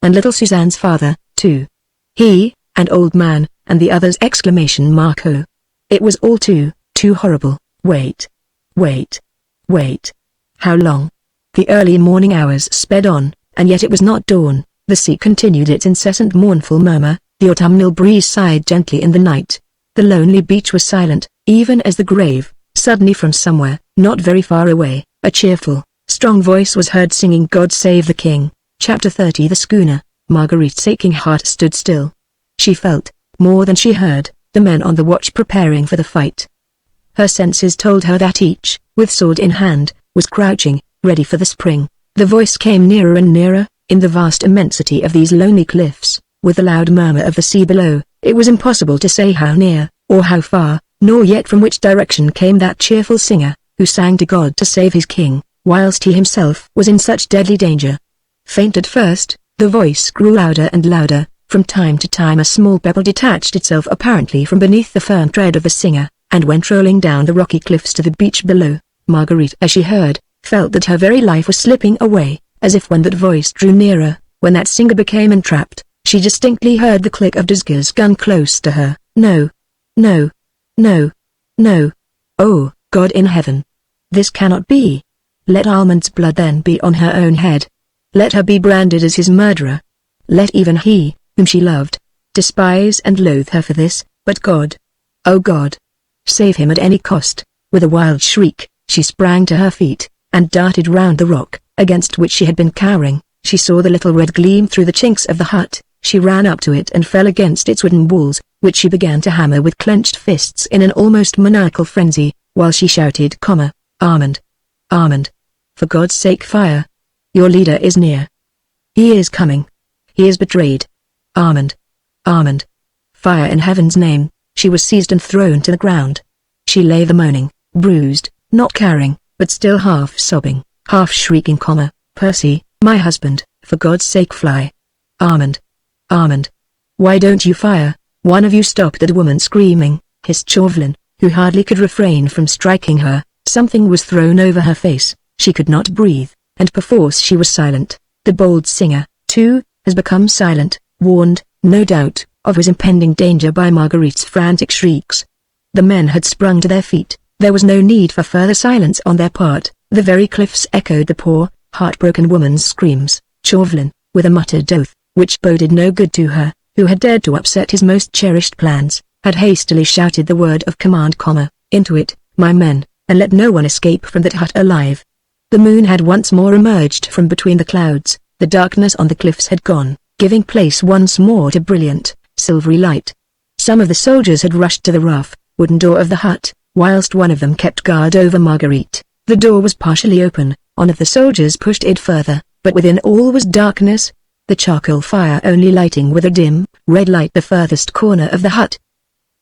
And little Suzanne's father, too. He, an old man, and the others! Oh! It was all too horrible. Wait. How long? The early morning hours sped on, and yet it was not dawn. The sea continued its incessant mournful murmur, the autumnal breeze sighed gently in the night. The lonely beach was silent, even as the grave. Suddenly from somewhere, not very far away, a cheerful, strong voice was heard singing "God Save the King." Chapter 30. The schooner. Marguerite's aching heart stood still. She felt, more than she heard, the men on the watch preparing for the fight. Her senses told her that each, with sword in hand, was crouching, ready for the spring. The voice came nearer and nearer, in the vast immensity of these lonely cliffs, with the loud murmur of the sea below. It was impossible to say how near, or how far, nor yet from which direction came that cheerful singer, who sang to God to save his king, whilst he himself was in such deadly danger. Faint at first, the voice grew louder and louder. From time to time a small pebble detached itself apparently from beneath the firm tread of the singer, and went rolling down the rocky cliffs to the beach below. Marguerite, as she heard, felt that her very life was slipping away, as if when that voice drew nearer, when that singer became entrapped, she distinctly heard the click of Desgas' gun close to her. No. Oh, God in heaven! This cannot be. Let Armand's blood then be on her own head. Let her be branded as his murderer. Let even he, whom she loved, despise and loathe her for this, but God, oh God, save him at any cost. With a wild shriek, she sprang to her feet, and darted round the rock, against which she had been cowering. She saw the little red gleam through the chinks of the hut. She ran up to it and fell against its wooden walls, which she began to hammer with clenched fists in an almost maniacal frenzy, while she shouted, "Armand! Armand! For God's sake, fire! Your leader is near. He is coming. He is betrayed. Armand! Armand! Fire in heaven's name!" She was seized and thrown to the ground. She lay there moaning, bruised, not caring, but still half sobbing, half shrieking, "Percy, my husband, for God's sake fly! Armand! Armand! Why don't you fire? One of you stop that woman screaming," hissed Chauvelin, who hardly could refrain from striking her. Something was thrown over her face, she could not breathe, and perforce she was silent. The bold singer, too, has become silent, warned, no doubt, of his impending danger by Marguerite's frantic shrieks. The men had sprung to their feet. There was no need for further silence on their part. The very cliffs echoed the poor, heartbroken woman's screams. Chauvelin, with a muttered oath, which boded no good to her, who had dared to upset his most cherished plans, had hastily shouted the word of command, "Into it, my men, and let no one escape from that hut alive." The moon had once more emerged from between the clouds. The darkness on the cliffs had gone, giving place once more to brilliant, silvery light. Some of the soldiers had rushed to the rough, wooden door of the hut, whilst one of them kept guard over Marguerite. The door was partially open. One of the soldiers pushed it further, but within all was darkness, the charcoal fire only lighting with a dim, red light the furthest corner of the hut.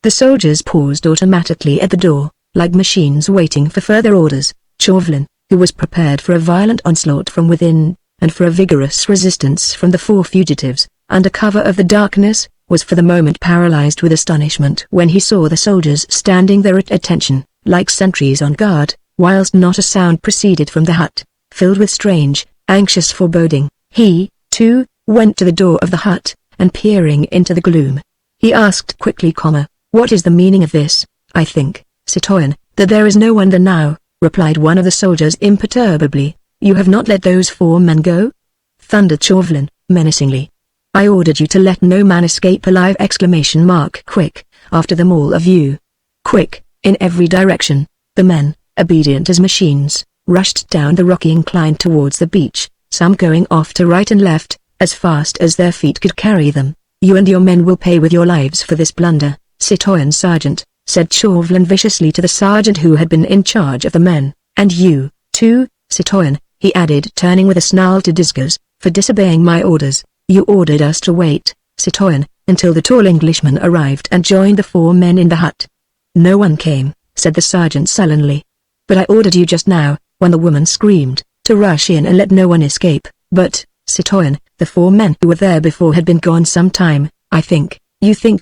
The soldiers paused automatically at the door, like machines waiting for further orders. Chauvelin, who was prepared for a violent onslaught from within, and for a vigorous resistance from the 4 fugitives, under cover of the darkness, was for the moment paralyzed with astonishment when he saw the soldiers standing there at attention, like sentries on guard, whilst not a sound proceeded from the hut. Filled with strange, anxious foreboding, he, too, went to the door of the hut, and peering into the gloom, he asked quickly, "What is the meaning of this?" "I think, citoyen, that there is no one there now," replied one of the soldiers imperturbably. "You have not let those 4 men go?" thundered Chauvelin, menacingly. I ordered you to let no man escape alive! Quick, after them all of you. Quick, in every direction. The men, obedient as machines, rushed down the rocky incline towards the beach, some going off to right and left, as fast as their feet could carry them. You and your men will pay with your lives for this blunder, Citoyen Sergeant, said Chauvelin viciously to the sergeant who had been in charge of the men. And you, too, Citoyen, he added, turning with a snarl to Disguise, for disobeying my orders. You ordered us to wait, Citoyen, until the tall Englishman arrived and joined the 4 men in the hut. No one came, said the sergeant sullenly. But I ordered you just now, when the woman screamed, to rush in and let no one escape. But, Citoyen, the 4 men who were there before had been gone some time, I think. You think?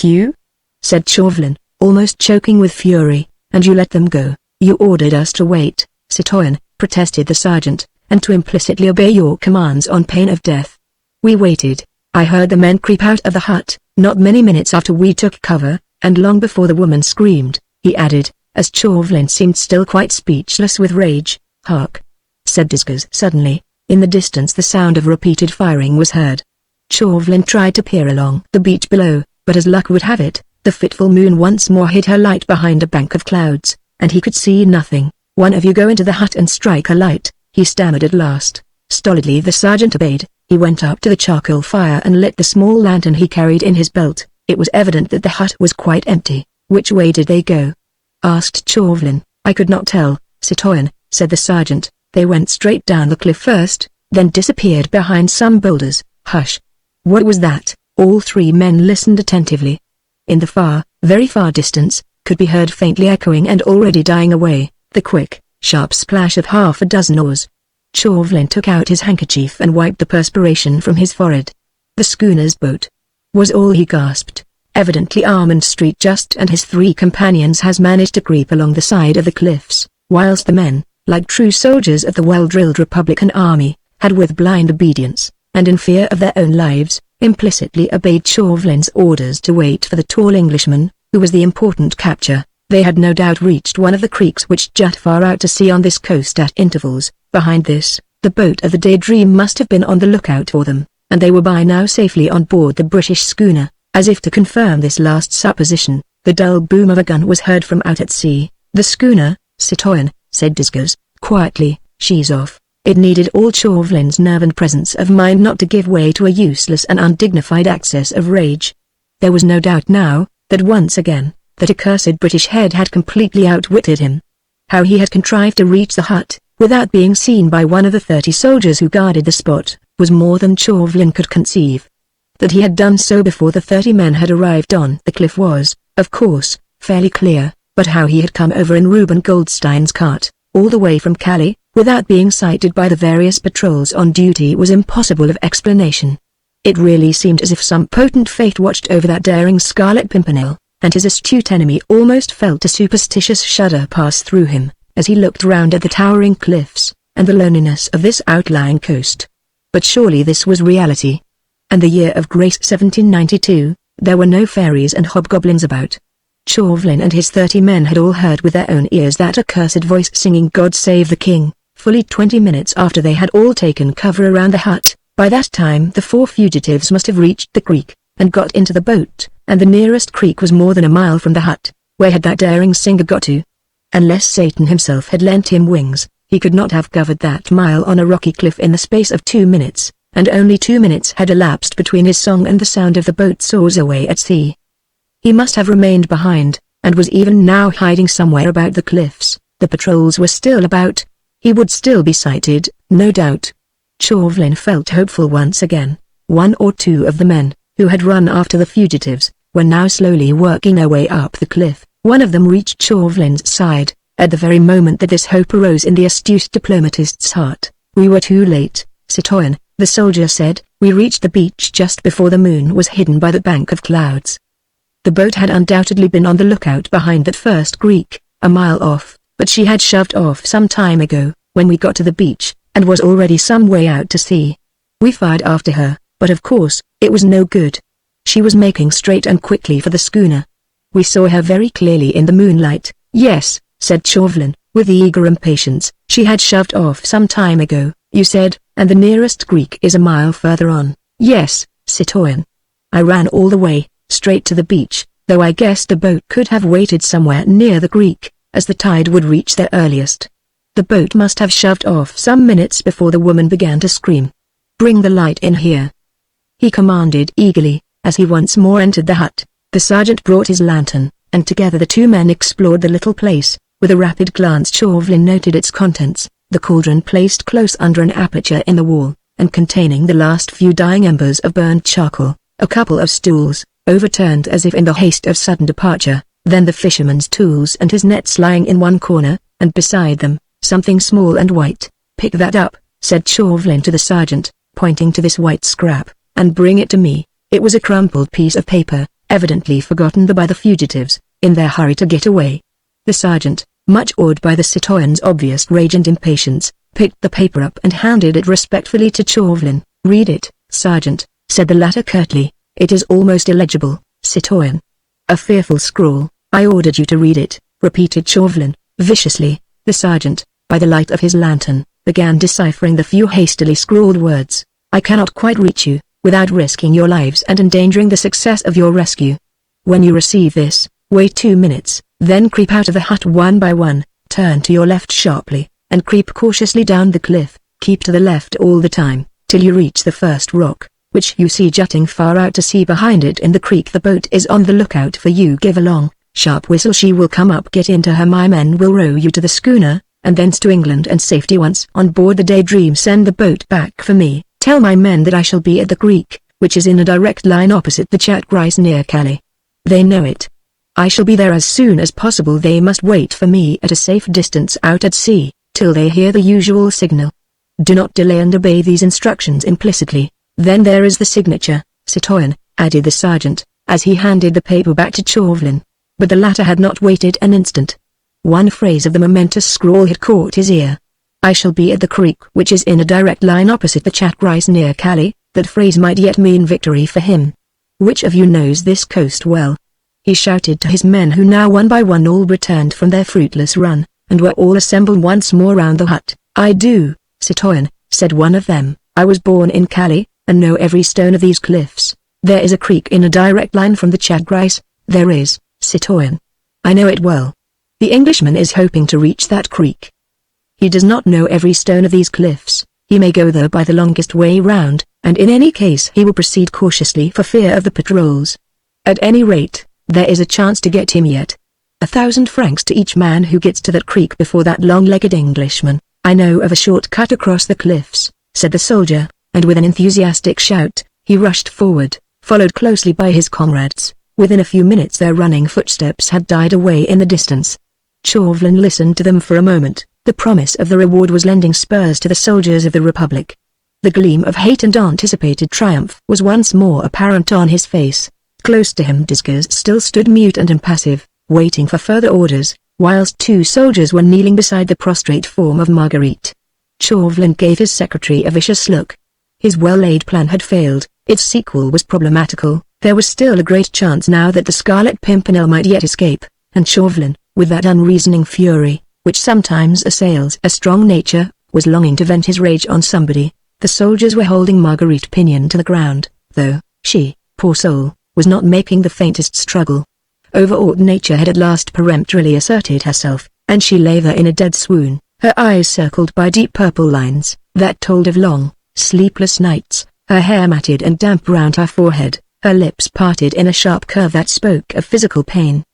You? said Chauvelin, almost choking with fury. And you let them go. You ordered us to wait, Citoyen, protested the sergeant, and to implicitly obey your commands on pain of death. We waited. I heard the men creep out of the hut, not many minutes after we took cover, and long before the woman screamed, he added, as Chauvelin seemed still quite speechless with rage. Hark! said Disguise suddenly. In the distance the sound of repeated firing was heard. Chauvelin tried to peer along the beach below, but as luck would have it, the fitful moon once more hid her light behind a bank of clouds, and he could see nothing. One of you go into the hut and strike a light, he stammered at last. Stolidly the sergeant obeyed. He went up to the charcoal fire and lit the small lantern he carried in his belt. It was evident that the hut was quite empty. Which way did they go? asked Chauvelin. I could not tell, Citoyen, said the sergeant. They went straight down the cliff first, then disappeared behind some boulders. Hush! What was that? All 3 men listened attentively. In the far, very far distance, could be heard faintly echoing and already dying away, the quick, sharp splash of half a dozen oars. Chauvelin took out his handkerchief and wiped the perspiration from his forehead. The schooner's boat was all he gasped. Evidently Armand Street just and his 3 companions has managed to creep along the side of the cliffs, whilst the men, like true soldiers of the well-drilled Republican army, had with blind obedience, and in fear of their own lives, implicitly obeyed Chauvelin's orders to wait for the tall Englishman, who was the important capture. They had no doubt reached one of the creeks which jut far out to sea on this coast at intervals. Behind this, the boat of the Daydream must have been on the lookout for them, and they were by now safely on board the British schooner. As if to confirm this last supposition, the dull boom of a gun was heard from out at sea. The schooner, Citoyen, said Disguise, quietly, she's off. It needed all Chauvelin's nerve and presence of mind not to give way to a useless and undignified access of rage. There was no doubt now, that once again, that accursed British head had completely outwitted him. How he had contrived to reach the hut, without being seen by one of the 30 soldiers who guarded the spot, was more than Chauvelin could conceive. That he had done so before the 30 men had arrived on the cliff was, of course, fairly clear, but how he had come over in Reuben Goldstein's cart, all the way from Calais, without being sighted by the various patrols on duty was impossible of explanation. It really seemed as if some potent fate watched over that daring Scarlet Pimpernel, and his astute enemy almost felt a superstitious shudder pass through him, as he looked round at the towering cliffs, and the loneliness of this outlying coast. But surely this was reality. And the year of grace 1792, there were no fairies and hobgoblins about. Chauvelin and his 30 men had all heard with their own ears that accursed voice singing God Save the King, fully 20 minutes after they had all taken cover around the hut. By that time the 4 fugitives must have reached the creek, and got into the boat, and the nearest creek was more than a mile from the hut. Where had that daring singer got to? Unless Satan himself had lent him wings, he could not have covered that mile on a rocky cliff in the space of 2 minutes, and only 2 minutes had elapsed between his song and the sound of the boat's oars away at sea. He must have remained behind, and was even now hiding somewhere about the cliffs. The patrols were still about. He would still be sighted, no doubt. Chauvelin felt hopeful once again. 1 or 2 of the men, who had run after the fugitives, were now slowly working their way up the cliff. One of them reached Chauvelin's side, at the very moment that this hope arose in the astute diplomatist's heart. We were too late, Citoyen, the soldier said. We reached the beach just before the moon was hidden by the bank of clouds. The boat had undoubtedly been on the lookout behind that first creek, a mile off, but she had shoved off some time ago, when we got to the beach, and was already some way out to sea. We fired after her, but of course, it was no good. She was making straight and quickly for the schooner. We saw her very clearly in the moonlight. Yes, said Chauvelin, with eager impatience. She had shoved off some time ago, you said, and the nearest creek is a mile further on. Yes, citoyen. I ran all the way, straight to the beach, though I guessed the boat could have waited somewhere near the creek, as the tide would reach there earliest. The boat must have shoved off some minutes before the woman began to scream. Bring the light in here, he commanded eagerly, as he once more entered the hut. The sergeant brought his lantern, and together the two men explored the little place. With a rapid glance Chauvelin noted its contents, the cauldron placed close under an aperture in the wall, and containing the last few dying embers of burned charcoal, a couple of stools, overturned as if in the haste of sudden departure, then the fisherman's tools and his nets lying in one corner, and beside them, something small and white. Pick that up, said Chauvelin to the sergeant, pointing to this white scrap, and bring it to me. It was a crumpled piece of paper, evidently forgotten by the fugitives, in their hurry to get away. The sergeant, much awed by the citoyen's obvious rage and impatience, picked the paper up and handed it respectfully to Chauvelin. Read it, sergeant, said the latter curtly. It is almost illegible, citoyen. A fearful scrawl. I ordered you to read it, repeated Chauvelin, viciously. The sergeant, by the light of his lantern, began deciphering the few hastily scrawled words. I cannot quite reach you, without risking your lives and endangering the success of your rescue. When you receive this, wait 2 minutes, then creep out of the hut one by one, turn to your left sharply, and creep cautiously down the cliff. Keep to the left all the time, till you reach the first rock, which you see jutting far out to sea behind it in the creek. The boat is on the lookout for you. Give a long, sharp whistle. She will come up. Get into her. My men will row you to the schooner, and thence to England and safety. Once on board the Daydream, send the boat back for me. Tell my men that I shall be at the creek, which is in a direct line opposite the Chatgris near Calais. They know it. I shall be there as soon as possible. They must wait for me at a safe distance out at sea, till they hear the usual signal. Do not delay and obey these instructions implicitly. Then there is the signature, citoyen, added the sergeant, as he handed the paper back to Chauvelin. But the latter had not waited an instant. One phrase of the momentous scrawl had caught his ear. I shall be at the creek which is in a direct line opposite the Chatgris near Calais. That phrase might yet mean victory for him. Which of you knows this coast well? He shouted to his men, who now one by one all returned from their fruitless run, and were all assembled once more round the hut. I do, citoyen, said one of them. I was born in Calais, and know every stone of these cliffs. There is a creek in a direct line from the Chatgris. There is, citoyen. I know it well. The Englishman is hoping to reach that creek. He does not know every stone of these cliffs. He may go there by the longest way round, and in any case he will proceed cautiously for fear of the patrols. At any rate, there is a chance to get him yet. 1,000 francs to each man who gets to that creek before that long-legged Englishman. I know of a short cut across the cliffs, said the soldier, and with an enthusiastic shout, he rushed forward, followed closely by his comrades. Within a few minutes their running footsteps had died away in the distance. Chauvelin listened to them for a moment. The promise of the reward was lending spurs to the soldiers of the Republic. The gleam of hate and anticipated triumph was once more apparent on his face. Close to him Discos still stood mute and impassive, waiting for further orders, whilst 2 soldiers were kneeling beside the prostrate form of Marguerite. Chauvelin gave his secretary a vicious look. His well-laid plan had failed, its sequel was problematical. There was still a great chance now that the Scarlet Pimpernel might yet escape, and Chauvelin, with that unreasoning fury, which sometimes assails a strong nature, was longing to vent his rage on somebody. The soldiers were holding Marguerite pinioned to the ground, though, she, poor soul, was not making the faintest struggle. Overawed nature had at last peremptorily asserted herself, and she lay there in a dead swoon, her eyes circled by deep purple lines, that told of long, sleepless nights, her hair matted and damp round her forehead, her lips parted in a sharp curve that spoke of physical pain.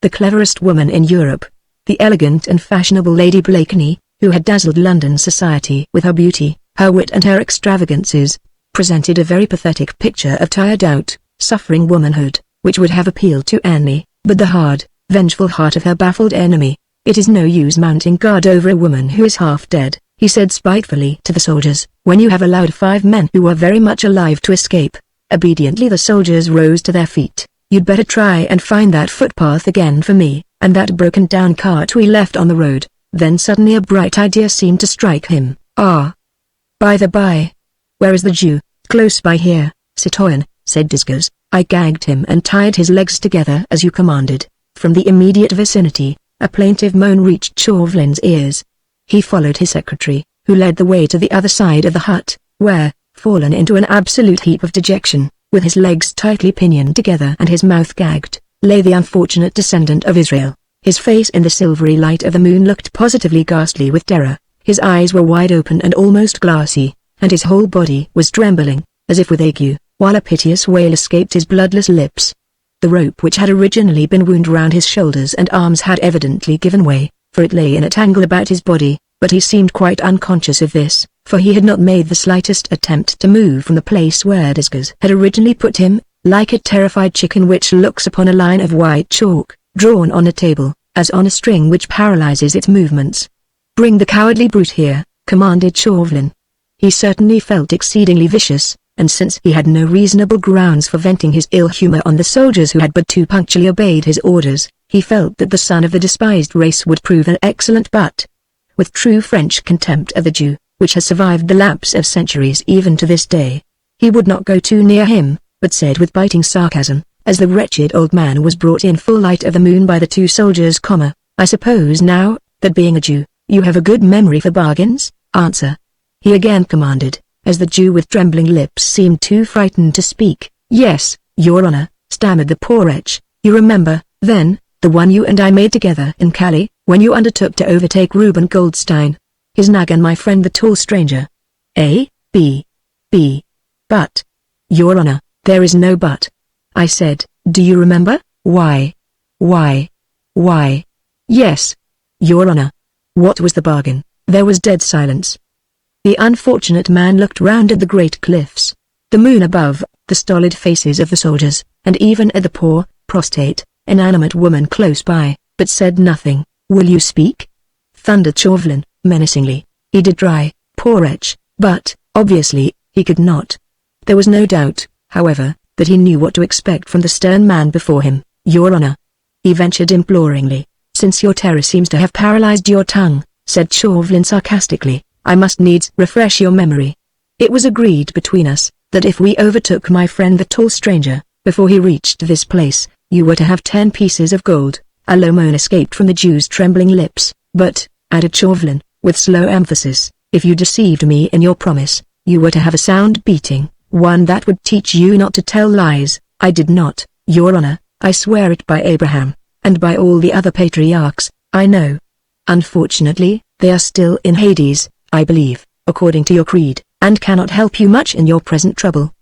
The cleverest woman in Europe, the elegant and fashionable Lady Blakeney, who had dazzled London society with her beauty, her wit and her extravagances, presented a very pathetic picture of tired out, suffering womanhood, which would have appealed to any, but the hard, vengeful heart of her baffled enemy. It is no use mounting guard over a woman who is half dead, he said spitefully to the soldiers, when you have allowed 5 men who were very much alive to escape. Obediently the soldiers rose to their feet. You'd better try and find that footpath again for me, and that broken down cart we left on the road. Then suddenly a bright idea seemed to strike him. Ah! By the by, where is the Jew? Close by here, citoyen, said Discos. I gagged him and tied his legs together as you commanded. From the immediate vicinity, a plaintive moan reached Chauvelin's ears. He followed his secretary, who led the way to the other side of the hut, where, fallen into an absolute heap of dejection, with his legs tightly pinioned together and his mouth gagged, lay the unfortunate descendant of Israel. His face in the silvery light of the moon looked positively ghastly with terror. His eyes were wide open and almost glassy, and his whole body was trembling, as if with ague, while a piteous wail escaped his bloodless lips. The rope which had originally been wound round his shoulders and arms had evidently given way, for it lay in a tangle about his body, but he seemed quite unconscious of this, for he had not made the slightest attempt to move from the place where Disgas had originally put him, like a terrified chicken which looks upon a line of white chalk, drawn on a table, as on a string which paralyzes its movements. "Bring the cowardly brute here," commanded Chauvelin. He certainly felt exceedingly vicious, and since he had no reasonable grounds for venting his ill humor on the soldiers who had but too punctually obeyed his orders, he felt that the son of the despised race would prove an excellent butt. With true French contempt of the Jew, which has survived the lapse of centuries even to this day, he would not go too near him, but said with biting sarcasm, as the wretched old man was brought in full light of the moon by the two soldiers, "I suppose now, that being a Jew, you have a good memory for bargains? Answer." He again commanded, as the Jew with trembling lips seemed too frightened to speak. "Yes, Your Honor," stammered the poor wretch. "You remember, then, the one you and I made together in Calais, when you undertook to overtake Reuben Goldstein, his nag and my friend the tall stranger? A. B. B. But, Your Honor, there is no but. I said, do you remember? Why? Yes, Your Honor." "What was the bargain?" There was dead silence. The unfortunate man looked round at the great cliffs, the moon above, the stolid faces of the soldiers, and even at the poor, prostrate, inanimate woman close by, but said nothing. "Will you speak?" thundered Chauvelin, menacingly. He did try, poor wretch, but, obviously, he could not. There was no doubt, however, that he knew what to expect from the stern man before him. "Your Honor," he ventured imploringly. "Since your terror seems to have paralyzed your tongue," said Chauvelin sarcastically, "I must needs refresh your memory. It was agreed between us, that if we overtook my friend the tall stranger, before he reached this place, you were to have 10 pieces of gold." A low moan escaped from the Jew's trembling lips. "But," added Chauvelin, with slow emphasis, "if you deceived me in your promise, you were to have a sound beating, one that would teach you not to tell lies." "I did not, Your Honor, I swear it by Abraham, and by all the other patriarchs, I know. Unfortunately, they are still in Hades, I believe, according to your creed, and cannot help you much in your present trouble.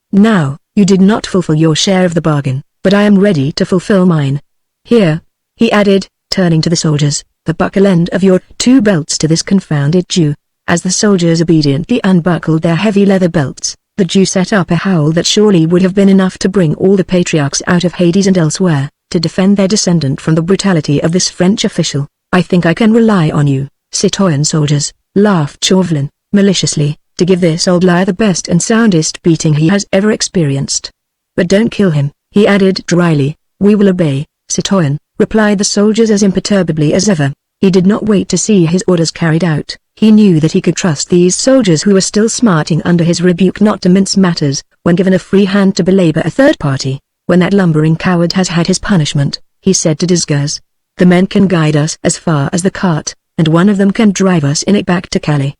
Now, you did not fulfill your share of the bargain, but I am ready to fulfill mine. Here," he added, turning to the soldiers, "the buckle end of your 2 belts to this confounded Jew." As the soldiers obediently unbuckled their heavy leather belts, the Jew set up a howl that surely would have been enough to bring all the patriarchs out of Hades and elsewhere, to defend their descendant from the brutality of this French official. "I think I can rely on you, citoyen soldiers," laughed Chauvelin, maliciously, "to give this old liar the best and soundest beating he has ever experienced. But don't kill him," he added dryly. "We will obey, citoyen," replied the soldiers as imperturbably as ever. He did not wait to see his orders carried out. He knew that he could trust these soldiers who were still smarting under his rebuke not to mince matters, when given a free hand to belabor a third party. "When that lumbering coward has had his punishment," he said to Disgas, "the men can guide us as far as the cart, and one of them can drive us in it back to Calais.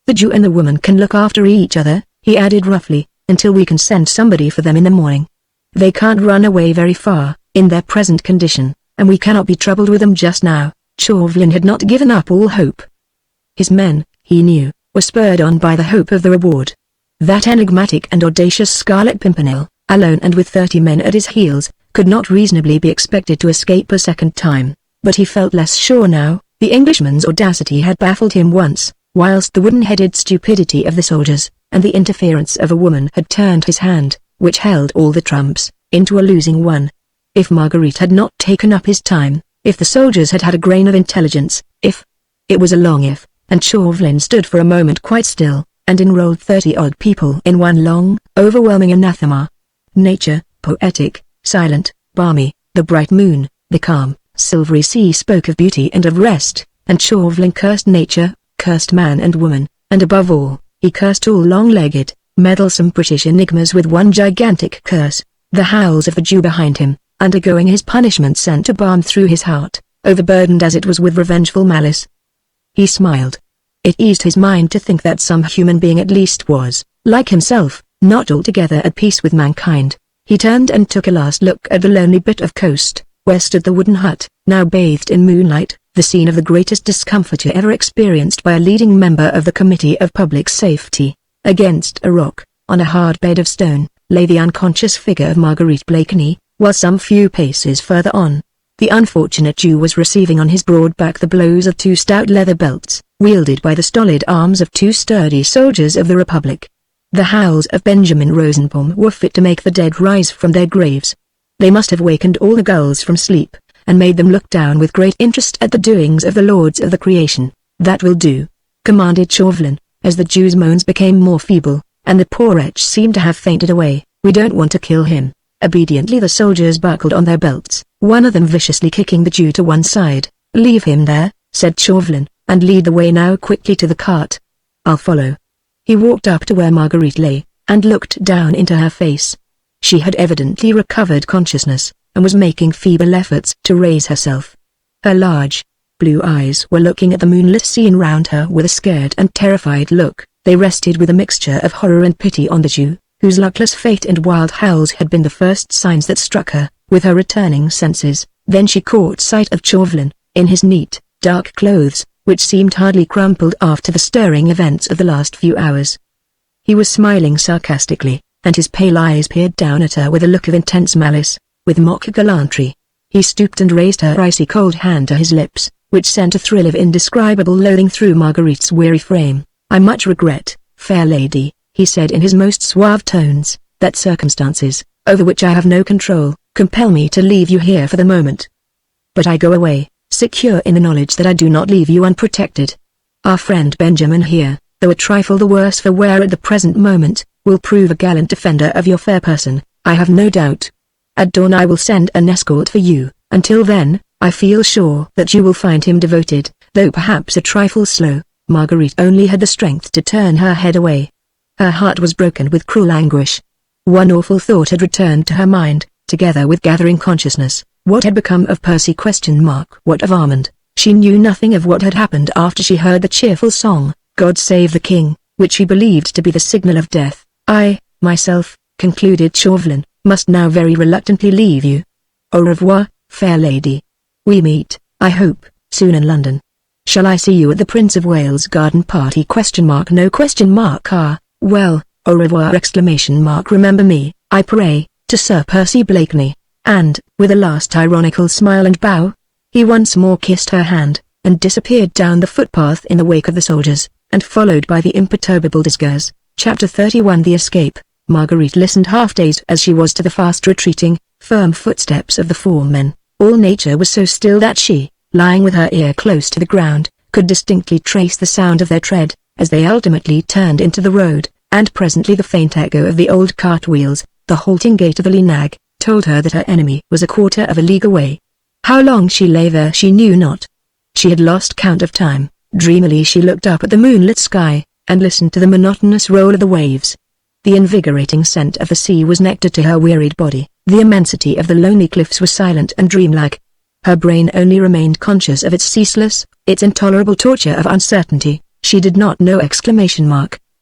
The Jew and the woman can look after each other," he added roughly, "until we can send somebody for them in the morning. They can't run away very far, in their present condition, and we cannot be troubled with them just now." Chauvelin had not given up all hope. His men, he knew, were spurred on by the hope of the reward. That enigmatic and audacious Scarlet Pimpernel, alone and with 30 men at his heels, could not reasonably be expected to escape a second time, but he felt less sure now. The Englishman's audacity had baffled him once, whilst the wooden-headed stupidity of the soldiers, and the interference of a woman had turned his hand, which held all the trumps, into a losing one. If Marguerite had not taken up his time, if the soldiers had had a grain of intelligence, if... It was a long if, and Chauvelin stood for a moment quite still, and enrolled 30-odd people in one long, overwhelming anathema. Nature, poetic, silent, balmy, the bright moon, the calm, silvery sea spoke of beauty and of rest, and Chauvelin cursed nature, cursed man and woman, and above all, he cursed all long-legged, meddlesome British enigmas with one gigantic curse. The howls of the Jew behind him, undergoing his punishment, sent a balm through his heart, overburdened as it was with revengeful malice. He smiled. It eased his mind to think that some human being at least was, like himself, not altogether at peace with mankind. He turned and took a last look at the lonely bit of coast, where stood the wooden hut, now bathed in moonlight, the scene of the greatest discomfiture ever experienced by a leading member of the Committee of Public Safety. Against a rock, on a hard bed of stone, lay the unconscious figure of Marguerite Blakeney, while some few paces further on, the unfortunate Jew was receiving on his broad back the blows of two stout leather belts, wielded by the stolid arms of two sturdy soldiers of the Republic. The howls of Benjamin Rosenbaum were fit to make the dead rise from their graves. They must have wakened all the gulls from sleep, and made them look down with great interest at the doings of the lords of the creation. "That will do," commanded Chauvelin, as the Jew's moans became more feeble, and the poor wretch seemed to have fainted away. "We don't want to kill him." Obediently the soldiers buckled on their belts, one of them viciously kicking the Jew to one side. "Leave him there," said Chauvelin, "and lead the way now quickly to the cart. I'll follow." He walked up to where Marguerite lay, and looked down into her face. She had evidently recovered consciousness, and was making feeble efforts to raise herself. Her large, blue eyes were looking at the moonlit scene round her with a scared and terrified look. They rested with a mixture of horror and pity on the Jew, whose luckless fate and wild howls had been the first signs that struck her, with her returning senses. Then she caught sight of Chauvelin, in his neat, dark clothes, which seemed hardly crumpled after the stirring events of the last few hours. He was smiling sarcastically, and his pale eyes peered down at her with a look of intense malice, with mock gallantry. He stooped and raised her icy cold hand to his lips, which sent a thrill of indescribable loathing through Marguerite's weary frame. "I much regret, fair lady," he said in his most suave tones, "that circumstances, over which I have no control, compel me to leave you here for the moment. But I go away, secure in the knowledge that I do not leave you unprotected. Our friend Benjamin here, though a trifle the worse for wear at the present moment, will prove a gallant defender of your fair person, I have no doubt. At dawn I will send an escort for you. Until then, I feel sure that you will find him devoted, though perhaps a trifle slow." Marguerite only had the strength to turn her head away. Her heart was broken with cruel anguish. One awful thought had returned to her mind, together with gathering consciousness. What had become of Percy? What of Armand? She knew nothing of what had happened after she heard the cheerful song, "God Save the King," which she believed to be the signal of death. "I, myself," concluded Chauvelin, "must now very reluctantly leave you. Au revoir, fair lady. We meet, I hope, soon in London. Shall I see you at the Prince of Wales garden party? No question. Ah, well, au revoir! Remember me, I pray, to Sir Percy Blakeney." And, with a last ironical smile and bow, he once more kissed her hand, and disappeared down the footpath in the wake of the soldiers, and followed by the imperturbable Disguise. Chapter 31. The Escape. Marguerite listened half-dazed as she was to the fast retreating, firm footsteps of the four men. All nature was so still that she, lying with her ear close to the ground, could distinctly trace the sound of their tread, as they ultimately turned into the road, and presently the faint echo of the old cart wheels, the halting gait of the nag, told her that her enemy was a quarter of a league away. How long she lay there she knew not. She had lost count of time. Dreamily she looked up at the moonlit sky, and listened to the monotonous roll of the waves. The invigorating scent of the sea was nectar to her wearied body. The immensity of the lonely cliffs was silent and dreamlike. Her brain only remained conscious of its ceaseless, its intolerable torture of uncertainty. She did not know !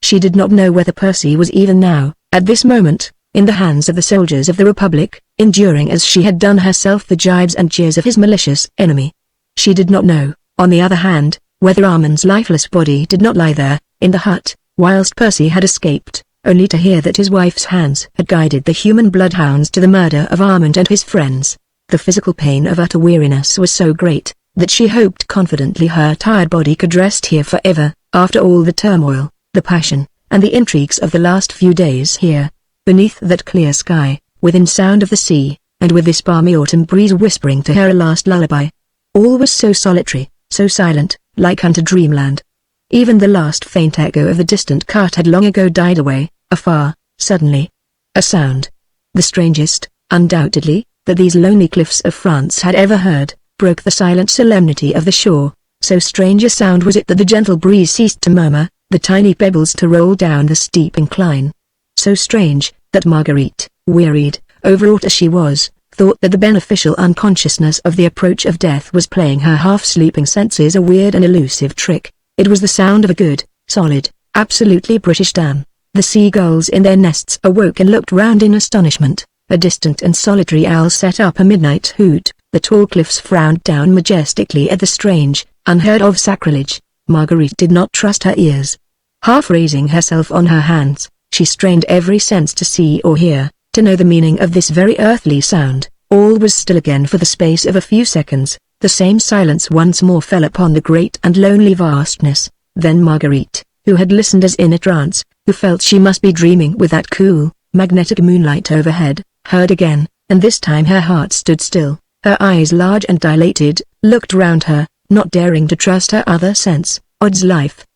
She did not know whether Percy was even now, at this moment, in the hands of the soldiers of the Republic, enduring as she had done herself the gibes and jeers of his malicious enemy. She did not know, on the other hand, whether Armand's lifeless body did not lie there, in the hut, whilst Percy had escaped, only to hear that his wife's hands had guided the human bloodhounds to the murder of Armand and his friends. The physical pain of utter weariness was so great, that she hoped confidently her tired body could rest here forever, after all the turmoil, the passion, and the intrigues of the last few days here, beneath that clear sky, within sound of the sea, and with this balmy autumn breeze whispering to her a last lullaby. All was so solitary, so silent, like unto dreamland. Even the last faint echo of the distant cart had long ago died away, afar, suddenly. A sound. The strangest, undoubtedly, that these lonely cliffs of France had ever heard, broke the silent solemnity of the shore. So strange a sound was it that the gentle breeze ceased to murmur, the tiny pebbles to roll down the steep incline. So strange, that Marguerite, wearied, overwrought as she was, thought that the beneficial unconsciousness of the approach of death was playing her half-sleeping senses a weird and elusive trick. It was the sound of a good, solid, absolutely British dam. The seagulls in their nests awoke and looked round in astonishment. A distant and solitary owl set up a midnight hoot. The tall cliffs frowned down majestically at the strange, unheard-of sacrilege. Marguerite did not trust her ears. Half raising herself on her hands, she strained every sense to see or hear, to know the meaning of this very earthly sound. All was still again for the space of a few seconds. The same silence once more fell upon the great and lonely vastness. Then Marguerite, who had listened as in a trance, who felt she must be dreaming with that cool, magnetic moonlight overhead, heard again, and this time her heart stood still. Her eyes large and dilated, looked round her, not daring to trust her other sense. Odds life.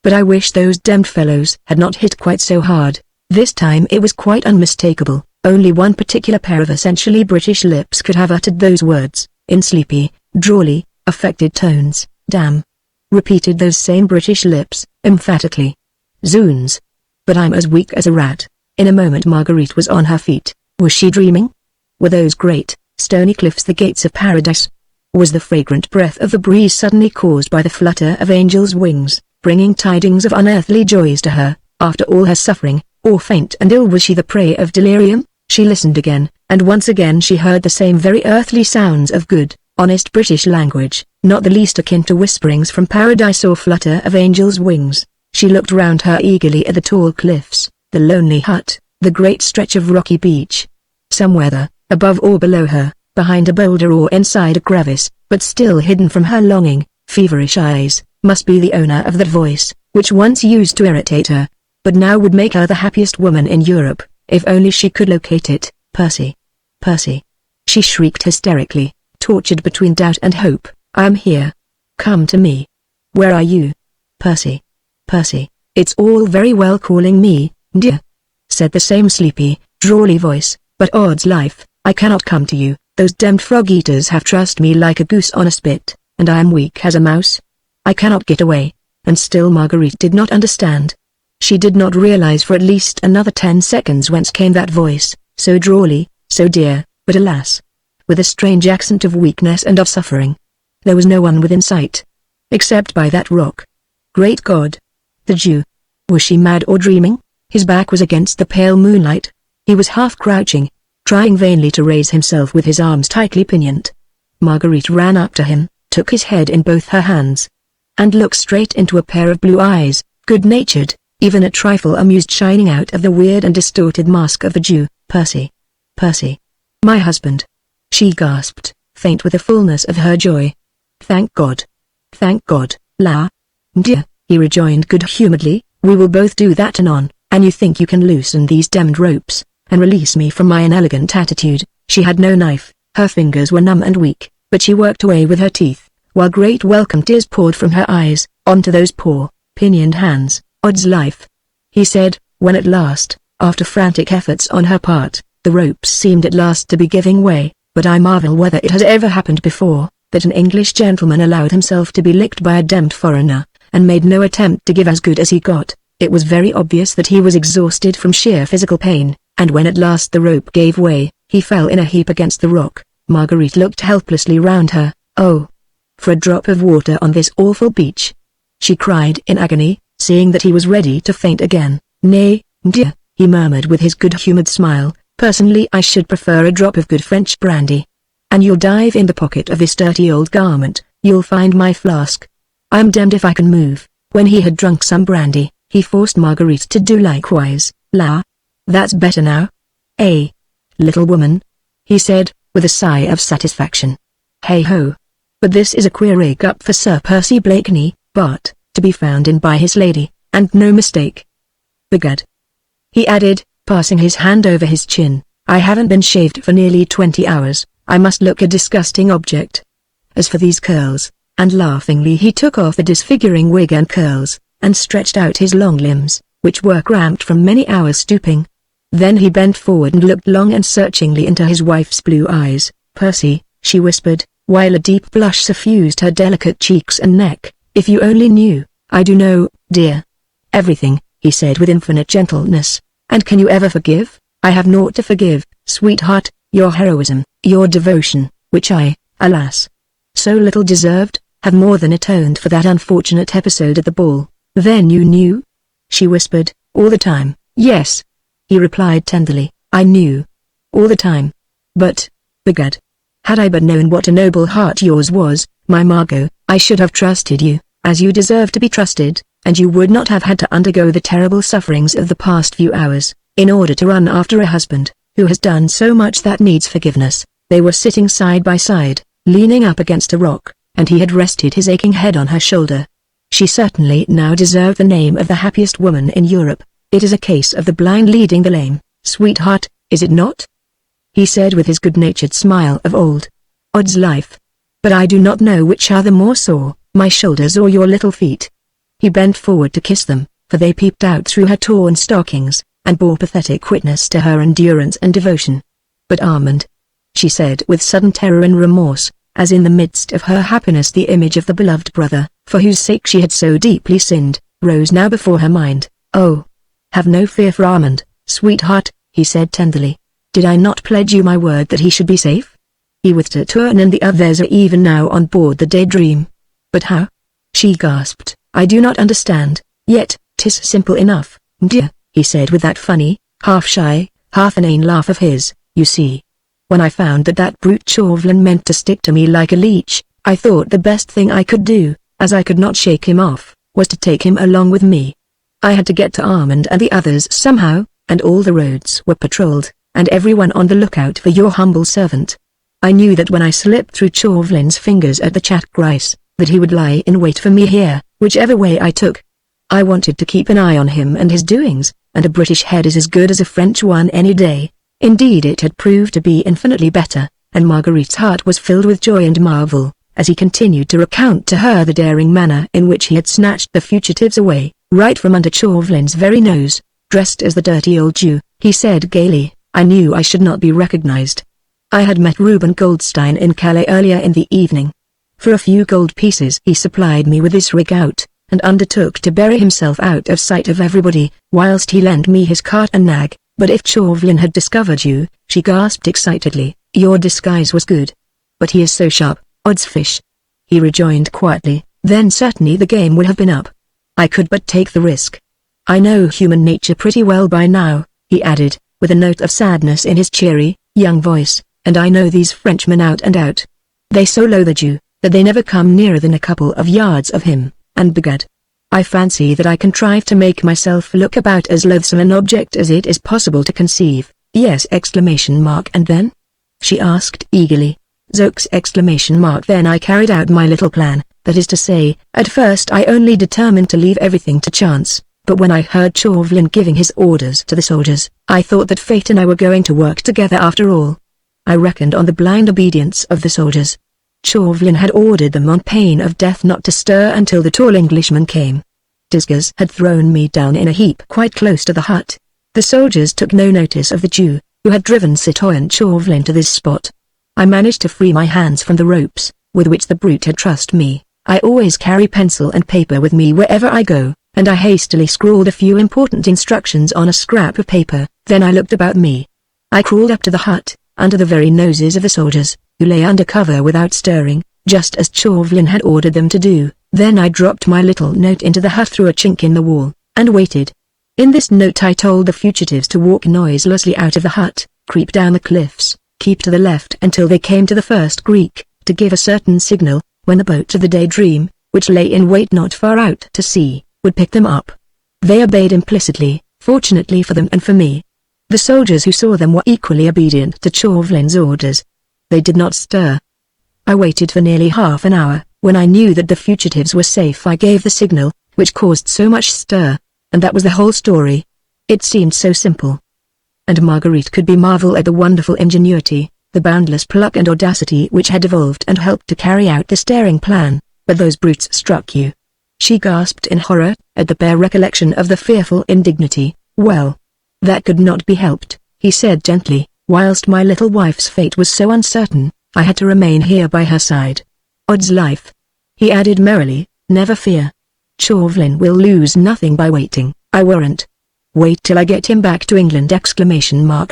But I wish those damned fellows had not hit quite so hard. This time it was quite unmistakable. Only one particular pair of essentially British lips could have uttered those words, in sleepy, drawly, affected tones. Damn! Repeated those same British lips, emphatically. Zoons! But I'm as weak as a rat. In a moment Marguerite was on her feet. Was she dreaming? Were those great, stony cliffs the gates of paradise? Was the fragrant breath of the breeze suddenly caused by the flutter of angels' wings, bringing tidings of unearthly joys to her, after all her suffering, or faint and ill was she the prey of delirium? She listened again, and once again she heard the same very earthly sounds of good, honest British language, not the least akin to whisperings from paradise or flutter of angels' wings. She looked round her eagerly at the tall cliffs, the lonely hut, the great stretch of rocky beach. Somewhere there, above or below her, behind a boulder or inside a crevice, but still hidden from her longing, feverish eyes, must be the owner of that voice, which once used to irritate her, but now would make her the happiest woman in Europe, if only she could locate it. Percy! Percy! She shrieked hysterically, tortured between doubt and hope. I am here. Come to me. Where are you? Percy! Percy! It's all very well calling me, dear, said the same sleepy, drawly voice, but odds life, I cannot come to you. Those damned frog-eaters have trussed me like a goose on a spit, and I am weak as a mouse. I cannot get away. And still Marguerite did not understand. She did not realize for at least another 10 seconds whence came that voice, so drawly, so dear, but alas, with a strange accent of weakness and of suffering. There was no one within sight, except by that rock. Great God! The Jew! Was she mad or dreaming? His back was against the pale moonlight. He was half crouching, trying vainly to raise himself with his arms tightly pinioned. Marguerite ran up to him, took his head in both her hands, and looked straight into a pair of blue eyes, good-natured, even a trifle amused, shining out of the weird and distorted mask of the Jew. Percy! Percy! My husband! She gasped, faint with the fullness of her joy. Thank God! Thank God, la! Dear, he rejoined good-humoredly, we will both do that anon, and you think you can loosen these damned ropes, and release me from my inelegant attitude. She had no knife, her fingers were numb and weak, but she worked away with her teeth, while great welcome tears poured from her eyes, onto those poor, pinioned hands. Odds life! He said, when at last, after frantic efforts on her part, the ropes seemed at last to be giving way, but I marvel whether it has ever happened before, that an English gentleman allowed himself to be licked by a damned foreigner, and made no attempt to give as good as he got. It was very obvious that he was exhausted from sheer physical pain, and when at last the rope gave way, he fell in a heap against the rock. Marguerite looked helplessly round her. Oh! For a drop of water on this awful beach! She cried in agony, seeing that he was ready to faint again. Nay, dear, he murmured with his good-humored smile, personally I should prefer a drop of good French brandy. And you'll dive in the pocket of this dirty old garment, you'll find my flask. I'm damned if I can move. When he had drunk some brandy, he forced Marguerite to do likewise. La! That's better now. Eh? Little woman? He said, with a sigh of satisfaction. Hey-ho! But this is a queer rig-up for Sir Percy Blakeney, but, to be found in by his lady, and no mistake. Begad! He added, passing his hand over his chin, I haven't been shaved for nearly 20 hours, I must look a disgusting object. As for these curls, and laughingly he took off the disfiguring wig and curls, and stretched out his long limbs, which were cramped from many hours stooping. Then he bent forward and looked long and searchingly into his wife's blue eyes. Percy, she whispered, while a deep blush suffused her delicate cheeks and neck, if you only knew. I do know, dear. Everything, he said with infinite gentleness. And can you ever forgive? I have naught to forgive, sweetheart, your heroism, your devotion, which I, alas, so little deserved, have more than atoned for that unfortunate episode at the ball. Then you knew? She whispered, All the time, yes. He replied tenderly, I knew. All the time. But, begad. Had I but known what a noble heart yours was, my Margot, I should have trusted you, as you deserve to be trusted, and you would not have had to undergo the terrible sufferings of the past few hours, in order to run after a husband, who has done so much that needs forgiveness. They were sitting side by side, leaning up against a rock, and he had rested his aching head on her shoulder. She certainly now deserved the name of the happiest woman in Europe. It is a case of the blind leading the lame, sweetheart, is it not? He said with his good-natured smile of old. Odds life. But I do not know which are the more sore, my shoulders or your little feet. He bent forward to kiss them, for they peeped out through her torn stockings, and bore pathetic witness to her endurance and devotion. But Armand, she said with sudden terror and remorse, as in the midst of her happiness the image of the beloved brother, for whose sake she had so deeply sinned, rose now before her mind. Oh! Have no fear for Armand, sweetheart, he said tenderly. Did I not pledge you my word that he should be safe? He with Turturn and the others are even now on board the Daydream. But how? She gasped. I do not understand, yet, 'tis simple enough, dear, he said with that funny, half-shy, half-inane laugh of his. You see. When I found that brute Chauvelin meant to stick to me like a leech, I thought the best thing I could do, as I could not shake him off, was to take him along with me. I had to get to Armand and the others somehow, and all the roads were patrolled, and everyone on the lookout for your humble servant. I knew that when I slipped through Chauvelin's fingers at the Chat Grice, that he would lie in wait for me here, whichever way I took. I wanted to keep an eye on him and his doings, and a British head is as good as a French one any day. Indeed it had proved to be infinitely better, and Marguerite's heart was filled with joy and marvel, as he continued to recount to her the daring manner in which he had snatched the fugitives away, right from under Chauvelin's very nose. Dressed as the dirty old Jew, he said gaily, I knew I should not be recognized. I had met Reuben Goldstein in Calais earlier in the evening. For a few gold pieces he supplied me with this rig out, and undertook to bury himself out of sight of everybody, whilst he lent me his cart and nag. But if Chauvelin had discovered you, she gasped excitedly, your disguise was good. But he is so sharp, odds fish. He rejoined quietly, then certainly the game would have been up. I could but take the risk. I know human nature pretty well by now, he added, with a note of sadness in his cheery, young voice, and I know these Frenchmen out and out. They so loathe the Jew, that they never come nearer than a couple of yards of him, and begad. I fancy that I contrive to make myself look about as loathsome an object as it is possible to conceive. Yes! And then? She asked eagerly. Zooks! Then I carried out my little plan, that is to say, at first I only determined to leave everything to chance, but when I heard Chauvelin giving his orders to the soldiers, I thought that fate and I were going to work together after all. I reckoned on the blind obedience of the soldiers. Chauvelin had ordered them on pain of death not to stir until the tall Englishman came. Disgers had thrown me down in a heap quite close to the hut. The soldiers took no notice of the Jew, who had driven Citoyen Chauvelin to this spot. I managed to free my hands from the ropes, with which the brute had trussed me. I always carry pencil and paper with me wherever I go, and I hastily scrawled a few important instructions on a scrap of paper. Then I looked about me. I crawled up to the hut, under the very noses of the soldiers, who lay under cover without stirring, just as Chauvelin had ordered them to do. Then I dropped my little note into the hut through a chink in the wall, and waited. In this note I told the fugitives to walk noiselessly out of the hut, creep down the cliffs, keep to the left until they came to the first creek, to give a certain signal, when the boat of the Daydream, which lay in wait not far out to sea, would pick them up. They obeyed implicitly, fortunately for them and for me. The soldiers who saw them were equally obedient to Chauvelin's orders. They did not stir. I waited for nearly half an hour. When I knew that the fugitives were safe I gave the signal, which caused so much stir, and that was the whole story. It seemed so simple. And Marguerite could marvel at the wonderful ingenuity, the boundless pluck and audacity which had evolved and helped to carry out this daring plan. But those brutes struck you. She gasped in horror, at the bare recollection of the fearful indignity. Well, that could not be helped, he said gently, whilst my little wife's fate was so uncertain, I had to remain here by her side. Odds life. He added merrily, never fear. Chauvelin will lose nothing by waiting, I warrant. Wait till I get him back to England!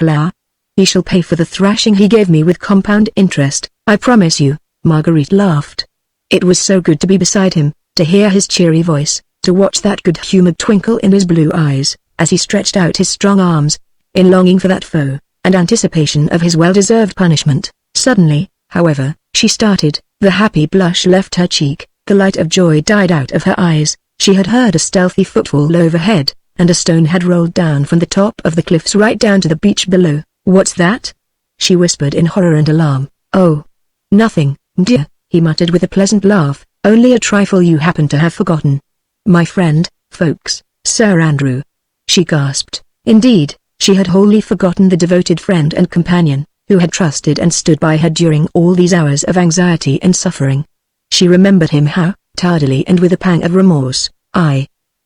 La. He shall pay for the thrashing he gave me with compound interest, I promise you. Marguerite laughed. It was so good to be beside him, to hear his cheery voice, to watch that good-humored twinkle in his blue eyes, as he stretched out his strong arms, in longing for that foe, and anticipation of his well-deserved punishment. Suddenly, however, she started, the happy blush left her cheek, the light of joy died out of her eyes. She had heard a stealthy footfall overhead, and a stone had rolled down from the top of the cliffs right down to the beach below. "What's that?" she whispered in horror and alarm. "Oh, nothing, dear," he muttered with a pleasant laugh, "only a trifle you happen to have forgotten. My friend, folks, Sir Andrew." She gasped. Indeed, she had wholly forgotten the devoted friend and companion, who had trusted and stood by her during all these hours of anxiety and suffering. She remembered him how, tardily and with a pang of remorse.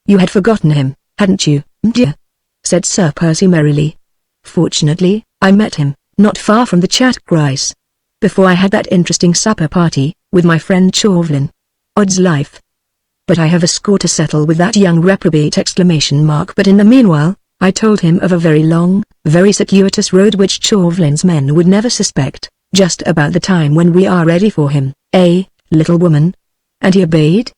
"You had forgotten him, hadn't you, dear?" said Sir Percy merrily. "Fortunately, I met him, not far from the Chat Grice, before I had that interesting supper party, with my friend Chauvelin. Odds life. But I have a score to settle with that young reprobate ! But in the meanwhile, I told him of a very long, very circuitous road which Chauvelin's men would never suspect, just about the time when we are ready for him, little woman?" "And he obeyed?"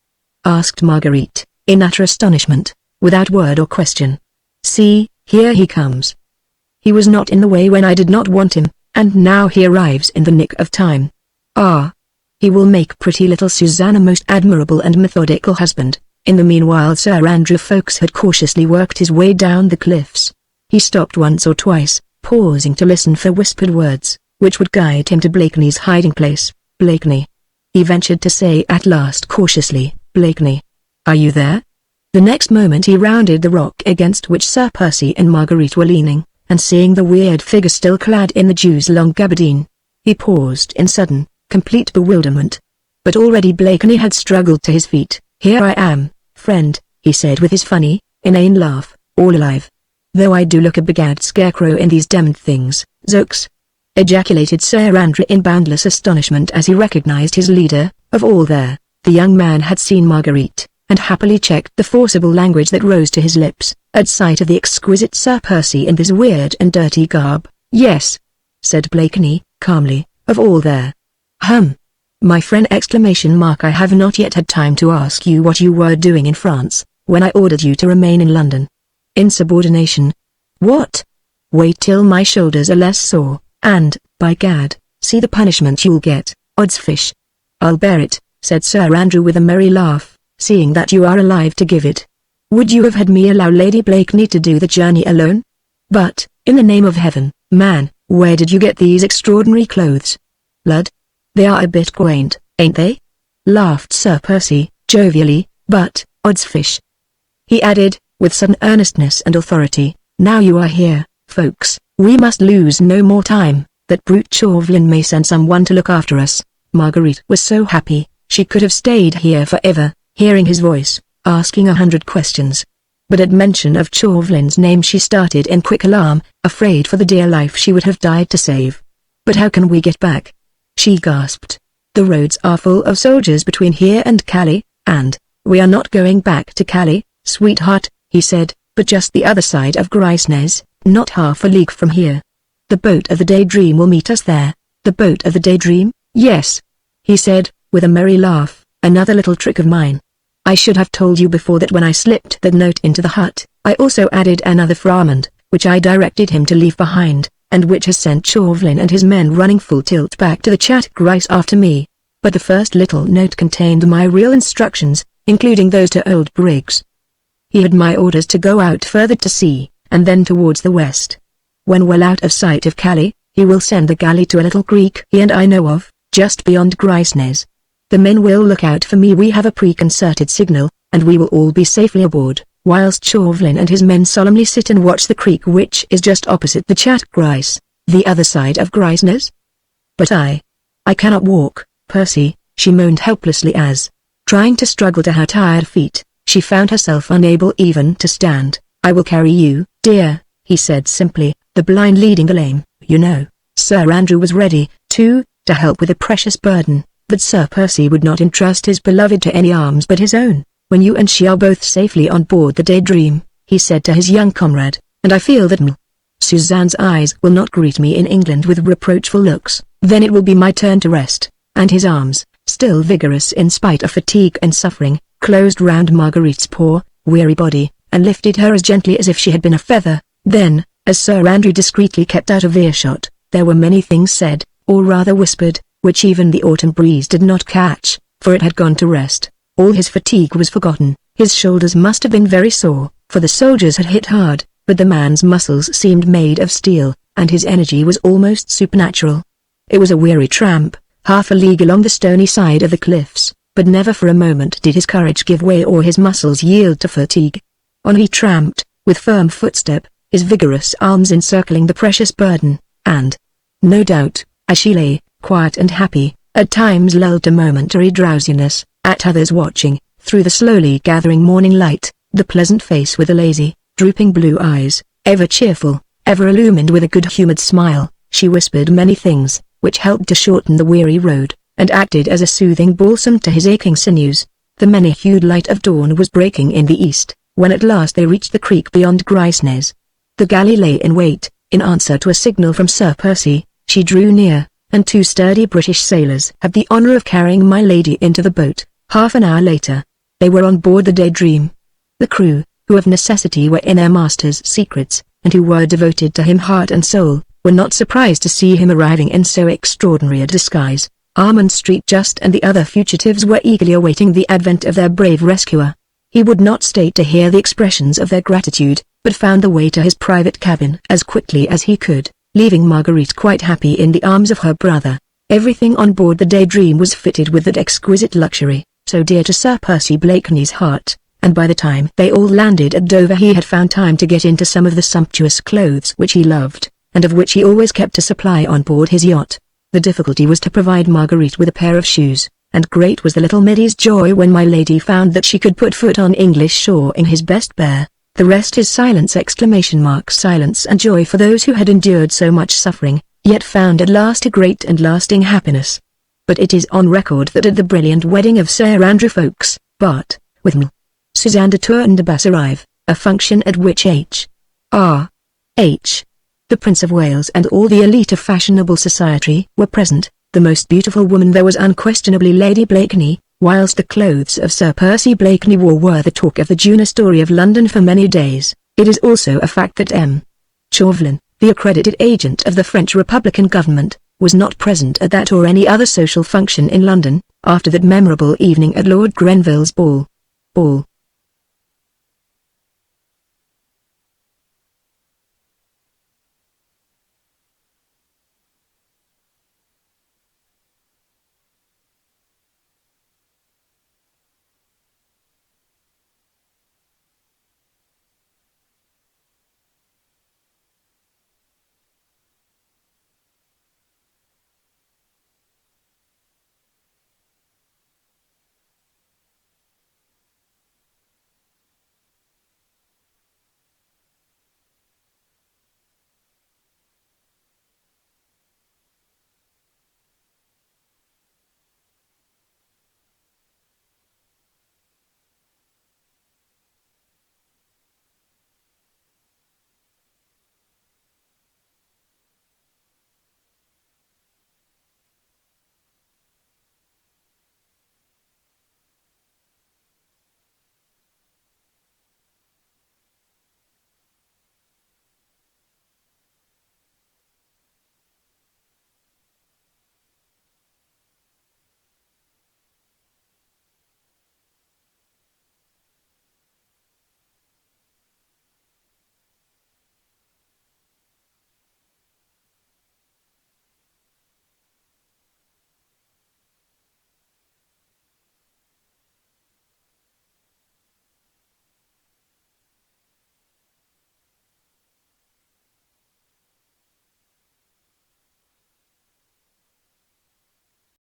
asked Marguerite, in utter astonishment, without word or question. "See, here he comes. He was not in the way when I did not want him, and now he arrives in the nick of time. Ah! He will make pretty little Susanna most admirable and methodical husband." In the meanwhile Sir Andrew Ffoulkes had cautiously worked his way down the cliffs. He stopped once or twice, pausing to listen for whispered words, which would guide him to Blakeney's hiding place. "Blakeney," he ventured to say at last cautiously, "Blakeney, are you there?" The next moment he rounded the rock against which Sir Percy and Marguerite were leaning, and seeing the weird figure still clad in the Jew's long gabardine, he paused in sudden, complete bewilderment. But already Blakeney had struggled to his feet. "Here I am, friend," he said with his funny, inane laugh, "all alive. Though I do look a begagged scarecrow in these damned things." "Zooks!" ejaculated Sir Andrew in boundless astonishment as he recognized his leader. Of all there, the young man had seen Marguerite, and happily checked the forcible language that rose to his lips, at sight of the exquisite Sir Percy in this weird and dirty garb. "Yes," said Blakeney, calmly, "of all there." My friend ! I have not yet had time to ask you what you were doing in France, when I ordered you to remain in London. Insubordination. What? Wait till my shoulders are less sore, and, by gad, see the punishment you'll get. Odds fish. "I'll bear it," said Sir Andrew with a merry laugh, "seeing that you are alive to give it. Would you have had me allow Lady Blakeney to do the journey alone? But, in the name of heaven, man, where did you get these extraordinary clothes? Lud? They are a bit quaint, ain't they?" laughed Sir Percy, jovially, "but, odds fish," he added, with sudden earnestness and authority, "now you are here, folks, we must lose no more time, that brute Chauvelin may send someone to look after us." Marguerite was so happy, she could have stayed here forever, hearing his voice, asking 100 questions. But at mention of Chauvelin's name she started in quick alarm, afraid for the dear life she would have died to save. "But how can we get back?" she gasped. "The roads are full of soldiers between here and Calais, and we are not going back to Calais, sweetheart," he said, "but just the other side of Gricenez, not half a league from here. The boat of the Daydream will meet us there." "The boat of the Daydream?" "Yes," he said, with a merry laugh, "another little trick of mine. I should have told you before that when I slipped that note into the hut. I also added another for Armand, which I directed him to leave behind, and which has sent Chauvelin and his men running full tilt back to the Chat Grice after me. But the first little note contained my real instructions, including those to old Briggs. He had my orders to go out further to sea, and then towards the west. When well out of sight of Calais, he will send a galley to a little creek he and I know of, just beyond Gricenez. The men will look out for me. We have a preconcerted signal, and we will all be safely aboard, whilst Chauvelin and his men solemnly sit and watch the creek which is just opposite the Chat Grice, the other side of Gricenez." "But I cannot walk, Percy," she moaned helplessly as, trying to struggle to her tired feet, she found herself unable even to stand. "I will carry you, dear," he said simply, "the blind leading the lame, you know." Sir Andrew was ready, too, to help with a precious burden, but Sir Percy would not entrust his beloved to any arms but his own. "When you and she are both safely on board the Daydream," he said to his young comrade, "and I feel that Suzanne's eyes will not greet me in England with reproachful looks, then it will be my turn to rest," and his arms, still vigorous in spite of fatigue and suffering, closed round Marguerite's poor, weary body, and lifted her as gently as if she had been a feather. Then, as Sir Andrew discreetly kept out of earshot, there were many things said, or rather whispered, which even the autumn breeze did not catch, for it had gone to rest. All his fatigue was forgotten. His shoulders must have been very sore, for the soldiers had hit hard, but the man's muscles seemed made of steel, and his energy was almost supernatural. It was a weary tramp, half a league along the stony side of the cliffs, but never for a moment did his courage give way or his muscles yield to fatigue. On he tramped, with firm footstep, his vigorous arms encircling the precious burden, and, no doubt, as she lay, quiet and happy, at times lulled to momentary drowsiness, at others watching, through the slowly gathering morning light, the pleasant face with the lazy, drooping blue eyes, ever cheerful, ever illumined with a good-humored smile, she whispered many things, which helped to shorten the weary road, and acted as a soothing balsam to his aching sinews. The many-hued light of dawn was breaking in the east, when at last they reached the creek beyond Grisnes. The galley lay in wait. In answer to a signal from Sir Percy, she drew near, and 2 sturdy British sailors had the honor of carrying my lady into the boat. Half an hour later, they were on board the Daydream. The crew, who of necessity were in their master's secrets, and who were devoted to him heart and soul, were not surprised to see him arriving in so extraordinary a disguise. Armand Street Just and the other fugitives were eagerly awaiting the advent of their brave rescuer. He would not stay to hear the expressions of their gratitude, but found the way to his private cabin as quickly as he could, leaving Marguerite quite happy in the arms of her brother. Everything on board the Daydream was fitted with that exquisite luxury, so dear to Sir Percy Blakeney's heart, and by the time they all landed at Dover he had found time to get into some of the sumptuous clothes which he loved, and of which he always kept a supply on board his yacht. The difficulty was to provide Marguerite with a pair of shoes, and great was the little middy's joy when my lady found that she could put foot on English shore in his best bear. The rest is silence! Silence and joy for those who had endured so much suffering, yet found at last a great and lasting happiness. But it is on record that at the brilliant wedding of Sir Andrew Ffoulkes, Bart, with Suzanne de Tour and de Basserive, a function at which H. the Prince of Wales and all the elite of fashionable society were present, the most beautiful woman there was unquestionably Lady Blakeney, whilst the clothes of Sir Percy Blakeney were the talk of the Junior Story of London for many days. It is also a fact that M. Chauvelin, the accredited agent of the French Republican government, was not present at that or any other social function in London, after that memorable evening at Lord Grenville's ball.